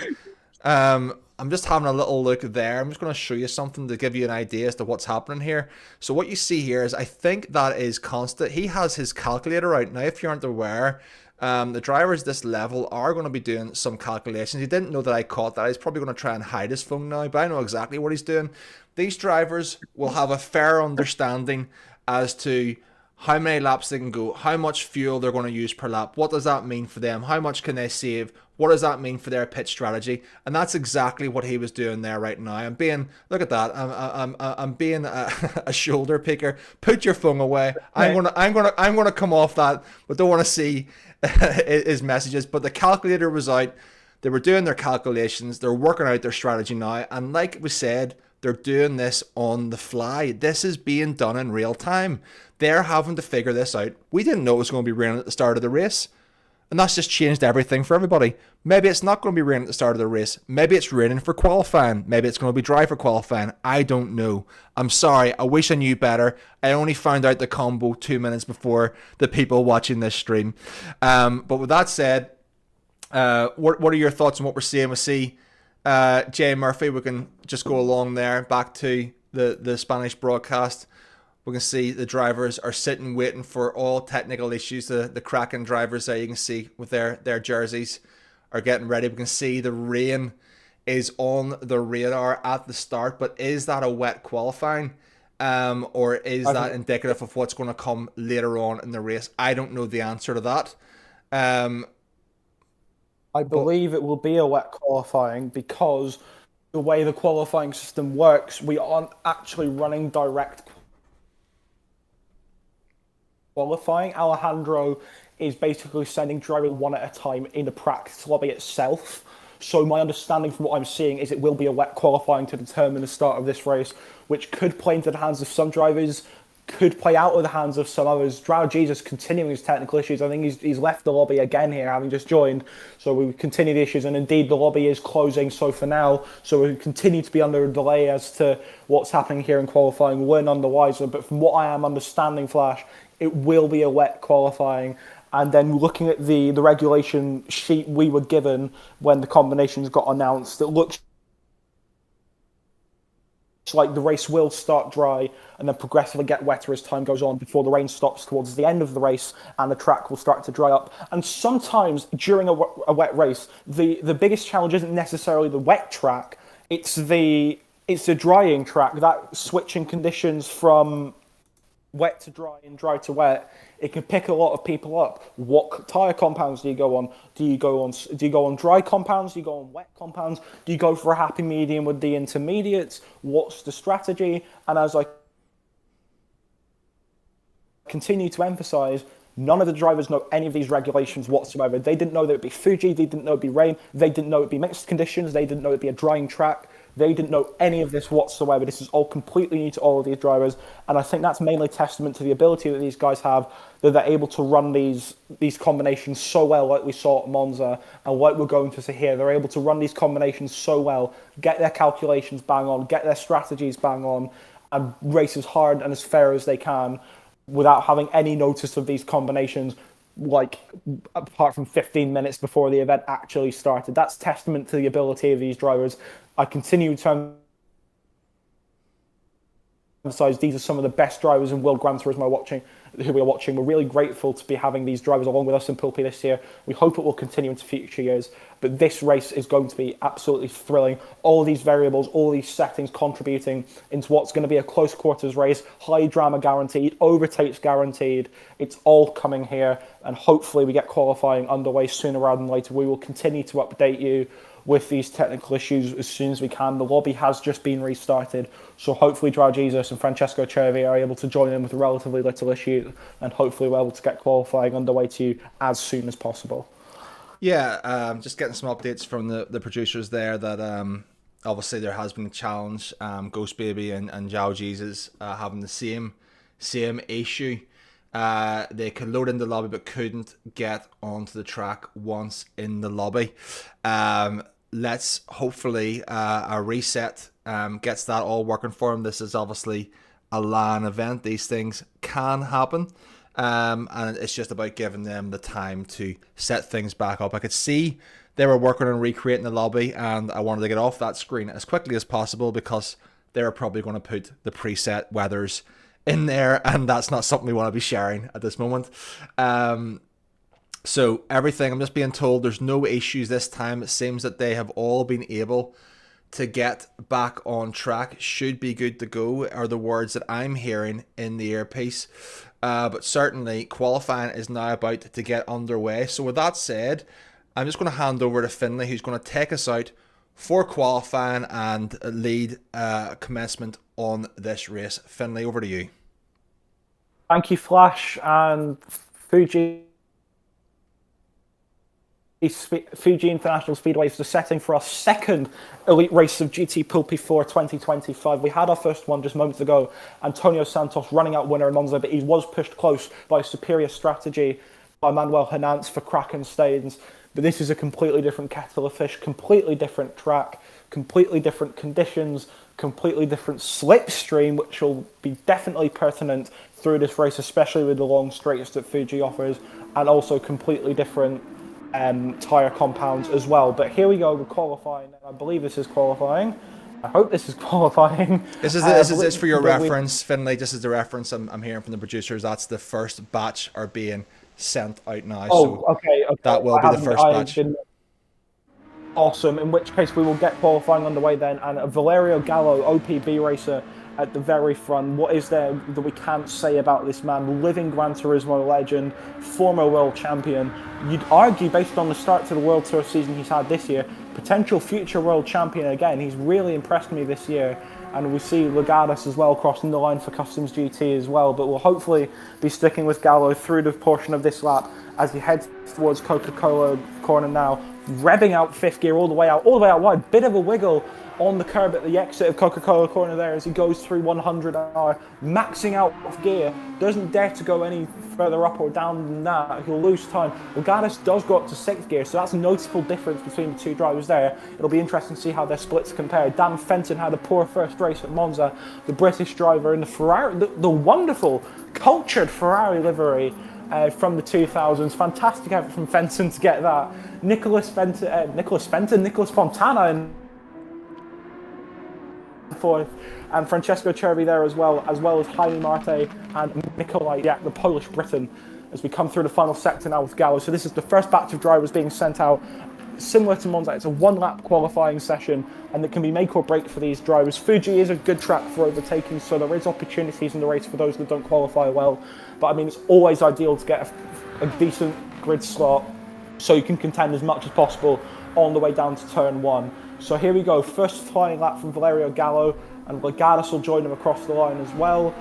I'm just having a little look there. I'm just going to show you something to give you an idea as to what's happening here. So what you see here is, I think that is constant. He has his calculator out now. If you aren't aware, the drivers this level are going to be doing some calculations. He didn't know that I caught that. He's probably going to try and hide his phone now, but I know exactly what he's doing. These drivers will have a fair understanding as to how many laps they can go, how much fuel they're going to use per lap, what does that mean for them, how much can they save, what does that mean for their pit strategy, and that's exactly what he was doing there right now. Look at that, I'm being a shoulder picker. Put your phone away. I'm gonna come off that, but don't want to see his messages. But the calculator was out. They were doing their calculations. They're working out their strategy now, and like we said, they're doing this on the fly. This is being done in real time. They're having to figure this out. We didn't know it was going to be raining at the start of the race, and that's just changed everything for everybody. Maybe it's not going to be raining at the start of the race. Maybe it's raining for qualifying. Maybe it's going to be dry for qualifying. I don't know. I'm sorry. I wish I knew better. I only found out the combo 2 minutes before the people watching this stream. But with that said, what are your thoughts on what we're seeing? We see Jay Murphy. We can just go along there back to the Spanish broadcast. We can see the drivers are sitting waiting for all technical issues. The Kraken drivers there, you can see with their jerseys, are getting ready. We can see the rain is on the radar at the start, but is that a wet qualifying, or is that indicative of what's going to come later on in the race? I don't know the answer to that. I believe it will be a wet qualifying, because the way the qualifying system works, we aren't actually running direct qualifying. Alejandro is basically sending drivers one at a time in the practice lobby itself. So my understanding from what I'm seeing is it will be a wet qualifying to determine the start of this race, which could play into the hands of some drivers, could play out of the hands of some others. João Jesus continuing his technical issues. I think he's left the lobby again here, having just joined. So we continue the issues, and indeed the lobby is closing. So for now, we continue to be under a delay as to what's happening here in qualifying. We're none the wiser, but from what I am understanding, Flash, it will be a wet qualifying. And then looking at the regulation sheet we were given when the combinations got announced, it looks It's like the race will start dry and then progressively get wetter as time goes on before the rain stops towards the end of the race and the track will start to dry up. And sometimes during a wet race, the biggest challenge isn't necessarily the wet track, it's the drying track, that switching conditions from wet to dry and dry to wet. It can pick a lot of people up. What tyre compounds do you go on? Do you go on dry compounds? Do you go on wet compounds? Do you go for a happy medium with the intermediates? What's the strategy? And as I continue to emphasize, none of the drivers know any of these regulations whatsoever. They didn't know there would be Fuji, they didn't know it would be rain, they didn't know it would be mixed conditions, they didn't know it would be a drying track. They didn't know any of this whatsoever. This is all completely new to all of these drivers. And I think that's mainly testament to the ability that these guys have, that they're able to run these combinations so well, like we saw at Monza, and like we're going to see here. They're able to run these combinations so well, get their calculations bang on, get their strategies bang on, and race as hard and as fair as they can without having any notice of these combinations, like apart from 15 minutes before the event actually started. That's testament to the ability of these drivers. I continue to emphasize these are some of the best drivers in World Gran Turismo who we are watching. We're really grateful to be having these drivers along with us in Pulpí this year. We hope it will continue into future years, but this race is going to be absolutely thrilling. All these variables, all these settings contributing into what's going to be a close quarters race, high drama guaranteed, overtakes guaranteed. It's all coming here, and hopefully we get qualifying underway sooner rather than later. We will continue to update you with these technical issues as soon as we can. The lobby has just been restarted, so hopefully Joao Jesus and Francesco Cervi are able to join in with relatively little issue, and hopefully we're able to get qualifying underway to you as soon as possible. Yeah, just getting some updates from the producers there that obviously there has been a challenge. Ghost Baby and Joao Jesus having the same issue. They could load in the lobby but couldn't get onto the track once in the lobby. Let's hopefully a reset gets that all working for them. This is obviously a LAN event. These things can happen. And it's just about giving them the time to set things back up. I could see they were working on recreating the lobby, and I wanted to get off that screen as quickly as possible because they were probably going to put the preset weathers in there, and that's not something we want to be sharing at this moment. So everything, I'm just being told there's no issues this time. It seems that they have all been able to get back on track. Should be good to go are the words that I'm hearing in the earpiece. But certainly qualifying is now about to get underway. So with that said, I'm just going to hand over to Finlay, who's going to take us out for qualifying and lead commencement on this race. Finlay, over to you. Thank you, Flash, and Fuji International Speedway is the setting for our second elite race of GT Pulpí for 2025. We had our first one just moments ago, Antonio Santos running out winner in Monza, but he was pushed close by superior strategy by Manuel Hernández for Kraken Stains. But this is a completely different kettle of fish, completely different track, completely different conditions, completely different slipstream, which will be definitely pertinent through this race, especially with the long straights that Fuji offers, and also completely different tyre compounds as well. But here we go, we're qualifying. I believe this is qualifying. I hope this is qualifying. This is for your reference, Finlay. This is the reference I'm hearing from the producers. That's the first batch are being sent out now. Oh, so okay. That will be the first batch. Awesome. In which case we will get qualifying underway then. And Valerio Gallo, OPB racer, at the very front. What is there that we can't say about this man? Living Gran Turismo legend, former world champion. You'd argue, based on the start to the World Tour season he's had this year, potential future world champion again. He's really impressed me this year. And we see Lagadas as well crossing the line for Customs GT as well. But we'll hopefully be sticking with Gallo through the portion of this lap as he heads towards Coca-Cola corner now, revving out fifth gear all the way out wide. Bit of a wiggle on the curb at the exit of Coca-Cola corner there as he goes through 100R, maxing out off gear, doesn't dare to go any further up or down than that, he'll lose time. Lagadas does go up to sixth gear, so that's a noticeable difference between the two drivers there. It'll be interesting to see how their splits compare. Dan Fenton had a poor first race at Monza, the British driver in the Ferrari, the wonderful, cultured Ferrari livery from the 2000s. Fantastic effort from Fenton to get that. Nicholas Fontana in fourth, and Francesco Cervi there as well as Jaime Marte and Nikolai Yak, the Polish Briton, as we come through the final sector now with Gallo. So this is the first batch of drivers being sent out. Similar to Monza, it's a one-lap qualifying session, and it can be make or break for these drivers. Fuji is a good track for overtaking, so there is opportunities in the race for those that don't qualify well. But I mean, it's always ideal to get a decent grid slot so you can contend as much as possible on the way down to turn one. So here we go, first flying lap from Valerio Gallo, and Lagadas will join him across the line as well,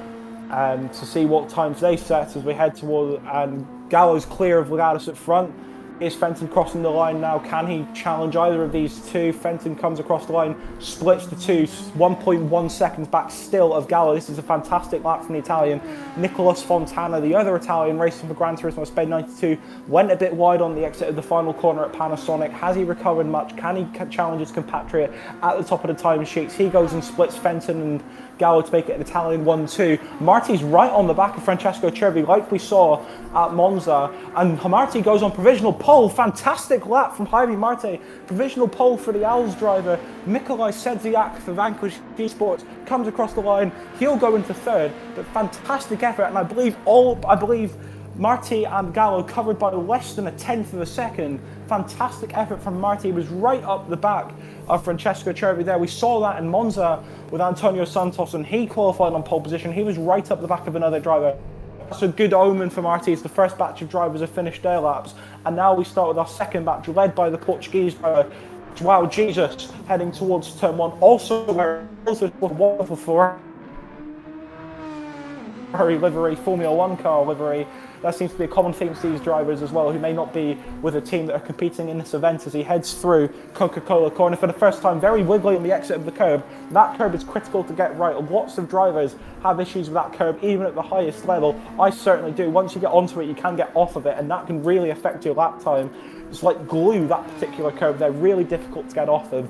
to see what times they set as we head toward, and Gallo's clear of Lagadas at front. Is Fenton crossing the line now? Can he challenge either of these two? Fenton comes across the line, splits the two, 1.1 seconds back still of Gallo. This is a fantastic lap from the Italian. Nicolas Fontana, the other Italian racing for Gran Turismo Spain 92, went a bit wide on the exit of the final corner at Panasonic. Has he recovered much? Can he challenge his compatriot at the top of the time sheets? He goes and splits Fenton and Gallo to make it an Italian 1-2. Marti's right on the back of Francesco Cervi, like we saw at Monza, and Marti goes on provisional pole. Fantastic lap from Jaime Marte. Provisional pole for the Owls driver. Nikolai Sedziak for Vanquish Esports comes across the line. He'll go into third, but fantastic effort, and I believe Marti and Gallo covered by less than a tenth of a second. Fantastic effort from Marti. He was right up the back of Francesco Cervi there. We saw that in Monza with Antonio Santos, and he qualified on pole position. He was right up the back of another driver. That's a good omen for Marti as the first batch of drivers have finished their laps. And now we start with our second batch, led by the Portuguese driver, João Jesus, heading towards turn one. Also wearing a wonderful Ferrari livery, Formula One car livery. That seems to be a common theme to these drivers as well, who may not be with a team that are competing in this event, as he heads through Coca-Cola corner for the first time, very wiggly on the exit of the curb. That curb is critical to get right. Lots of drivers have issues with that curb, even at the highest level. I certainly do. Once you get onto it, you can get off of it, and that can really affect your lap time. It's like glue, that particular curb. They're really difficult to get off of,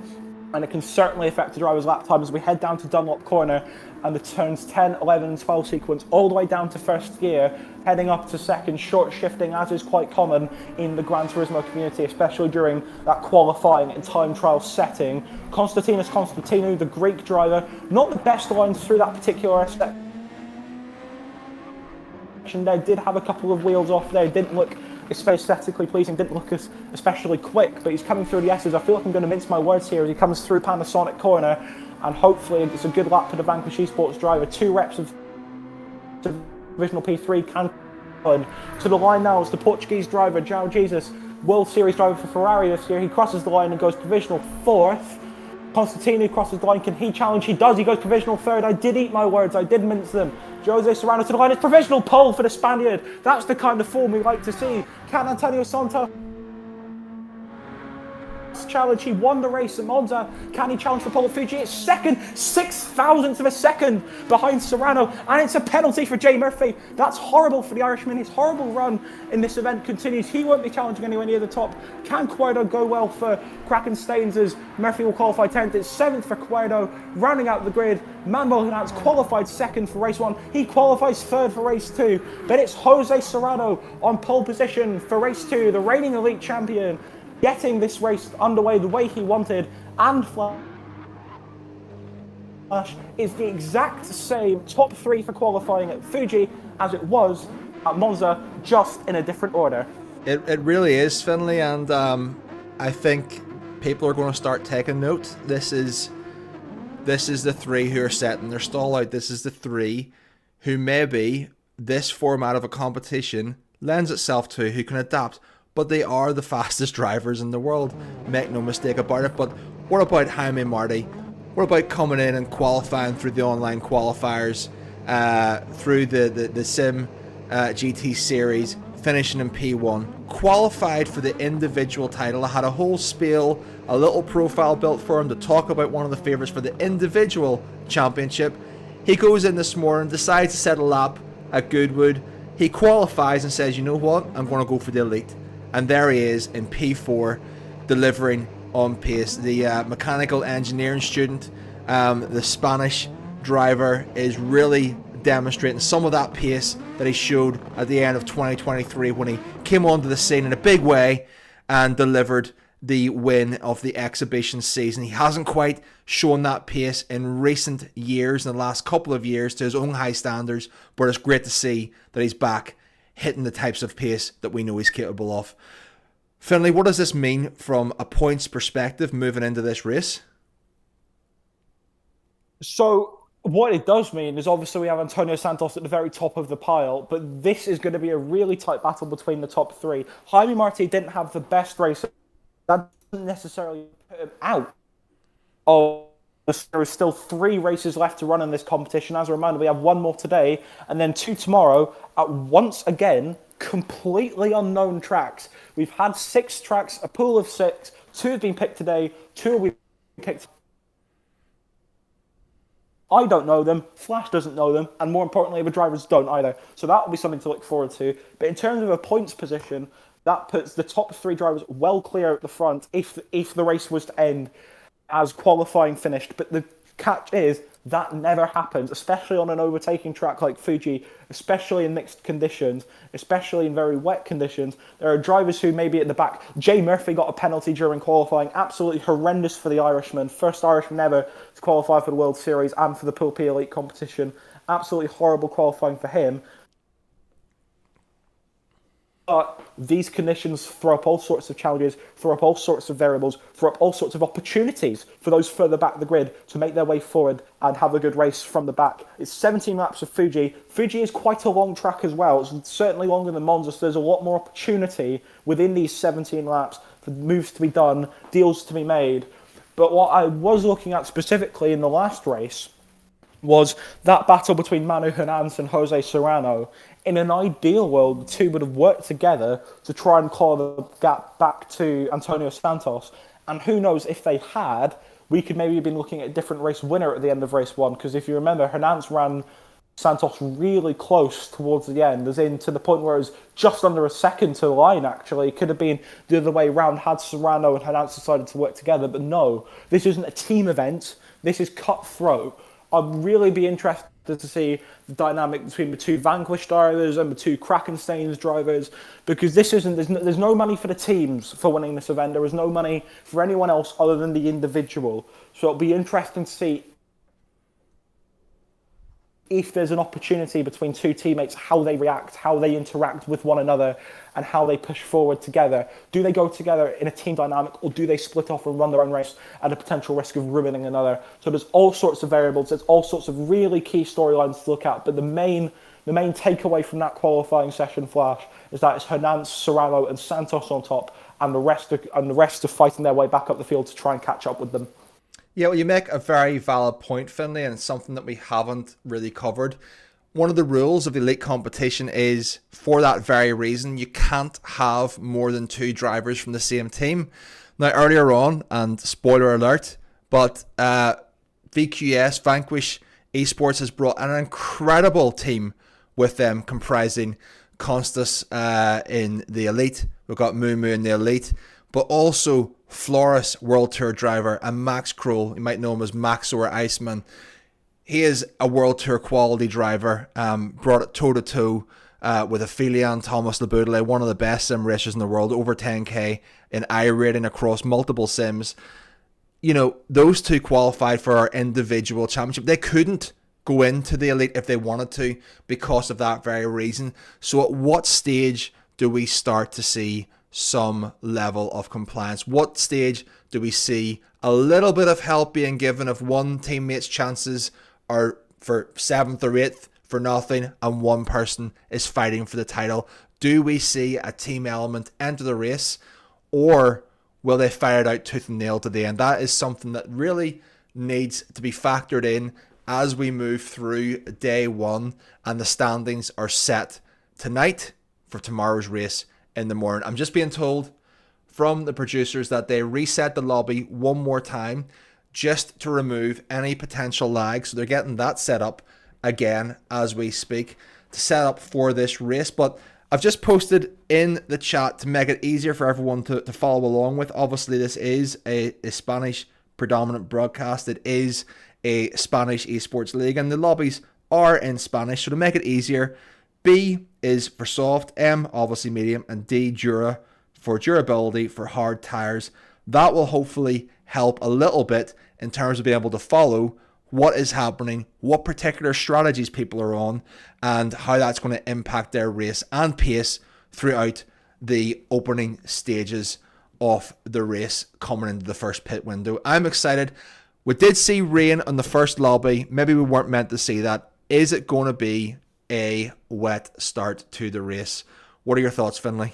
and it can certainly affect the driver's lap time as we head down to Dunlop corner and the turns 10, 11 and 12 sequence all the way down to first gear, heading up to second, short shifting as is quite common in the Gran Turismo community, especially during that qualifying and time trial setting. Konstantinos Konstantinou, the Greek driver, not the best lines through that particular aspect. There did have a couple of wheels off there, didn't look aesthetically pleasing, didn't look especially quick, but he's coming through the S's. I feel like I'm going to mince my words here as he comes through Panasonic corner, and hopefully it's a good lap for the Vanquish Esports driver. 2 reps of Divisional P3 can to the line now as the Portuguese driver, João Jesus, World Series driver for Ferrari this year. He crosses the line and goes provisional 4th. Konstantinou crosses the line. Can he challenge? He does. He goes provisional 3rd. I did eat my words. I did mince them. Jose Serrano to the line. It's provisional pole for the Spaniard. That's the kind of form we like to see. Can Antonio Santos challenge? He won the race at Monza. Can he challenge for pole at Fuji? It's second, 6,000th of a second behind Serrano, and it's a penalty for Jay Murphy. That's horrible for the Irishman. His horrible run in this event continues. He won't be challenging anywhere near the top. Can Cuerdo go well for Kraken Staines as Murphy will qualify 10th? It's 7th for Cuerdo. Rounding out the grid, Manuel Hinaut's qualified 2nd for race 1. He qualifies 3rd for race 2. But it's Jose Serrano on pole position for race 2, the reigning elite champion, getting this race underway the way he wanted, and Flash is the exact same top 3 for qualifying at Fuji as it was at Monza, just in a different order. It really is, Finlay, and I think people are going to start taking note. This is the 3 who are setting their stall out. This is the 3 who maybe this format of a competition lends itself to, who can adapt. But they are the fastest drivers in the world, make no mistake about it. But what about Jaime Marti? What about coming in and qualifying through the online qualifiers, through the Sim GT series, finishing in P1, qualified for the individual title? I had a whole spiel, a little profile built for him to talk about one of the favourites for the individual championship. He goes in this morning, decides to set a lap at Goodwood. He qualifies and says, you know what, I'm going to go for the elite. And there he is in P4, delivering on pace. The mechanical engineering student, the Spanish driver, is really demonstrating some of that pace that he showed at the end of 2023 when he came onto the scene in a big way and delivered the win of the exhibition season. He hasn't quite shown that pace in recent years, in the last couple of years, to his own high standards, but it's great to see that he's back hitting the types of pace that we know he's capable of. Finlay, what does this mean from a points perspective moving into this race? So what it does mean is obviously we have Antonio Santos at the very top of the pile, but this is going to be a really tight battle between the top three. Jaime Marti didn't have the best race. That doesn't necessarily put him out. There is still 3 races left to run in this competition. As a reminder, we have 1 more today and then 2 tomorrow at, once again, completely unknown tracks. We've had 6 tracks, a pool of 6. 2 have been picked today, 2 will be picked. I don't know them, Flash doesn't know them, and more importantly, the drivers don't either. So that will be something to look forward to. But in terms of a points position, that puts the top 3 drivers well clear at the front if the race was to end as qualifying finished. But the catch is that never happens, especially on an overtaking track like Fuji, especially in mixed conditions, especially in very wet conditions. There are drivers who may be at the back. Jay Murphy got a penalty during qualifying, absolutely horrendous for the Irishman. First Irishman ever to qualify for the World Series and for the Pulpí Elite competition. Absolutely horrible qualifying for him. But these conditions throw up all sorts of challenges, throw up all sorts of variables, throw up all sorts of opportunities for those further back the grid to make their way forward and have a good race from the back. It's 17 laps of Fuji. Fuji is quite a long track as well. It's certainly longer than Monza, so there's a lot more opportunity within these 17 laps for moves to be done, deals to be made. But what I was looking at specifically in the last race was that battle between Manu Hernandez and Jose Serrano. In an ideal world, the two would have worked together to try and claw the gap back to Antonio Santos. And who knows, if they had, we could maybe have been looking at a different race winner at the end of race 1. Because if you remember, Hernandez ran Santos really close towards the end, as in to the point where it was just under a second to the line, actually. It could have been the other way around had Serrano and Hernandez decided to work together. But no, this isn't a team event. This is cutthroat. I'd really be interested to see the dynamic between the 2 Vanquish drivers and the 2 Krakensteins drivers, because this isn't, there's no money for the teams for winning this event. There is no money for anyone else other than the individual. So it'll be interesting to see if there's an opportunity between 2 teammates, how they react, how they interact with one another, and how they push forward together. Do they go together in a team dynamic, or do they split off and run their own race at a potential risk of ruining another? So there's all sorts of variables, there's all sorts of really key storylines to look at, but the main takeaway from that qualifying session, Flash, is that it's Hernandez, Serrano and Santos on top, and the rest are fighting their way back up the field to try and catch up with them. Yeah, well, you make a very valid point, Finlay, and it's something that we haven't really covered. One of the rules of the elite competition is, for that very reason, you can't have more than 2 drivers from the same team. Now, earlier on, and spoiler alert, but VQS, Vanquish Esports, has brought an incredible team with them, comprising Constas in the elite. We've got Mumu in the elite, but also Flores World Tour driver and Max Kroll. You might know him as Max or Iceman. He is a World Tour quality driver, brought it toe-to-toe with Aphelion Thomas Laboudele, one of the best sim racers in the world, over 10k in iRating across multiple sims. You know, those 2 qualified for our individual championship. They couldn't go into the elite if they wanted to because of that very reason. So at what stage do we start to see some level of compliance? What stage do we see a little bit of help being given if one teammate's chances are for 7th or 8th for nothing and one person is fighting for the title? Do we see a team element enter the race, or will they fight it out tooth and nail to the end? That is something that really needs to be factored in as we move through day 1 and the standings are set tonight for tomorrow's race in the morning. I'm just being told from the producers that they reset the lobby one more time just to remove any potential lag. So they're getting that set up again as we speak to set up for this race. But I've just posted in the chat to make it easier for everyone to follow along with. Obviously, this is a Spanish predominant broadcast. It is a Spanish esports league, and the lobbies are in Spanish. So to make it easier, B is for soft, M obviously medium, and D Dura for durability for hard tires. That will hopefully help a little bit in terms of being able to follow what is happening, what particular strategies people are on, and how that's going to impact their race and pace throughout the opening stages of the race coming into the first pit window. I'm excited. We did see rain on the first lobby. Maybe we weren't meant to see that. Is it going to be a wet start to the race? What are your thoughts, Finlay?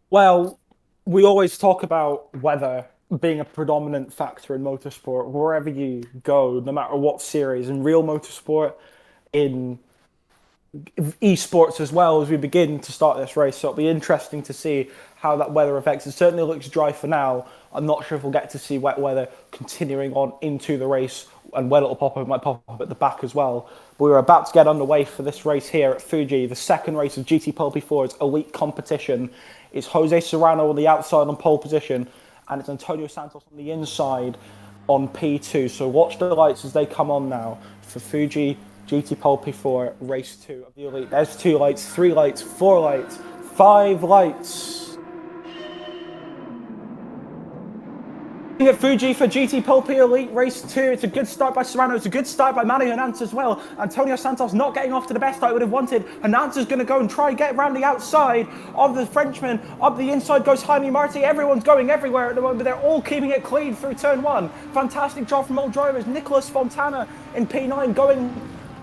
Well, we always talk about weather being a predominant factor in motorsport wherever you go, no matter what series, in real motorsport, in esports as well, as we begin to start this race. So it'll be interesting to see how that weather affects. It certainly looks dry for now. I'm not sure if we'll get to see wet weather continuing on into the race, and when it'll pop up, it might pop up at the back as well. But we're about to get underway for this race here at Fuji, the second race of GT Pulpí 4's elite competition. It's Jose Serrano on the outside on pole position, and it's Antonio Santos on the inside on P2. So watch the lights as they come on now for Fuji GT Pulpí 4 race 2 of the elite. There's 2 lights, 3 lights, 4 lights, 5 lights. At Fuji for GT Pulpí Elite Race 2. It's a good start by Serrano. It's a good start by Manny Hernandez as well. Antonio Santos not getting off to the best start I would have wanted. Hernandez is going to go and try and get around the outside of the Frenchman. Up the inside goes Jaime Marti. Everyone's going everywhere at the moment, but they're all keeping it clean through turn 1. Fantastic job from all drivers. Nicolas Fontana in P9 going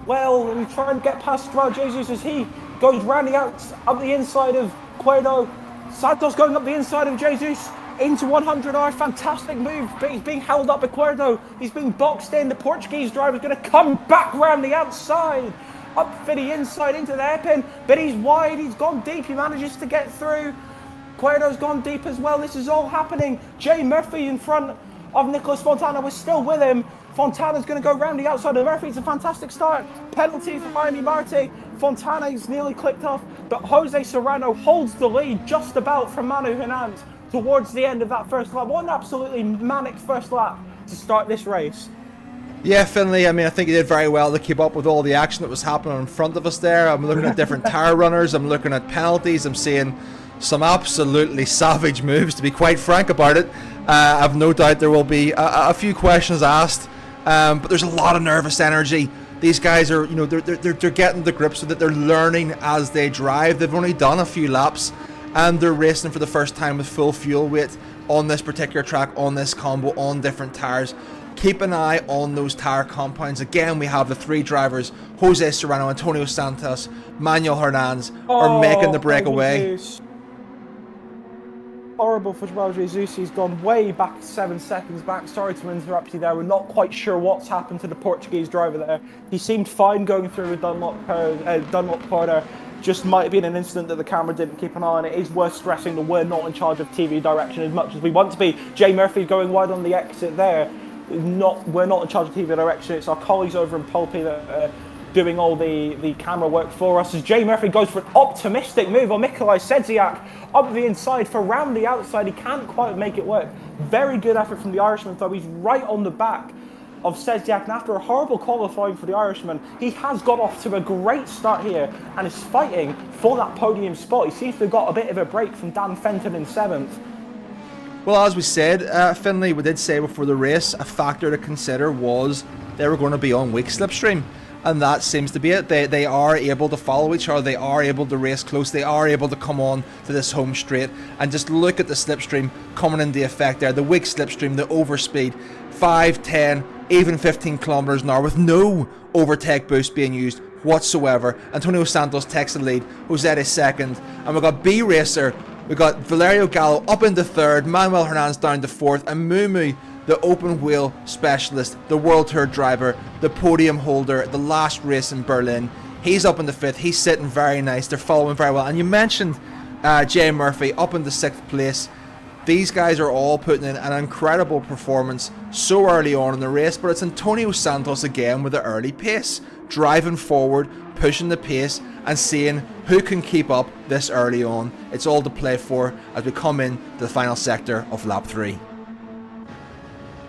well and trying to get past Joao Jesus as he goes round the up the inside of Cuerdo. Santos going up the inside of Jesus into 100R. Fantastic move, but he's being held up by Cuerdo. He's being boxed in. The Portuguese driver is going to come back round the outside, up for the inside into the hairpin, but he's wide. He's gone deep. He manages to get through. Cuerdo's gone deep as well. This is all happening. Jay Murphy in front of Nicolas Fontana. We're still with him. Fontana's going to go round the outside of Murphy. It's a fantastic start. Penalty for Jaime Marti. Fontana is nearly clipped off, but Jose Serrano holds the lead just about from Manu Hernandez towards the end of that first lap. What an absolutely manic first lap to start this race. Yeah, Finlay, I mean, I think he did very well to keep up with all the action that was happening in front of us there. I'm looking at different tire runners. I'm looking at penalties. I'm seeing some absolutely savage moves, to be quite frank about it. I've no doubt there will be a few questions asked, but there's a lot of nervous energy. These guys are, you know, they're getting the grips with it. They're learning as they drive. They've only done a few laps, and they're racing for the first time with full fuel weight on this particular track, on this combo, on different tires. Keep an eye on those tire compounds. Again, we have the 3 drivers, Jose Serrano, Antonio Santos, Manuel Hernandez, are making the breakaway. Horrible for Joao Jesus. He's gone way back 7 seconds back. Sorry to interrupt you there. We're not quite sure what's happened to the Portuguese driver there. He seemed fine going through with Dunlop corner. Just might have been an incident that the camera didn't keep an eye on. It is worth stressing that we're not in charge of TV direction as much as we want to be. Jay Murphy going wide on the exit there. We're not in charge of TV direction. It's our colleagues over in Pulpy that are doing all the camera work for us. As Jay Murphy goes for an optimistic move on Mikolaj Sedziak up the inside for round the outside. He can't quite make it work. Very good effort from the Irishman, though. He's right on the back of Sedziak, and after a horrible qualifying for the Irishman, he has got off to a great start here and is fighting for that podium spot. He seems to have got a bit of a break from Dan Fenton in 7th. Well, as we said, Finlay, we did say before the race, a factor to consider was they were going to be on weak slipstream, and that seems to be it. They are able to follow each other, they are able to race close, they are able to come on to this home straight, and just look at the slipstream coming into effect there, the weak slipstream, the overspeed, 5, 10, even 15 kilometers an hour with no overtake boost being used whatsoever. Antonio Santos takes the lead, Jose is second, and we've got B Racer, we've got Valerio Gallo up into 3rd, Manuel Hernandez down to 4th, and Mumu, the open wheel specialist, the World Tour driver, the podium holder, the last race in Berlin, he's up into 5th, he's sitting very nice, they're following very well. And you mentioned Jay Murphy up into 6th place. These guys are all putting in an incredible performance so early on in the race, but it's Antonio Santos again with the early pace, driving forward, pushing the pace, and seeing who can keep up this early on. It's all to play for as we come in to the final sector of lap 3.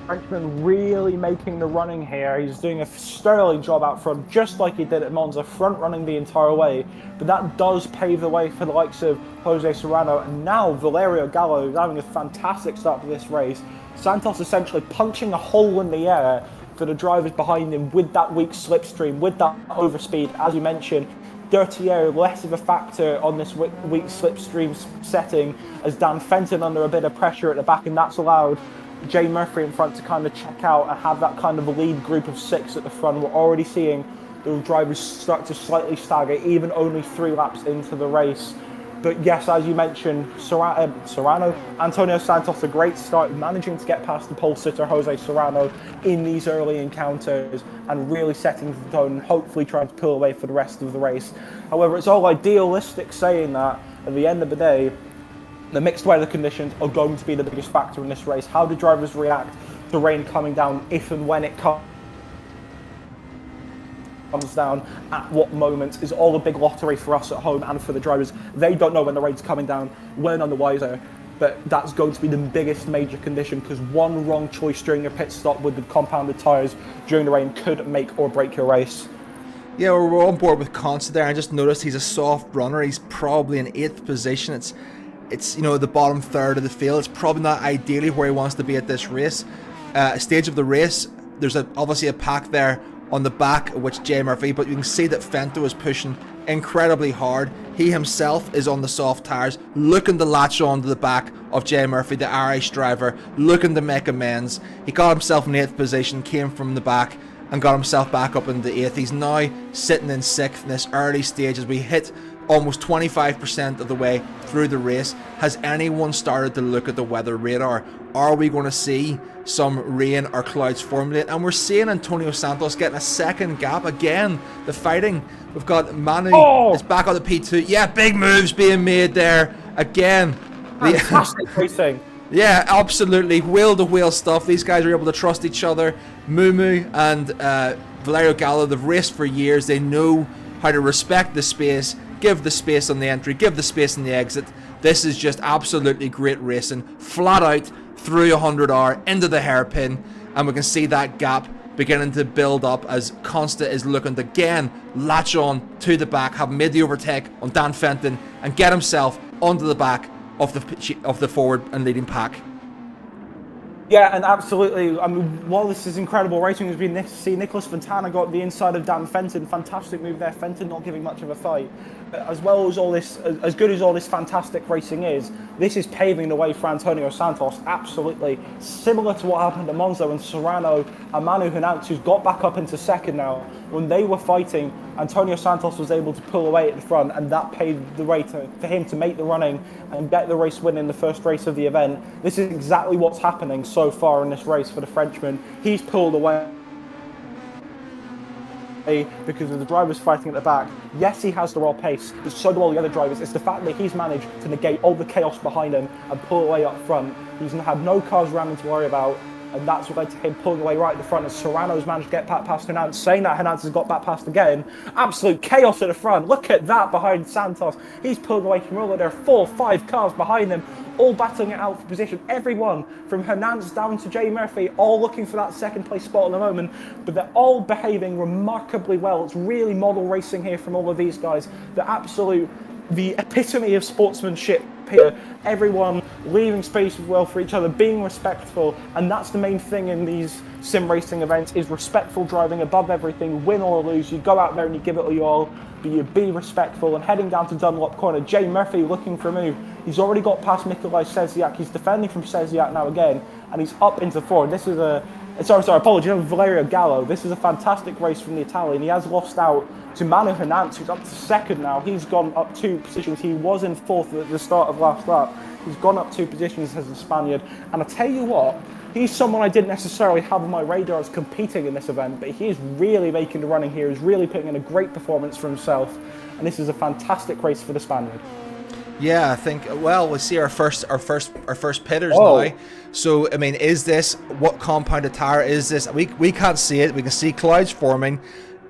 Frenchman really making the running here. He's doing a sterling job out front, just like he did at Monza, front running the entire way. But that does pave the way for the likes of Jose Serrano, and now Valerio Gallo is having a fantastic start to this race. Santos essentially punching a hole in the air for the drivers behind him with that weak slipstream, with that overspeed. As you mentioned, dirty air less of a factor on this weak slipstream setting, as Dan Fenton under a bit of pressure at the back, and that's allowed Jay Murphy in front to kind of check out and have that kind of a lead group of 6 at the front. We're already seeing the drivers start to slightly stagger, even only 3 laps into the race. But yes, as you mentioned, Serrano, Antonio Santos, a great start, managing to get past the pole sitter Jose Serrano in these early encounters and really setting the tone and hopefully trying to pull away for the rest of the race. However, it's all idealistic saying that at the end of the day, the mixed weather conditions are going to be the biggest factor in this race. How do drivers react to rain coming down if and when it comes down, at what moment, is all a big lottery for us at home and for the drivers. They don't know when the rain's coming down, we're none the wiser, but that's going to be the biggest major condition, because one wrong choice during your pit stop with the compounded tyres during the rain could make or break your race. Yeah, we're on board with Consta there. I just noticed he's a soft runner. He's probably in 8th position. It's the bottom third of the field. It's probably not ideally where he wants to be at this race. Stage of the race, there's obviously a pack there on the back, which Jay Murphy, but you can see that Fento is pushing incredibly hard. He himself is on the soft tyres, looking to latch on to the back of Jay Murphy, the Irish driver, looking to make amends. He got himself in 8th position, came from the back, and got himself back up into 8th. He's now sitting in 6th in this early stage as we hit almost 25% of the way through the race. Has anyone started to look at the weather radar? Are we going to see some rain or clouds formulate? And we're seeing Antonio Santos getting a second gap again. The fighting. We've got Manu is back on the P2. Yeah, big moves being made there again. Fantastic racing. Yeah, absolutely. Wheel-to-wheel stuff. These guys are able to trust each other. Mumu and Valerio Gallo, they've raced for years. They know how to respect the space, give the space on the entry, give the space on the exit. This is just absolutely great racing. Flat out through 100R into the hairpin. And we can see that gap beginning to build up as Consta is looking to again latch on to the back, have made the overtake on Dan Fenton and get himself onto the back of the forward and leading pack. Yeah, and absolutely. I mean, while this is incredible racing, has been nice to see Nicholas Fontana got the inside of Dan Fenton. Fantastic move there. Fenton not giving much of a fight. But as well as all this, as good as all this fantastic racing is, this is paving the way for Antonio Santos. Absolutely. Similar to what happened at Monza when Serrano and Manu Hernandez, who's got back up into 2nd now, when they were fighting, Antonio Santos was able to pull away at the front, and that paved the way for him to make the running and get the race win in the first race of the event. This is exactly what's happening so far in this race for the Frenchman. He's pulled away because of the drivers fighting at the back. Yes, he has the raw pace, but so do all the other drivers. It's the fact that he's managed to negate all the chaos behind him and pull away up front. He's had no cars around him to worry about, and that's what led to him pulling away right at the front, as Serrano's managed to get back past Hernandez. Saying that, Hernandez has got back past again. Absolute chaos at the front. Look at that behind Santos. He's pulling away from all of their 4 or 5 cars behind them, all battling it out for position. Everyone from Hernandez down to Jay Murphy, all looking for that 2nd place spot at the moment, but they're all behaving remarkably well. It's really model racing here from all of these guys. The epitome of sportsmanship here. Everyone leaving space well for each other, being respectful, and that's the main thing in these sim racing events, is respectful driving above everything. Win or lose, you go out there and you give it all you all, but you be respectful. And heading down to Dunlop corner, Jay Murphy looking for a move. He's already got past Nikolai Seziak. He's defending from Seziak now again, and he's up into 4th. This is apologies, Valerio Gallo. This is a fantastic race from the Italian. He has lost out to Manu Hernandez, who's up to 2nd now. He's gone up 2 positions. He was in 4th at the start of last lap. He's gone up 2 positions as a Spaniard. And I'll tell you what, he's someone I didn't necessarily have on my radar as competing in this event, but he is really making the running here. He's really putting in a great performance for himself. And this is a fantastic race for the Spaniard. Yeah, I think, well, we see our first pitters now. So, I mean, is this, what compounded tire is this? We can't see it. We can see clouds forming.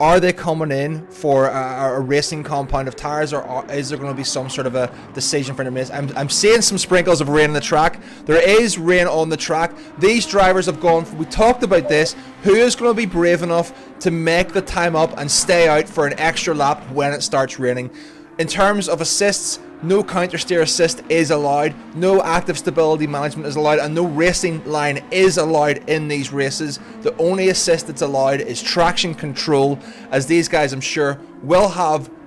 Are they coming in for a racing compound of tires, or is there going to be some sort of a decision for them? I'm seeing some sprinkles of rain on the track. There is rain on the track. These drivers have gone, we talked about this, who is going to be brave enough to make the time up and stay out for an extra lap when it starts raining. In terms of assists, no counter steer assist is allowed, no active stability management is allowed, and no racing line is allowed in these races. The only assist that's allowed is traction control, as these guys, I'm sure, will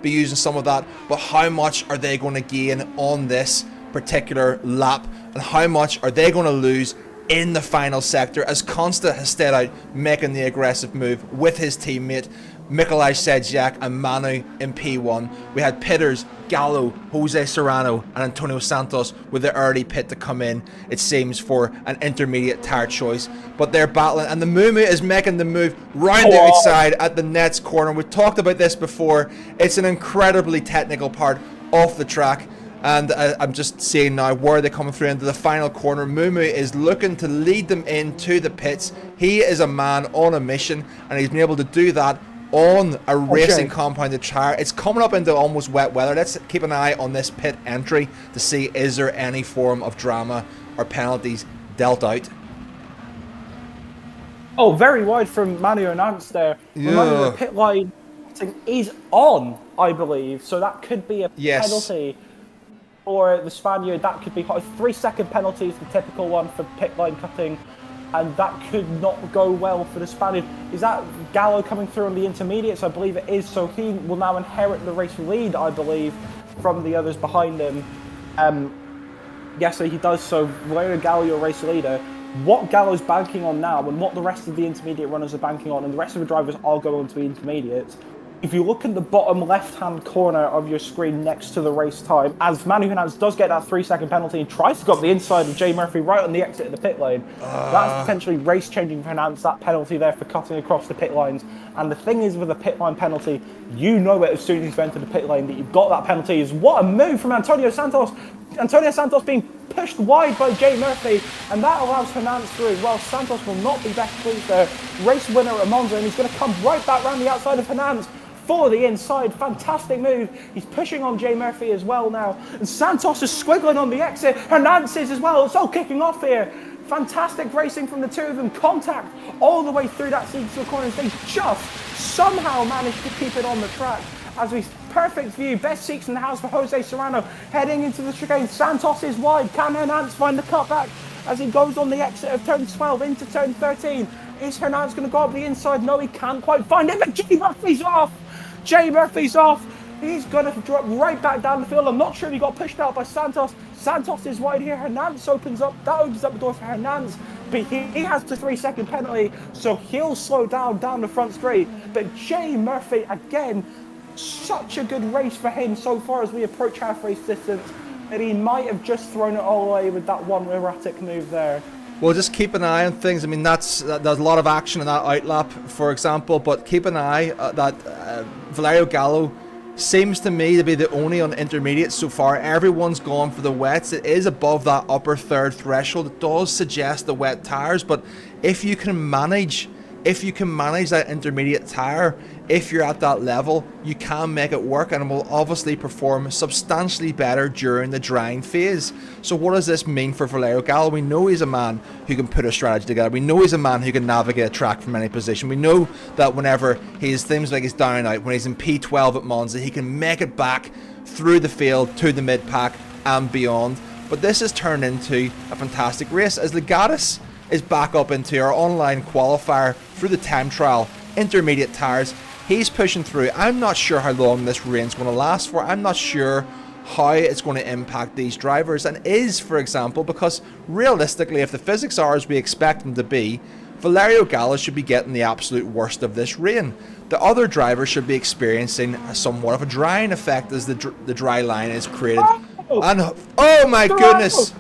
be using some of that, but how much are they going to gain on this particular lap, and how much are they going to lose in the final sector, as Consta has stayed out making the aggressive move with his teammate Mikolaj Sedziak and Manu in P1. We had pitters Gallo, Jose Serrano and Antonio Santos with the early pit to come in, it seems, for an intermediate tire choice. But they're battling, and the Mumu is making the move round the outside at the Nets corner. We've talked about this before. It's an incredibly technical part of the track. And I'm just seeing now where they're coming through into the final corner. Mumu is looking to lead them into the pits. He is a man on a mission, and he's been able to do that on a racing compounded tire. It's coming up into almost wet weather. Let's keep an eye on this pit entry to see, is there any form of drama or penalties dealt out. Oh, very wide from Manu Hernandez there. Yeah. The pit line is on, I believe, so that could be a penalty for the Spaniard. That could be a 3-second penalty is the typical one for pit line cutting, and that could not go well for the Spaniard. Is that Gallo coming through on the intermediates? I believe it is, so he will now inherit the race lead, I believe, from the others behind him. So he does. So Valerio Gallo, your race leader. What Gallo's banking on now, and what the rest of the intermediate runners are banking on, and the rest of the drivers are going to be intermediates. If you look in the bottom left-hand corner of your screen next to the race time, as Manu Hernandez does get that 3-second penalty and tries to go up the inside of Jay Murphy right on the exit of the pit lane, that's potentially race-changing for Hernandez, that penalty there for cutting across the pit lines. And the thing is, with a pit line penalty, you know it as soon as you've entered the pit lane that you've got that penalty. What a move from Antonio Santos. Antonio Santos being pushed wide by Jay Murphy, and that allows Hernandez through as well. Santos will not be best pleased there. Race winner at Monza, and he's going to come right back round the outside of Hernandez. For the inside, fantastic move. He's pushing on Jay Murphy as well now. And Santos is squiggling on the exit. Hernandez is as well. It's all kicking off here. Fantastic racing from the two of them. Contact all the way through that sequence of corners. They just somehow managed to keep it on the track. As we perfect view, best seats in the house for Jose Serrano. Heading into the chicane. Santos is wide. Can Hernandez find the cutback as he goes on the exit of turn 12 into turn 13? Is Hernandez going to go up the inside? No, he can't quite find it, but Jay Murphy's off. Jay Murphy's off. He's going to drop right back down the field. I'm not sure if he got pushed out by Santos. Santos is wide here. Hernandez opens up. That opens up the door for Hernandez. But he has the 3-second penalty, so he'll slow down the front straight. But Jay Murphy, again, such a good race for him so far as we approach half race distance, that he might have just thrown it all away with that one erratic move there. Well, just keep an eye on things. I mean, there's a lot of action in that outlap, for example, but keep an eye that Valerio Gallo seems to me to be the only on intermediate so far. Everyone's gone for the wets. It is above that upper third threshold. It does suggest the wet tires, but if you can manage that intermediate tire, if you're at that level, you can make it work, and it will obviously perform substantially better during the drying phase. So what does this mean for Valerio Gallo? We know he's a man who can put a strategy together. We know he's a man who can navigate a track from any position. We know that whenever he's things like he's down and out, when he's in P12 at Monza, he can make it back through the field to the mid-pack and beyond. But this has turned into a fantastic race as Legatus is back up into our online qualifier through the time trial, intermediate tires. He's pushing through. I'm not sure how long this rain's going to last for. I'm not sure how it's going to impact these drivers, and for example, because realistically, if the physics are as we expect them to be, Valerio Gallo should be getting the absolute worst of this rain. The other drivers should be experiencing somewhat of a drying effect as the dry line is created. And oh my goodness!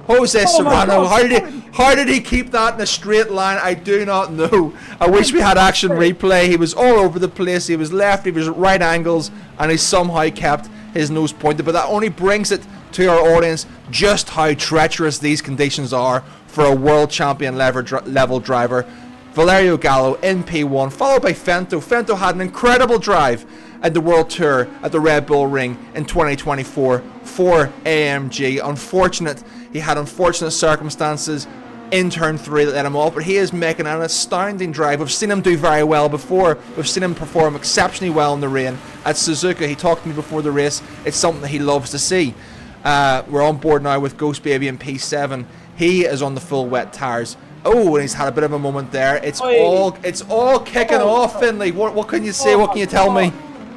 Jose Serrano, how did he keep that in a straight line? I do not know. I wish we had action replay. He was all over the place. He was left, he was at right angles, and he somehow kept his nose pointed. But that only brings it to our audience just how treacherous these conditions are for a world champion level driver. Valerio Gallo in P1, followed by Fento. Fento had an incredible drive at the World Tour at the Red Bull Ring in 2024 for AMG. He had unfortunate circumstances in turn 3 that let him off, but he is making an astounding drive. We've seen him do very well before. We've seen him perform exceptionally well in the rain at Suzuka. He talked to me before the race. It's something that he loves to see. We're on board now with Ghost Baby in P7. He is on the full wet tyres. Oh, and he's had a bit of a moment there. It's all kicking off, Finley. What can you say? What can you tell me?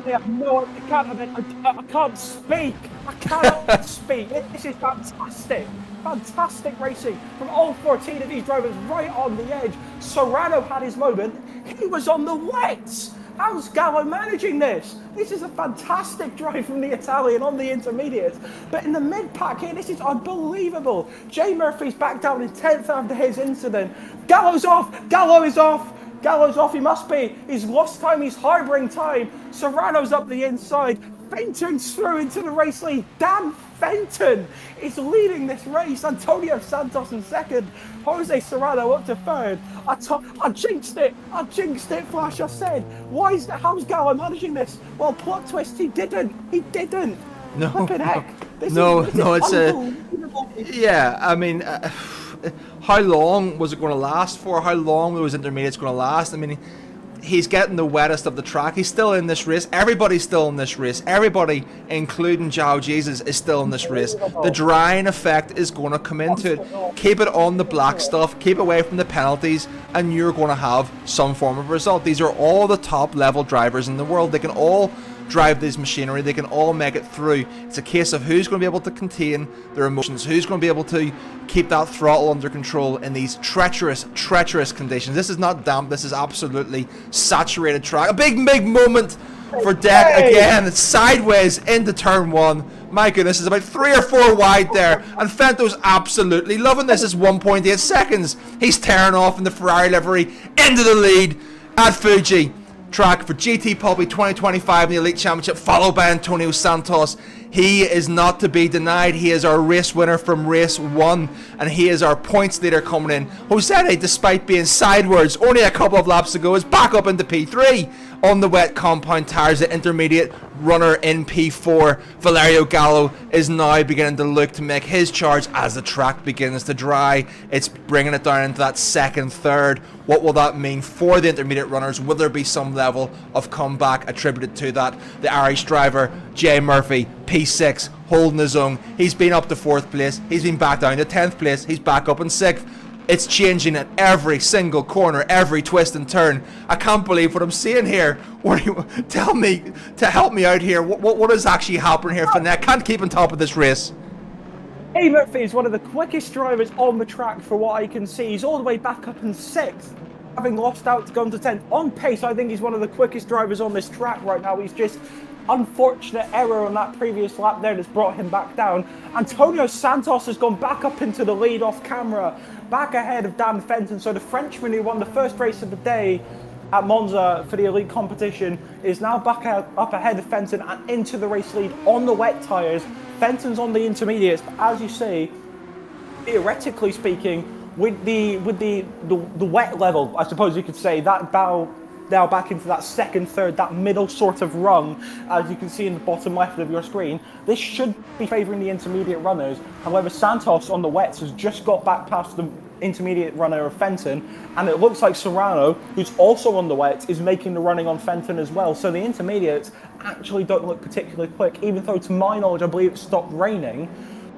Yeah, no, I can't speak. I cannot speak. This is fantastic. Fantastic racing from all 14 of these drivers right on the edge. Serrano had his moment. He was on the wets. How's Gallo managing this? This is a fantastic drive from the Italian on the intermediates. But in the mid-pack here, this is unbelievable. Jay Murphy's back down in 10th after his incident. Gallo's off. Gallo is off. Gallo's off. He must be. He's lost time. He's harbouring time. Serrano's up the inside. Fenton's through into the race lead. Dan Fenton is leading this race. Antonio Santos in second. Jose Serrano up to third. I jinxed it. Flash. I said, how's Gallo managing this? Well, plot twist, he didn't. No. Flippin' heck. Yeah, I mean, how long was it going to last for? How long were those intermediates going to last? I mean, he's getting the wettest of the track. He's still in this race. Everybody's still in this race. Everybody, including Joao Jesus, is still in this race. The drying effect is going to come into it. Keep it on the black stuff. Keep away from the penalties, and you're going to have some form of result. These are all the top level drivers in the world. They can all drive this machinery. They can all make it through. It's a case of who's going to be able to contain their emotions, who's going to be able to keep that throttle under control in these treacherous conditions. This is not damp. This is absolutely saturated track. A big moment for Deck again. It's sideways into turn 1. My goodness, it's about 3 or 4 wide there, and Fento's absolutely loving this. It's 1.8 seconds. He's tearing off in the Ferrari livery into the lead at Fuji track for GT Pulpí 2025 in the Elite Championship, followed by Antonio Santos. He is not to be denied. He is our race winner from race 1, and he is our points leader coming in. Jose, despite being sideways only a couple of laps ago, is back up into P3 on the wet compound tyres. The intermediate runner in P4, Valerio Gallo, is now beginning to look to make his charge as the track begins to dry. It's bringing it down into that second, third. What will that mean for the intermediate runners? Will there be some level of comeback attributed to that? The Irish driver, Jay Murphy, P6, holding his own. He's been up to 4th place. He's been back down to 10th place. He's back up in 6th. It's changing at every single corner, every twist and turn. I can't believe what I'm seeing here. Tell me, to help me out here, what is actually happening here, Finley? I can't keep on top of this race. Jay Murphy is one of the quickest drivers on the track for what I can see. He's all the way back up in 6th, having lost out to go to 10th. On pace, I think he's one of the quickest drivers on this track right now. He's just unfortunate error on that previous lap there that's brought him back down. Antonio Santos has gone back up into the lead off camera, back ahead of Dan Fenton. So the Frenchman who won the first race of the day at Monza for the elite competition is now back up ahead of Fenton and into the race lead on the wet tyres. Fenton's on the intermediates, but as you say, theoretically speaking, with the wet level, I suppose you could say, that bow now back into that second, third, that middle sort of rung, as you can see in the bottom left of your screen. This should be favouring the intermediate runners. However, Santos on the wets has just got back past the intermediate runner of Fenton, and it looks like Serrano, who's also on the wet, is making the running on Fenton as well. So the intermediates actually don't look particularly quick, even though to my knowledge I believe it stopped raining.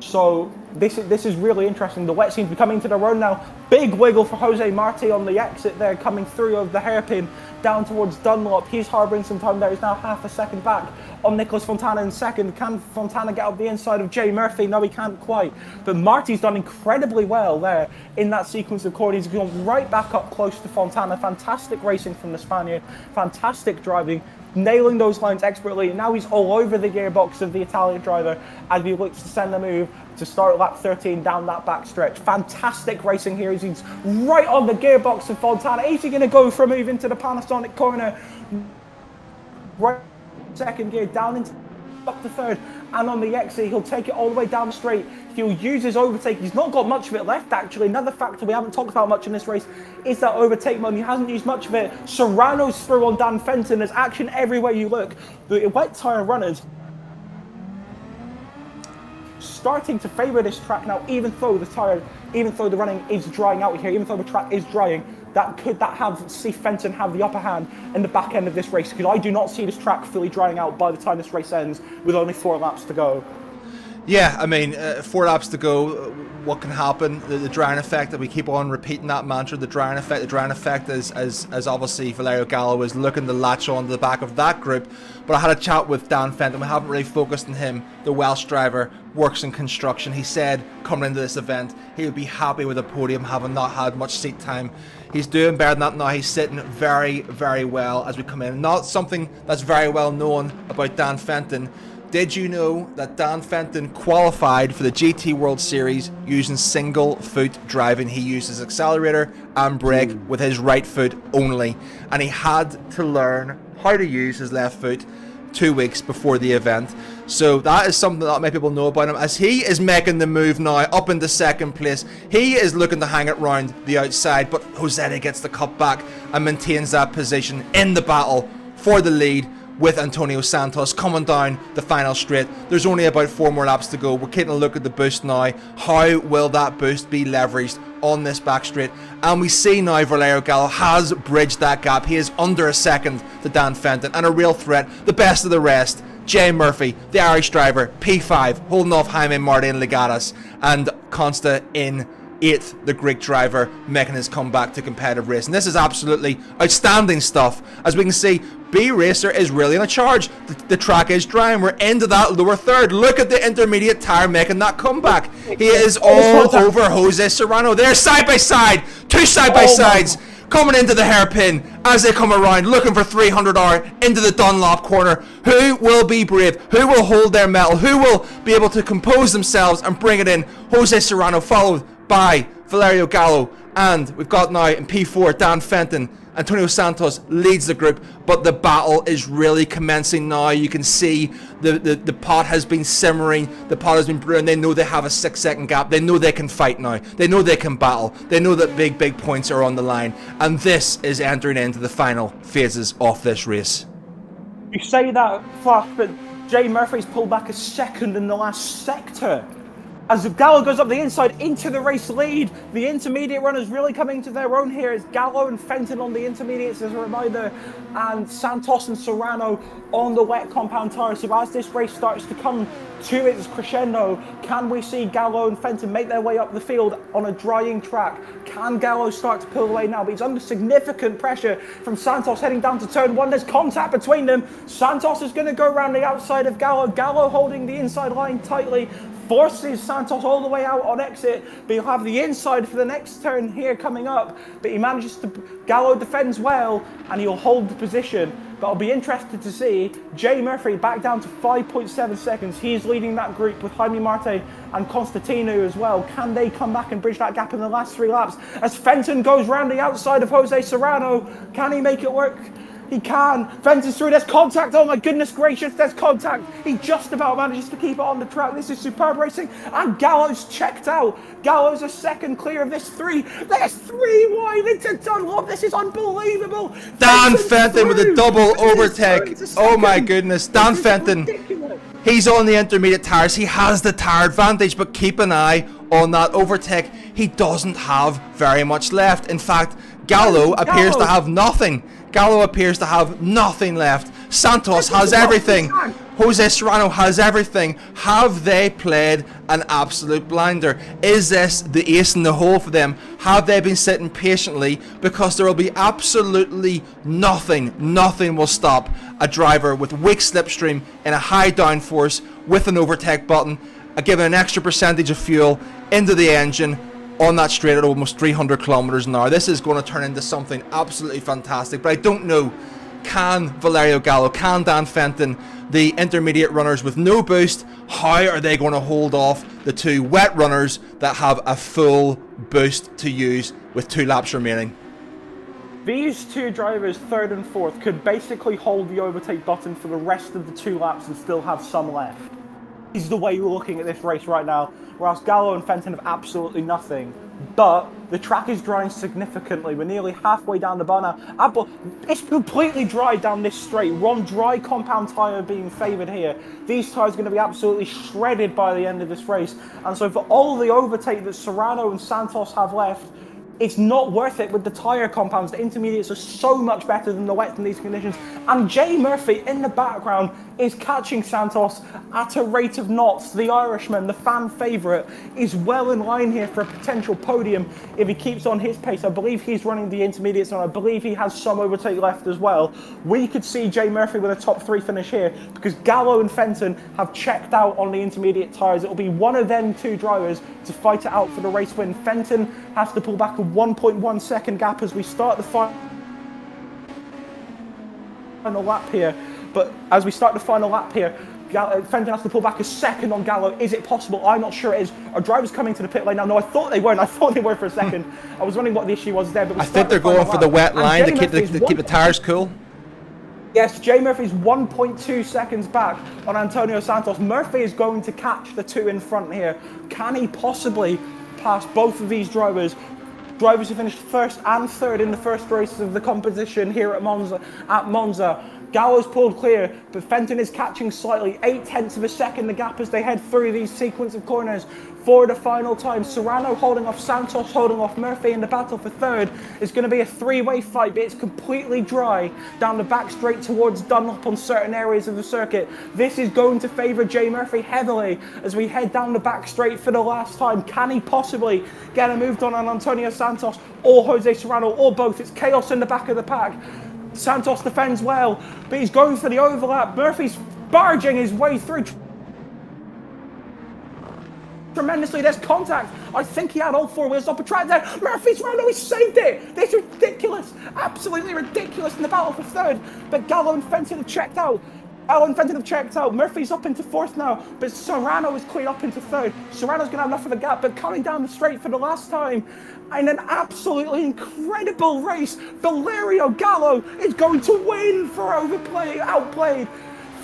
So this is really interesting. The wet seems to be coming to their own now. Big wiggle for Jose Marti on the exit there, coming through of the hairpin down towards Dunlop. He's harbouring some time there. He's now half a second back on Nicholas Fontana in second. Can Fontana get up the inside of Jay Murphy? No, he can't quite. But Marti's done incredibly well there in that sequence of corners. He's gone right back up close to Fontana. Fantastic racing from the Spaniard. Fantastic driving. Nailing those lines expertly. Now he's all over the gearbox of the Italian driver as he looks to send the move to start lap 13 down that back stretch. Fantastic racing here. He's right on the gearbox of Fontana. Is he going to go for a move into the Panasonic corner? Right second gear down into up to third, and on the exit, he'll take it all the way down the straight. He'll use his overtake. He's not got much of it left, actually. Another factor we haven't talked about much in this race is that overtake mode. He hasn't used much of it. Serrano's through on Dan Fenton. There's action everywhere you look. The wet tyre runners starting to favour this track now, even though the running is drying out here, even though the track is drying. See Fenton have the upper hand in the back end of this race, because I do not see this track fully drying out by the time this race ends with only 4 laps to go. Yeah, I mean, 4 laps to go. What can happen? The drying effect, that we keep on repeating that mantra. The drying effect. The drying effect is as obviously Valerio Gallo is looking to latch on to the back of that group. But I had a chat with Dan Fenton. We haven't really focused on him. The Welsh driver works in construction. He said coming into this event he would be happy with a podium, having not had much seat time. He's doing better than that now. He's sitting very, very well as we come in. Not something that's very well known about Dan Fenton. Did you know that Dan Fenton qualified for the GT World Series using single foot driving? He used his accelerator and brake with his right foot only, and he had to learn how to use his left foot 2 weeks before the event. So that is something that many people know about him, as he is making the move now up into second place. He is looking to hang it round the outside, but José gets the cut back and maintains that position in the battle for the lead with Antonio Santos coming down the final straight. There's only about 4 more laps to go. We're taking a look at the boost now. How will that boost be leveraged on this back straight? And we see now Valerio Gallo has bridged that gap. He is under a second to Dan Fenton, and a real threat. The best of the rest, Jay Murphy, the Irish driver, P5, holding off Jaime Martin Legadas, and Consta in 8th, the Greek driver, making his comeback to competitive racing. This is absolutely outstanding stuff. As we can see, B Racer is really in a charge. The track is dry, and we're into that lower third. Look at the intermediate tyre making that comeback. He is all over Jose Serrano. They're side by side, 2 side by sides, coming into the hairpin as they come around, looking for 300R into the Dunlop corner. Who will be brave? Who will hold their mettle? Who will be able to compose themselves and bring it in? Jose Serrano, followed by Valerio Gallo, and we've got now in P4 Dan Fenton. Antonio Santos leads the group, but the battle is really commencing now. You can see the pot has been simmering, the pot has been brewing. They know they have a 6-second gap. They know they can fight now. They know they can battle. They know that big points are on the line, and this is entering into the final phases of this race. You say that, Flash, but Jay Murphy's pulled back a second in the last sector. As Gallo goes up the inside into the race lead, the intermediate runners really coming to their own here. It's Gallo and Fenton on the intermediates as a reminder, and Santos and Serrano on the wet compound tyre. So as this race starts to come to its crescendo, can we see Gallo and Fenton make their way up the field on a drying track? Can Gallo start to pull away now? But he's under significant pressure from Santos heading down to turn 1. There's contact between them. Santos is going to go around the outside of Gallo. Gallo holding the inside line tightly, forces Santos all the way out on exit, but he'll have the inside for the next turn here coming up. But he manages to, Gallo defends well, and he'll hold the position. But I'll be interested to see Jay Murphy back down to 5.7 seconds. He's leading that group with Jaime Marte and Constantino as well. Can they come back and bridge that gap in the last 3 laps? As Fenton goes round the outside of Jose Serrano, can he make it work? He can. Fenton's through. There's contact. Oh my goodness gracious, there's contact. He just about manages to keep it on the track. This is superb racing. And Gallo's checked out. Gallo's a second clear of this 3. There's 3 wide into Dunlop. This is unbelievable. Dan Fenton with a double overtake. Oh my goodness. Dan Fenton. He's on the intermediate tyres. He has the tyre advantage, but keep an eye on that overtake. He doesn't have very much left. In fact, Gallo appears to have nothing. Gallo appears to have nothing left. Santos has everything. Jose Serrano has everything. Have they played an absolute blinder? Is this the ace in the hole for them? Have they been sitting patiently? Because there will be absolutely nothing will stop a driver with weak slipstream in a high downforce with an overtake button, giving an extra percentage of fuel into the engine on that straight at almost 300 kilometers an hour. This is going to turn into something absolutely fantastic. But I don't know, can Valerio Gallo, can Dan Fenton, the intermediate runners with no boost, how are they going to hold off the 2 wet runners that have a full boost to use with 2 laps remaining? These 2 drivers, 3rd and 4th, could basically hold the overtake button for the rest of the 2 laps and still have some left. is the way we're looking at this race right now, whereas Gallo and Fenton have absolutely nothing. But the track is drying significantly. We're nearly halfway down the bar now. It's completely dry down this straight. We're on dry compound tyre being favoured here. These tyres are going to be absolutely shredded by the end of this race. And so for all the overtake that Serrano and Santos have left, it's not worth it with the tyre compounds. The intermediates are so much better than the wets in these conditions. And Jay Murphy in the background is catching Santos at a rate of knots. The Irishman, the fan favourite, is well in line here for a potential podium if he keeps on his pace. I believe he's running the intermediates and I believe he has some overtake left as well. We could see Jay Murphy with a top 3 finish here because Gallo and Fenton have checked out on the intermediate tyres. It will be one of them 2 drivers to fight it out for the race win. Fenton has to pull back a 1.1 second gap as we start the final lap here. But as we start the final lap here, Fenton has to pull back a second on Gallo. Is it possible? I'm not sure it is. Our driver's coming to the pit lane now. No, I thought they weren't. I thought they were for a second. I was wondering what the issue was there. But I think they're going for the wet line to keep the tyres cool. Yes, Jay Murphy's 1.2 seconds back on Antonio Santos. Murphy is going to catch the 2 in front here. Can he possibly pass both of these drivers? Drivers who finished 1st and 3rd in the first races of the competition here at Monza. Gallo's pulled clear, but Fenton is catching slightly, 0.8 of a second the gap as they head through these sequence of corners for the final time. Serrano holding off Santos, holding off Murphy in the battle for 3rd. It's going to be a 3-way fight, but it's completely dry down the back straight towards Dunlop on certain areas of the circuit. This is going to favour Jay Murphy heavily as we head down the back straight for the last time. Can he possibly get a move done on Antonio Santos or Jose Serrano or both? It's chaos in the back of the pack. Santos defends well, but he's going for the overlap. Murphy's barging his way through tremendously. There's contact. I think he had all 4 wheels up a track there. Murphy's round, he saved it. This is ridiculous. Absolutely ridiculous in the battle for 3rd. But Gallo and Fenton have checked out. Murphy's up into 4th now, but Serrano is cleared up into 3rd. Serrano's going to have enough of a gap, but coming down the straight for the last time in an absolutely incredible race, Valerio Gallo is going to win for outplayed.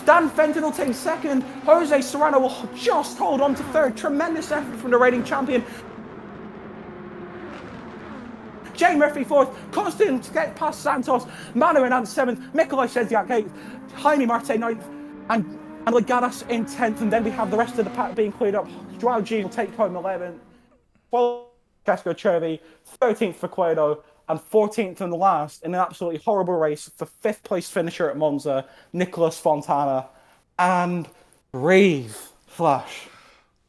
Dan Fenton will take 2nd. Jose Serrano will just hold on to 3rd. Tremendous effort from the reigning champion. Jay Murphy 4th, Constant to get past Santos, Manu Hernandez 7th, Nikolai Sedziak 8th, Jaime Marte 9th, and Legadas in 10th, and then we have the rest of the pack being cleared up. Joao G will take home 11th, 12th Francesco Cervi, 13th for Cueto, and 14th and last in an absolutely horrible race for 5th place finisher at Monza, Nicholas Fontana, and Reeve Flash.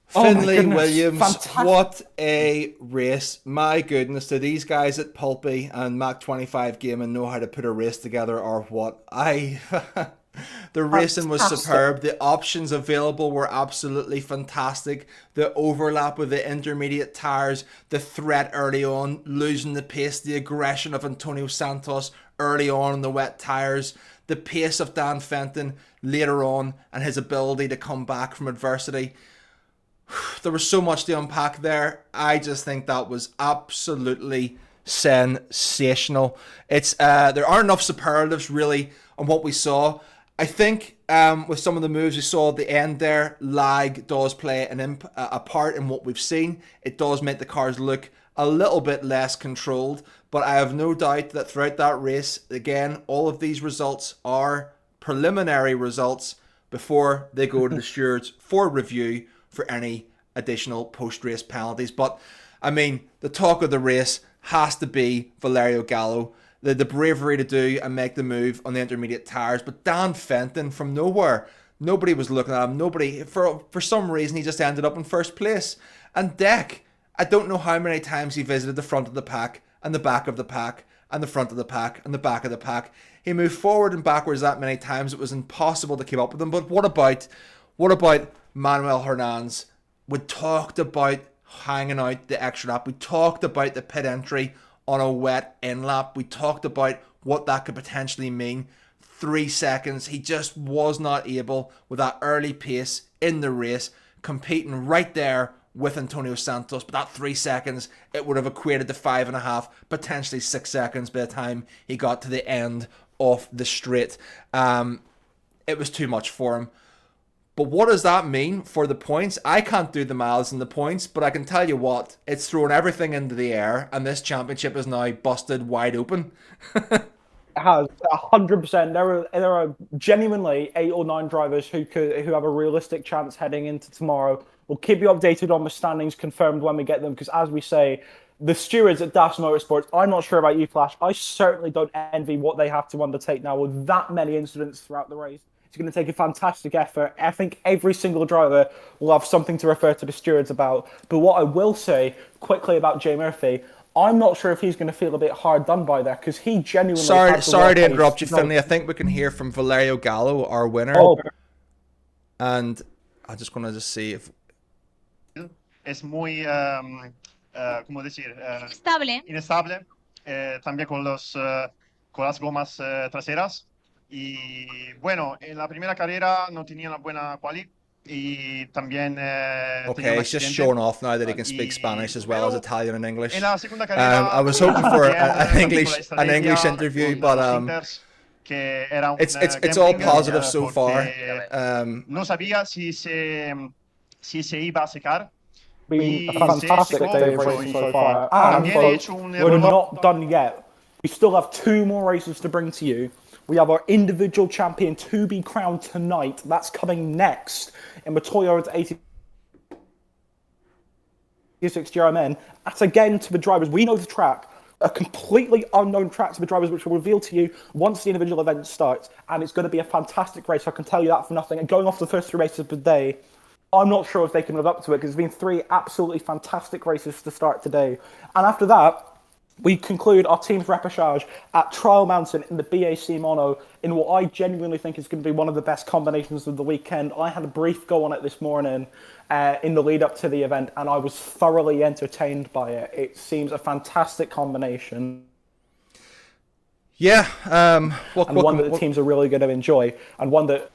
Finley Williams, fantastic. What a race. My goodness, do these guys at Pulpy and Mac 25 Gaming know how to put a race together or what? The racing was superb. The options available were absolutely fantastic. The overlap with the intermediate tyres, the threat early on, losing the pace, the aggression of Antonio Santos early on the wet tyres, the pace of Dan Fenton later on, and his ability to come back from adversity. There was so much to unpack there. I just think that was absolutely sensational. There aren't enough superlatives really on what we saw. I think with some of the moves we saw at the end there, lag does play a part in what we've seen. It does make the cars look a little bit less controlled, but I have no doubt that throughout that race, again, all of these results are preliminary results before they go to the stewards for review for any additional post-race penalties. But, I mean, the talk of the race has to be Valerio Gallo. The bravery to do and make the move on the intermediate tyres. But Dan Fenton, from nowhere, nobody was looking at him. For some reason, he just ended up in 1st place. And Deck, I don't know how many times he visited the front of the pack and the back of the pack and the front of the pack and the back of the pack. He moved forward and backwards that many times, it was impossible to keep up with him. But what about Manuel Hernandez? We talked about hanging out the extra lap. We talked about the pit entry on a wet in lap. We talked about what that could potentially mean. 3 seconds. He just was not able, with that early pace in the race, competing right there with Antonio Santos. But that 3 seconds, it would have equated to 5.5, potentially 6 seconds by the time he got to the end of the straight. It was too much for him. But what does that mean for the points? I can't do the miles and the points, but I can tell you what, it's thrown everything into the air, and this championship is now busted wide open. It has 100%. There are genuinely 8 or 9 drivers who have a realistic chance heading into tomorrow. We'll keep you updated on the standings confirmed when we get them, because as we say, the stewards at Dash Motorsports, I'm not sure about you, Flash. I certainly don't envy what they have to undertake now with that many incidents throughout the race. It's going to take a fantastic effort. I think every single driver will have something to refer to the stewards about. But what I will say quickly about Jay Murphy, I'm not sure if he's going to feel a bit hard done by there, because he genuinely... Sorry to interrupt you, Finley. I think we can hear from Valerio Gallo, our winner. Oh. And I'm just going to see if... Es muy, ¿cómo decir? Estable. Inestable, también con las gomas traseras. Y bueno, en la primera carrera no tenía una buena quali y también tenía Okay, un he's just accidente. showing off now that he can speak Y Spanish as well as luego, Italian and English. En la segunda carrera, I was hoping for también, an English interview, con but los Inters, que era un, it's all gambling, positive so far. porque no sabía si se iba a secar. Been a Y fantastic se day of secó racing y so far. And también he folks, hecho un we're error. not done yet. We still have 2 more races to bring to you. We have our individual champion to be crowned tonight. That's coming next in the Toyota 86 GRMN. That's again to the drivers. We know the track. A completely unknown track to the drivers, which will reveal to you once the individual event starts. And it's going to be a fantastic race. I can tell you that for nothing. And going off the first 3 races of the day, I'm not sure if they can live up to it, because it's been 3 absolutely fantastic races to start today. And after that, we conclude our team's repechage at Trial Mountain in the BAC Mono in what I genuinely think is going to be one of the best combinations of the weekend. I had a brief go on it this morning in the lead up to the event, and I was thoroughly entertained by it. It seems a fantastic combination. Yeah, one that the teams are really going to enjoy, and one that...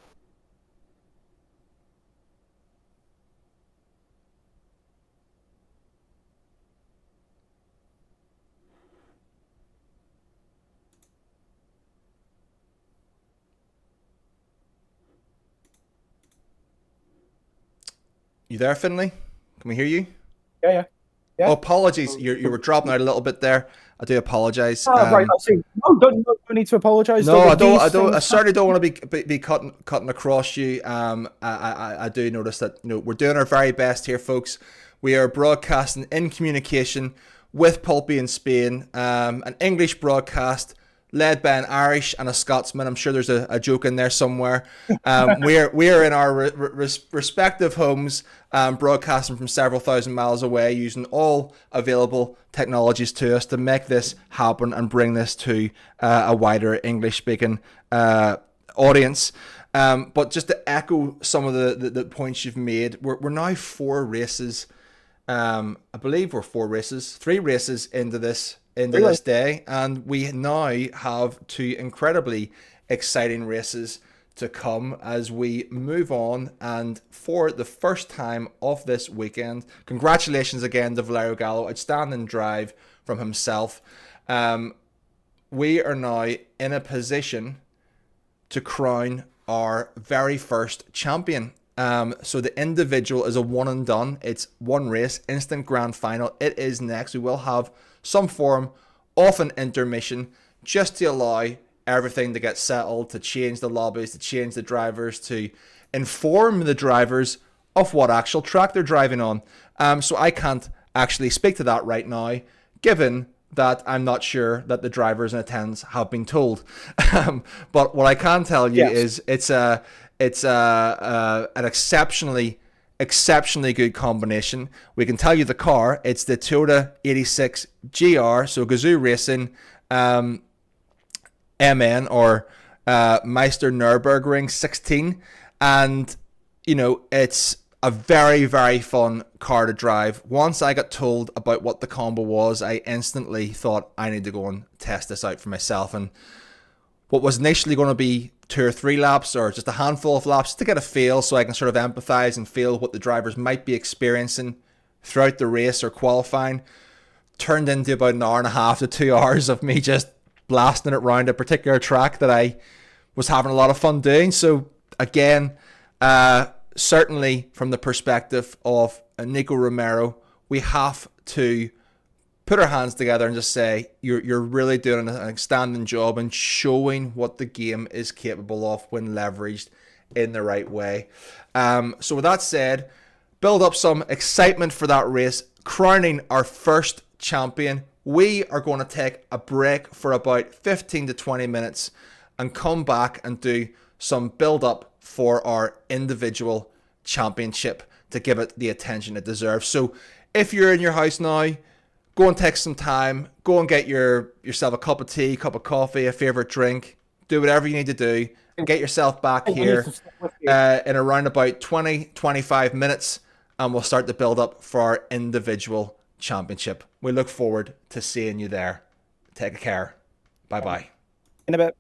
You there, Finley? Can we hear you? Yeah. Oh, apologies. You were dropping out a little bit there. I do apologize. Right, I see. No, don't need to apologise. No, I don't. I certainly don't want to be cutting across you. I do notice that we're doing our very best here, folks. We are broadcasting in communication with Pulpí in Spain, an English broadcast led by an Irish and a Scotsman. I'm sure there's a joke in there somewhere. We are in our respective homes, broadcasting from several thousand miles away, using all available technologies to us to make this happen and bring this to a wider English-speaking audience. But just to echo some of the points you've made, we're now 4 races. I believe we're 4 races, 3 races into this day, and we now have 2 incredibly exciting races to come as we move on. And for the first time of this weekend, congratulations again to Valerio Gallo, outstanding drive from himself. We are now in a position to crown our very first champion. So the individual is a one and done. It's 1 race, instant grand final. It is next. We will have some form of an intermission just to allow everything to get settled, to change the lobbies, to change the drivers, to inform the drivers of what actual track they're driving on. So I can't actually speak to that right now, given that I'm not sure that the drivers in attendance have been told. But what I can tell you is it's an exceptionally good combination. We can tell you the car. It's the Toyota 86 GR, so Gazoo Racing MN or Meister Nürburgring 16, and it's a very, very fun car to drive. Once I got told about what the combo was, I instantly thought I need to go and test this out for myself. And what was initially going to be 2 or 3 laps or just a handful of laps to get a feel, so I can sort of empathize and feel what the drivers might be experiencing throughout the race or qualifying, turned into about an hour and a half to 2 hours of me just blasting it around a particular track that I was having a lot of fun doing. So again, certainly from the perspective of Nico Romero, we have to put our hands together and just say you're really doing an outstanding job and showing what the game is capable of when leveraged in the right way. So with that said, build up some excitement for that race, crowning our first champion. We are going to take a break for about 15 to 20 minutes and come back and do some build up for our individual championship to give it the attention it deserves. So if you're in your house now, go and take some time, go and get yourself a cup of tea, cup of coffee, a favorite drink, do whatever you need to do, and get yourself back here in around about 20-25 minutes, and we'll start to build up for our individual championship. We look forward to seeing you there. Take care. Bye-bye. In a bit.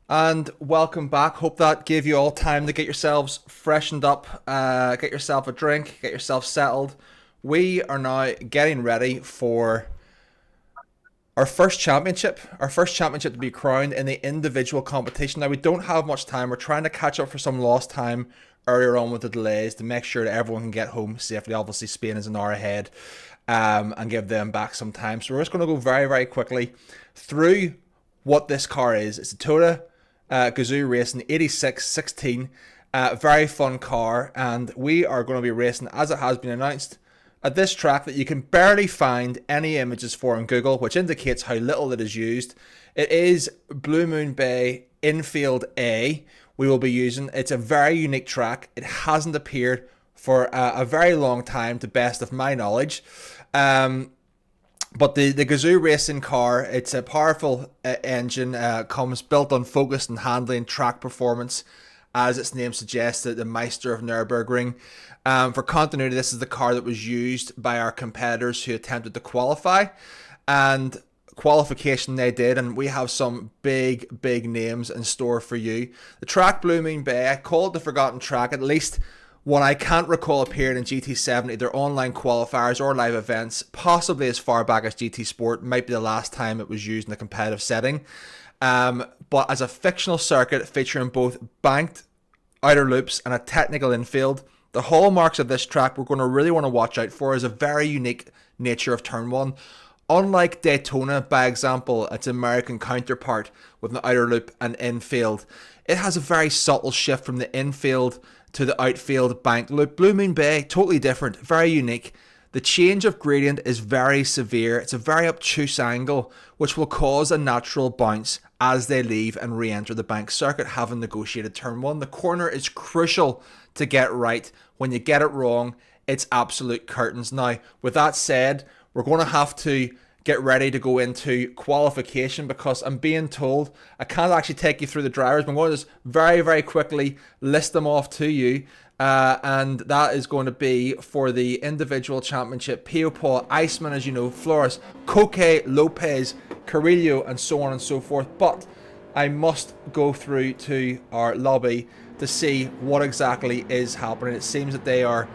And welcome back. Hope that gave you all time to get yourselves freshened up, get yourself a drink, get yourself settled. We are now getting ready for our first championship to be crowned in the individual competition. Now, we don't have much time. We're trying to catch up for some lost time earlier on with the delays to make sure that everyone can get home safely. Obviously, Spain is an hour ahead, and give them back some time. So we're just going to go very, very quickly through what this car is. It's a Toyota Gazoo Racing 8616. Very fun car, and we are going to be racing, as it has been announced, at this track that you can barely find any images for on Google, which indicates how little it is used. It is Blue Moon Bay Infield A we will be using. It's a very unique track. It hasn't appeared for a very long time, to best of my knowledge. But the Gazoo Racing car, it's a powerful engine, comes built on focus and handling track performance, as its name suggests, the Meister of Nürburgring. For continuity, this is the car that was used by our competitors who attempted to qualify, and qualification they did, and we have some big names in store for you. The track Blue Moon Bay, I call it the Forgotten Track, at least one I can't recall appearing in GT7, either online qualifiers or live events, possibly as far back as GT Sport. Might be the last time it was used in a competitive setting. But as a fictional circuit featuring both banked outer loops and a technical infield, the hallmarks of this track we're going to really want to watch out for is a very unique nature of turn one. Unlike Daytona, by example, its American counterpart with an outer loop and infield, it has a very subtle shift from the infield to the outfield bank loop. Blue Moon Bay, totally different, very unique. The change of gradient is very severe. It's a very obtuse angle, which will cause a natural bounce as they leave and re-enter the bank circuit, having negotiated turn one. The corner is crucial to get right. When you get it wrong, it's absolute curtains. Now, with that said, we're going to have to get ready to go into qualification, because I'm being told I can't actually take you through the drivers, but I'm going to just very quickly list them off to you. And that is going to be for the individual championship: Pio Paul, Iceman, as you know, Flores, Coque, Lopez, Carrillo, and so on and so forth. But I must go through to our lobby to see what exactly is happening. It seems that they are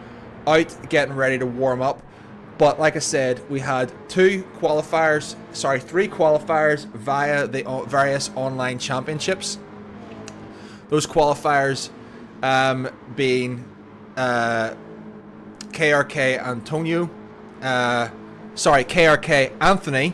out getting ready to warm up. But like I said, we had three qualifiers via the various online championships. Those qualifiers being KRK Anthony,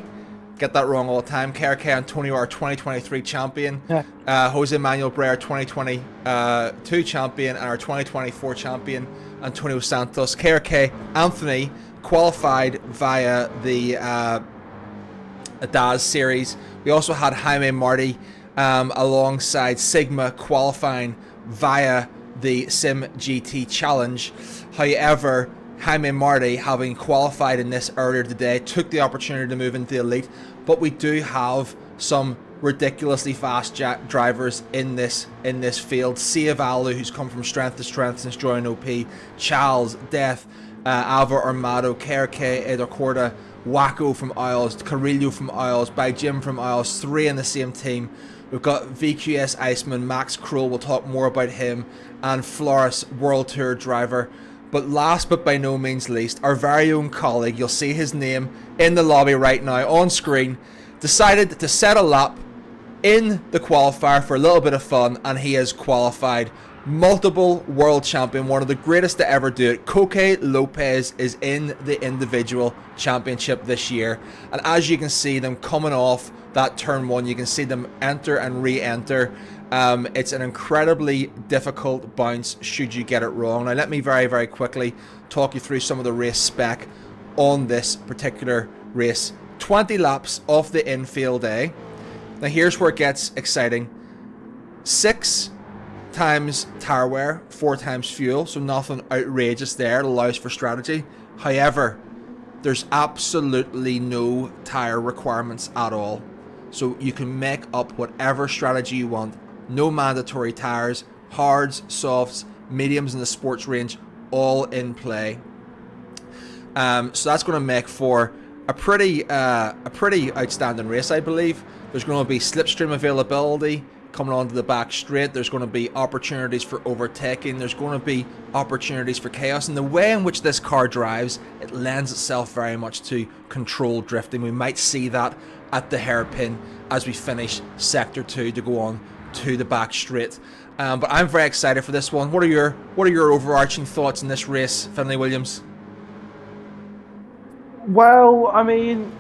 get that wrong all the time. KRK Antonio, our 2023 champion. Jose Manuel Brea, our 2022 champion, and our 2024 champion, Antonio Santos. KRK Anthony qualified via the DAS series. We also had Jaime Marti alongside Sigma qualifying via the Sim GT Challenge. However, Jaime Marti, having qualified in this earlier today, took the opportunity to move into the elite. But we do have some ridiculously fast drivers in this field. Ciavalu, who's come from strength to strength since joining OP, Charles, Death, Alvaro Armado, KRK, Eder Corda, Waco from Isles, Carrillo from Isles, by Jim from Isles, three in the same team. We've got VQS Iceman, Max Kroll, we'll talk more about him, and Flores, World Tour driver. But last but by no means least, our very own colleague, you'll see his name in the lobby right now on screen, decided to set a lap in the qualifier for a little bit of fun, and he has qualified. Multiple world champion, one of the greatest to ever do it. Coque Lopez is in the individual championship this year, and as you can see them coming off that turn one, you can see them enter and re-enter. It's an incredibly difficult bounce should you get it wrong. Now let me very quickly talk you through some of the race spec on this particular race. 20 laps off the infield A. Now here's where it gets exciting. 6 times tire wear, 4 times fuel, so nothing outrageous there. It allows for strategy. However, there's absolutely no tire requirements at all, so you can make up whatever strategy you want. No mandatory tires, hards, softs, mediums in the sports range, all in play. So that's going to make for a pretty outstanding race, I believe. There's going to be slipstream availability coming onto the back straight. There's going to be opportunities for overtaking. There's going to be opportunities for chaos. And the way in which this car drives, it lends itself very much to controlled drifting. We might see that at the hairpin as we finish Sector 2 to go on to the back straight. But I'm very excited for this one. What are your overarching thoughts in this race, Finlay Williams? Well, I mean,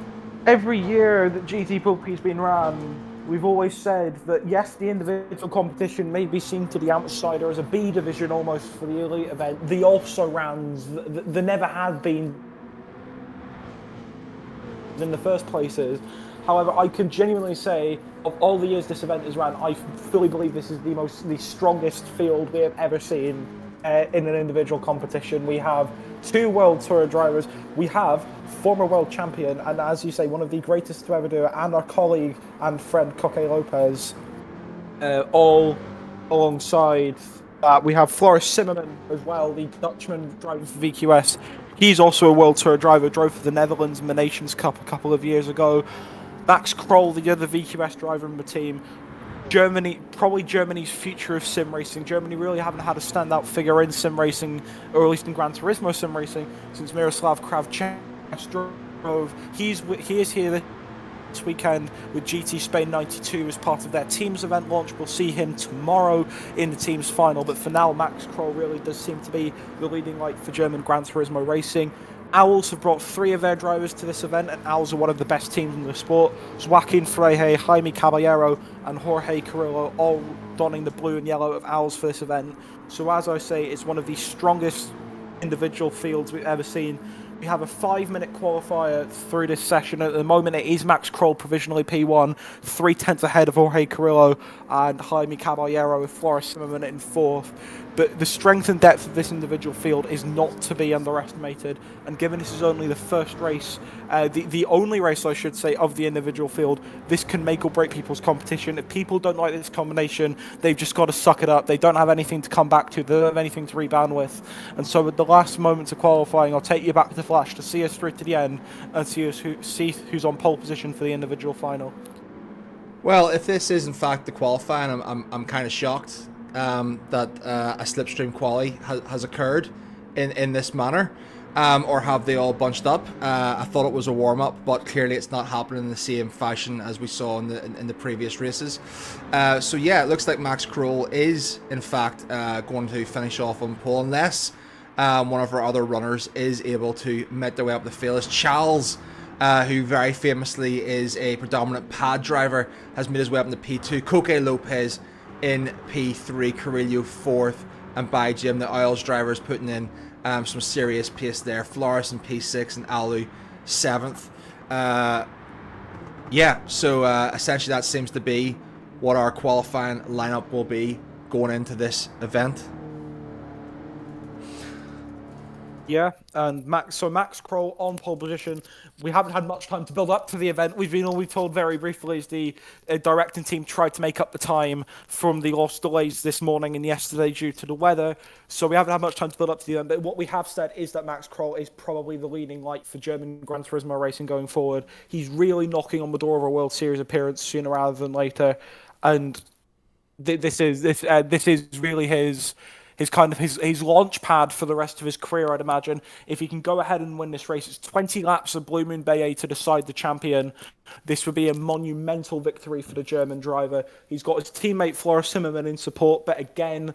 every year that GT Pulpí's been run, we've always said that yes, the individual competition may be seen to the outsider as a B division almost for the elite event. The also-rans, the never had been in the first places. However, I can genuinely say, of all the years this event is run, I fully believe this is the strongest field we have ever seen in an individual competition. We have 2 World Tour drivers. We have former world champion, and as you say, one of the greatest to ever do it, and our colleague and friend Coque Lopez, all alongside. We have Floris Zimmerman as well, the Dutchman driving for VQS. He's also a World Tour driver, drove for the Netherlands in the Nations Cup a couple of years ago. Max Kroll, the other VQS driver in the team. Germany, probably Germany's future of sim racing. Germany really haven't had a standout figure in sim racing, or at least in Gran Turismo sim racing, since Miroslav Kravchuk drove. He is here this weekend with GT Spain 92 as part of their team's event launch. We'll see him tomorrow in the team's final, but for now, Max Kroll really does seem to be the leading light for German Gran Turismo racing. Owls have brought 3 of their drivers to this event, and Owls are one of the best teams in the sport. Joaquin Freire, Jaime Caballero, and Jorge Carrillo all donning the blue and yellow of Owls for this event. So as I say, it's one of the strongest individual fields we've ever seen. We have a 5-minute qualifier through this session. At the moment, it is Max Kroll provisionally P1, 3/10 ahead of Jorge Carrillo and Jaime Caballero, with Floris Zimmerman in 4th. But the strength and depth of this individual field is not to be underestimated. And given this is only the first race, the only race, I should say, of the individual field, this can make or break people's competition. If people don't like this combination, they've just got to suck it up. They don't have anything to come back to. They don't have anything to rebound with. And so at the last moments of qualifying, I'll take you back to Flash to see us through to the end and see who's on pole position for the individual final. Well, if this is in fact the qualifying, I'm kind of shocked that a slipstream quali has occurred in this manner, or have they all bunched up? I thought it was a warm up, but clearly it's not happening in the same fashion as we saw in the previous races. So yeah, it looks like Max Kroll is in fact going to finish off on pole, unless one of our other runners is able to make their way up the field. As Charles, who very famously is a predominant pad driver, has made his way up into P2. Coque Lopez in P3, Carrillo 4th, and by Jim, the Isles drivers putting in some serious pace there. Floris in P6 and Alu 7th. Yeah, so essentially that seems to be what our qualifying lineup will be going into this event. Yeah, and Max Kroll on pole position. We haven't had much time to build up to the event. All we've told very briefly is the directing team tried to make up the time from the lost delays this morning and yesterday due to the weather. So we haven't had much time to build up to the event. But what we have said is that Max Kroll is probably the leading light for German Gran Turismo racing going forward. He's really knocking on the door of a World Series appearance sooner rather than later, and this is really his launch pad for the rest of his career, I'd imagine. If he can go ahead and win this race, it's 20 laps of Blue Moon Bay A to decide the champion. This would be a monumental victory for the German driver. He's got his teammate Floris Zimmerman in support, but again,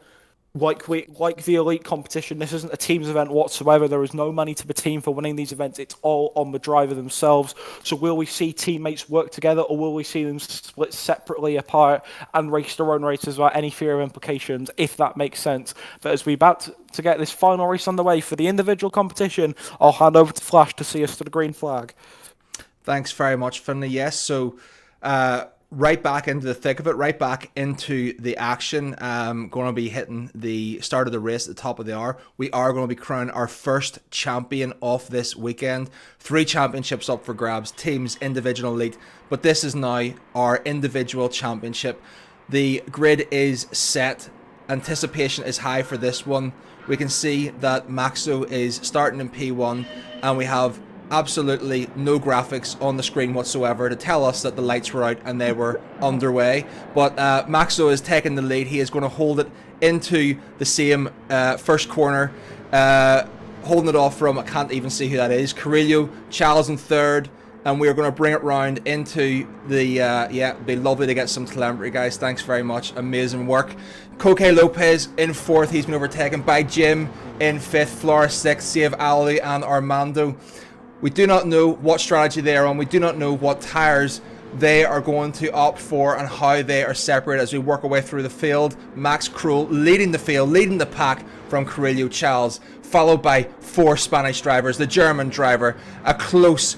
like the elite competition, this isn't a team's event whatsoever. There is no money to the team for winning these events. It's all on the driver themselves. So will we see teammates work together, or will we see them split separately apart and race their own races without any fear of implications, if that makes sense? But as we're about to get this final race on the way for the individual competition, I'll hand over to Flash to see us to the green flag. Thanks very much, Finlay. Yes, so right back into the thick of it, right back into the action. Going to be hitting the start of the race at the top of the hour. We are going to be crowning our first champion of this weekend. 3 championships up for grabs, teams, individual, elite. But this is now our individual championship. The grid is set. Anticipation is high for this one. We can see that Maxo is starting in P1, and we have absolutely no graphics on the screen whatsoever to tell us that the lights were out and they were underway. But Maxo is taking the lead. He is going to hold it into the same first corner, holding it off from, I can't even see who that is, Carrillo, Charles in third, and we're going to bring it round into the, yeah, it'd be lovely to get some telemetry, guys. Thanks very much. Amazing work. Coque Lopez in fourth. He's been overtaken by Jim in fifth, Flores sixth, Save Ali and Armando. We do not know what strategy they are on. We do not know what tyres they are going to opt for and how they are separated as we work our way through the field. Max Krul leading the field, leading the pack from Carrillo Charles, followed by 4 Spanish drivers. The German driver, a close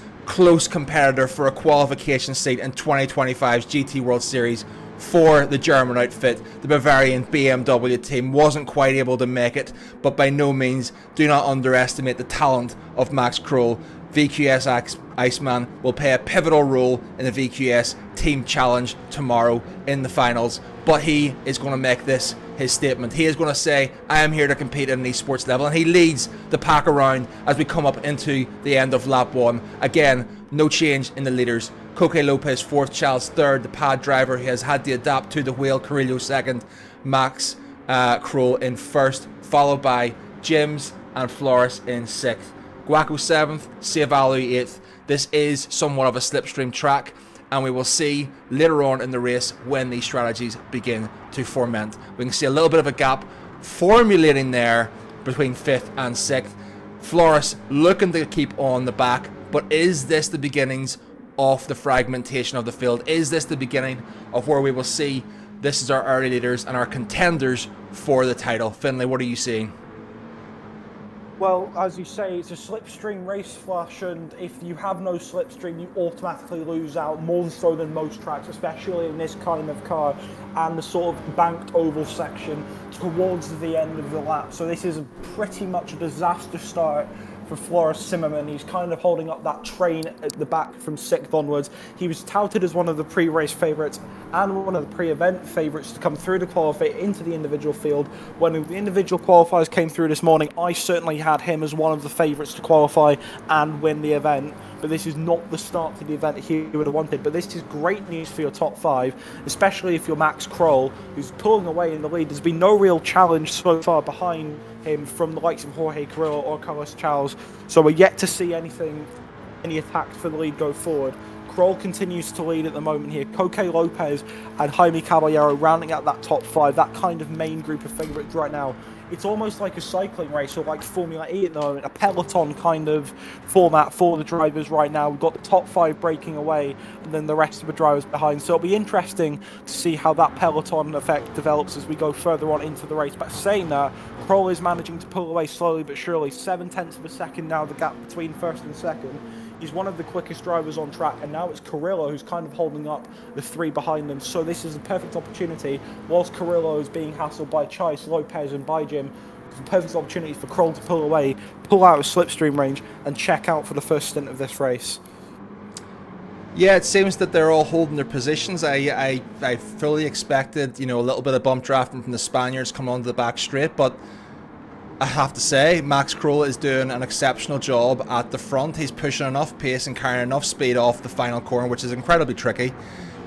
competitor for a qualification seat in 2025's GT World Series for the German outfit. The Bavarian BMW team wasn't quite able to make it, but by no means do not underestimate the talent of Max Krul. VQS Iceman will play a pivotal role in the VQS team challenge tomorrow in the finals, but he is going to make this his statement. He is going to say, I am here to compete at an esports level, and he leads the pack around as we come up into the end of lap 1. Again, no change in the leaders. Coque Lopez fourth, Charles third, the pad driver who has had to adapt to the wheel, Carrillo second, Max Krul in first, followed by Jims and Flores in sixth. Guaco 7th, Savalu 8th. This is somewhat of a slipstream track, and we will see later on in the race when these strategies begin to ferment. We can see a little bit of a gap formulating there between 5th and 6th. Flores looking to keep on the back, but is this the beginnings of the fragmentation of the field? Is this the beginning of where we will see this is our early leaders and our contenders for the title? Finlay, what are you seeing? Well, as you say, it's a slipstream race, Flash, and if you have no slipstream, you automatically lose out, more so than most tracks, especially in this kind of car and the sort of banked oval section towards the end of the lap. So this is pretty much a disaster start for Flores Zimmerman. He's kind of holding up that train at the back from 6th onwards. He was touted as one of the pre-race favourites and one of the pre-event favourites to come through to qualify into the individual field. When the individual qualifiers came through this morning, I certainly had him as one of the favourites to qualify and win the event. But this is not the start to the event he would have wanted. But this is great news for your top 5, especially if you're Max Krul, who's pulling away in the lead. There's been no real challenge so far behind him from the likes of Jorge Carrillo or Carlos Charles. So we're yet to see any attacks for the lead go forward. Krul continues to lead at the moment here. Coque Lopez and Jaime Caballero rounding out that top 5, that kind of main group of favourites right now. It's almost like a cycling race or like Formula E at the moment, a peloton kind of format for the drivers right now. We've got the top 5 breaking away and then the rest of the drivers behind. So it'll be interesting to see how that peloton effect develops as we go further on into the race. But saying that, Krul is managing to pull away slowly but surely. 7/10 of a second now, the gap between first and second. He's one of the quickest drivers on track, and now it's Carrillo who's kind of holding up the 3 behind them. So this is a perfect opportunity, whilst Carrillo is being hassled by Chase, Lopez and by Jim. It's a perfect opportunity for Krul to pull away, pull out of slipstream range, and check out for the first stint of this race. Yeah, it seems that they're all holding their positions. I fully expected, a little bit of bump drafting from the Spaniards coming onto the back straight, but I have to say, Max Krul is doing an exceptional job at the front. He's pushing enough pace and carrying enough speed off the final corner, which is incredibly tricky,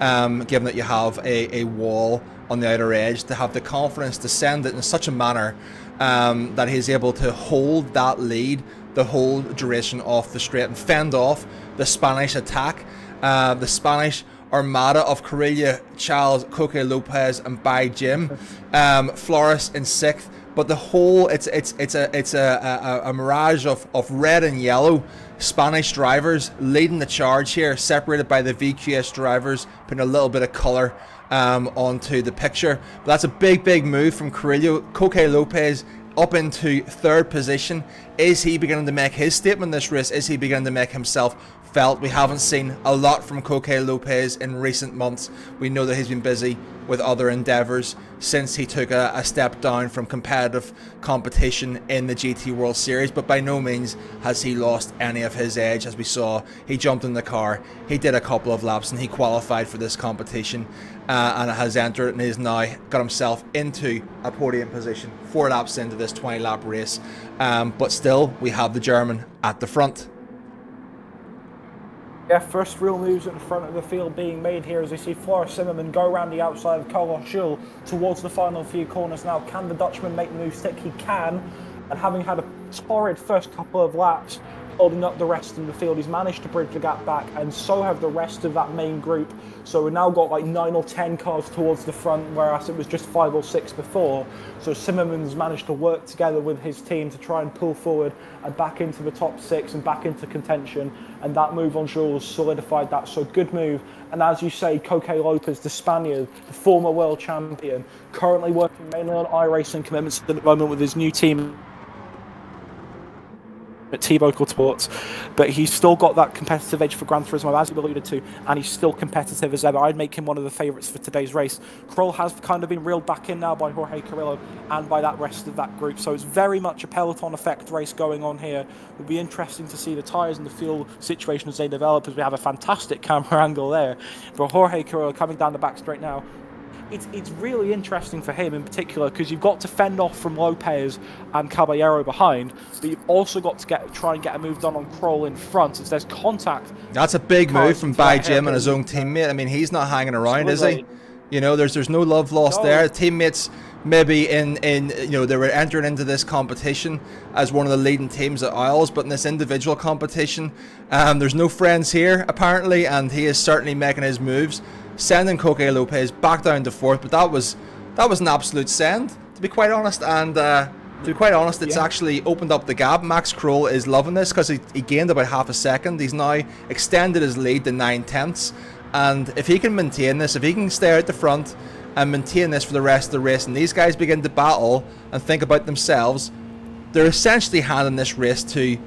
given that you have a wall on the outer edge, to have the confidence to send it in such a manner that he's able to hold that lead the whole duration off the straight and fend off the Spanish attack. The Spanish armada of Carrillo, Charles, Coque Lopez and by Jim. Flores in 6th. But the whole, it's a mirage of red and yellow Spanish drivers leading the charge here, separated by the VQS drivers, putting a little bit of colour onto the picture. But that's a big move from Carrillo. Coque Lopez up into 3rd position. Is he beginning to make his statement this race? Is he beginning to make himself felt? We haven't seen a lot from Coque Lopez in recent months. We know that he's been busy with other endeavours since he took a step down from competitive competition in the GT World Series, but by no means has he lost any of his edge. As we saw, he jumped in the car, he did a couple of laps and he qualified for this competition and has entered and is now got himself into a podium position 4 laps into this 20 lap race, but still we have the German at the front. Yeah, first real moves at the front of the field being made here as we see Floris Zimmerman go around the outside of Carlos Gil towards the final few corners now. Can the Dutchman make the move stick? He can, and having had a torrid first couple of laps, holding up the rest of the field, he's managed to bridge the gap back, and so have the rest of that main group. So we've now got like 9 or 10 cars towards the front, whereas it was just 5 or 6 before. So Zimmerman's managed to work together with his team to try and pull forward and back into the top 6 and back into contention, and that move on Jules solidified that. So good move. And as you say, Coque Lopez, the Spaniard, the former world champion, currently working mainly on iRacing commitments at the moment with his new team at T-Vocal Sports, but he's still got that competitive edge for Gran Turismo, as you alluded to, and he's still competitive as ever. I'd make him one of the favourites for today's race. Kroll has kind of been reeled back in now by Jorge Carrillo and by that rest of that group, so it's very much a peloton effect race going on here. It'll be interesting to see the tyres and the fuel situation as they develop, as we have a fantastic camera angle there. But Jorge Carrillo coming down the back straight now. It's really interesting for him in particular, because you've got to fend off from Lopez and Caballero behind, but you've also got to try and get a move done on Kroll in front, as there's contact. That's a big move from By Jim and his own teammate. I mean, he's not hanging around, is he? You know, there's no love lost there. Teammates maybe they were entering into this competition as one of the leading teams at Isles, but in this individual competition, there's no friends here apparently, and he is certainly making his moves, sending Coque Lopez back down to 4th. But that was an absolute send, to be quite honest. And it's actually opened up the gap. Max Kroll is loving this, because he gained about half a second. He's now extended his lead to 9/10, and if he can maintain this, if he can stay out the front and maintain this for the rest of the race, and these guys begin to battle and think about themselves, they're essentially handing this race to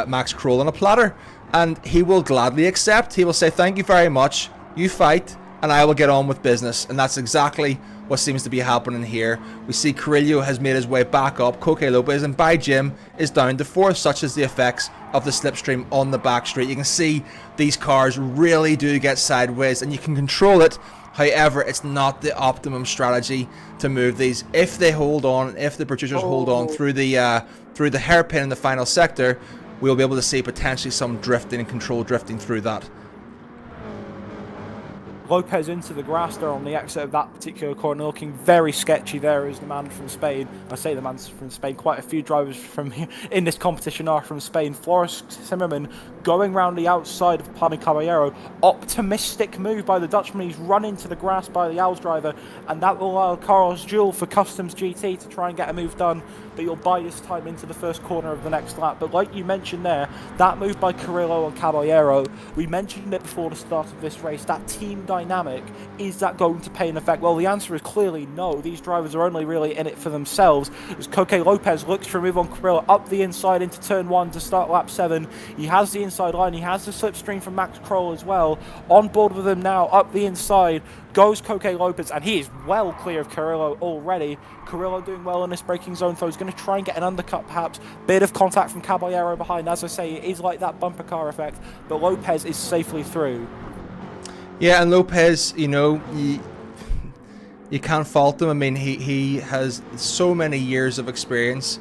Max Kroll on a platter, and he will gladly accept. He will say, thank you very much, you fight, and I will get on with business. And that's exactly what seems to be happening here. We see Carrillo has made his way back up, Coque Lopez and By Jim is down to 4th, such as the effects of the slipstream on the back straight. You can see these cars really do get sideways, and you can control it. However, it's not the optimum strategy to move these. If they hold on, if the producers hold on through the hairpin in the final sector, we'll be able to see potentially some drifting and control drifting through that. Lopez into the grass there on the exit of that particular corner, looking very sketchy there as the man from Spain. I say the man from Spain, quite a few drivers from in this competition are from Spain. Floris Zimmerman going round the outside of Pami Caballero. Optimistic move by the Dutchman. He's run into the grass by the Owls driver, and that will allow Carlos Gil for Customs GT to try and get a move done, but you'll buy this time into the first corner of the next lap. But like you mentioned there, that move by Carrillo and Caballero, we mentioned it before the start of this race, that team dynamic, is that going to pay an effect? Well, the answer is clearly no. These drivers are only really in it for themselves, as Coque Lopez looks for a move on Carrillo up the inside into turn 1 to start lap 7. He has the inside line, he has the slipstream from Max Kroll as well. On board with him now, up the inside goes Coque Lopez, and he is well clear of Carrillo already. Carrillo doing well in this braking zone, so he's going to try and get an undercut perhaps. Bit of contact from Caballero behind. As I say, it is like that bumper car effect, but Lopez is safely through. Yeah, and Lopez, you know, you can't fault him. I mean, he has so many years of experience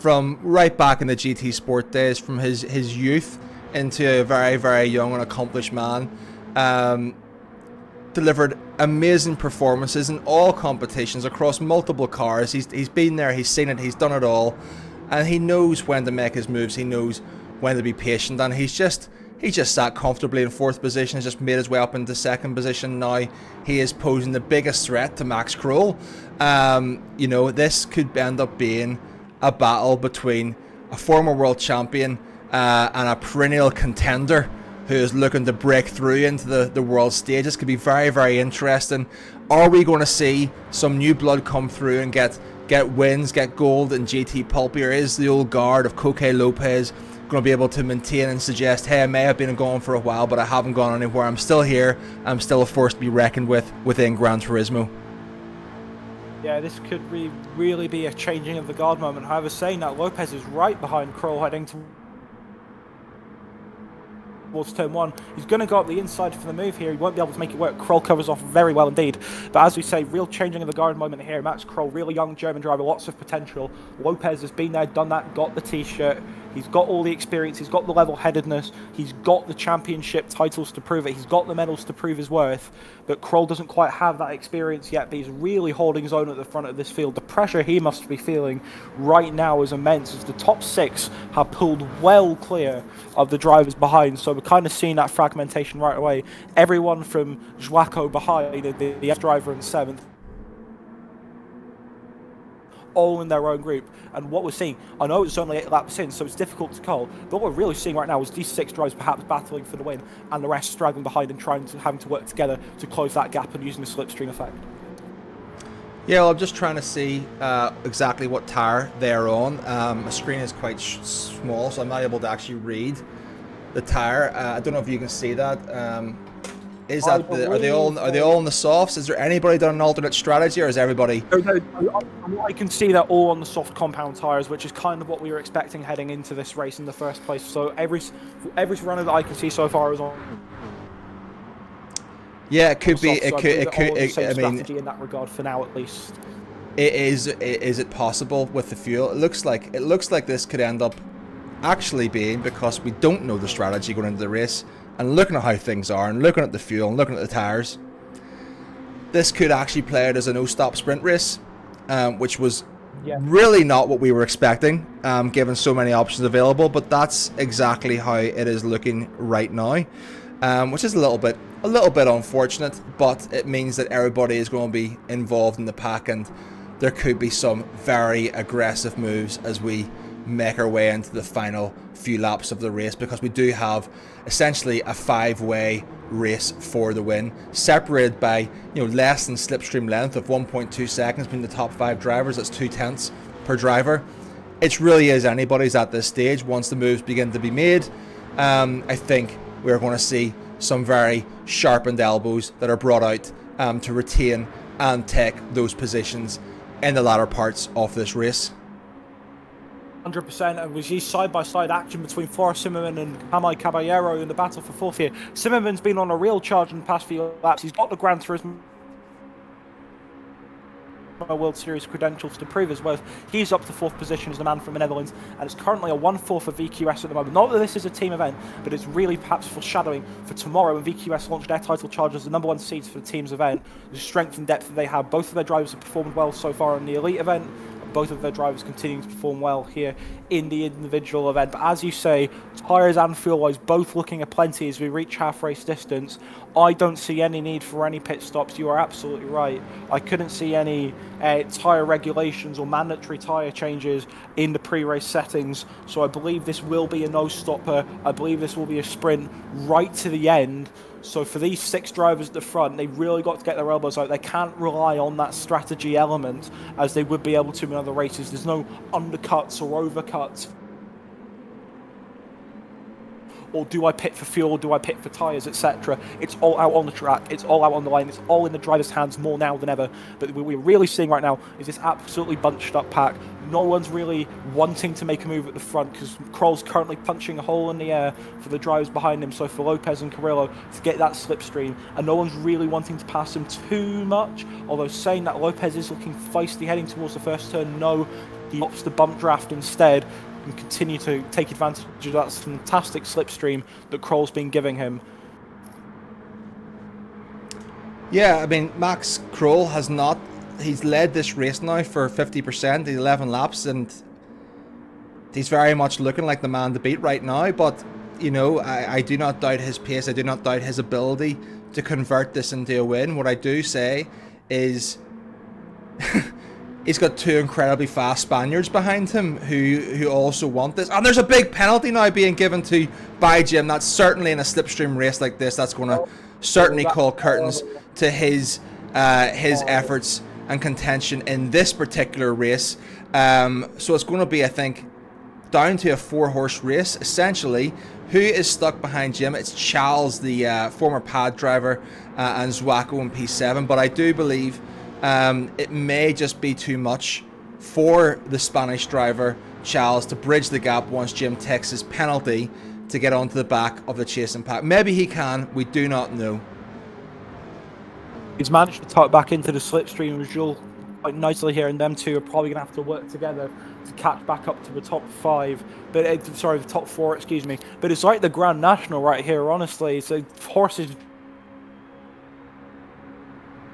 from right back in the GT Sport days, from his youth into a very, very young and accomplished man. Delivered amazing performances in all competitions across multiple cars. He's been there, he's seen it, he's done it all, and he knows when to make his moves. He knows when to be patient, and he's just sat comfortably in 4th position. Has just made his way up into 2nd position. Now he is posing the biggest threat to Max Kroll. You know, this could end up being a battle between a former world champion and a perennial contender who is looking to break through into the world stage. This could be very, very interesting. Are we going to see some new blood come through and get wins, get gold in GT Pulpí, or is the old guard of Coque Lopez going to be able to maintain and suggest, hey, I may have been gone for a while, but I haven't gone anywhere. I'm still here. I'm still a force to be reckoned with within Gran Turismo. Yeah, this could really be a changing of the guard moment. However, saying that, Lopez is right behind Kroll heading towards turn 1. He's going to go up the inside for the move here. He won't be able to make it work. Kroll covers off very well indeed. But as we say, real changing of the guard moment here. Max Kroll, really young German driver, lots of potential. Lopez has been there, done that, got the t-shirt. He's got all the experience, he's got the level-headedness, he's got the championship titles to prove it, he's got the medals to prove his worth, but Kroll doesn't quite have that experience yet, but he's really holding his own at the front of this field. The pressure he must be feeling right now is immense, as the top 6 have pulled well clear of the drivers behind, so we're kind of seeing that fragmentation right away. Everyone from Joaco behind, the driver in 7th, all in their own group. And what we're seeing, I know it's only 8 laps in, so it's difficult to call, but what we're really seeing right now is these 6 drivers perhaps battling for the win, and the rest straggling behind and having to work together to close that gap and using the slipstream effect. Yeah, well, I'm just trying to see exactly what tire they're on. My screen is quite small, so I'm not able to actually read the tire. I don't know if you can see that. Is that are they all on the softs? Is there anybody done an alternate strategy, or is everybody? I can see they're all on the soft compound tires, which is kind of what we were expecting heading into this race in the first place. So every runner that I can see so far is on. Yeah, it could be. Soft, It could. I mean, mean, in that regard for now at least. Is it possible with the fuel? It looks like this could end up actually being, because we don't know the strategy going into the race. And looking at how things are, and looking at the fuel, and looking at the tyres, this could actually play out as a no-stop sprint race, which was really not what we were expecting, given so many options available. But that's exactly how it is looking right now, which is a little bit unfortunate. But it means that everybody is going to be involved in the pack, and there could be some very aggressive moves as we make our way into the final few laps of the race, because we do have essentially a 5-way race for the win, separated by less than slipstream length of 1.2 seconds between the top 5 drivers. That's 0.2 per driver. It really is anybody's at this stage. Once the moves begin to be made, I think we're going to see some very sharpened elbows that are brought out to retain and take those positions in the latter parts of this race. 100%, and we see side-by-side action between Forrest Zimmerman and Hamai Caballero in the battle for 4th here. Zimmerman's been on a real charge in the past few laps. He's got the Gran Turismo World Series credentials to prove his worth. He's up to 4th position as the man from the Netherlands, and it's currently a 1-4 for VQS at the moment. Not that this is a team event, but it's really perhaps foreshadowing for tomorrow when VQS launch their title charge as the #1 seeds for the team's event. The strength and depth that they have. Both of their drivers have performed well so far in the elite event. Both of their drivers continuing to perform well here in the individual event. But as you say, tyres and fuel-wise both looking aplenty as we reach half-race distance. I don't see any need for any pit stops. You are absolutely right. I couldn't see any tyre regulations or mandatory tyre changes in the pre-race settings. So I believe this will be a no-stopper. I believe this will be a sprint right to the end. So for these 6 drivers at the front, they've really got to get their elbows out. They can't rely on that strategy element as they would be able to in other races. There's no undercuts or overcuts. Or do I pit for fuel, do I pit for tyres, etc. It's all out on the track, it's all out on the line, it's all in the driver's hands more now than ever. But what we're really seeing right now is this absolutely bunched up pack. No one's really wanting to make a move at the front, because Kroll's currently punching a hole in the air for the drivers behind him, so for Lopez and Carrillo to get that slipstream, and no one's really wanting to pass him too much, although saying that Lopez is looking feisty heading towards the first turn. No, he opts the bump draft instead and continue to take advantage of that fantastic slipstream that Kroll's been giving him. Yeah, I mean, Max Kroll he's led this race now for 50%, 11 laps, and he's very much looking like the man to beat right now. But, I do not doubt his pace, I do not doubt his ability to convert this into a win. What I do say is he's got 2 incredibly fast Spaniards behind him who also want this. And there's a big penalty now being given by Jim. That's certainly in a slipstream race like this, that's going to certainly call curtains to his efforts and contention in this particular race. So it's going to be, I think, down to a 4-horse race, essentially. Who is stuck behind Jim? It's Charles, the former pad driver, and Zwaco in P7. But I do believe it may just be too much for the Spanish driver, Charles, to bridge the gap once Jim takes his penalty to get onto the back of the chasing pack. Maybe he can, we do not know. He's managed to tuck back into the slipstream, as you'll quite nicely here, and them two are probably going to have to work together to catch back up to the top 5. But sorry, the top 4, excuse me. But it's like the Grand National right here, honestly. So horses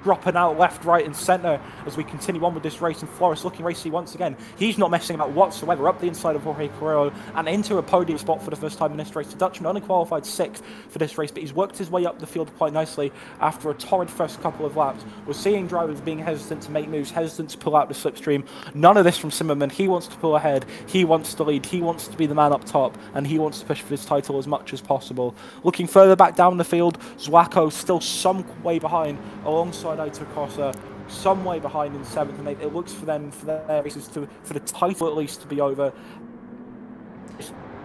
dropping out left, right and centre as we continue on with this race, and Flores looking racy once again. He's not messing about whatsoever, up the inside of Jorge Carrillo and into a podium spot for the first time in this race. The Dutchman only qualified 6th for this race, but he's worked his way up the field quite nicely after a torrid first couple of laps. We're seeing drivers being hesitant to make moves, hesitant to pull out the slipstream. None of this from Zimmerman. He wants to pull ahead, he wants to lead, he wants to be the man up top, and he wants to push for his title as much as possible. Looking further back down the field, Zwaco still some way behind alongside Aito Costa, some way behind in 7th and 8th. It looks for them, for their races, for the title at least to be over.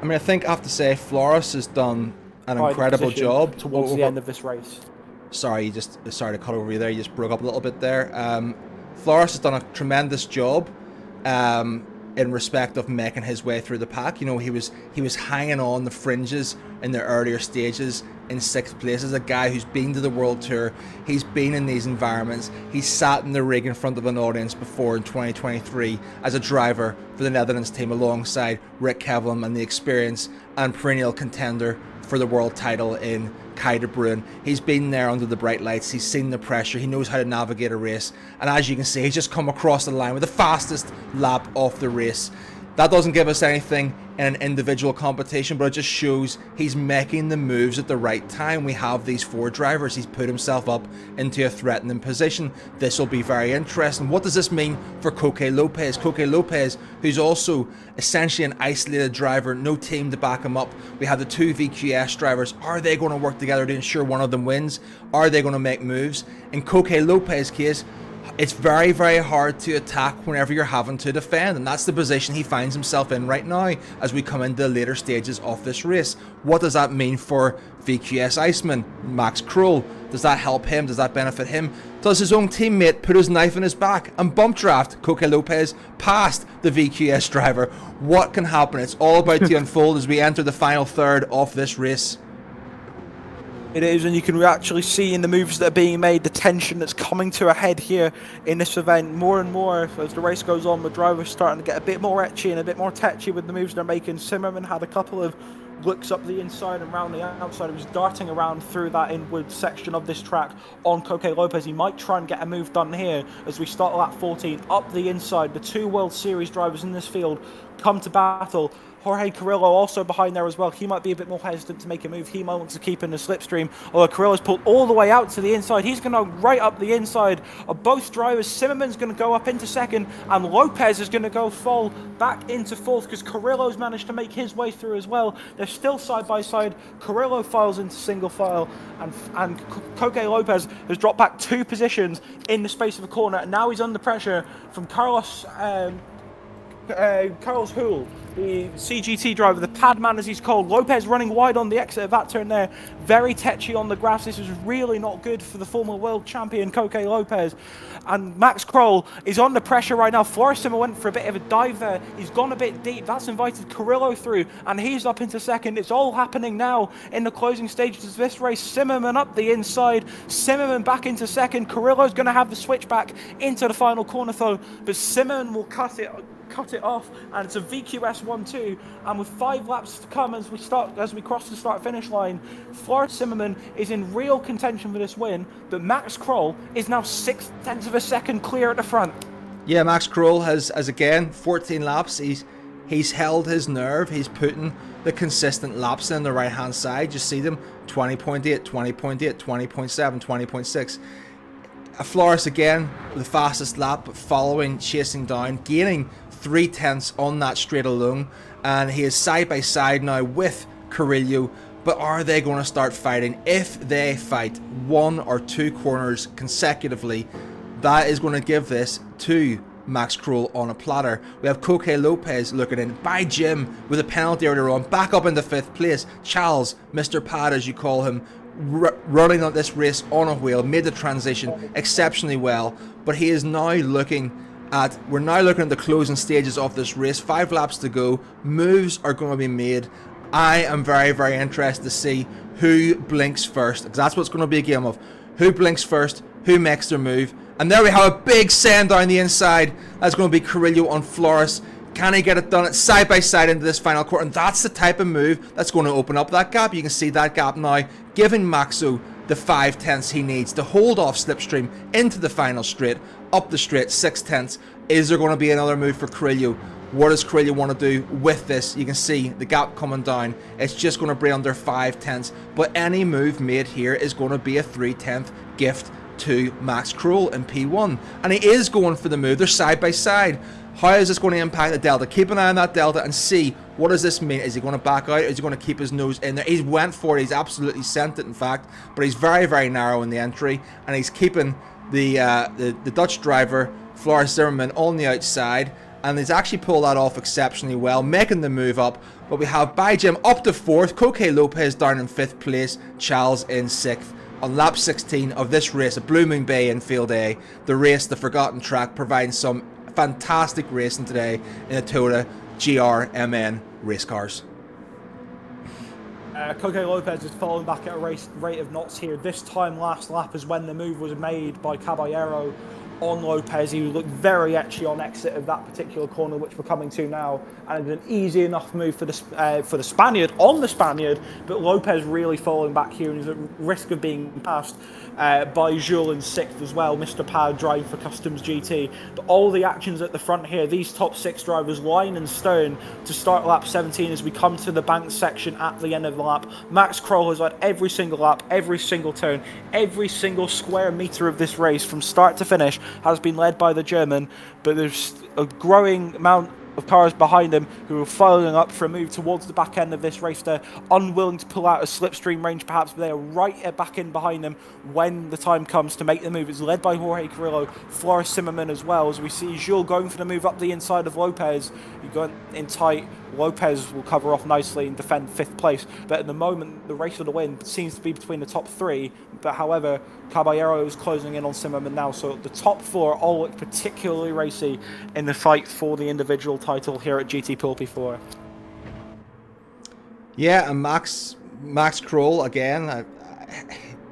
I mean, I think I have to say Flores has done an incredible job towards the end of this race. Sorry to cut over you there. You just broke up a little bit there. Flores has done a tremendous job in respect of making his way through the pack. You know, he was hanging on the fringes in the earlier stages in 6th place. As a guy who's been to the World Tour, he's been in these environments, he's sat in the rig in front of an audience before in 2023 as a driver for the Netherlands team alongside Rick Kevlin, and the experience and perennial contender for the world title in Kai de Bruin. He's been there under the bright lights, he's seen the pressure, he knows how to navigate a race, and as you can see, he's just come across the line with the fastest lap of the race. That doesn't give us anything in an individual competition, but it just shows he's making the moves at the right time. We have these 4 drivers. He's put himself up into a threatening position. This will be very interesting. What does this mean for Coque Lopez? Coque Lopez, who's also essentially an isolated driver, no team to back him up. We have the 2 VQS drivers. Are they going to work together to ensure one of them wins? Are they going to make moves? In Coque Lopez's case, it's very, very hard to attack whenever you're having to defend, and that's the position he finds himself in right now as we come into the later stages of this race. What does that mean for VQS Iceman, Max Kroll? Does that help him? Does that benefit him? Does his own teammate put his knife in his back and bump draft Coque Lopez past the VQS driver? What can happen? It's all about to unfold as we enter the final third of this race. It is, and you can actually see in the moves that are being made the tension that's coming to a head here in this event more and more as the race goes on. The drivers starting to get a bit more etchy and a bit more tetchy with the moves they're making. Zimmerman had a couple of looks up the inside and round the outside. He was darting around through that inward section of this track on Coque Lopez. He might try and get a move done here as we start lap 14 up the inside. The 2 World Series drivers in this field come to battle. Jorge Carrillo also behind there as well. He might be a bit more hesitant to make a move. He might want to keep in the slipstream. Although Carrillo's pulled all the way out to the inside. He's going to right up the inside of both drivers. Zimmerman's going to go up into 2nd, and Lopez is going to go fall back into 4th because Carrillo's managed to make his way through as well. They're still side by side. Carrillo files into single file, and Coque Lopez has dropped back 2 positions in the space of a corner, and now he's under pressure from Carlos Houle, the CGT driver, the pad man as he's called. Lopez running wide on the exit of that turn there. Very tetchy on the grass. This is really not good for the former world champion Coque Lopez. And Max Kroll is under pressure right now. Florissimer went for a bit of a dive there. He's gone a bit deep. That's invited Carrillo through, and he's up into 2nd. It's all happening now in the closing stages of this race. Zimmerman up the inside. Zimmerman back into 2nd. Carrillo's going to have the switch back into the final corner though, but Zimmerman will cut it off, and it's a VQS 1-2, and with 5 laps to come as we cross the start finish line, Florian Zimmerman is in real contention for this win, but Max Kroll is now 0.6 of a second clear at the front. Yeah, Max Kroll has again 14 laps. He's held his nerve. He's putting the consistent laps in the right hand side. You see them 20.8, 20.8, 20.7, 20.6. Flores again the fastest lap, following, chasing down, gaining 0.3 on that straight alone, and he is side by side now with Carrillo. But are they going to start fighting? If they fight 1 or 2 corners consecutively, that is going to give this to Max Kroll on a platter. We have Coque Lopez looking in by Jim with a penalty earlier on, back up into 5th place. Charles, Mr. Pad as you call him, running on this race on a wheel, made the transition exceptionally well, but he is now we're now looking at the closing stages of this race. 5 laps to go. Moves are going to be made. I am very, very interested to see who blinks first, because that's what's going to be a game of who blinks first, who makes their move, And there we have a big send down the inside. That's going to be Carrillo on Flores. Can he get it done? It's side by side into this final corner, and that's the type of move that's going to open up that gap. You can see that gap now, giving Maxo the 5/10 he needs to hold off Slipstream into the final straight, up the straight, 6/10. Is there going to be another move for Carrillo? What does Carrillo want to do with this? You can see the gap coming down. It's just going to bring under 5/10, but any move made here is going to be a 3/10 gift to Max Kroll in P1, and he is going for the move. They're side by side. How is this going to impact the delta? Keep an eye on that delta and see what does this mean. Is he going to back out, or is he going to keep his nose in there? He went for it. He's absolutely sent it, in fact, but he's very, very narrow in the entry, and he's keeping the Dutch driver Flores Zimmerman on the outside, and he's actually pulled that off exceptionally well, making the move up. But we have Bijim up to 4th, Coque Lopez down in 5th place, Charles in 6th. On lap 16 of this race at Blue Moon Bay in Field A, the race, the Forgotten Track, providing some fantastic racing today in the Toyota GR-MN race cars. Coque Lopez is falling back at a rate of knots here. This time last lap is when the move was made by Caballero on Lopez. He looked very etchy on exit of that particular corner, which we're coming to now, and an easy enough move for the Spaniard on the Spaniard, but Lopez really falling back here and is at risk of being passed by Jules in 6th as well, Mr. Power driving for Customs GT. But all the actions at the front here, these top 6 drivers line and stern to start lap 17 as we come to the bank section at the end of the lap. Max Kroll has led every single lap, every single turn, every single square metre of this race from start to finish has been led by the German, but there's a growing amount of cars behind him who are following up for a move towards the back end of this race. They're unwilling to pull out a slipstream range perhaps, but they are right back in behind them when the time comes to make the move. It's led by Jorge Carrillo, Flores Zimmerman as well, as we see Jules going for the move up the inside of Lopez. You go in tight, Lopez will cover off nicely and defend 5th place, but at the moment the race for the win seems to be between the top 3, but however Caballero is closing in on Zimmerman now, so the top 4 all look particularly racy in the fight for the individual title here at GT Pulpí 4. Yeah, and Max Kroll again,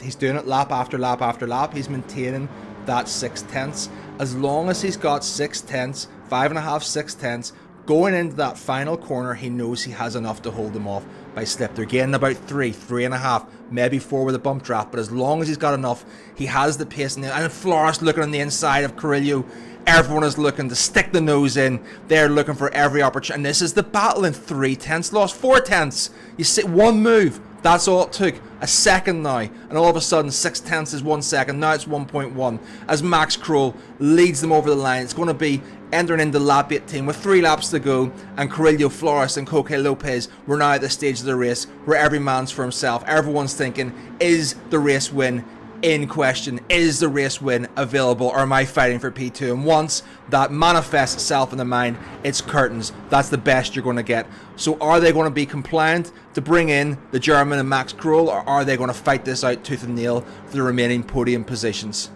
he's doing it lap after lap after lap. He's maintaining that 6/10. As long as he's got 6/10, 5.5, 6/10, going into that final corner, he knows he has enough to hold them off by slip. They're getting about 3.5, maybe 4 with a bump draft, but as long as he's got enough, he has the pace. And Flores looking on the inside of Carrillo. Everyone is looking to stick the nose in. They're looking for every opportunity. And this is the battle in 3/10 loss, 4/10. You see, one move. That's all it took. A second now. And all of a sudden, 6/10 is 1 second. Now it's 1.1. As Max Kroll leads them over the line. It's going to be entering into lap 18 with 3 laps to go. And Carrillo, Flores and Coque Lopez were now at the stage of the race where every man's for himself. Everyone's thinking, is the race win in question? Is the race win available, or am I fighting for P2? And once that manifests itself in the mind, it's curtains. That's the best you're going to get. So are they going to be compliant to bring in the German and Max Kroll, or are they going to fight this out tooth and nail for the remaining podium positions?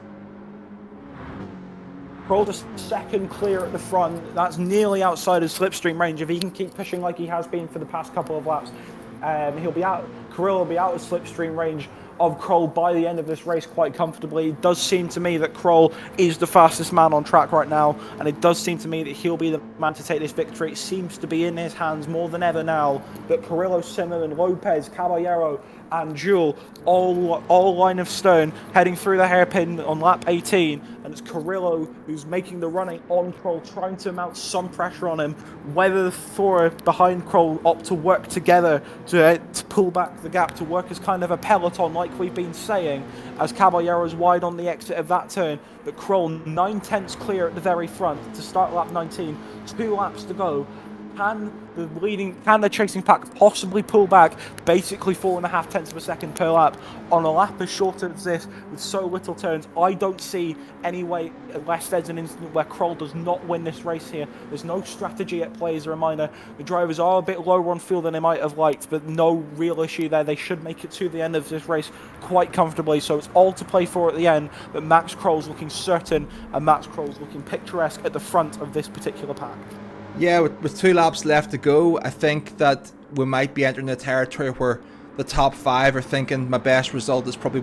Kroll just second clear at the front. That's nearly outside his slipstream range. If he can keep pushing like he has been for the past couple of laps, he'll be out. Carrillo will be out of slipstream range of Kroll by the end of this race quite comfortably. It does seem to me that Kroll is the fastest man on track right now, and it does seem to me that he'll be the man to take this victory. It seems to be in his hands more than ever now that Carrillo, Zimmerman, Lopez, Caballero and Jules all line of stern heading through the hairpin on lap 18, and it's Carrillo who's making the running on Kroll, trying to mount some pressure on him. Whether the 4 behind Kroll opt to work together to pull back the gap, to work as kind of a peloton like we've been saying, as Caballero's wide on the exit of that turn, but Kroll 9/10 clear at the very front to start lap 19, 2 laps to go. Can the chasing pack possibly pull back basically 4.5 of a second per lap on a lap as short as this with so little turns? I don't see any way, unless there's an incident where Kroll does not win this race here. There's no strategy at play as a reminder. The drivers are a bit lower on fuel than they might have liked, but no real issue there. They should make it to the end of this race quite comfortably, so it's all to play for at the end, but Max Kroll's looking certain and Max Kroll's looking picturesque at the front of this particular pack. Yeah, with 2 laps left to go, I think that we might be entering the territory where the top 5 are thinking my best result is probably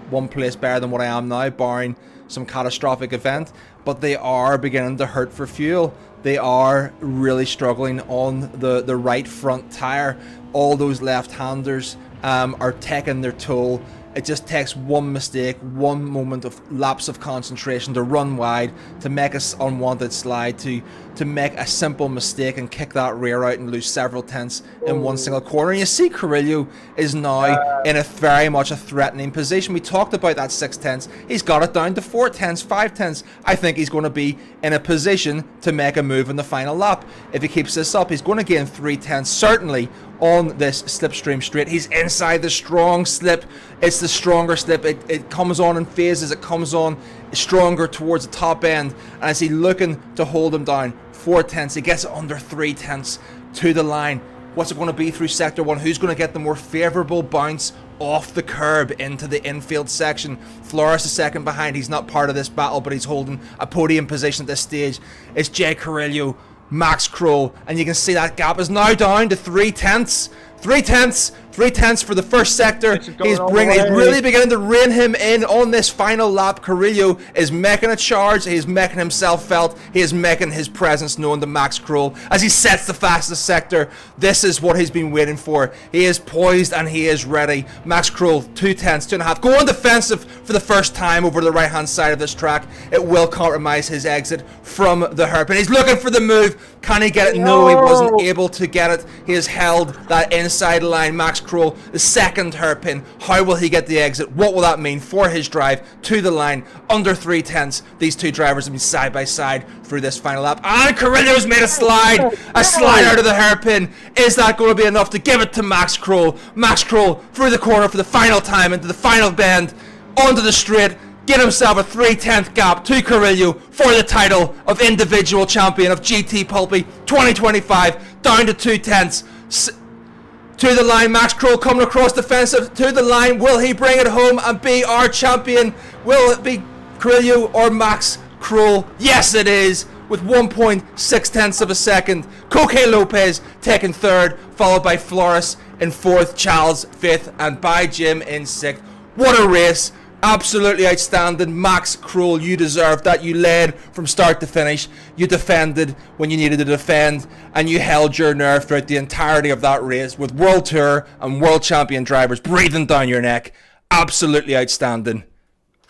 one place better than what I am now, barring some catastrophic event, but they are beginning to hurt for fuel. They are really struggling on the right front tyre. All those left-handers are taking their toll. It just takes one mistake, one moment of lapse of concentration to run wide, to make an unwanted slide, to make a simple mistake and kick that rear out and lose several tenths in one single corner. And you see Carrillo is now in a very much a threatening position. We talked about that 6 tenths. He's got it down to 4 tenths, 5 tenths. I think he's going to be in a position to make a move in the final lap. If he keeps this up, he's going to gain 3 tenths, certainly on this slipstream straight. He's inside the strong slip. It's the stronger slip. It comes on in phases. It comes on stronger towards the top end. And as he's looking to hold him down, 4 tenths, he gets it under 3 tenths to the line. What's it going to be through sector 1? Who's going to get the more favourable bounce off the curb into the infield section? Flores is second behind. He's not part of this battle, but he's holding a podium position at this stage. It's Jay Carrillo, Max Kroll, and you can see that gap is now down to 3 tenths. 3 tenths, 3 tenths for the first sector. He's really beginning to rein him in on this final lap. Carrillo is making a charge. He is making himself felt. He is making his presence known to Max Kroll as he sets the fastest sector. This is what he's been waiting for. He is poised and he is ready. Max Kroll, 2 tenths, 2.5. Going defensive for the first time over the right-hand side of this track. It will compromise his exit from the hairpin. He's looking for the move. Can he get it? No, he wasn't able to get it. He has held that inside line. Max Kroll, the second hairpin. How will he get the exit? What will that mean for his drive to the line? Under 3 tenths. These two drivers have been side by side through this final lap. And Carrillo's made a slide out of the hairpin. Is that going to be enough to give it to Max Kroll? Max Kroll through the corner for the final time into the final bend, onto the straight. Get himself a 3/10 gap to Carrillo for the title of individual champion of GT Pulpí 2025, down to 2 tenths. To the line, Max Kroll coming across defensive to the line. Will he bring it home and be our champion? Will it be Carrillo or Max Kroll? Yes, it is, with 1.6 tenths of a second. Coque Lopez taking third, followed by Flores in fourth, Charles fifth, and by Jim in sixth. What a race! Absolutely outstanding. Max Kroll, you deserved that. You led from start to finish. You defended when you needed to defend, and you held your nerve throughout the entirety of that race with World Tour and World Champion drivers breathing down your neck. Absolutely outstanding.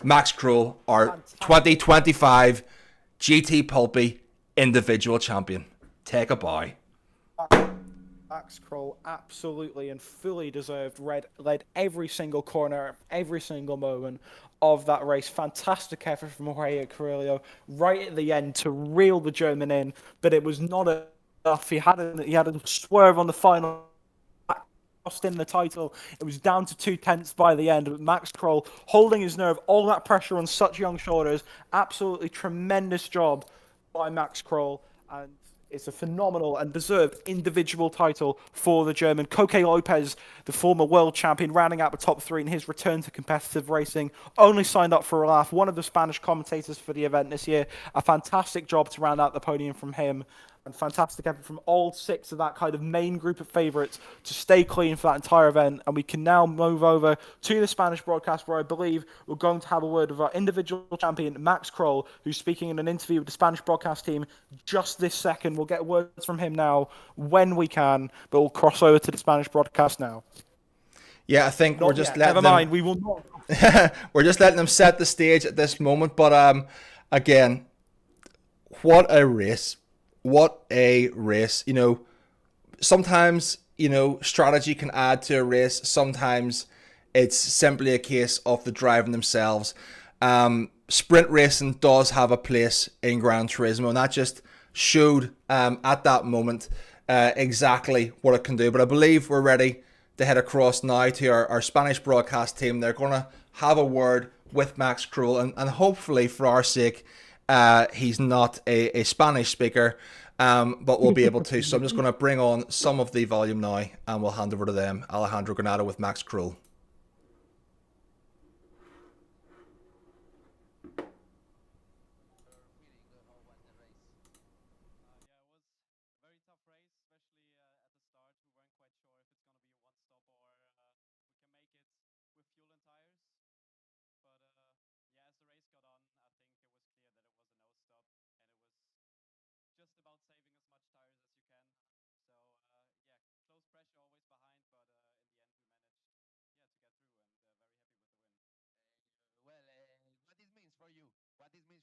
Max Kroll, our 2025 GT Pulpí individual champion. Take a bow. Max Kroll absolutely and fully deserved, led every single corner, every single moment of that race. Fantastic effort from Jorge Carrillo right at the end to reel the German in, but it was not enough. He had a swerve on the final, lost in the title. It was down to 2 tenths by the end, but Max Kroll holding his nerve, all that pressure on such young shoulders. Absolutely tremendous job by Max Kroll, and it's a phenomenal and deserved individual title for the German. Coque Lopez, the former world champion, rounding out the top 3 in his return to competitive racing, only signed up for a laugh. One of the Spanish commentators for the event this year. A fantastic job to round out the podium from him. And fantastic effort from all 6 of that kind of main group of favourites to stay clean for that entire event. And we can now move over to the Spanish broadcast, where I believe we're going to have a word with our individual champion, Max Kroll, who's speaking in an interview with the Spanish broadcast team just this second. We'll get words from him now when we can, but we'll cross over to the Spanish broadcast now. Yeah, I think we're just letting Never mind, we will not. We're just letting them set the stage at this moment. But again, what a race. What a race. You know, sometimes, you know, strategy can add to a race. Sometimes it's simply a case of the driving themselves. Sprint racing does have a place in Gran Turismo, and that just showed at that moment exactly what it can do. But I believe we're ready to head across now to our Spanish broadcast team. They're going to have a word with Max Kroll, and hopefully for our sake, he's not a Spanish speaker, but we'll be able to. So I'm just going to bring on some of the volume now, and we'll hand over to them. Alejandro Granado with Max Kroll.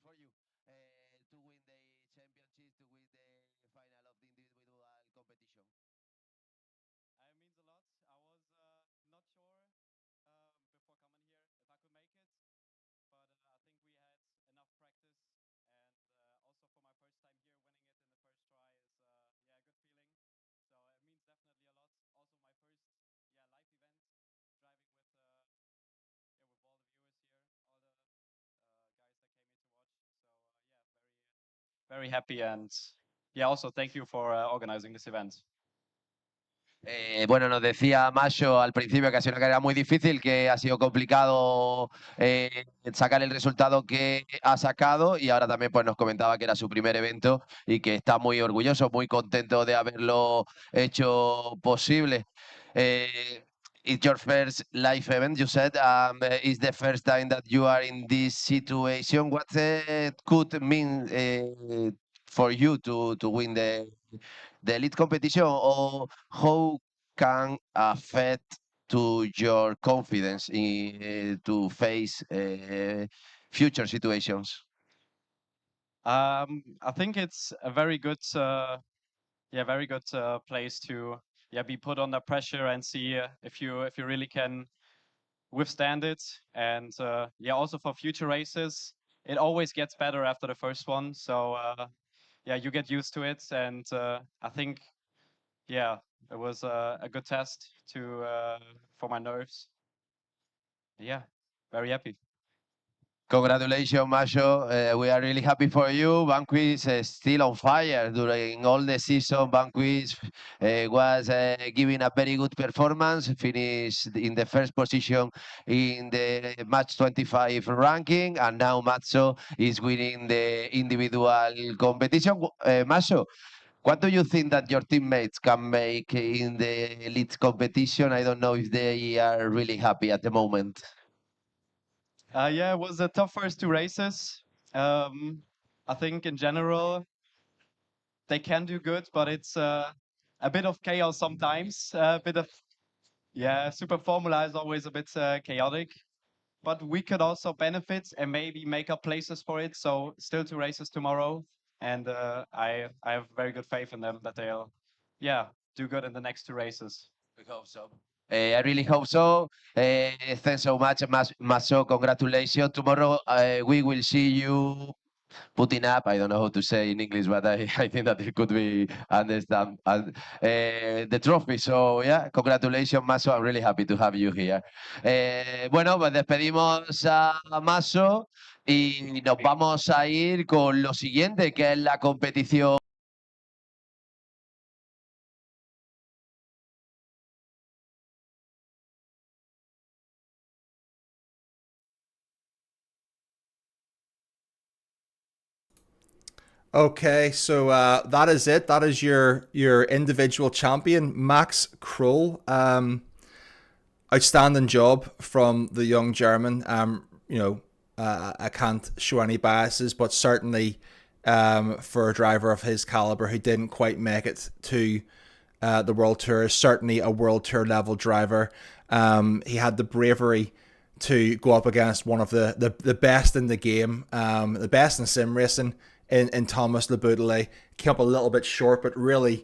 for you to win the championship, to win the final of the individual competition? It means a lot. I was not sure before coming here if I could make it, but I think we had enough practice, and also for my first time here, winning it in the first try is a good feeling. So it means definitely a lot. Also my first live event, driving with with all the viewers here, all the guys that came here to watch. So very happy, and also thank you for organizing this event. Bueno, nos decía Mayo al principio que ha sido una carrera muy difícil, que ha sido complicado sacar el resultado que ha sacado, y ahora también pues nos comentaba que era su primer evento y que está muy orgulloso, muy contento de haberlo hecho posible. It's your first live event, you said. It's the first time that you are in this situation. What could mean for you to win the elite competition, or how can affect to your confidence in to face future situations? I think it's a very good, place to be put under pressure and see if you really can withstand it. And also for future races, it always gets better after the first one. So you get used to it, and I think it was a good test to for my nerves. Yeah, very happy. Congratulations, Macho. We are really happy for you. Vanquish is still on fire during all the season. Vanquish was giving a very good performance, finished in the first position in the match 25 ranking, and now Macho is winning the individual competition. Macho, what do you think that your teammates can make in the elite competition? I don't know if they are really happy at the moment. It was a tough first two races. I think in general they can do good, but it's a bit of chaos sometimes. A bit of Super Formula is always a bit chaotic, but we could also benefit and maybe make up places for it. So still two races tomorrow, and I have very good faith in them that they'll do good in the next two races. We hope so. I really hope so. Thanks so much, Maso. Congratulations. Tomorrow we will see you putting up. I don't know how to say in English, but I think that it could be understand the trophy. So yeah, congratulations, Maso. I'm really happy to have you here. Bueno, pues despedimos a Maso y nos vamos a ir con lo siguiente, que es la competición. Okay, so that is it. That is your individual champion, Max Kroll. Outstanding job from the young German. I can't show any biases, but certainly for a driver of his caliber who didn't quite make it to the World Tour, certainly a World Tour level driver. He had the bravery to go up against one of the best in the game, the best in sim racing, in Thomas Le Boutelet. Came up a little bit short, but really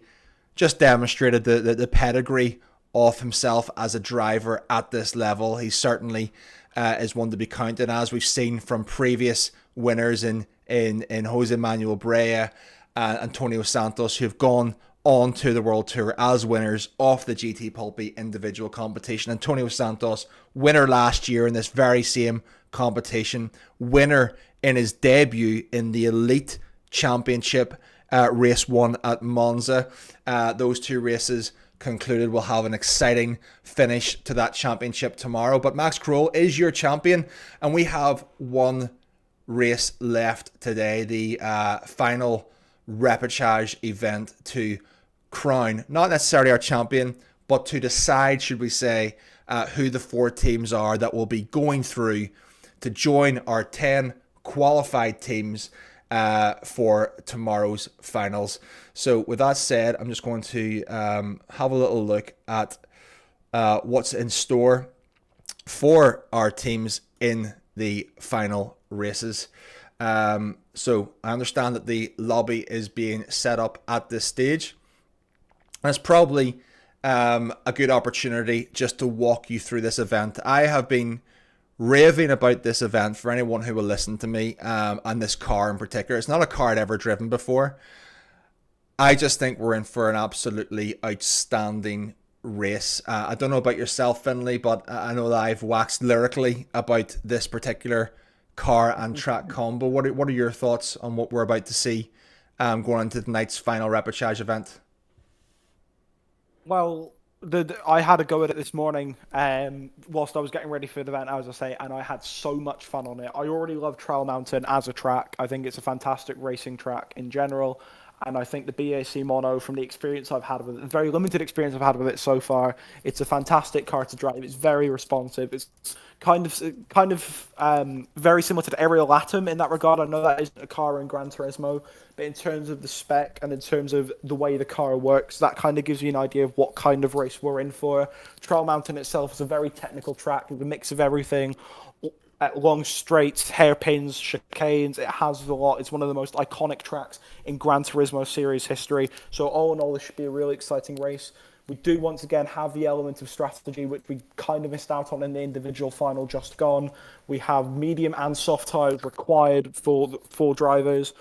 just demonstrated the pedigree of himself as a driver at this level. He certainly is one to be counted, as we've seen from previous winners in Jose Manuel Brea, Antonio Santos, who've gone on to the World Tour as winners of the GT Pulpí individual competition. Antonio Santos, winner last year in this very same competition, winner in his debut in the Elite Championship, race 1 at Monza. Those two races concluded. We'll have an exciting finish to that championship tomorrow. But Max Kroll is your champion, and we have one race left today, the final repechage event to crown, not necessarily our champion, but to decide, should we say, who the 4 teams are that will be going through to join our 10 qualified teams for tomorrow's finals. So with that said, I'm just going to have a little look at what's in store for our teams in the final races. So I understand that the lobby is being set up at this stage. And it's probably a good opportunity just to walk you through this event. I have been raving about this event for anyone who will listen to me, and this car in particular. It's not a car I'd ever driven before. I just think we're in for an absolutely outstanding race. I don't know about yourself, Finlay, but I know that I've waxed lyrically about this particular car and track combo. What are your thoughts on what we're about to see going into tonight's final repechage event? Well, I had a go at it this morning whilst I was getting ready for the event, as I say, and I had so much fun on it. I already love Trail Mountain as a track. I think it's a fantastic racing track in general. And I think the BAC Mono, from the experience I've had with it, the very limited experience I've had with it so far, it's a fantastic car to drive. It's very responsive. It's kind of very similar to the Ariel Atom in that regard. I know that isn't a car in Gran Turismo, but in terms of the spec and in terms of the way the car works, that kind of gives you an idea of what kind of race we're in for. Trail Mountain itself is a very technical track, with a mix of everything. Long straights, hairpins, chicanes. It has a lot. It's one of the most iconic tracks in Gran Turismo series history. So all in all, this should be a really exciting race. We do once again have the element of strategy, which we kind of missed out on in the individual final just gone. We have medium and soft tires required for drivers.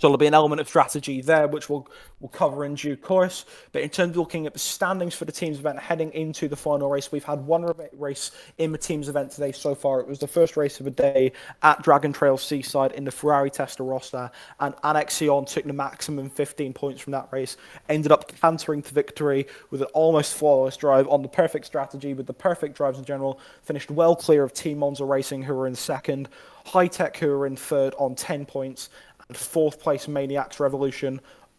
So there'll be an element of strategy there, which we'll cover in due course. But in terms of looking at the standings for the teams event heading into the final race, we've had one race in the teams event today so far. It was the first race of the day at Dragon Trail Seaside in the Ferrari Testarossa, and Anexion took the maximum 15 points from that race, ended up cantering to victory with an almost flawless drive on the perfect strategy, with the perfect drives in general, finished well clear of Team Monza Racing, who were in second, High Tech, who were in third on 10 points, and fourth place Maniacs Revolution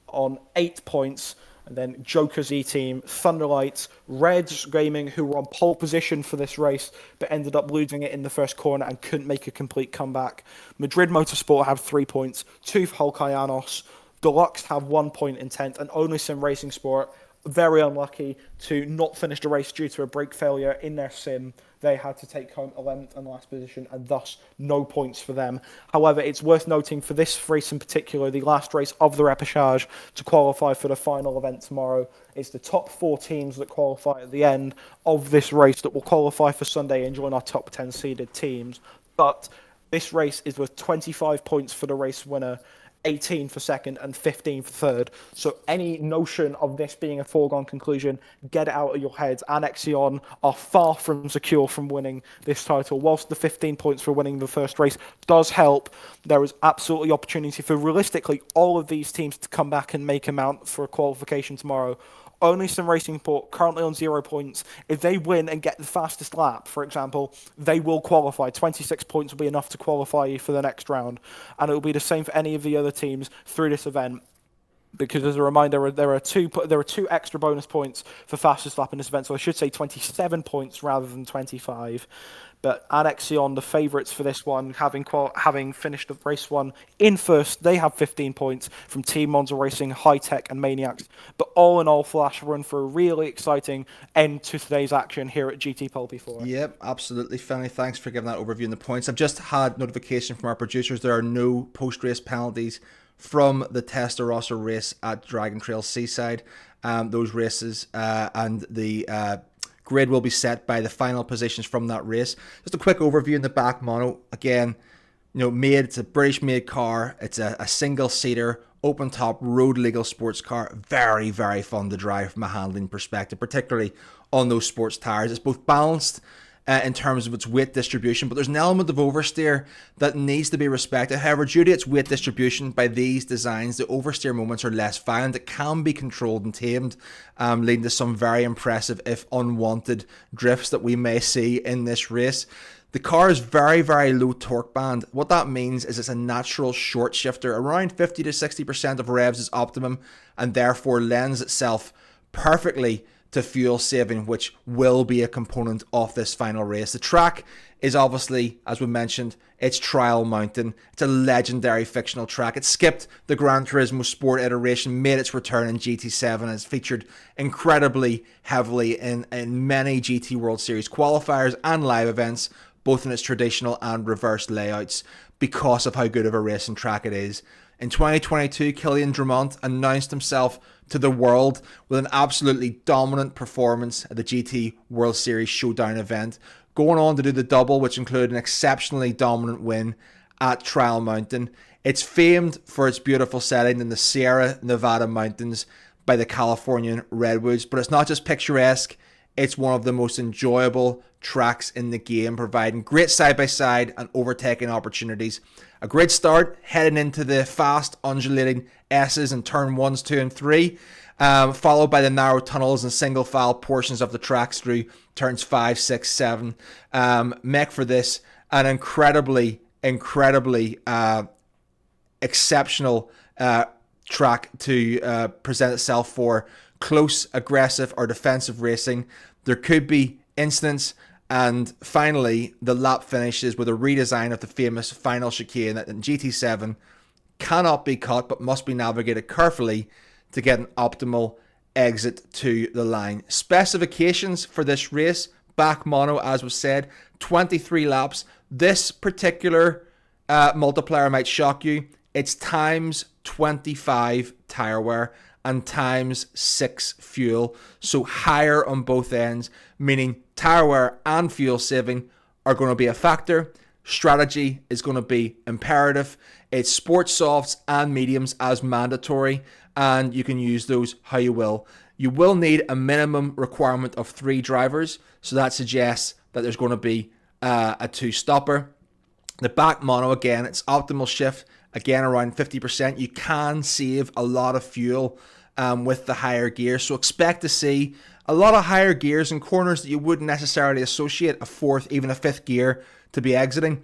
on 8 points, and then Joker's E-Team, Thunderlights, Reds Gaming, who were on pole position for this race, but ended up losing it in the first corner and couldn't make a complete comeback. Madrid Motorsport have 3 points, Tooth Holcayanos, Deluxe have 1 point in 10th, and Only Sim Racing Sport, very unlucky to not finish the race due to a brake failure in their sim. They had to take home 11th and last position, and thus no points for them. However, it's worth noting for this race in particular, the last race of the repechage to qualify for the final event tomorrow, it's the top 4 teams that qualify at the end of this race that will qualify for Sunday and join our top 10 seeded teams. But this race is worth 25 points for the race winner, 18 for second and 15 for third. So any notion of this being a foregone conclusion, get it out of your heads. Anexion are far from secure from winning this title. Whilst the 15 points for winning the first race does help, there is absolutely opportunity for realistically all of these teams to come back and make a mount for a qualification tomorrow. Only Sim Racing Sport currently on 0 points. If they win and get the fastest lap, for example, they will qualify. 26 points will be enough to qualify you for the next round. And it will be the same for any of the other teams through this event. Because as a reminder, there are two extra bonus points for fastest lap in this event. So I should say 27 points rather than 25. But Anexion, the favourites for this one, having finished the race one in first, they have 15 points from Team Monza Racing, High Tech and Maniacs. But all in all, Flash, we're in for a really exciting end to today's action here at GT Pulpí 4. Yep, absolutely, Finlay. Thanks for giving that overview and the points. I've just had notification from our producers. There are no post-race penalties from the Testarossa race at Dragon Trail Seaside. Those races and the grid will be set by the final positions from that race. Just a quick overview in the back mono. Again, it's a British-made car. It's a single-seater, open-top, road-legal sports car. Very, very fun to drive from a handling perspective, particularly on those sports tires. It's both balanced in terms of its weight distribution, but there's an element of oversteer that needs to be respected. However, due to its weight distribution by these designs, the oversteer moments are less violent. It can be controlled and tamed, leading to some very impressive, if unwanted, drifts that we may see in this race. The car is very, very low torque band. What that means is it's a natural short shifter. Around 50 to 60% of revs is optimum, and therefore lends itself perfectly to fuel saving, which will be a component of this final race. The track is obviously, as we mentioned, it's Trial Mountain. It's a legendary fictional track. It skipped the Gran Turismo Sport iteration, made its return in GT7, and it's featured incredibly heavily in many GT World Series qualifiers and live events, both in its traditional and reverse layouts. because of how good of a racing track it is. In 2022, Kylian Drummond announced himself to the world with an absolutely dominant performance at the GT World Series Showdown event, going on to do the double, which included an exceptionally dominant win at Trial Mountain. It's famed for its beautiful setting in the Sierra Nevada mountains by the Californian redwoods, but it's not just picturesque, it's one of the most enjoyable tracks in the game, providing great side-by-side and overtaking opportunities. A great start heading into the fast undulating S's in turn 1s, 2 and 3, followed by the narrow tunnels and single file portions of the tracks through turns 5, 6, 7. Make for this an incredibly exceptional track to present itself for close, aggressive or defensive racing. There could be incidents, and finally the lap finishes with a redesign of the famous final chicane that in GT7 cannot be cut but must be navigated carefully to get an optimal exit to the line. Specifications for this race, back mono as was said, 23 laps. This particular multiplier might shock you. It's times 25 tyre wear and times 6 fuel, so higher on both ends, meaning tyre wear and fuel saving are going to be a factor. Strategy is going to be imperative. It's sports softs and mediums as mandatory, and you can use those how you will. You will need a minimum requirement of 3 drivers, so that suggests that there's going to be a 2-stopper. The back mono, again, it's optimal shift, again around 50%. You can save a lot of fuel with the higher gears, so expect to see a lot of higher gears in corners that you wouldn't necessarily associate a 4th, even a 5th gear to be exiting.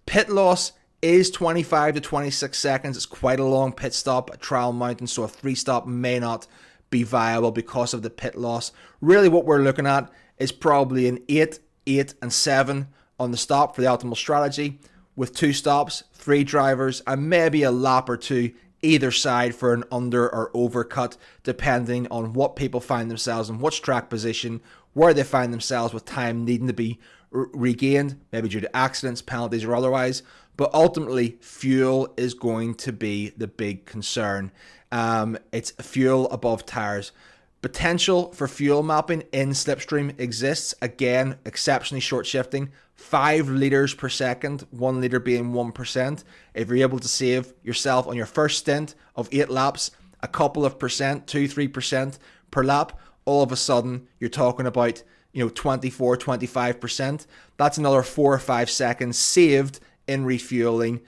Pit loss is 25 to 26 seconds. It's quite a long pit stop at Trial Mountain, so a 3-stop may not be viable because of the pit loss. Really what we're looking at is probably an 8, 8 and 7 on the stop for the optimal strategy, with 2 stops, 3 drivers, and maybe a lap or 2 either side for an under or overcut, depending on what people find themselves in, which track position, where they find themselves with time needing to be regained, maybe due to accidents, penalties or otherwise. But ultimately, fuel is going to be the big concern. It's fuel above tires. Potential for fuel mapping in slipstream exists. Again, exceptionally short shifting, 5 litres per second, 1 litre being 1%. If you're able to save yourself on your first stint of 8 laps, a couple of percent, 2-3% per lap, all of a sudden you're talking about 24, 25%. That's another 4 or 5 seconds saved in refueling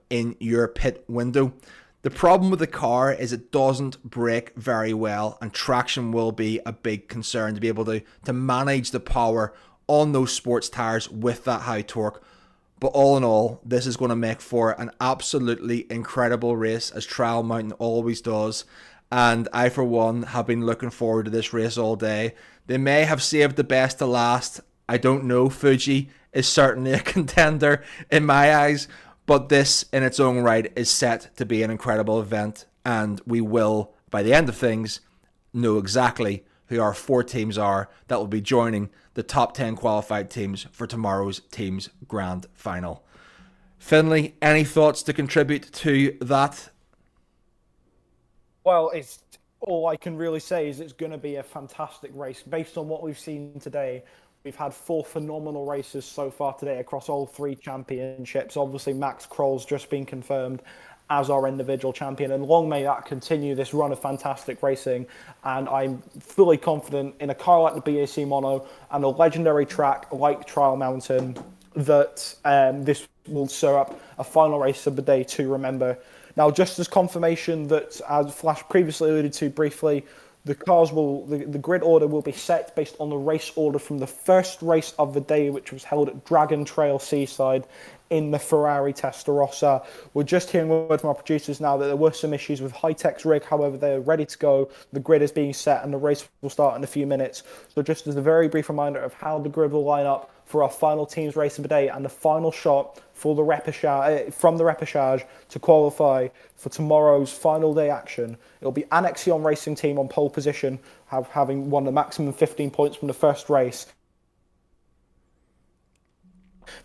in your pit window. The problem with the car is it doesn't brake very well, and traction will be a big concern to be able to manage the power on those sports tires with that high torque. But all in all, this is going to make for an absolutely incredible race, as Trial Mountain always does. And I, for one, have been looking forward to this race all day. They may have saved the best to last. I don't know. Fuji is certainly a contender in my eyes. But this, in its own right, is set to be an incredible event. And we will, by the end of things, know exactly who our 4 teams are that will be joining the top 10 qualified teams for tomorrow's team's grand final. Finlay, any thoughts to contribute to that? Well, it's all I can really say is it's going to be a fantastic race. Based on what we've seen today, we've had 4 phenomenal races so far today across all 3 championships. Obviously, Max Kroll's just been confirmed as our individual champion, and long may that continue, this run of fantastic racing. And I'm fully confident in a car like the BAC Mono and a legendary track like Trial Mountain that this will serve up a final race of the day to remember. Now, just as confirmation that, as Flash previously alluded to briefly, the grid order will be set based on the race order from the first race of the day, which was held at Dragon Trail Seaside in the Ferrari Testarossa. We're just hearing word from our producers now that there were some issues with High-Tech's rig. However, they're ready to go. The grid is being set and the race will start in a few minutes. So just as a very brief reminder of how the grid will line up for our final teams race of the day and the final shot for the repechage, from the repechage to qualify for tomorrow's final day action. It'll be Annexion Racing Team on pole position, having won the maximum 15 points from the first race.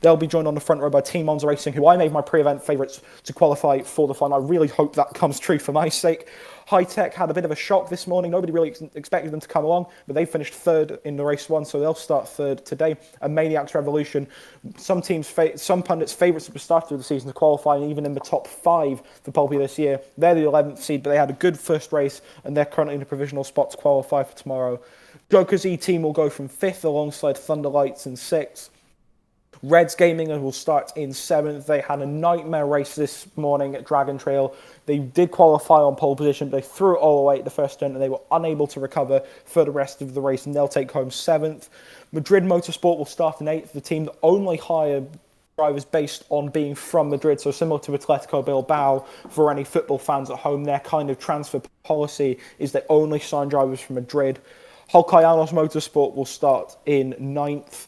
They'll be joined on the front row by Team Monza Racing, who I made my pre-event favourites to qualify for the final. I really hope that comes true for my sake. High Tech had a bit of a shock this morning. Nobody really expected them to come along, but they finished third in the race one, so they'll start third today. And Maniacs Revolution, some pundits' favourites at the start of the season to qualify, and even in the top 5 for Pulpy this year. They're the 11th seed, but they had a good first race, and they're currently in a provisional spot to qualify for tomorrow. Joker's E-Team will go from 5th alongside Thunderlights in 6th. Reds Gaming will start in 7th. They had a nightmare race this morning at Dragon Trail. They did qualify on pole position, but they threw it all away at the first turn and they were unable to recover for the rest of the race, and they'll take home 7th. Madrid Motorsport will start in 8th, the team that only hire drivers based on being from Madrid, so similar to Atletico Bilbao. For any football fans at home, their kind of transfer policy is they only sign drivers from Madrid. Holcayanos Motorsport will start in 9th.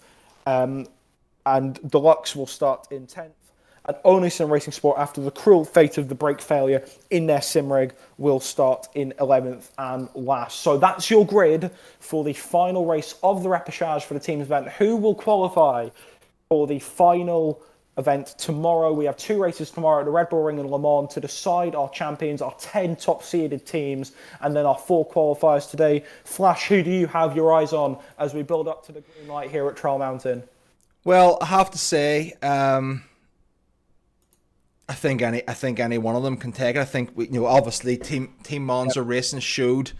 And Deluxe will start in 10th. And only Sim Racing Sport, after the cruel fate of the brake failure in their sim rig, will start in 11th and last. So that's your grid for the final race of the repechage for the team's event. Who will qualify for the final event tomorrow? We have 2 races tomorrow at the Red Bull Ring in Le Mans to decide our champions, our 10 top seeded teams, and then our 4 qualifiers today. Flash, who do you have your eyes on as we build up to the green light here at Trail Mountain? Well, I have to say, I think any one of them can take it. I think obviously Team Monza Racing showed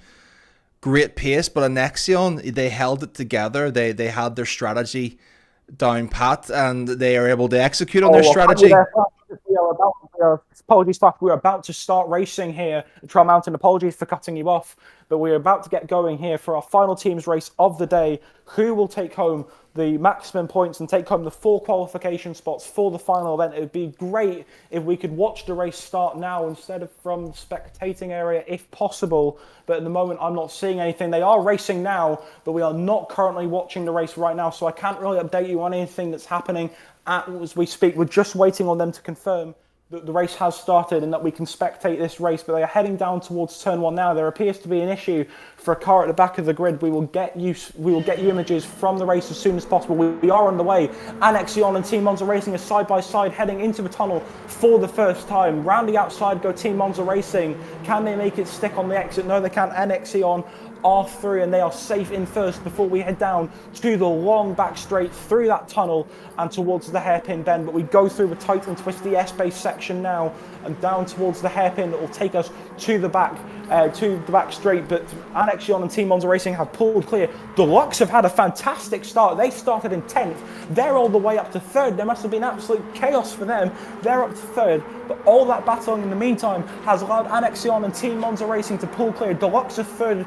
great pace, but Anexion, they held it together. They had their strategy down pat, and they are able to execute on their strategy. Apologies, Flash. We're about to start racing here at Trail Mountain. Apologies for cutting you off, but we're about to get going here for our final teams race of the day. Who will take home the maximum points and take home the 4 qualification spots for the final event? It would be great if we could watch the race start now instead of from the spectating area if possible. But at the moment, I'm not seeing anything. They are racing now, but we are not currently watching the race right now, so I can't really update you on anything that's happening as we speak. We're just waiting on them to confirm that the race has started and that we can spectate this race, but they are heading down towards turn 1 now. There appears to be an issue for a car at the back of the grid. We will get you images from the race as soon as possible. We are on the way. Anexion and Team Monza Racing are side by side heading into the tunnel for the first time. Round the outside go Team Monza Racing. Can they make it stick on the exit? No, they can't. Anexion are through and they are safe in first before we head down to the long back straight through that tunnel and towards the hairpin bend. But we go through the tight and twisty S-base section now and down towards the hairpin that will take us to the back straight. But Anexion and Team Monza Racing have pulled clear. Deluxe have had a fantastic start. They started in 10th. They're all the way up to 3rd. There must have been absolute chaos for them. They're up to 3rd. But all that battling in the meantime has allowed Anexion and Team Monza Racing to pull clear. Deluxe are 3rd.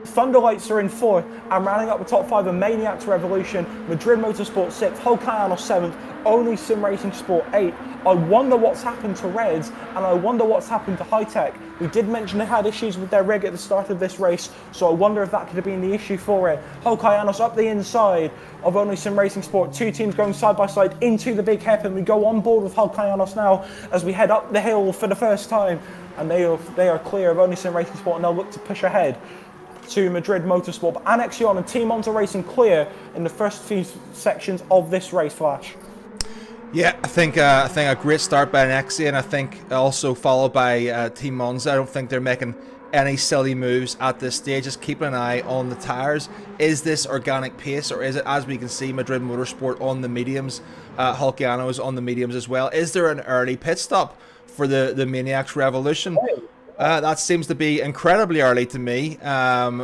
Thunderlights are in 4th, and rounding up the top 5 are Maniacs Revolution, Madrid Motorsport 6th, Holcayanos 7th, only Sim Racing Sport 8th. I wonder what's happened to Reds, and I wonder what's happened to High Tech. We did mention they had issues with their rig at the start of this race, so I wonder if that could have been the issue for it. Holcayanos up the inside of only Sim Racing Sport, 2 teams going side by side into the big hairpin. We go on board with Holcayanos now as we head up the hill for the first time, and they are clear of only Sim Racing Sport, and they'll look to push ahead to Madrid Motorsport. But Anexion and Team Monza Racing clear in the first few sections of this race, Flash. Yeah, I think a great start by Anexion. I think also followed by Team Monza. I don't think they're making any silly moves at this stage. Just keeping an eye on the tyres. Is this organic pace, or is it, as we can see, Madrid Motorsport on the mediums, Holcayanos on the mediums as well? Is there an early pit stop for the Maniacs Revolution? That seems to be incredibly early to me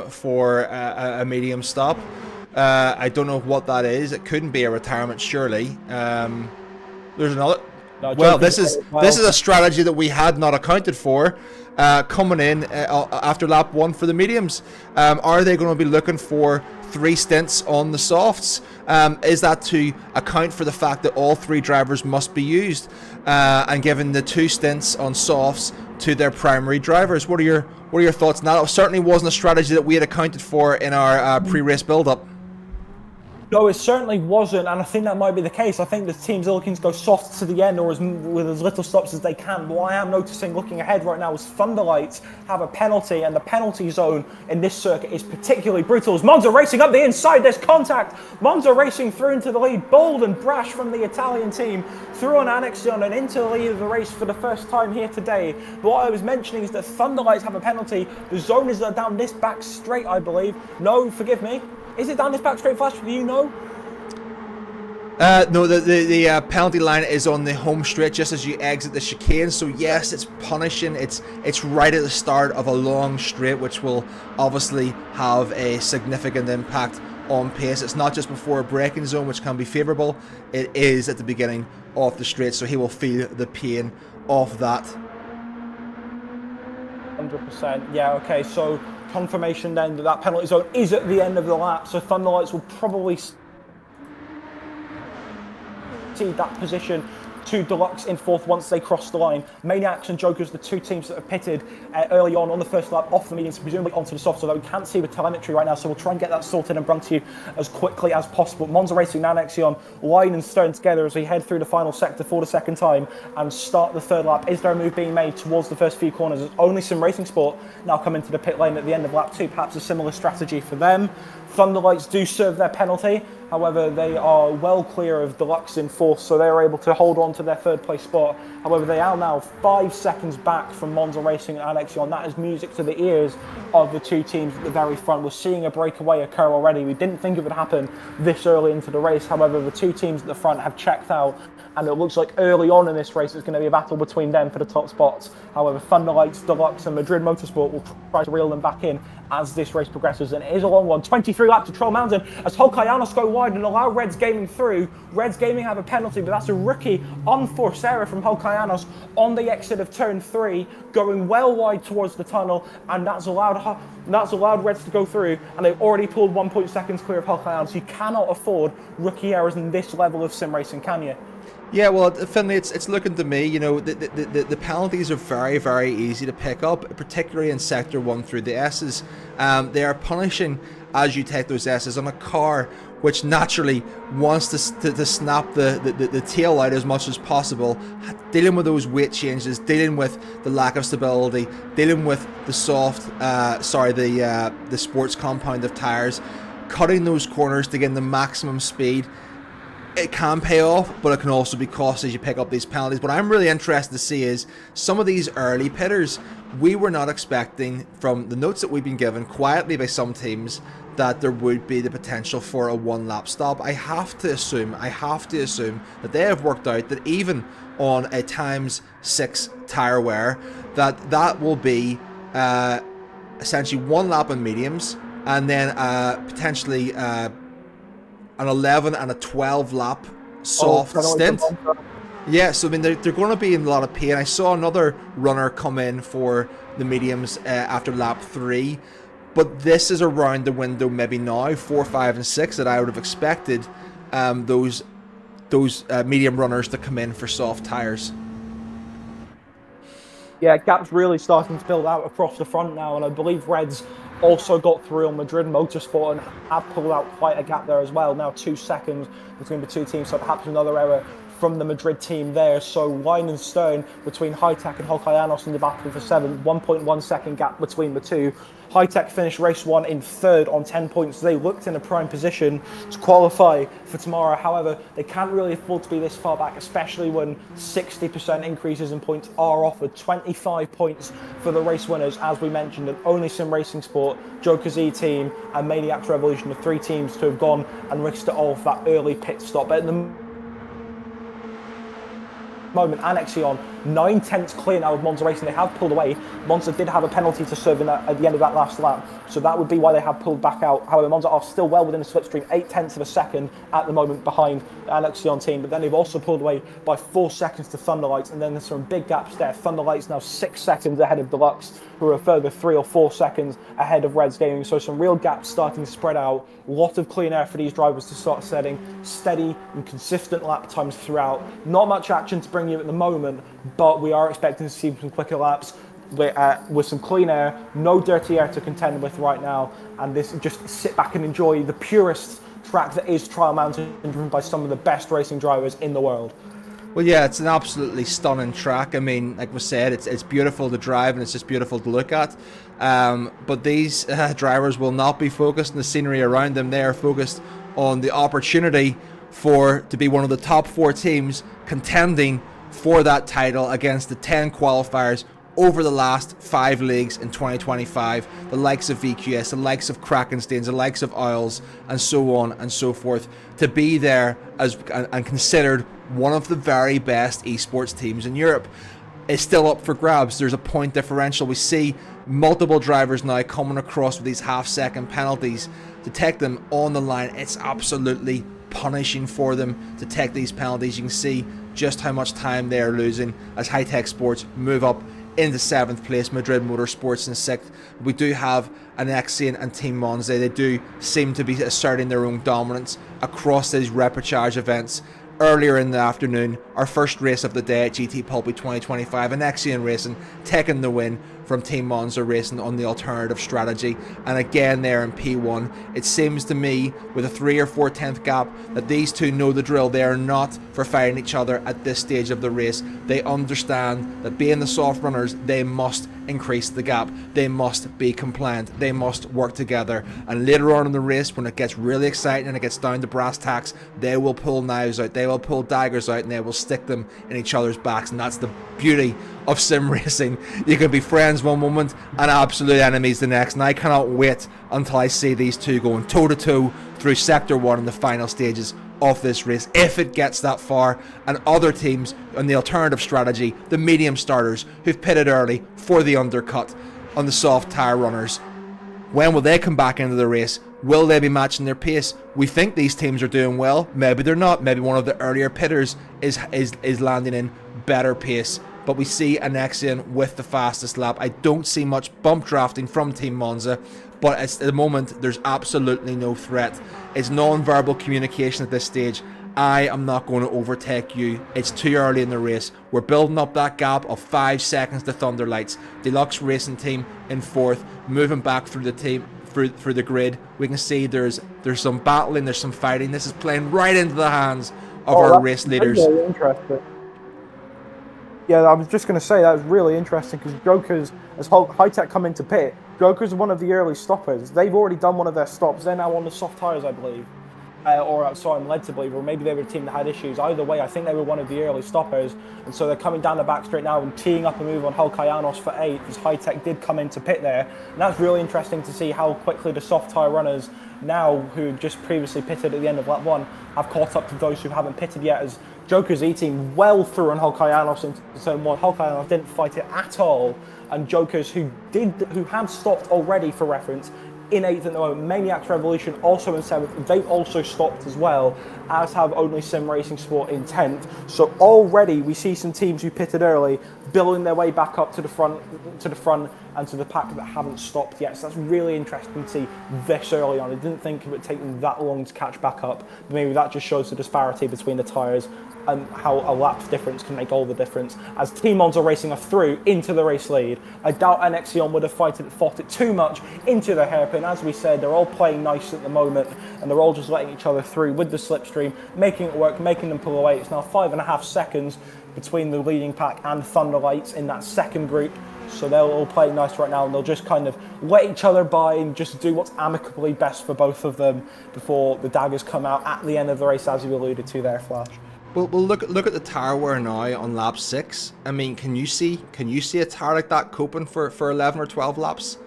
for a medium stop. I don't know what that is. It couldn't be a retirement, surely. There's another. No, well, this is a strategy that we had not accounted for coming in after lap 1 for the mediums. Are they going to be looking for 3 stints on the softs? Is that to account for the fact that all 3 drivers must be used and given the 2 stints on softs to their primary drivers? What are your thoughts on that? It certainly wasn't a strategy that we had accounted for in our pre-race build-up. No, it certainly wasn't, and I think that might be the case. I think the teams are looking to go soft to the end or with as little stops as they can. But what I am noticing looking ahead right now is Thunderlights have a penalty, and the penalty zone in this circuit is particularly brutal. As Monza racing up the inside, there's contact. Monza racing through into the lead, bold and brash from the Italian team, through on Annexion and into the lead of the race for the first time here today. But what I was mentioning is that Thunderlights have a penalty. The zone is down this back straight, I believe. No, forgive me. Is it down this back straight, Flash? Do you know? No, the penalty line is on the home straight just as you exit the chicane. So yes, it's punishing. It's right at the start of a long straight, which will obviously have a significant impact on pace. It's not just before a braking zone, which can be favourable. It is at the beginning of the straight, so he will feel the pain of that. 100%. Yeah. Okay. So confirmation then that penalty zone is at the end of the lap. So Thunderlights will probably see that position to Deluxe in fourth once they cross the line. Maniacs and Jokers, the two teams that have pitted early on the first lap off the mediums, presumably onto the soft, so that we can't see with telemetry right now, so we'll try and get that sorted and brought to you as quickly as possible. Monza Racing and Annexion line and stern together as we head through the final sector for the second time and start the third lap. Is there a move being made towards the first few corners? As only Sim Racing Sport now come into the pit lane at the end of lap 2, perhaps a similar strategy for them. Thunderlights do serve their penalty, however they are well clear of Deluxe in fourth, so they are able to hold on to their third place spot. However, they are now 5 seconds back from Monza Racing and Annexion. That is music to the ears of the two teams at the very front. We're seeing a breakaway occur already. We didn't think it would happen this early into the race, however the two teams at the front have checked out, and it looks like early on in this race it's going to be a battle between them for the top spots. However, Thunderlights, Deluxe and Madrid Motorsport will try to reel them back in as this race progresses, and it is a long one. 23 laps to Troll Mountain as Holcayanos go wide and allow Reds Gaming through. Reds Gaming have a penalty, but that's a rookie unforced error from Holcayanos on the exit of turn 3, going well wide towards the tunnel, and that's allowed Reds to go through, and they've already pulled 1 seconds clear of Holcayanos. You cannot afford rookie errors in this level of sim racing, can you? Yeah, well, Finlay, it's looking to me, you know, the penalties are very, very easy to pick up, particularly in Sector 1 through the S's. They are punishing as you take those S's on a car which naturally wants to snap the tail out as much as possible, dealing with those weight changes, dealing with the lack of stability, dealing with the the sports compound of tyres, cutting those corners to gain the maximum speed. It can pay off, but it can also be costly as you pick up these penalties. What I'm really interested to see is some of these early pitters. We were not expecting, from the notes that we've been given quietly by some teams, that there would be the potential for a one-lap stop. I have to assume that they have worked out that even on a ×6 tyre wear, that will be essentially 1 lap on mediums, and then potentially an 11 and a 12 lap soft stint. Yeah, so I mean they're going to be in a lot of pain. I saw another runner come in for the mediums after lap 3, but this is around the window maybe now 4, 5 and 6 that I would have expected those medium runners to come in for soft tyres. Yeah, gap's really starting to build out across the front now, and I believe Reds also got through on Madrid Motorsport and have pulled out quite a gap there as well. Now 2 seconds between the two teams, so perhaps another error from the Madrid team there. So line and stern between High-Tech and Holcayanos in the battle for 7th, 1.1 second gap between the two. High-Tech finished race 1 in 3rd on 10 points. They looked in a prime position to qualify for tomorrow. However, they can't really afford to be this far back, especially when 60% increases in points are offered. 25 points for the race winners, as we mentioned, and only Sim Racing Sport, Joker's E-Team and Maniacs Revolution, the 3 teams to have gone and risked it all for that early pit stop. But at the moment, Annexion 9/10 clear now of Monza Racing. They have pulled away. Monza did have a penalty to serve at the end of that last lap, so that would be why they have pulled back out. However, Monza are still well within the slipstream, 0.8 of a second at the moment behind the Annexion team, but then they've also pulled away by 4 seconds to Thunderlights, and then there's some big gaps there. Thunderlights now 6 seconds ahead of Deluxe, who are a further 3 or 4 seconds ahead of Reds Gaming, so some real gaps starting to spread out. A lot of clean air for these drivers to start setting steady and consistent lap times throughout. Not much action to bring you at the moment, but we are expecting to see some quicker laps with some clean air, no dirty air to contend with right now, and this just sit back and enjoy the purest track that is Trial Mountain, driven by some of the best racing drivers in the world. Well, yeah, it's an absolutely stunning track. I mean, like we said, it's beautiful to drive and it's just beautiful to look at. But these drivers will not be focused on the scenery around them. They are focused on the opportunity to be one of the top 4 teams contending for that title against the 10 qualifiers over the last 5 leagues in 2025. The likes of VQS, the likes of Krakensteins, the likes of Isles, and so on and so forth, to be there and considered one of the very best esports teams in Europe. Is still up for grabs. There's a point differential. We see multiple drivers now coming across with these half-second penalties to take them on the line. It's absolutely punishing for them to take these penalties. You can see just how much time they are losing as High Tech Sports move up into 7th place, Madrid Motorsports in 6th. We do have an Axion and Team Monza. They do seem to be asserting their own dominance across these repechage events. Earlier in the afternoon, our first race of the day at GT Pulpí 2025, an Axion Racing taking the win from Team Monza Racing on the alternative strategy. And again there in P1, it seems to me with a 3 or 4 tenth gap that these two know the drill. They are not for fighting each other at this stage of the race. They understand that being the soft runners, they must increase the gap. They must be compliant. They must work together. And later on in the race, when it gets really exciting and it gets down to brass tacks, they will pull knives out, they will pull daggers out, and they will stick them in each other's backs. And that's the beauty of sim racing. You can be friends one moment and absolute enemies the next. And I cannot wait until I see these two going toe to toe through Sector 1 in the final stages of this race, if it gets that far. And other teams on the alternative strategy, the medium starters who've pitted early for the undercut on the soft tire runners, when will they come back into the race? Will they be matching their pace? We think these teams are doing well. Maybe they're not. Maybe one of the earlier pitters is landing in better pace. But we see an Axion with the fastest lap. I don't see much bump drafting from Team Monza, but at the moment there's absolutely no threat. It's non-verbal communication at this stage. I am not going to overtake you. It's too early in the race. We're building up that gap of 5 seconds to Thunderlights. Deluxe Racing Team in 4th, moving back through the team through the grid. We can see there's some battling, there's some fighting. This is playing right into the hands of our race leaders. Really interesting. Yeah, I was just going to say that was really interesting because Jokers, as High Tech come into pit, Jokers are one of the early stoppers. They've already done one of their stops. They're now on the soft tyres, I believe. Or so I'm led to believe, or maybe they were a team that had issues. Either way, I think they were one of the early stoppers, and so they're coming down the back straight now and teeing up a move on Hulkayanos for 8, because High Tech did come into pit there. And that's really interesting to see how quickly the soft tyre runners now, who just previously pitted at the end of lap 1, have caught up to those who haven't pitted yet, as Joker's E-team well through on Hulkayanos into turn 1. Hulkayanos didn't fight it at all, and Jokers, who have stopped already for reference, in 8th at the moment, Maniacs Revolution also in 7th, they've also stopped as well, as have Only Sim Racing Sport in 10th. So already we see some teams who pitted early building their way back up to the front and to the pack that haven't stopped yet. So that's really interesting to see this early on. I didn't think it would take them that long to catch back up. Maybe that just shows the disparity between the tyres and how a lap's difference can make all the difference. As Team Monza Racing are through into the race lead, I doubt Anexion would have fought it too much into the hairpin. As we said, they're all playing nice at the moment, and they're all just letting each other through with the slipstream, making it work, making them pull away. It's now 5.5 seconds between the leading pack and Thunderlights in that second group. So they're all playing nice right now, and they'll just kind of let each other by and just do what's amicably best for both of them before the daggers come out at the end of the race, as you alluded to there, Flash. Well, look at the tire wear now on lap 6. I mean, can you see a tire like that coping for 11 or 12 laps?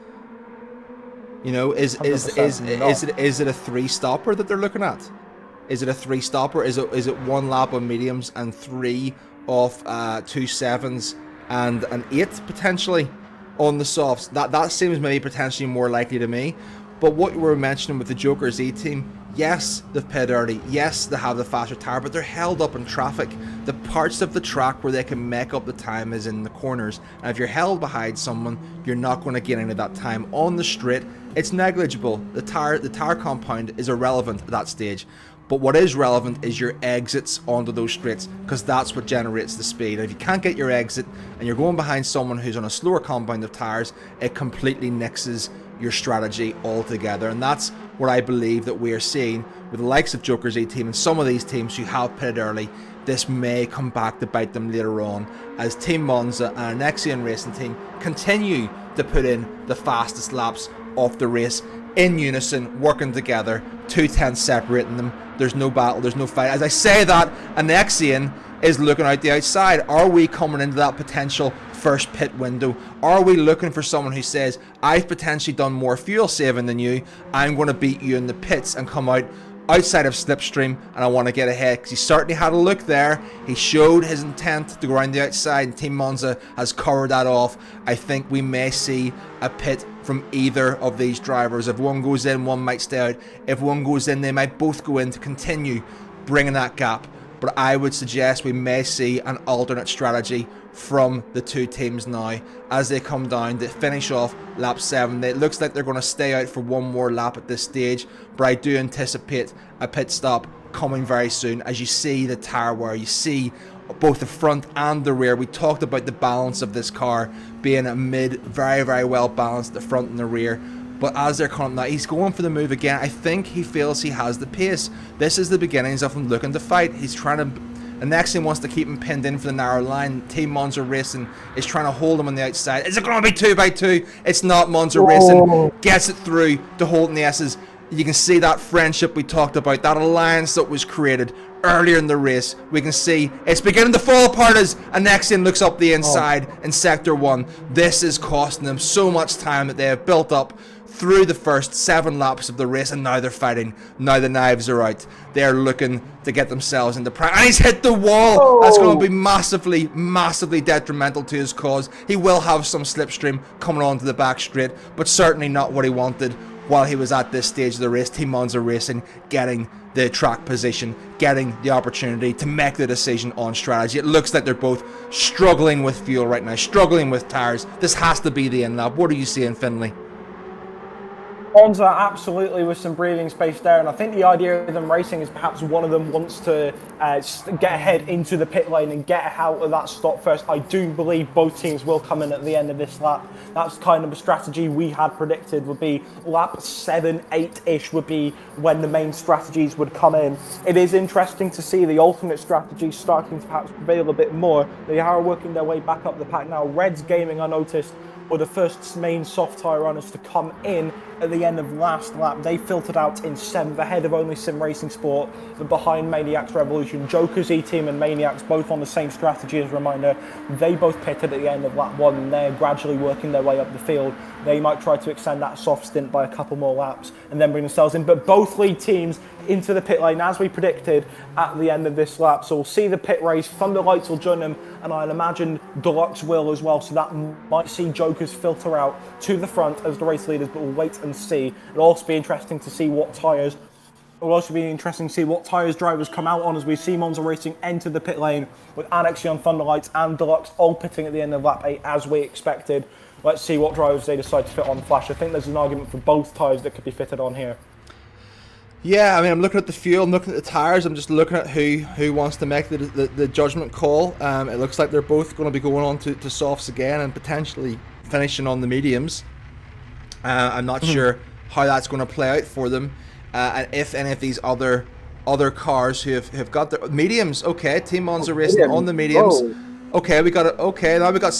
You know, is it a 3 stopper that they're looking at? Is it a 3 stopper? Is it 1 lap on mediums and 3 off 2 7s and an 8 potentially on the softs? That seems maybe potentially more likely to me. But what you were mentioning with the Joker's E team, yes, they've pitted early, yes, they have the faster tire, but they're held up in traffic. The parts of the track where they can make up the time is in the corners, and if you're held behind someone, you're not going to get any of that time. On the straight, it's negligible. The tire compound is irrelevant at that stage. But what is relevant is your exits onto those straights, because that's what generates the speed. And if you can't get your exit and you're going behind someone who's on a slower compound of tyres, it completely nixes your strategy altogether. And that's what I believe that we are seeing with the likes of Joker's E team and some of these teams who have pitted early. This may come back to bite them later on as Team Monza and an Nexian Racing team continue to put in the fastest laps of the race in unison, working together, 2 tenths separating them. There's no battle, there's no fight. As I say that, a Nexian is looking out the outside. Are we coming into that potential first pit window? Are we looking for someone who says, I've potentially done more fuel saving than you, I'm going to beat you in the pits and come out outside of slipstream, and I want to get ahead? Because he certainly had a look there. He showed his intent to go around the outside, and Team Monza has covered that off. I think we may see a pit from either of these drivers. If one goes in, one might stay out. If one goes in, they might both go in to continue bringing that gap. But I would suggest we may see an alternate strategy from the two teams now as they come down to finish off lap 7. It looks like they're going to stay out for one more lap at this stage, but I do anticipate a pit stop coming very soon. As you see the tyre wear, you see both the front and the rear. We talked about the balance of this car being a mid, very, very well balanced, the front and the rear. But as they're coming now, he's going for the move again. I think he feels he has the pace. This is the beginnings of him looking to fight. He's trying to... The next thing wants to keep him pinned in for the narrow line. Team Monza Racing is trying to hold him on the outside. Is it going to be 2x2? It's not. Monza Racing gets it through to holding the S's. You can see that friendship we talked about, that alliance that was created earlier in the race. We can see it's beginning to fall apart as Anexian looks up the inside in Sector 1. This is costing them so much time that they have built up through the first 7 laps of the race, and now they're fighting. Now the knives are out. They're looking to get themselves into prime. And he's hit the wall. That's going to be massively, massively detrimental to his cause. He will have some slipstream coming onto the back straight, but certainly not what he wanted while he was at this stage of the race. Team Monza Racing getting the track position, getting the opportunity to make the decision on strategy. It looks like they're both struggling with fuel right now, struggling with tyres. This has to be the end lap. What are you seeing, Finlay? Monza absolutely with some breathing space there, and I think the idea of them racing is perhaps one of them wants to get ahead into the pit lane and get out of that stop first. I do believe both teams will come in at the end of this lap. That's kind of a strategy we had predicted would be lap 7, 8-ish would be when the main strategies would come in. It is interesting to see the alternate strategies starting to perhaps prevail a bit more. They are working their way back up the pack now. Reds Gaming, I noticed, were the first main soft tyre runners to come in at the end of last lap. They filtered out in 7th, ahead of only Sim Racing Sport, but behind Maniacs Revolution. Joker's E-Team and Maniacs both on the same strategy as a reminder. They both pitted at the end of lap 1, and they're gradually working their way up the field. They might try to extend that soft stint by a couple more laps and then bring themselves in, but both lead teams into the pit lane as we predicted at the end of this lap. So we'll see the pit race. Thunder Lights will join them, and I'll imagine Deluxe will as well, so that might see Jokers filter out to the front as the race leaders, but we'll wait and see. It'll also be interesting to see what tyres drivers come out on as we see Monza Racing enter the pit lane with Anexion, Thunder Lights and Deluxe all pitting at the end of lap 8 as we expected. Let's see what drivers they decide to fit on Flash. I think there's an argument for both tyres that could be fitted on here. Yeah, I mean, I'm looking at the fuel, I'm looking at the tyres, I'm just looking at who wants to make the judgment call. It looks like they're both going to be going on to softs again and potentially finishing on the mediums. I'm not sure how that's going to play out for them, and if any of these other cars who have got their mediums. Okay, Team Monza Racing on the mediums. Okay, we got it. Okay, now we got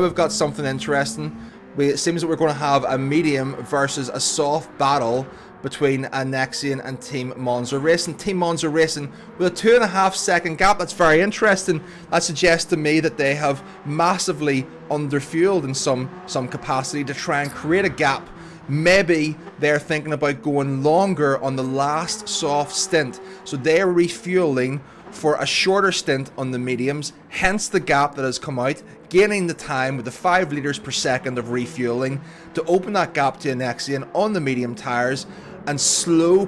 we've got something interesting. It seems that we're going to have a medium versus a soft battle between Anexion and Team Monza Racing. Team Monza Racing with a 2.5 second gap. That's very interesting. That suggests to me that they have massively underfueled in some capacity to try and create a gap. Maybe they're thinking about going longer on the last soft stint, so they're refueling for a shorter stint on the mediums, hence the gap that has come out, gaining the time with the 5 litres per second of refueling to open that gap to Anexion on the medium tyres and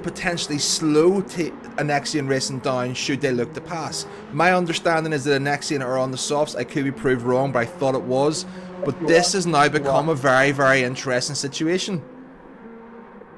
potentially slow Anexion Racing down should they look to pass. My understanding is that Anexion are on the softs. I could be proved wrong, but I thought it was. But this has now become a very, very interesting situation.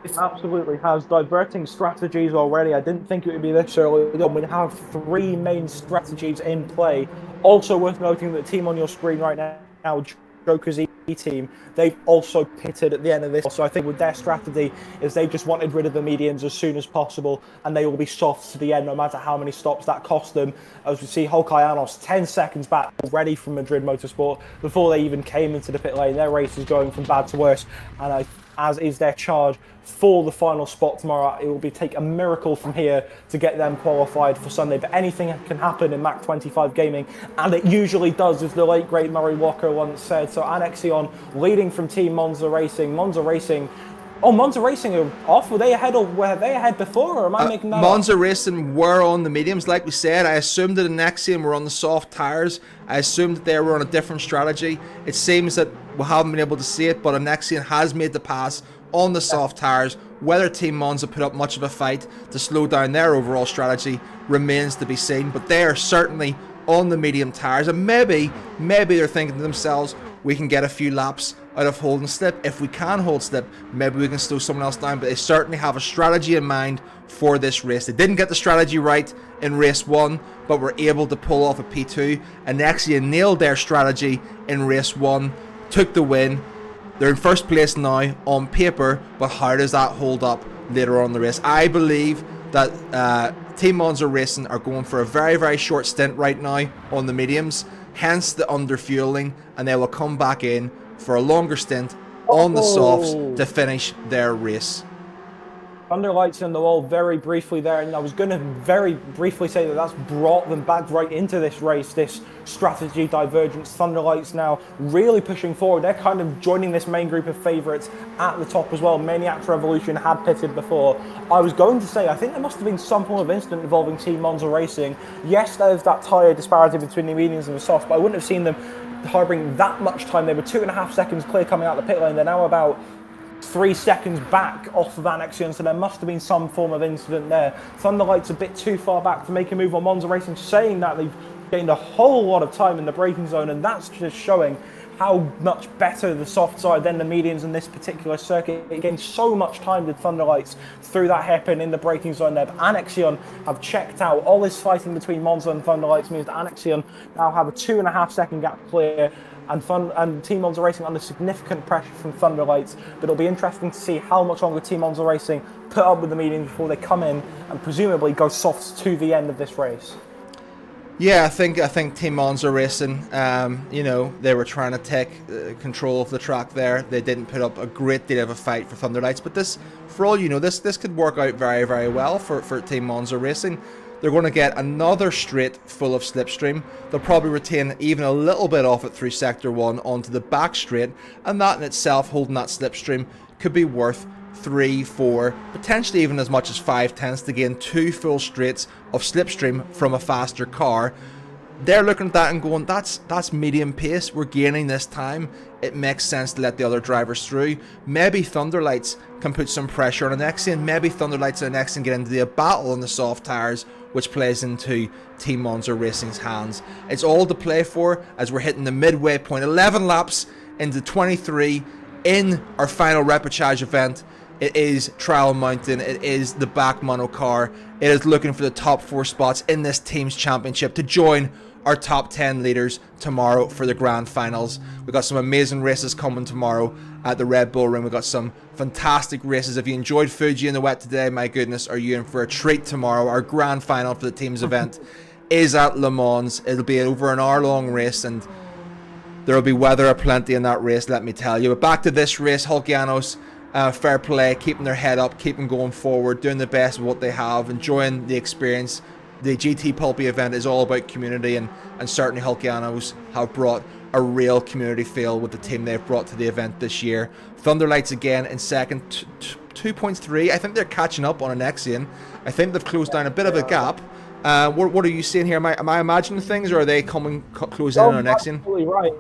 It absolutely has diverting strategies already. I didn't think it would be this early on. We have 3 main strategies in play. Also worth noting that the team on your screen right now, Joker's E team, they've also pitted at the end of this. So I think with their strategy is they just wanted rid of the mediums as soon as possible, and they will be soft to the end no matter how many stops that cost them. As we see, Holcayanos 10 seconds back already from Madrid Motorsport before they even came into the pit lane. Their race is going from bad to worse, and as is their charge for the final spot tomorrow. It will take a miracle from here to get them qualified for Sunday, but anything can happen in Mach 25 gaming, and it usually does, as the late great Murray Walker once said. So Anexion leading from Team Monza Racing. Monza Racing are off. Were they ahead before, or am I making that Monza up? Racing were on the mediums, like we said. I assumed that Anexion were on the soft tyres. I assumed that they were on a different strategy. It seems that we haven't been able to see it, but Anexion has made the pass on the soft tyres. Whether Team Monza put up much of a fight to slow down their overall strategy remains to be seen, but they are certainly on the medium tyres, and maybe they're thinking to themselves, we can get a few laps out of holding slip. If we can hold slip, maybe we can slow someone else down, but they certainly have a strategy in mind for this race. They didn't get the strategy right in race 1, but were able to pull off a P2, and actually nailed their strategy in race 1, took the win. They're in first place now on paper, but how does that hold up later on in the race? I believe that Team Monza Racing are going for a very, very short stint right now on the mediums, hence the underfueling, and they will come back in for a longer stint on the softs to finish their race. Thunder lights on the wall very briefly there, and I was going to very briefly say that that's brought them back right into this race, this strategy divergence. Thunder lights now really pushing forward. They're kind of joining this main group of favourites at the top as well. Maniacs Revolution had pitted before. I was going to say, I think there must have been some form of incident involving Team Monza Racing. Yes, there's that tyre disparity between the mediums and the softs, but I wouldn't have seen them harbouring that much time. They were 2.5 seconds clear coming out the pit lane. They're now about 3 seconds back off of Anexion, so there must have been some form of incident there. Thunderlight's a bit too far back to make a move on Monza Racing, saying that they've gained a whole lot of time in the braking zone, and that's just showing how much better the softs are than the mediums in this particular circuit. It gained so much time with Thunderlights through that hairpin in the braking zone there, but Anexion have checked out. All this fighting between Monza and Thunderlights means that Anexion now have a 2.5 second gap clear, and Team Monza Racing under significant pressure from Thunderlights. But it'll be interesting to see how much longer Team Monza Racing put up with the mediums before they come in and presumably go softs to the end of this race. Yeah, I think Team Monza Racing, they were trying to take control of the track there. They didn't put up a great deal of a fight for Thunderlights, but this, for all you know, this could work out very, very well for Team Monza Racing. They're going to get another straight full of slipstream. They'll probably retain even a little bit off it through Sector 1 onto the back straight, and that in itself, holding that slipstream, could be worth 3, 4, potentially even as much as 5 tenths to gain 2 full straights of slipstream from a faster car. They're looking at that and going, that's medium pace, we're gaining this time, it makes sense to let the other drivers through. Maybe Thunderlights can put some pressure on Anexion, maybe Thunderlights and Anexion get into a battle on the soft tyres, which plays into Team Monza Racing's hands. It's all to play for as we're hitting the midway point, 11 laps into 23 in our final repechage event. It is Trial Mountain, it is the back mono car, it is looking for the top 4 spots in this team's championship to join our top 10 leaders tomorrow for the grand finals. We've got some amazing races coming tomorrow at the Red Bull Ring. We've got some fantastic races. If you enjoyed Fuji in the wet today, my goodness, are you in for a treat tomorrow? Our grand final for the team's event is at Le Mans. It'll be over an hour-long race, and there will be weather aplenty in that race, let me tell you. But back to this race, Hulkianos, fair play, keeping their head up, keeping going forward, doing the best with what they have, enjoying the experience. The GT Pulpí event is all about community, and certainly Hulkianos have brought a real community feel with the team they've brought to the event this year. Thunderlights again in second, 2.3. I think they're catching up on Anexion. I think they've closed down a bit of a gap. What are you seeing here? Am I imagining things, or are they closing in on Anexion? Absolutely right.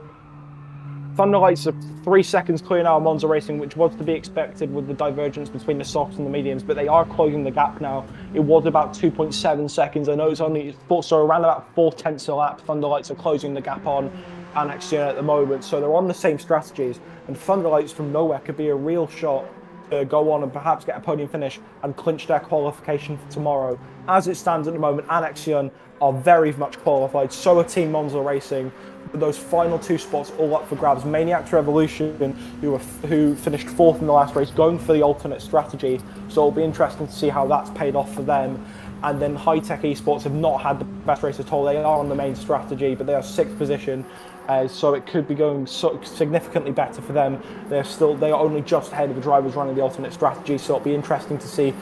Thunderlights are 3 seconds clear now of Monza Racing, which was to be expected with the divergence between the softs and the mediums, but they are closing the gap now. It was about 2.7 seconds. I know it's only so around about 4 tenths a lap. Thunderlights are closing the gap on Anexion at the moment, so they're on the same strategies, and Thunderlights from nowhere could be a real shot to go on and perhaps get a podium finish and clinch their qualification for tomorrow. As it stands at the moment, Annexion are very much qualified. So are Team Monza Racing. With those final 2 spots all up for grabs. Maniacs Revolution, who finished 4th in the last race, going for the alternate strategy. So it'll be interesting to see how that's paid off for them. And then High Tech Esports have not had the best race at all. They are on the main strategy, but they are 6th position. So it could be going significantly better for them. They are only just ahead of the drivers running the alternate strategy. So it'll be interesting to see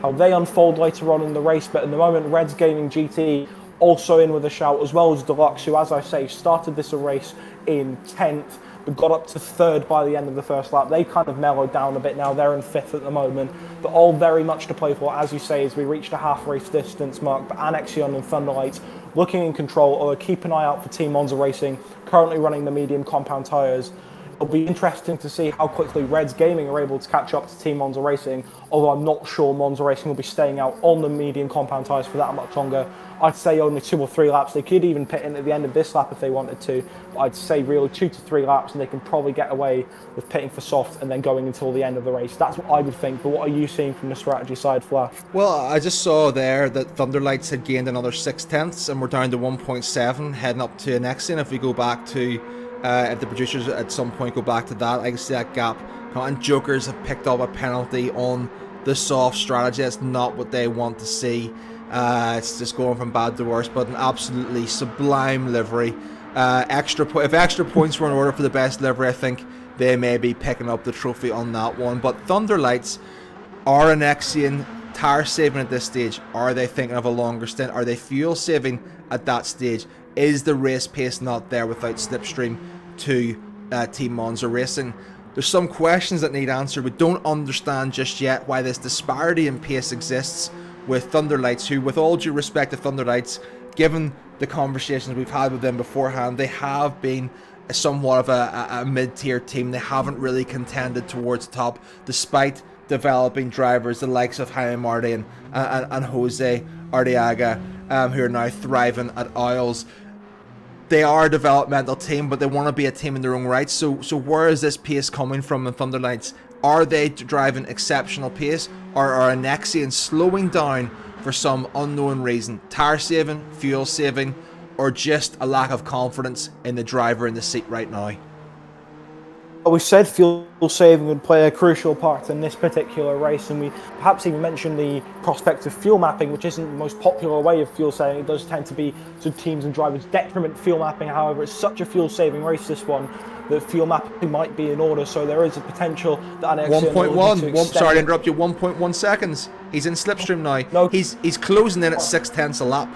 how they unfold later on in the race. But at the moment, Reds Gaming GT also in with a shout, as well as Deluxe, who, as I say, started this race in 10th, but got up to 3rd by the end of the first lap. They kind of mellowed down a bit now. They're in 5th at the moment, but all very much to play for, as you say, as we reached a half race distance mark. But Annexion and Thunderlights looking in control, although keep an eye out for Team Monza Racing, currently running the medium compound tyres. It'll be interesting to see how quickly Reds Gaming are able to catch up to Team Monza Racing, although I'm not sure Monza Racing will be staying out on the medium compound tyres for that much longer. I'd say only 2 or 3 laps. They could even pit in at the end of this lap if they wanted to, but I'd say really 2 to 3 laps, and they can probably get away with pitting for soft and then going until the end of the race. That's what I would think, but what are you seeing from the strategy side, Flash? Well, I just saw there that Thunderlights had gained another 6/10, and we're down to 1.7, heading up to Annexion. If we go back to, if the producers at some point go back to that, I can see that gap. And Jokers have picked up a penalty on the soft strategy. That's not what they want to see. It's just going from bad to worse, but an absolutely sublime livery. If extra points were in order for the best livery, I think they may be picking up the trophy on that one. But Thunderlights are Annexion tire saving at this stage? Are they thinking of a longer stint? Are they fuel saving at that stage? Is the race pace not there without slipstream to Team Monza Racing? There's some questions that need answered. We don't understand just yet why this disparity in pace exists with Thunderlights, who, with all due respect to Thunderlights, given the conversations we've had with them beforehand, they have been somewhat of a mid-tier team. They haven't really contended towards the top, despite developing drivers the likes of Jaime Martin and Jose Arteaga, who are now thriving at Isles. They are a developmental team, but they want to be a team in their own right. So where is this pace coming from in Thunderlights? Are they driving exceptional pace, or are Annexion slowing down for some unknown reason? Tire saving, fuel saving, or just a lack of confidence in the driver in the seat right now? We said fuel saving would play a crucial part in this particular race, and we perhaps even mentioned the prospect of fuel mapping, which isn't the most popular way of fuel saving. It does tend to be to teams and drivers' detriment, fuel mapping. However, it's such a fuel saving race, this one, that fuel mapping might be in order, so there is a potential that Annexion 1.1, sorry to interrupt you, 1.1 seconds. He's in slipstream now. No. He's closing in at 6/10 a lap.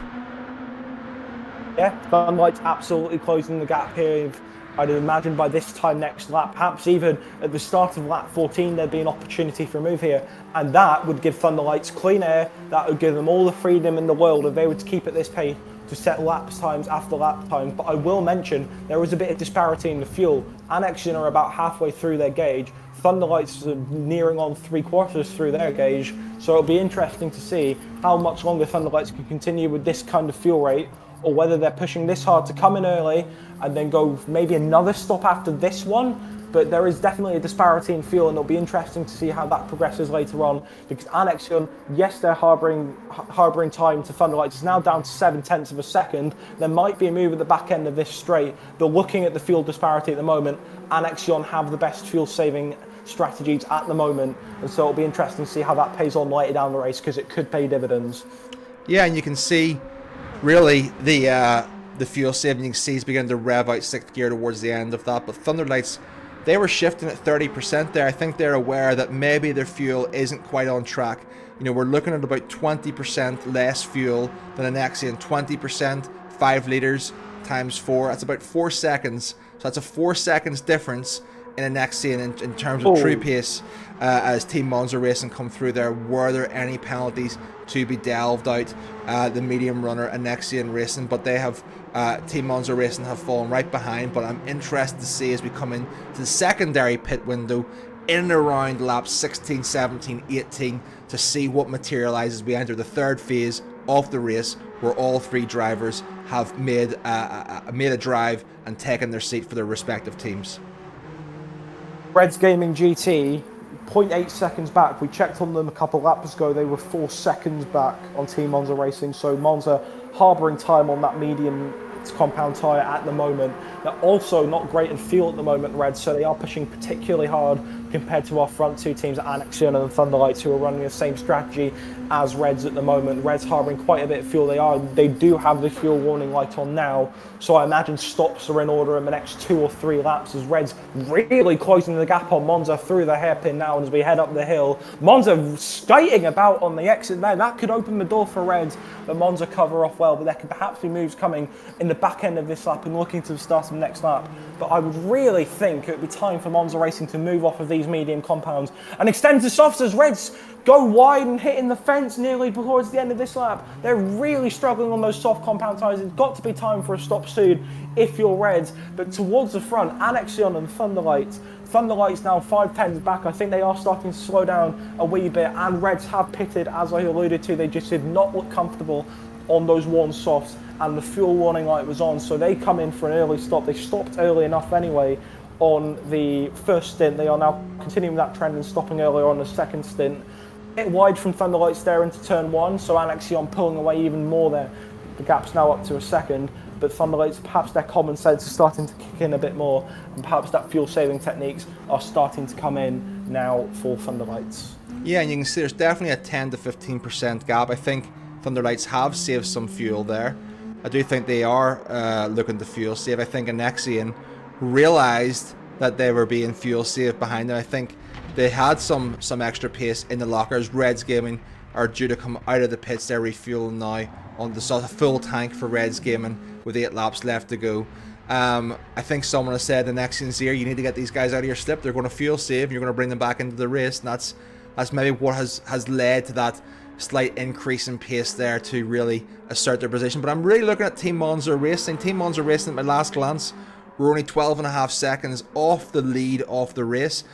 Yeah, Thunderlights absolutely closing the gap here. I'd imagine by this time next lap, perhaps even at the start of lap 14, there'd be an opportunity for a move here. And that would give Thunderlights clean air. That would give them all the freedom in the world if they were to keep at this pace to set lap times after lap times. But I will mention there was a bit of disparity in the fuel. Annexion are about halfway through their gauge. Thunderlights are nearing on 3/4 through their gauge. So it'll be interesting to see how much longer Thunderlights can continue with this kind of fuel rate, or whether they're pushing this hard to come in early and then go maybe another stop after this one. But there is definitely a disparity in fuel, and it'll be interesting to see how that progresses later on, because Annexion, yes, they're harbouring time to Thunderlights. It's now down to 7/10 of a second. There might be a move at the back end of this straight, but looking at the fuel disparity at the moment, Annexion have the best fuel saving strategies at the moment, and so it'll be interesting to see how that pays on later down the race, because it could pay dividends. Yeah, and you can see really the fuel saving, you can see, is beginning to rev out 6th gear towards the end of that. But Thunderlights, they were shifting at 30% there. I think they're aware that maybe their fuel isn't quite on track. You know, we're looking at about 20% less fuel than Annexion. 20%, 5 litres times 4. That's about 4 seconds. So that's a 4 seconds difference in Annexion in terms of true pace. As Team Monza Racing come through there, were there any penalties to be delved out? The medium runner Annexion Racing, but they have Team Monza Racing have fallen right behind. But I'm interested to see as we come into the secondary pit window in and around laps 16, 17, 18 to see what materialises. We enter the third phase of the race, where all 3 drivers have made a drive and taken their seat for their respective teams. Reds Gaming GT 0.8 seconds back. We checked on them a couple laps ago. They were 4 seconds back on Team Monza Racing. So Monza harbouring time on that medium compound tyre at the moment. They're also not great in fuel at the moment, Red, so they are pushing particularly hard compared to our front two teams, Anaxion and Thunderlights, who are running the same strategy as Reds at the moment. Reds harbouring quite a bit of fuel. They do have the fuel warning light on now, so I imagine stops are in order in the next 2 or 3 laps as Reds really closing the gap on Monza through the hairpin now. And as we head up the hill, Monza skating about on the exit there. That could open the door for Reds, but Monza cover off well, but there could perhaps be moves coming in the back end of this lap and looking to the start of the next lap. But I would really think it would be time for Monza Racing to move off of these medium compounds and extend to softs as Reds go wide and hitting the fence nearly towards the end of this lap. They're really struggling on those soft compound tyres. It's got to be time for a stop soon if you're Reds. But towards the front, Anaxion and Thunderlights now 5 tenths back. I think they are starting to slow down a wee bit, and Reds have pitted, as I alluded to. They just did not look comfortable on those worn softs, and the fuel warning light was on, so they come in for an early stop. They stopped early enough anyway on the first stint. They are now continuing that trend and stopping earlier on the second stint. Bit wide from Thunderlights there into turn 1, so Anaxion pulling away even more there. The gap's now up to a second, but Thunderlights, perhaps their common sense is starting to kick in a bit more, and perhaps that fuel saving techniques are starting to come in now for Thunderlights. Yeah, and you can see there's definitely a 10 to 15% gap. I think Thunderlights have saved some fuel there. I do think they are looking to fuel save. I think Anaxion realised that they were being fuel saved behind them. I think they had some extra pace in the lockers. Reds Gaming are due to come out of the pits. They're refueling now on the sort of full tank for Reds Gaming with 8 laps left to go. I think someone has said the Anaxion's here, you need to get these guys out of your slip. They're going to fuel save and you're going to bring them back into the race. And that's maybe what has led to that slight increase in pace there to really assert their position. But I'm really looking at Team Monza Racing. Team Monza Racing, at my last glance, were only 12.5 seconds off the lead of the race.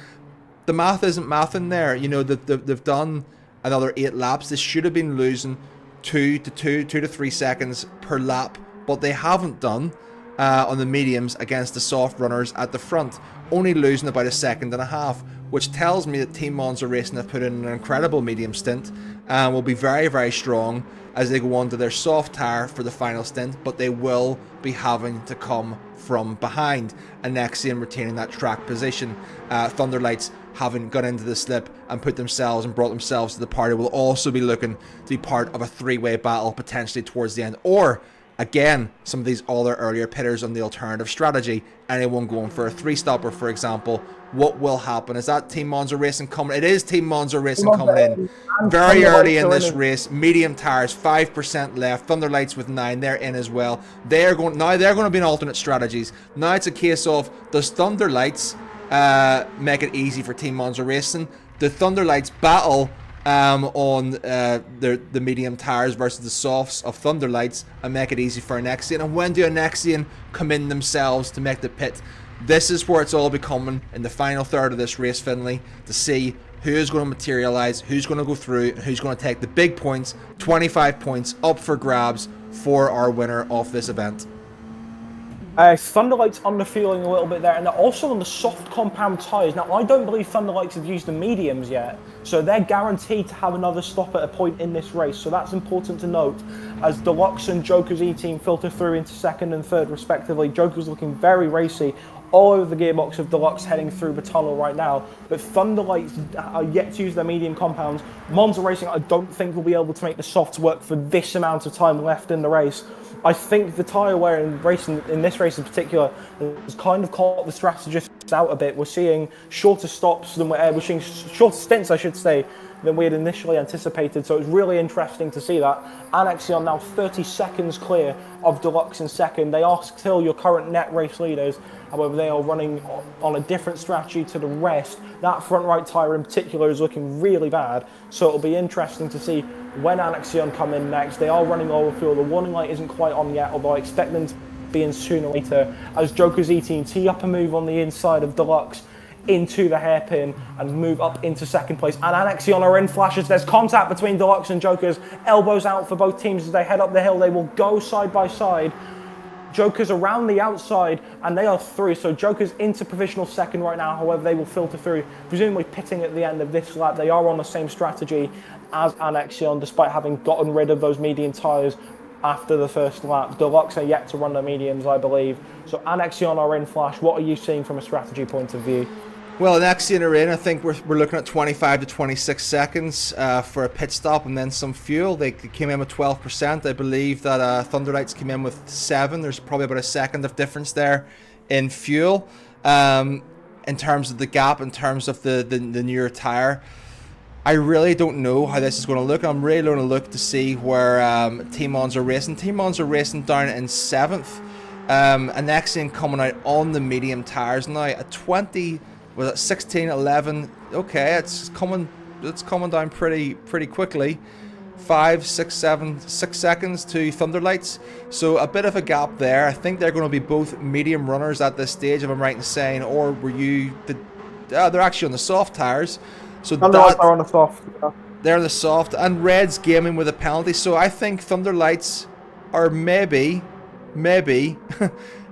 The math isn't mathing there. You know, they've done another 8 laps. They should have been losing 2 to 3 seconds per lap, but they haven't done on the mediums against the soft runners at the front, only losing about 1.5 seconds, which tells me that Team Monza Racing have put in an incredible medium stint and will be very, very strong as they go on to their soft tyre for the final stint, but they will be having to come from behind. Anaxion retaining that track position. Thunderlights, having got into the slip and put themselves and brought themselves to the party, will also be looking to be part of a 3-way battle potentially towards the end. Or, again, some of these other earlier pitters on the alternative strategy, anyone going for a 3-stopper, for example. What will happen? Is that Team Monza Racing coming? It is Team Monza Racing coming in very early in this race. Medium tyres, 5% left. Thunderlights with 9, they're in as well. They're going to be in alternate strategies. Now it's a case of, does Thunderlights make it easy for Team Monza Racing? The Thunderlights battle on the medium tyres versus the softs of Thunderlights and make it easy for Anaxion. And when do Anaxion come in themselves to make the pit? This is where it's all becoming in the final third of this race, Finley, to see who is going to materialise, who's going to go through, and who's going to take the big points, 25 points up for grabs for our winner of this event. Thunderlights underfueling a little bit there, and they're also on the soft compound tyres. Now, I don't believe Thunderlights have used the mediums yet, so they're guaranteed to have another stop at a point in this race, so that's important to note. As Deluxe and Joker's E-Team filter through into second and third respectively, Joker's looking very racy all over the gearbox of Deluxe heading through the tunnel right now, but Thunderlights are yet to use their medium compounds. Monza Racing, I don't think will be able to make the softs work for this amount of time left in the race. I think the tyre wear in this race in particular has kind of caught the strategists out a bit. We're seeing shorter stops than we're seeing shorter stints, I should say, than we had initially anticipated. So it's really interesting to see that. Anaxion now 30 seconds clear of Deluxe in second. They are still your current net race leaders. However, they are running on a different strategy to the rest. That front right tyre in particular is looking really bad. So it'll be interesting to see when Anaxion come in next. They are running low fuel. The warning light isn't quite on yet, although I expect them to be in sooner or later, as Joker's E-Team tee up a move on the inside of Deluxe into the hairpin and move up into second place. And Anaxion are in flashes. There's contact between Deluxe and Joker's. Elbows out for both teams as they head up the hill. They will go side by side. Joker's around the outside, and they are through. So Joker's into provisional second right now. However, they will filter through, presumably pitting at the end of this lap. They are on the same strategy as Anexion, despite having gotten rid of those medium tyres after the first lap. Deluxe are yet to run the mediums, I believe. So Anexion are in Flash. What are you seeing from a strategy point of view? Well, Anexion are in. I think we're looking at 25 to 26 seconds for a pit stop and then some fuel. They came in with 12%. I believe that Thunderlights came in with 7. There's probably about a second of difference there in fuel. In terms of the gap, in terms of the newer tyre, I really don't know how this is going to look. I'm really going to look to see where Team Ons are racing. Team Ons are racing down in 7th. Anexion coming out on the medium tyres now at 20. Was it 16, 11? Okay, it's coming down pretty quickly. 5, 6, 7, 6 seconds to Thunderlights. So a bit of a gap there. I think they're going to be both medium runners at this stage, if I'm right in saying. Or were you? They're actually on the soft tyres. So Thunderlights are on the soft. Yeah. They're on the soft, and Red's gaming with a penalty. So I think Thunderlights are maybe,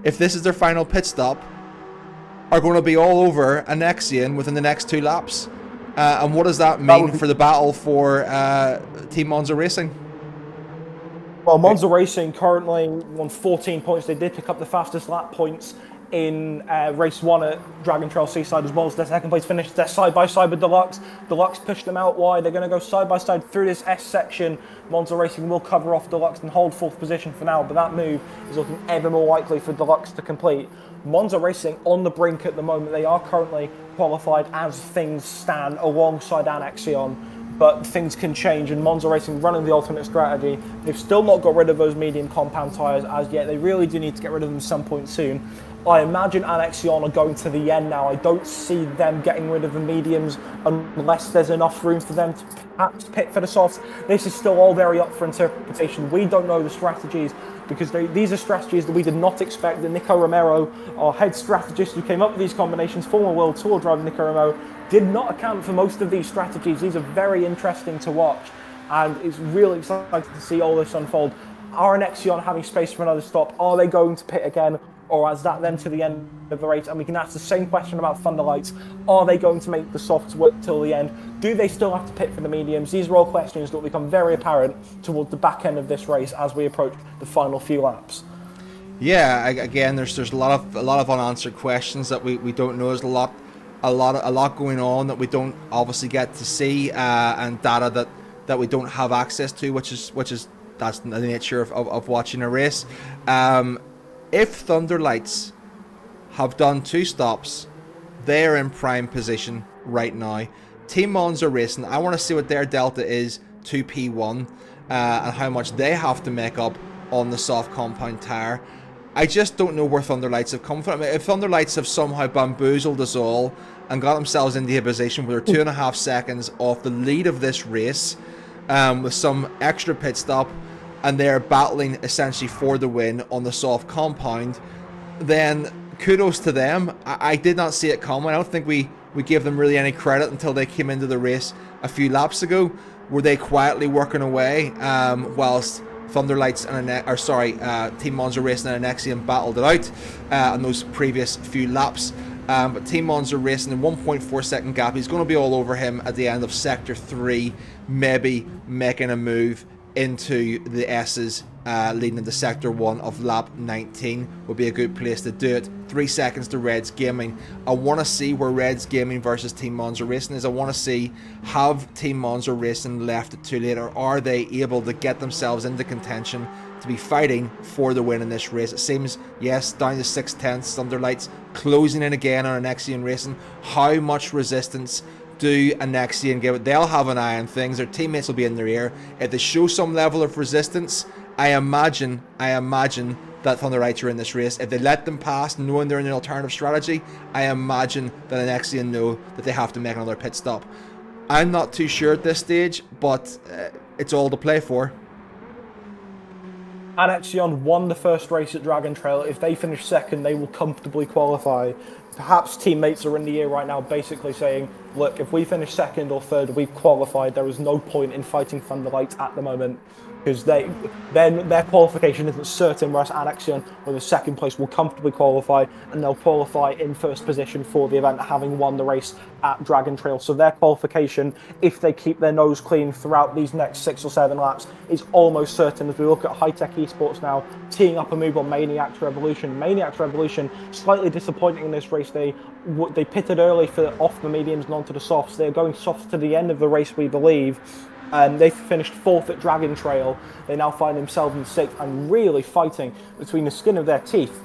if this is their final pit stop, are going to be all over Anexion within the next 2 laps. And what does that mean for the battle for Team Monza Racing? Well, Monza Racing currently won 14 points. They did pick up the fastest lap points in race 1 at Dragon Trail Seaside, as well as their second place finish. They're side by side with Deluxe. Deluxe pushed them out wide. They're going to go side by side through this S section. Monza Racing will cover off Deluxe and hold 4th position for now, but that move is looking ever more likely for Deluxe to complete. Monza Racing on the brink at the moment. They are currently qualified as things stand alongside Anexion, but things can change, and Monza Racing running the alternate strategy. They've still not got rid of those medium compound tyres as yet. They really do need to get rid of them some point soon. I imagine Anexion are going to the end now. I don't see them getting rid of the mediums unless there's enough room for them to perhaps pit for the softs. This is still all very up for interpretation. We don't know the strategies, because these are strategies that we did not expect. That Nico Romero, our head strategist who came up with these combinations, former World Tour driver Nico Romero, did not account for most of these strategies. These are very interesting to watch, and it's really exciting to see all this unfold. Are Anexion having space for another stop? Are they going to pit again? Or is that them to the end of the race? And we can ask the same question about Thunderlights. Are they going to make the softs work till the end? Do they still have to pit for the mediums? These are all questions that will become very apparent towards the back end of this race as we approach the final few laps. Yeah, again, there's a lot of unanswered questions that we don't know. There's a lot going on that we don't obviously get to see, and data that we don't have access to, which is that's the nature of watching a race. If Thunderlights have done 2 stops, they're in prime position right now. Team Monza Racing, I want to see what their delta is to P1 and how much they have to make up on the soft compound tyre. I just don't know where Thunderlights have come from. If Thunderlights have somehow bamboozled us all and got themselves into a position where they're 2.5 seconds off the lead of this race with some extra pit stop, and they're battling essentially for the win on the soft compound, then kudos to them. I did not see it coming. I don't think we gave them really any credit until they came into the race a few laps ago. Were they quietly working away whilst Thunderlights and Team Monza Racing and Anexion battled it out in those previous few laps. But Team Monza Racing in 1.4 second gap. He's going to be all over him at the end of Sector 3, maybe making a move into the S's, leading into Sector 1 of lap 19 would be a good place to do it. 3 seconds to Reds Gaming. I want to see where Reds Gaming versus Team Monza Racing is. I want to see, have Team Monza Racing left it too late, or are they able to get themselves into contention to be fighting for the win in this race? It seems, yes, down to 6/10, Thunderlights closing in again on Anexion Racing. How much resistance do Anexion give it? They'll have an eye on things. Their teammates will be in their ear. If they show some level of resistance, I imagine that Thunderlights are in this race. If they let them pass, knowing they're in an alternative strategy, I imagine that Anexion know that they have to make another pit stop. I'm not too sure at this stage, but it's all to play for. Anexion won the first race at Dragon Trail. If they finish second, they will comfortably qualify. Perhaps teammates are in the ear right now basically saying, look, if we finish second or third, we've qualified. There is no point in fighting Thunderlights at the moment, because their qualification isn't certain, whereas Anaxion, with a second place, will comfortably qualify, and they'll qualify in first position for the event, having won the race at Dragon Trail. So their qualification, if they keep their nose clean throughout these next 6 or 7 laps, is almost certain. As we look at High-Tech Esports now, teeing up a move on Maniac's Revolution. Maniac's Revolution, slightly disappointing in this race. They pitted early off the mediums and onto the softs. They're going softs to the end of the race, we believe. They finished 4th at Dragon Trail. They now find themselves in 6th and really fighting between the skin of their teeth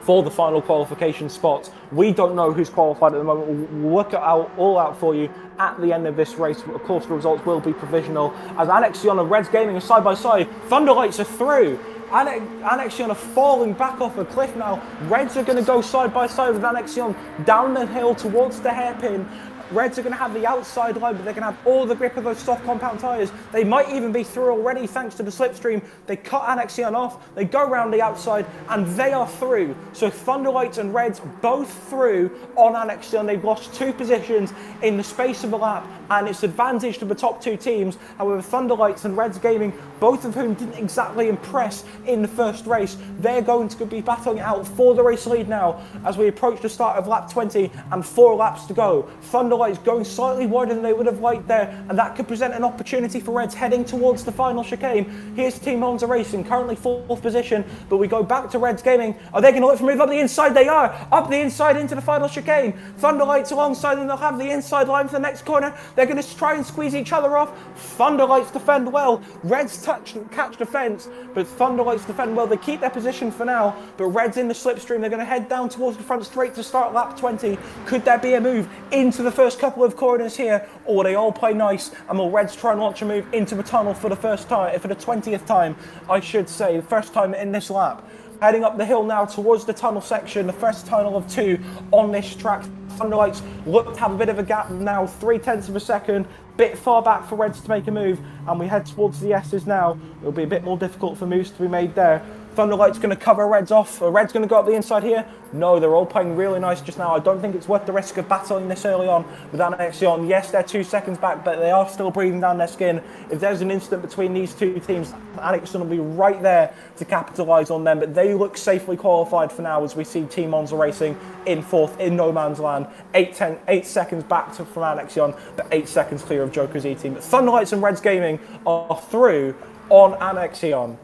for the final qualification spots. We don't know who's qualified at the moment. We'll work it all out for you at the end of this race. Of course, the results will be provisional. As Anaxion and Reds Gaming are side by side, Thunderlights are through. Anaxion are falling back off a cliff now. Reds are going to go side by side with Anaxion down the hill towards the hairpin. Reds are going to have the outside line, but they're going to have all the grip of those soft compound tyres. They might even be through already thanks to the slipstream. They cut Anaxion off, they go around the outside, and they are through. So Thunderlights and Reds both through on Anaxion. They've lost 2 positions in the space of a lap, and it's advantage to the top 2 teams. However, Thunderlights and Reds Gaming, both of whom didn't exactly impress in the first race, they're going to be battling it out for the race lead now as we approach the start of lap 20 and 4 laps to go. Thunderlights going slightly wider than they would have liked there, and that could present an opportunity for Reds heading towards the final chicane. Here's Team Monza Racing, currently 4th position, but we go back to Reds Gaming. Are they going to look for a move up the inside? They are! Up the inside into the final chicane. Thunderlights alongside them, they'll have the inside line for the next corner. They're going to try and squeeze each other off. Thunderlights defend well. Reds catch the fence, but Thunderlights defend well. They keep their position for now, but Reds in the slipstream. They're going to head down towards the front straight to start lap 20. Could there be a move into the first couple of corners here, or will they all play nice and will Reds try and launch a move into the tunnel for the first time, for the 20th time, I should say, the first time in this lap? Heading up the hill now towards the tunnel section, the first tunnel of 2 on this track. Thunderlights look to have a bit of a gap now, 0.3 of a second, bit far back for Reds to make a move, and we head towards the S's now. It'll be a bit more difficult for moves to be made there. Thunderlight's going to cover Reds off. Are Reds going to go up the inside here? No, they're all playing really nice just now. I don't think it's worth the risk of battling this early on with Anaxion. Yes, they're 2 seconds back, but they are still breathing down their skin. If there's an instant between these 2 teams, Anaxion will be right there to capitalise on them, but they look safely qualified for now as we see Team Monza Racing in 4th in no man's land. 8 seconds back from Anaxion, but 8 seconds clear of Joker's E-Team. But Thunderlights and Reds Gaming are through on Anaxion.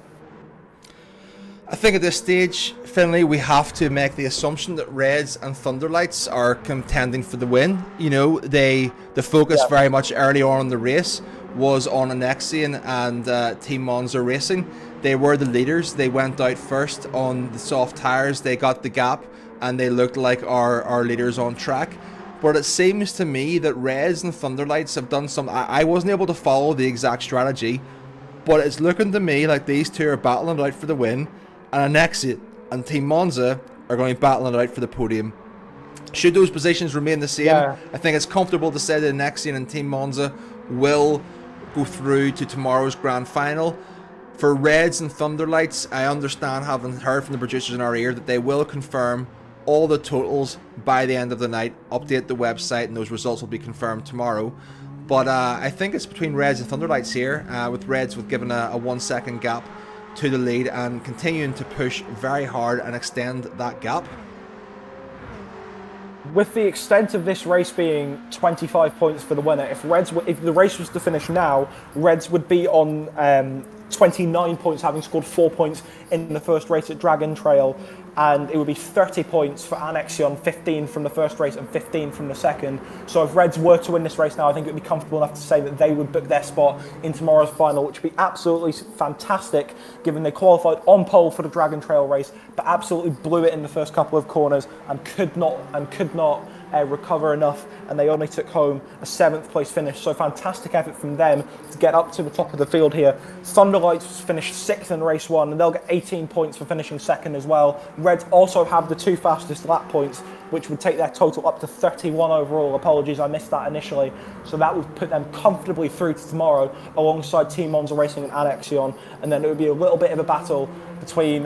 I think at this stage, Finlay, we have to make the assumption that Reds and Thunderlights are contending for the win. You know, the focus very much early on in the race was on Anaxion and Team Monza Racing. They were the leaders. They went out first on the soft tyres. They got the gap, and they looked like our leaders on track. But it seems to me that Reds and Thunderlights have done some... I wasn't able to follow the exact strategy, but it's looking to me like these 2 are battling it out for the win. And Anaxion and Team Monza are going to battle it out for the podium. Should those positions remain the same, I think it's comfortable to say that Anaxion and Team Monza will go through to tomorrow's grand final. For Reds and Thunderlights, I understand, having heard from the producers in our ear, that they will confirm all the totals by the end of the night, update the website, and those results will be confirmed tomorrow. But I think it's between Reds and Thunderlights here, with Reds given a 1 second gap to the lead and continuing to push very hard and extend that gap. With the extent of this race being 25 points for the winner, if the race was to finish now, Reds would be on 29 points, having scored 4 points in the first race at Dragon Trail, and it would be 30 points for Anaxion, 15 from the first race and 15 from the second. So if Reds were to win this race now, I think it would be comfortable enough to say that they would book their spot in tomorrow's final, which would be absolutely fantastic, given they qualified on pole for the Dragon Trail race, but absolutely blew it in the first couple of corners and could not recover enough, and they only took home a 7th place finish. So fantastic effort from them to get up to the top of the field here. Thunderlights finished 6th in race 1, and they'll get 18 points for finishing 2nd as well. Reds also have the 2 fastest lap points, which would take their total up to 31 overall. Apologies, I missed that initially. So that would put them comfortably through to tomorrow alongside Team Monza Racing and Anaxion, and then it would be a little bit of a battle between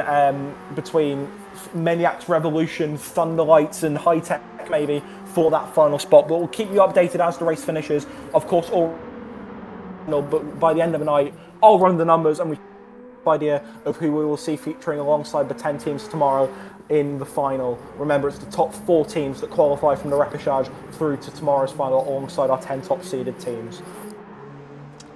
Maniac's Revolution, Thunderlights and High-Tech maybe, for that final spot. But we'll keep you updated as the race finishes. Of course, but by the end of the night, I'll run the numbers and we have an idea of who we will see featuring alongside the 10 teams tomorrow in the final. Remember, it's the top 4 teams that qualify from the repechage through to tomorrow's final alongside our 10 top seeded teams.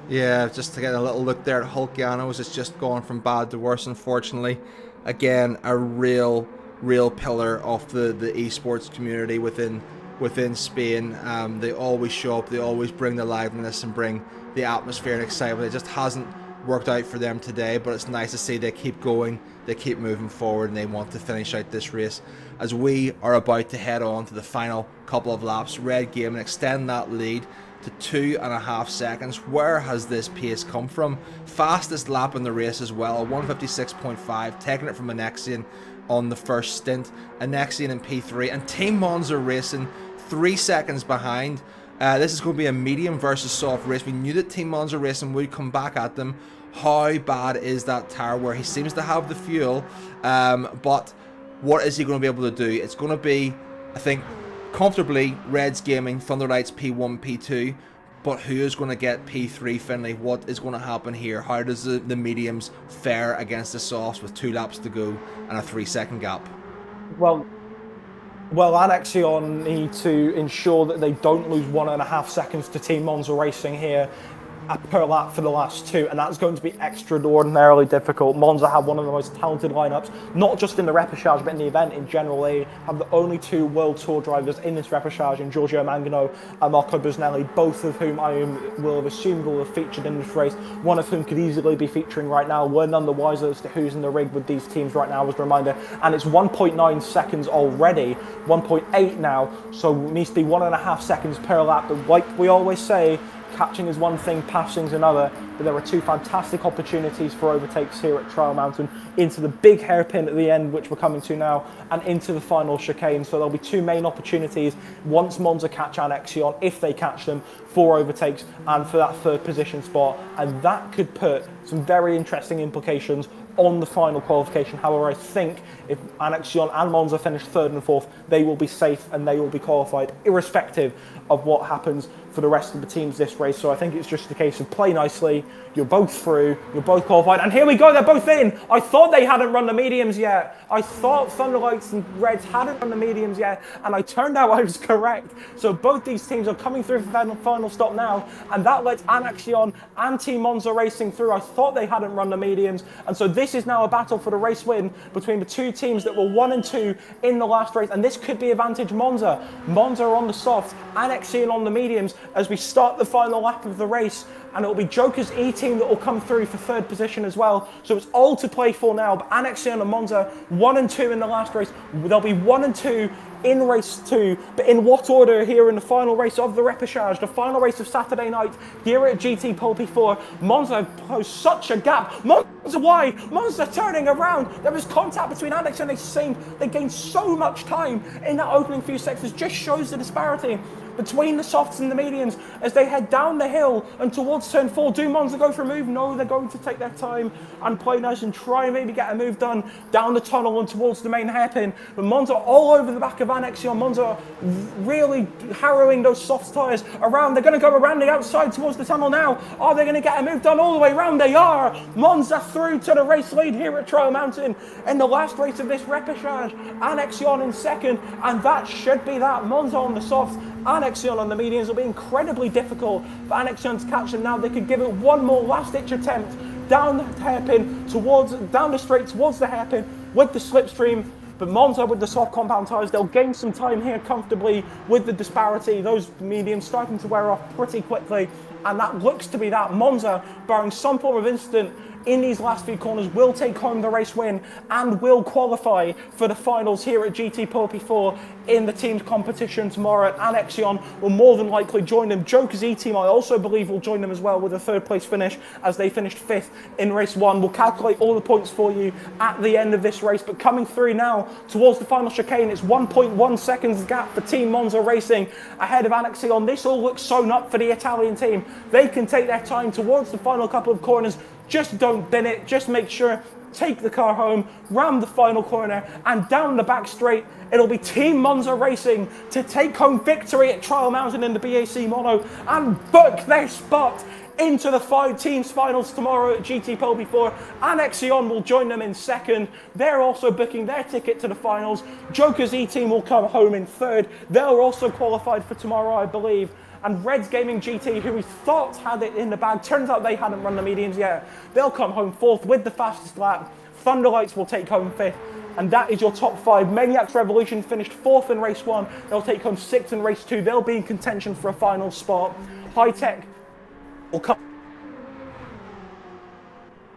Yeah, just to get a little look there at Hulkianos, it's just gone from bad to worse, unfortunately. Again, a real pillar of the esports community within Spain. They always show up, they always bring the liveliness and bring the atmosphere and excitement. It just hasn't worked out for them today, but it's nice to see they keep going, they keep moving forward, and they want to finish out this race. As we are about to head on to the final couple of laps, Red Gaming extend that lead to 2.5 seconds. Where has this pace come from? Fastest lap in the race as well, 156.5, taking it from Anexian on the first stint. Anexian in P3, and Team Monza Racing 3 seconds behind. This is going to be a medium versus soft race. We knew that Team Monza Racing would come back at them. How bad is that tire where he seems to have the fuel? But what is he going to be able to do? It's going to be, I think, comfortably Reds Gaming, Thunderlights P1, P2. But who is going to get P3, Finley? What is going to happen here? How does the mediums fare against the softs with 2 laps to go and a 3-second gap? Well, Anexion need to ensure that they don't lose 1.5 seconds to Team Monza Racing here per lap for the last 2, and that's going to be extraordinarily difficult. Monza have one of the most talented lineups, not just in the repechage, but in the event in general. They have the only 2 World Tour drivers in this repechage, in Giorgio Mangano and Marco Busnelli, both of whom I will have assumed will have featured in this race, one of whom could easily be featuring right now. We're none the wiser as to who's in the rig with these teams right now, as a reminder, and it's 1.9 seconds already, 1.8 now, so it needs to be 1.5 seconds per lap. But like we always say, catching is one thing, passing is another, but there are 2 fantastic opportunities for overtakes here at Trial Mountain, into the big hairpin at the end, which we're coming to now, and into the final chicane. So there'll be 2 main opportunities once Monza catch Anexion, if they catch them, for overtakes and for that 3rd position spot, and that could put some very interesting implications on the final qualification. However, I think if Anexion and Monza finish 3rd and 4th, they will be safe and they will be qualified irrespective of what happens for the rest of the teams this race. So I think it's just a case of play nicely, you're both through, you're both qualified, and here we go, they're both in. I thought they hadn't run the mediums yet. I thought Thunderlights and Reds hadn't run the mediums yet, and I turned out I was correct. So both these teams are coming through for the final stop now, and that lets Anexion and Team Monza Racing through. I thought they hadn't run the mediums, and so this is now a battle for the race win between the 2 teams that were 1 and 2 in the last race, and this could be advantage Monza. Monza on the softs, Anexion on the mediums as we start the final lap of the race, and it'll be Joker's E team that will come through for 3rd position as well. So it's all to play for now, but Anexion and Monza 1 and 2 in the last race. They'll be 1 and 2 in race 2, but in what order here in the final race of the repechage, the final race of Saturday night here at GT Pulpí 4. Monza posed such a gap. Monza, why? Monza turning around. There was contact between Anexion and they gained so much time in that opening few sectors. Just shows the disparity between the softs and the mediums as they head down the hill and towards turn 4. Do Monza go for a move? No, they're going to take their time and play nice and try and maybe get a move done down the tunnel and towards the main hairpin. But Monza all over the back of Anexion. Monza really harrowing those soft tyres around. They're going to go around the outside towards the tunnel now. Are they going to get a move done all the way around? They are. Monza through to the race lead here at Trial Mountain in the last race of this repechage. Anexion in 2nd, and that should be that. Monza on the softs, Anexion on the mediums. Will be incredibly difficult for Anexion to catch them now. They could give it one more last-ditch attempt down the hairpin, down the straight towards the hairpin with the slipstream. But Monza with the soft compound tyres, they'll gain some time here comfortably with the disparity. Those mediums starting to wear off pretty quickly, and that looks to be that. Monza, barring some form of incident in these last few corners, will take home the race win and will qualify for the finals here at GT Pulpí 4 in the team's competition tomorrow. Anexion will more than likely join them. Joker's E-Team, I also believe, will join them as well with a 3rd place finish as they finished 5th in race 1. We'll calculate all the points for you at the end of this race, but coming through now towards the final chicane, it's 1.1 seconds gap for Team Monza Racing ahead of Anexion. This all looks sewn up for the Italian team. They can take their time towards the final couple of corners. Just don't bin it. Just make sure take the car home, round the final corner, and down the back straight, it'll be Team Monza Racing to take home victory at Trial Mountain in the BAC Mono and book their spot into the 5 teams finals tomorrow at GT Pulpí 4. Anexion will join them in second. They're also booking their ticket to the finals. Joker's E-Team will come home in third. They're also qualified for tomorrow, I believe. And Reds Gaming GT, who we thought had it in the bag, turns out they hadn't run the mediums yet. They'll come home fourth with the fastest lap. Thunderlights will take home fifth. And that is your top 5. Maniacs Revolution finished 4th in race 1. They'll take home 6th in race 2. They'll be in contention for a final spot. High Tech will come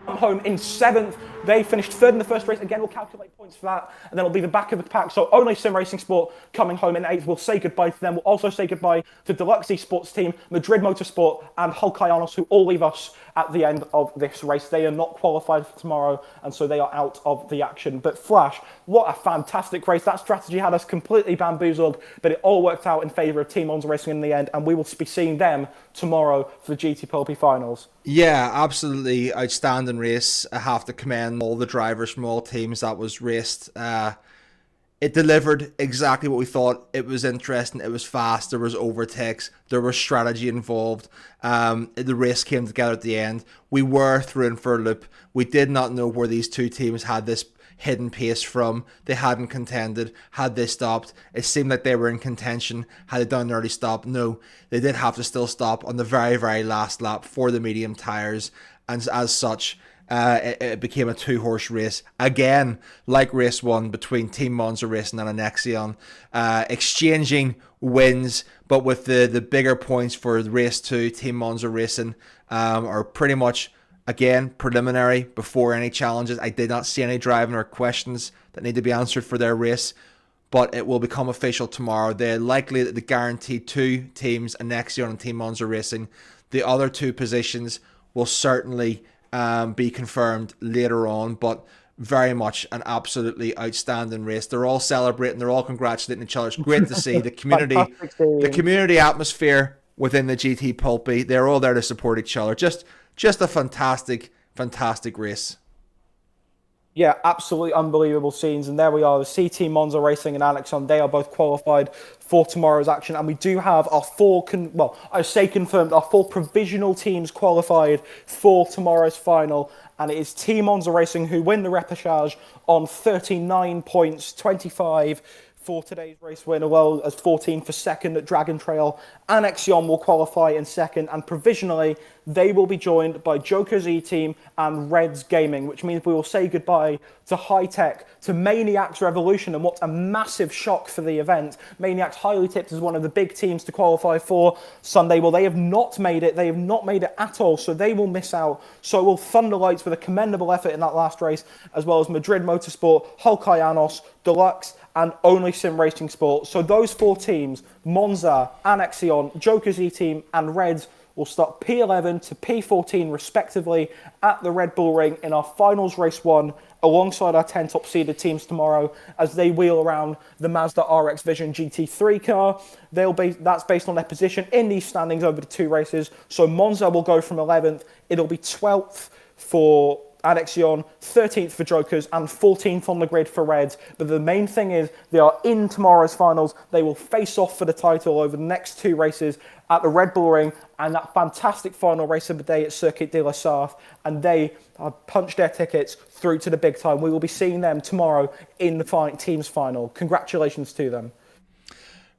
home in 7th. They finished 3rd in the first race. Again, we'll calculate points for that. And then it'll be the back of the pack. So only Sim Racing Sport coming home in 8th. We'll say goodbye to them. We'll also say goodbye to Deluxe Esports Team, Madrid Motorsport, and Hull Kayanos, who all leave us at the end of this race. They are not qualified for tomorrow, and so they are out of the action. But Flash, what a fantastic race. That strategy had us completely bamboozled, but it all worked out in favour of Team Monza Racing in the end, and we will be seeing them tomorrow for the GT Pulpí finals. Yeah, absolutely outstanding race. I have to commend all the drivers from all teams that was raced. It delivered exactly what we thought. It was interesting. It was fast. There was overtakes. There was strategy involved. The race came together at the end. We were thrown for a loop. We did not know where these two teams had this hidden pace from. They hadn't contended. Had they stopped, it seemed like they were in contention. Had they done an early stop? No. They did have to still stop on the very, very last lap for the medium tyres. And as such, it became a 2-horse race again, like race 1 between Team Monza Racing and Anexion, exchanging wins, but with the bigger points for race 2. Team Monza Racing are pretty much again preliminary before any challenges. I did not see any driving or questions that need to be answered for their race, but it will become official tomorrow. They're likely the guaranteed 2 teams, Anexion and Team Monza Racing. The other 2 positions will certainly be confirmed later on, but very much an absolutely outstanding race. They're all celebrating, they're all congratulating each other. It's great to see the community atmosphere within the GT Pulpí. They're all there to support each other. Just a fantastic race. Yeah, absolutely unbelievable scenes. And there we are, the CT Monza Racing and Anexion. They are both qualified for tomorrow's action. And we do have our 4, confirmed, our 4 provisional teams qualified for tomorrow's final. And it is Team Monza Racing who win the repechage on 39 points, 25 for today's race win, as well as 14 for second at Dragon Trail. Anexion will qualify in second, and provisionally they will be joined by Joker's E-Team and Reds Gaming, which means we will say goodbye to High Tech, to Maniacs Revolution, and what a massive shock for the event. Maniacs highly tipped as one of the big teams to qualify for Sunday. Well, they have not made it. They have not made it at all, so they will miss out. So will Thunderlights with a commendable effort in that last race, as well as Madrid Motorsport, Hull Kayanos, Deluxe, and only Sim Racing Sport. So those 4 teams, Monza, Anexion, Joker's E-Team, and Reds, will start P11 to P14 respectively at the Red Bull Ring in our finals race 1, alongside our 10 top seeded teams tomorrow as they wheel around the Mazda RX Vision GT3 car. That's based on their position in these standings over the 2 races. So Monza will go from 11th. It'll be 12th for Anexion, 13th for Jokers, and 14th on the grid for Reds. But the main thing is they are in tomorrow's finals. They will face off for the title over the next 2 races at the Red Bull Ring and that fantastic final race of the day at Circuit de la Sarthe. And they have punched their tickets through to the big time. We will be seeing them tomorrow in the team's final. Congratulations to them.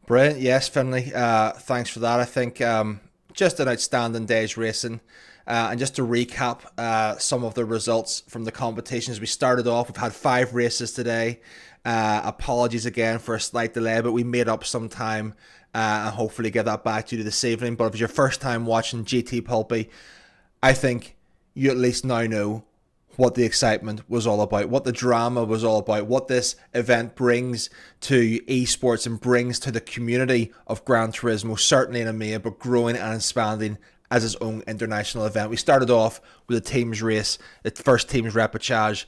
Brilliant. Yes, Finlay. Thanks for that. I think just an outstanding day's racing. And just to recap some of the results from the competitions, we started off, we've had 5 races today. Apologies again for a slight delay, but we made up some time and hopefully get that back to you this evening. But if it's your first time watching GT Pulpí, I think you at least now know what the excitement was all about, what the drama was all about, what this event brings to esports and brings to the community of Gran Turismo, certainly in EMEA, but growing and expanding as its own international event. We started off with a teams race, the first teams repechage,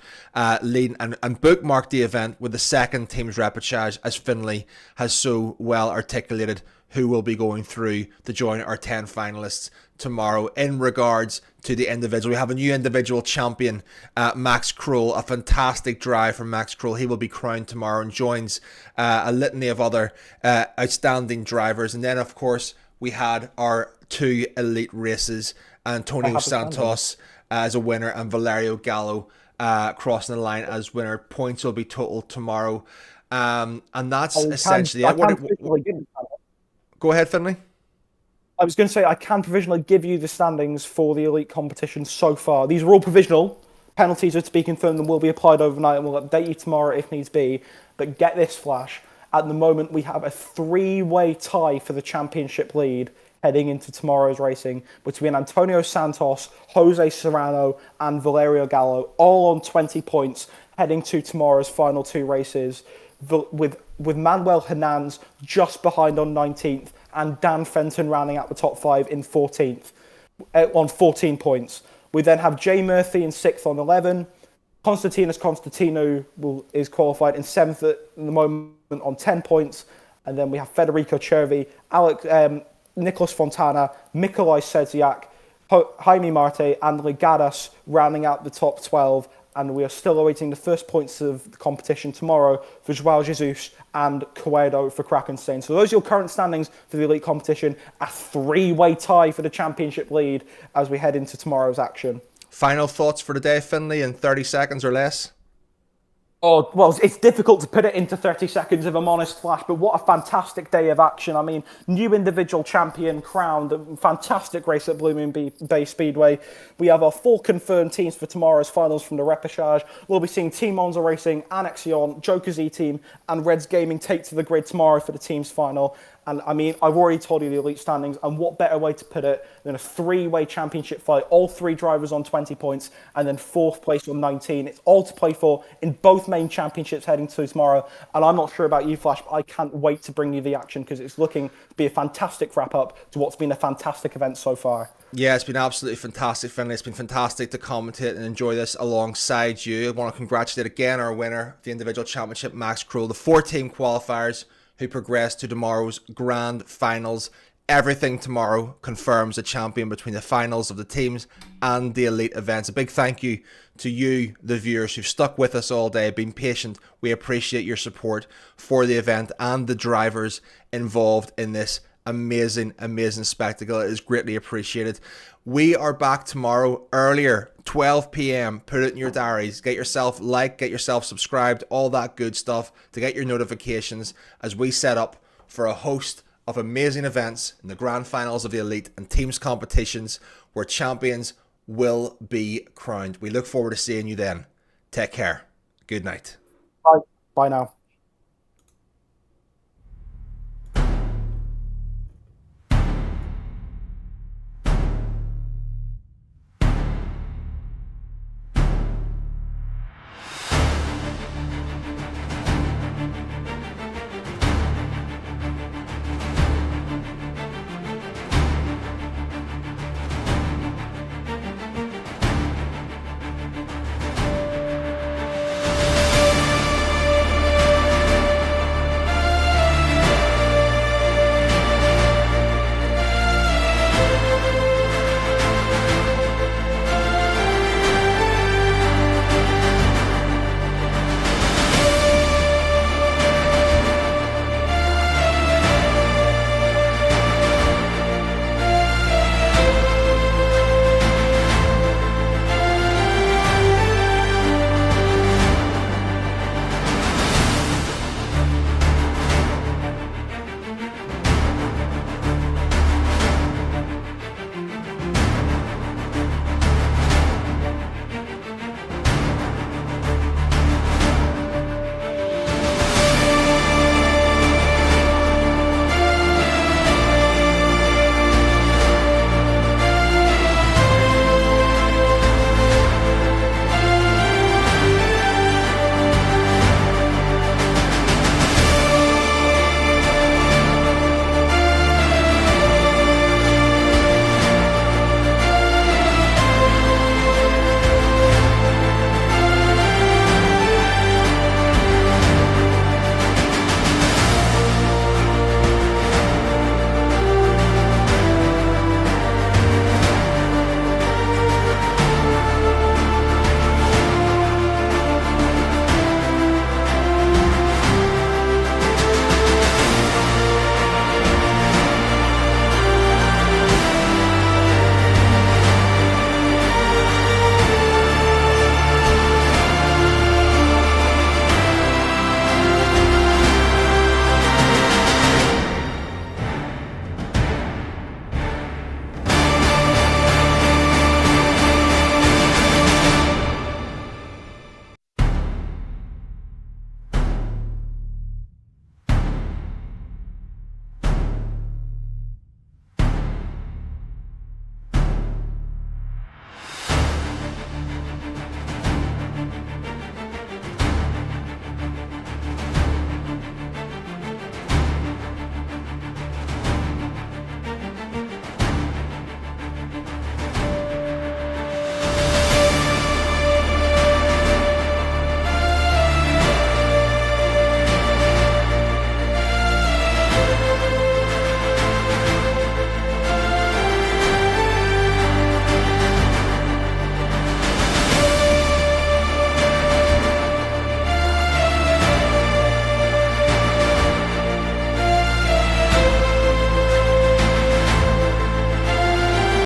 leading and bookmarked the event with the second teams repechage, as Finlay has so well articulated, who will be going through to join our 10 finalists tomorrow. In regards to the individual, we have a new individual champion, Max Kroll, a fantastic drive from Max Kroll. He will be crowned tomorrow and joins a litany of other outstanding drivers. And then, of course, we had our 2 elite races, Antonio Santos as a winner and Valerio Gallo crossing the line as winner. Points will be totaled tomorrow. And that's essentially it. Go ahead, Finlay. I was going to say, I can provisionally give you the standings for the elite competition so far. These are all provisional. Penalties are to be confirmed and will be applied overnight, and we'll update you tomorrow if needs be. But get this, Flash. At the moment, we have a 3-way tie for the championship lead heading into tomorrow's racing between Antonio Santos, Jose Serrano, and Valerio Gallo, all on 20 points, heading to tomorrow's final 2 races, with Manuel Hernandez just behind on 19th, and Dan Fenton rounding out the top 5 in 14th on 14 points. We then have Jay Murphy in 6th on 11. Konstantinos Konstantino is qualified in 7th at the moment on 10 points. And then we have Federico Cervi, Nicolas Fontana, Mikolaj Sedziak, Jaime Marte, and Legadas rounding out the top 12. And we are still awaiting the first points of the competition tomorrow for Joao Jesus and Coedo for Krakenstein. So those are your current standings for the elite competition. A 3-way tie for the championship lead as we head into tomorrow's action. Final thoughts for the day, Finlay, in 30 seconds or less? Oh, well, it's difficult to put it into 30 seconds, if I'm honest, Flash, but what a fantastic day of action. I mean, new individual champion crowned, a fantastic race at Blue Moon Bay Speedway. We have our 4 confirmed teams for tomorrow's finals from the repechage. We'll be seeing Team Monza Racing, Annexion, Joker's E-Team, and Reds Gaming take to the grid tomorrow for the team's final. And I mean, I've already told you the elite standings, and what better way to put it than a 3-way championship fight, all 3 drivers on 20 points, and then 4th place on 19. It's all to play for in both main championships heading to tomorrow. And I'm not sure about you, Flash, but I can't wait to bring you the action because it's looking to be a fantastic wrap-up to what's been a fantastic event so far. Yeah, it's been absolutely fantastic, Finlay. It's been fantastic to commentate and enjoy this alongside you. I want to congratulate again our winner of the individual championship, Max Kroll, the 4-team qualifiers who progressed to tomorrow's grand finals. Everything tomorrow confirms a champion between the finals of the teams and the elite events. A big thank you to you, the viewers, who've stuck with us all day, been patient. We appreciate your support for the event and the drivers involved in this amazing spectacle. It is greatly appreciated. We are back tomorrow earlier, 12 p.m. Put it in your diaries. Get yourself get yourself subscribed, all that good stuff to get your notifications as we set up for a host of amazing events in the grand finals of the elite and teams competitions where champions will be crowned. We look forward to seeing you then. Take care. Good night. Bye. Bye now.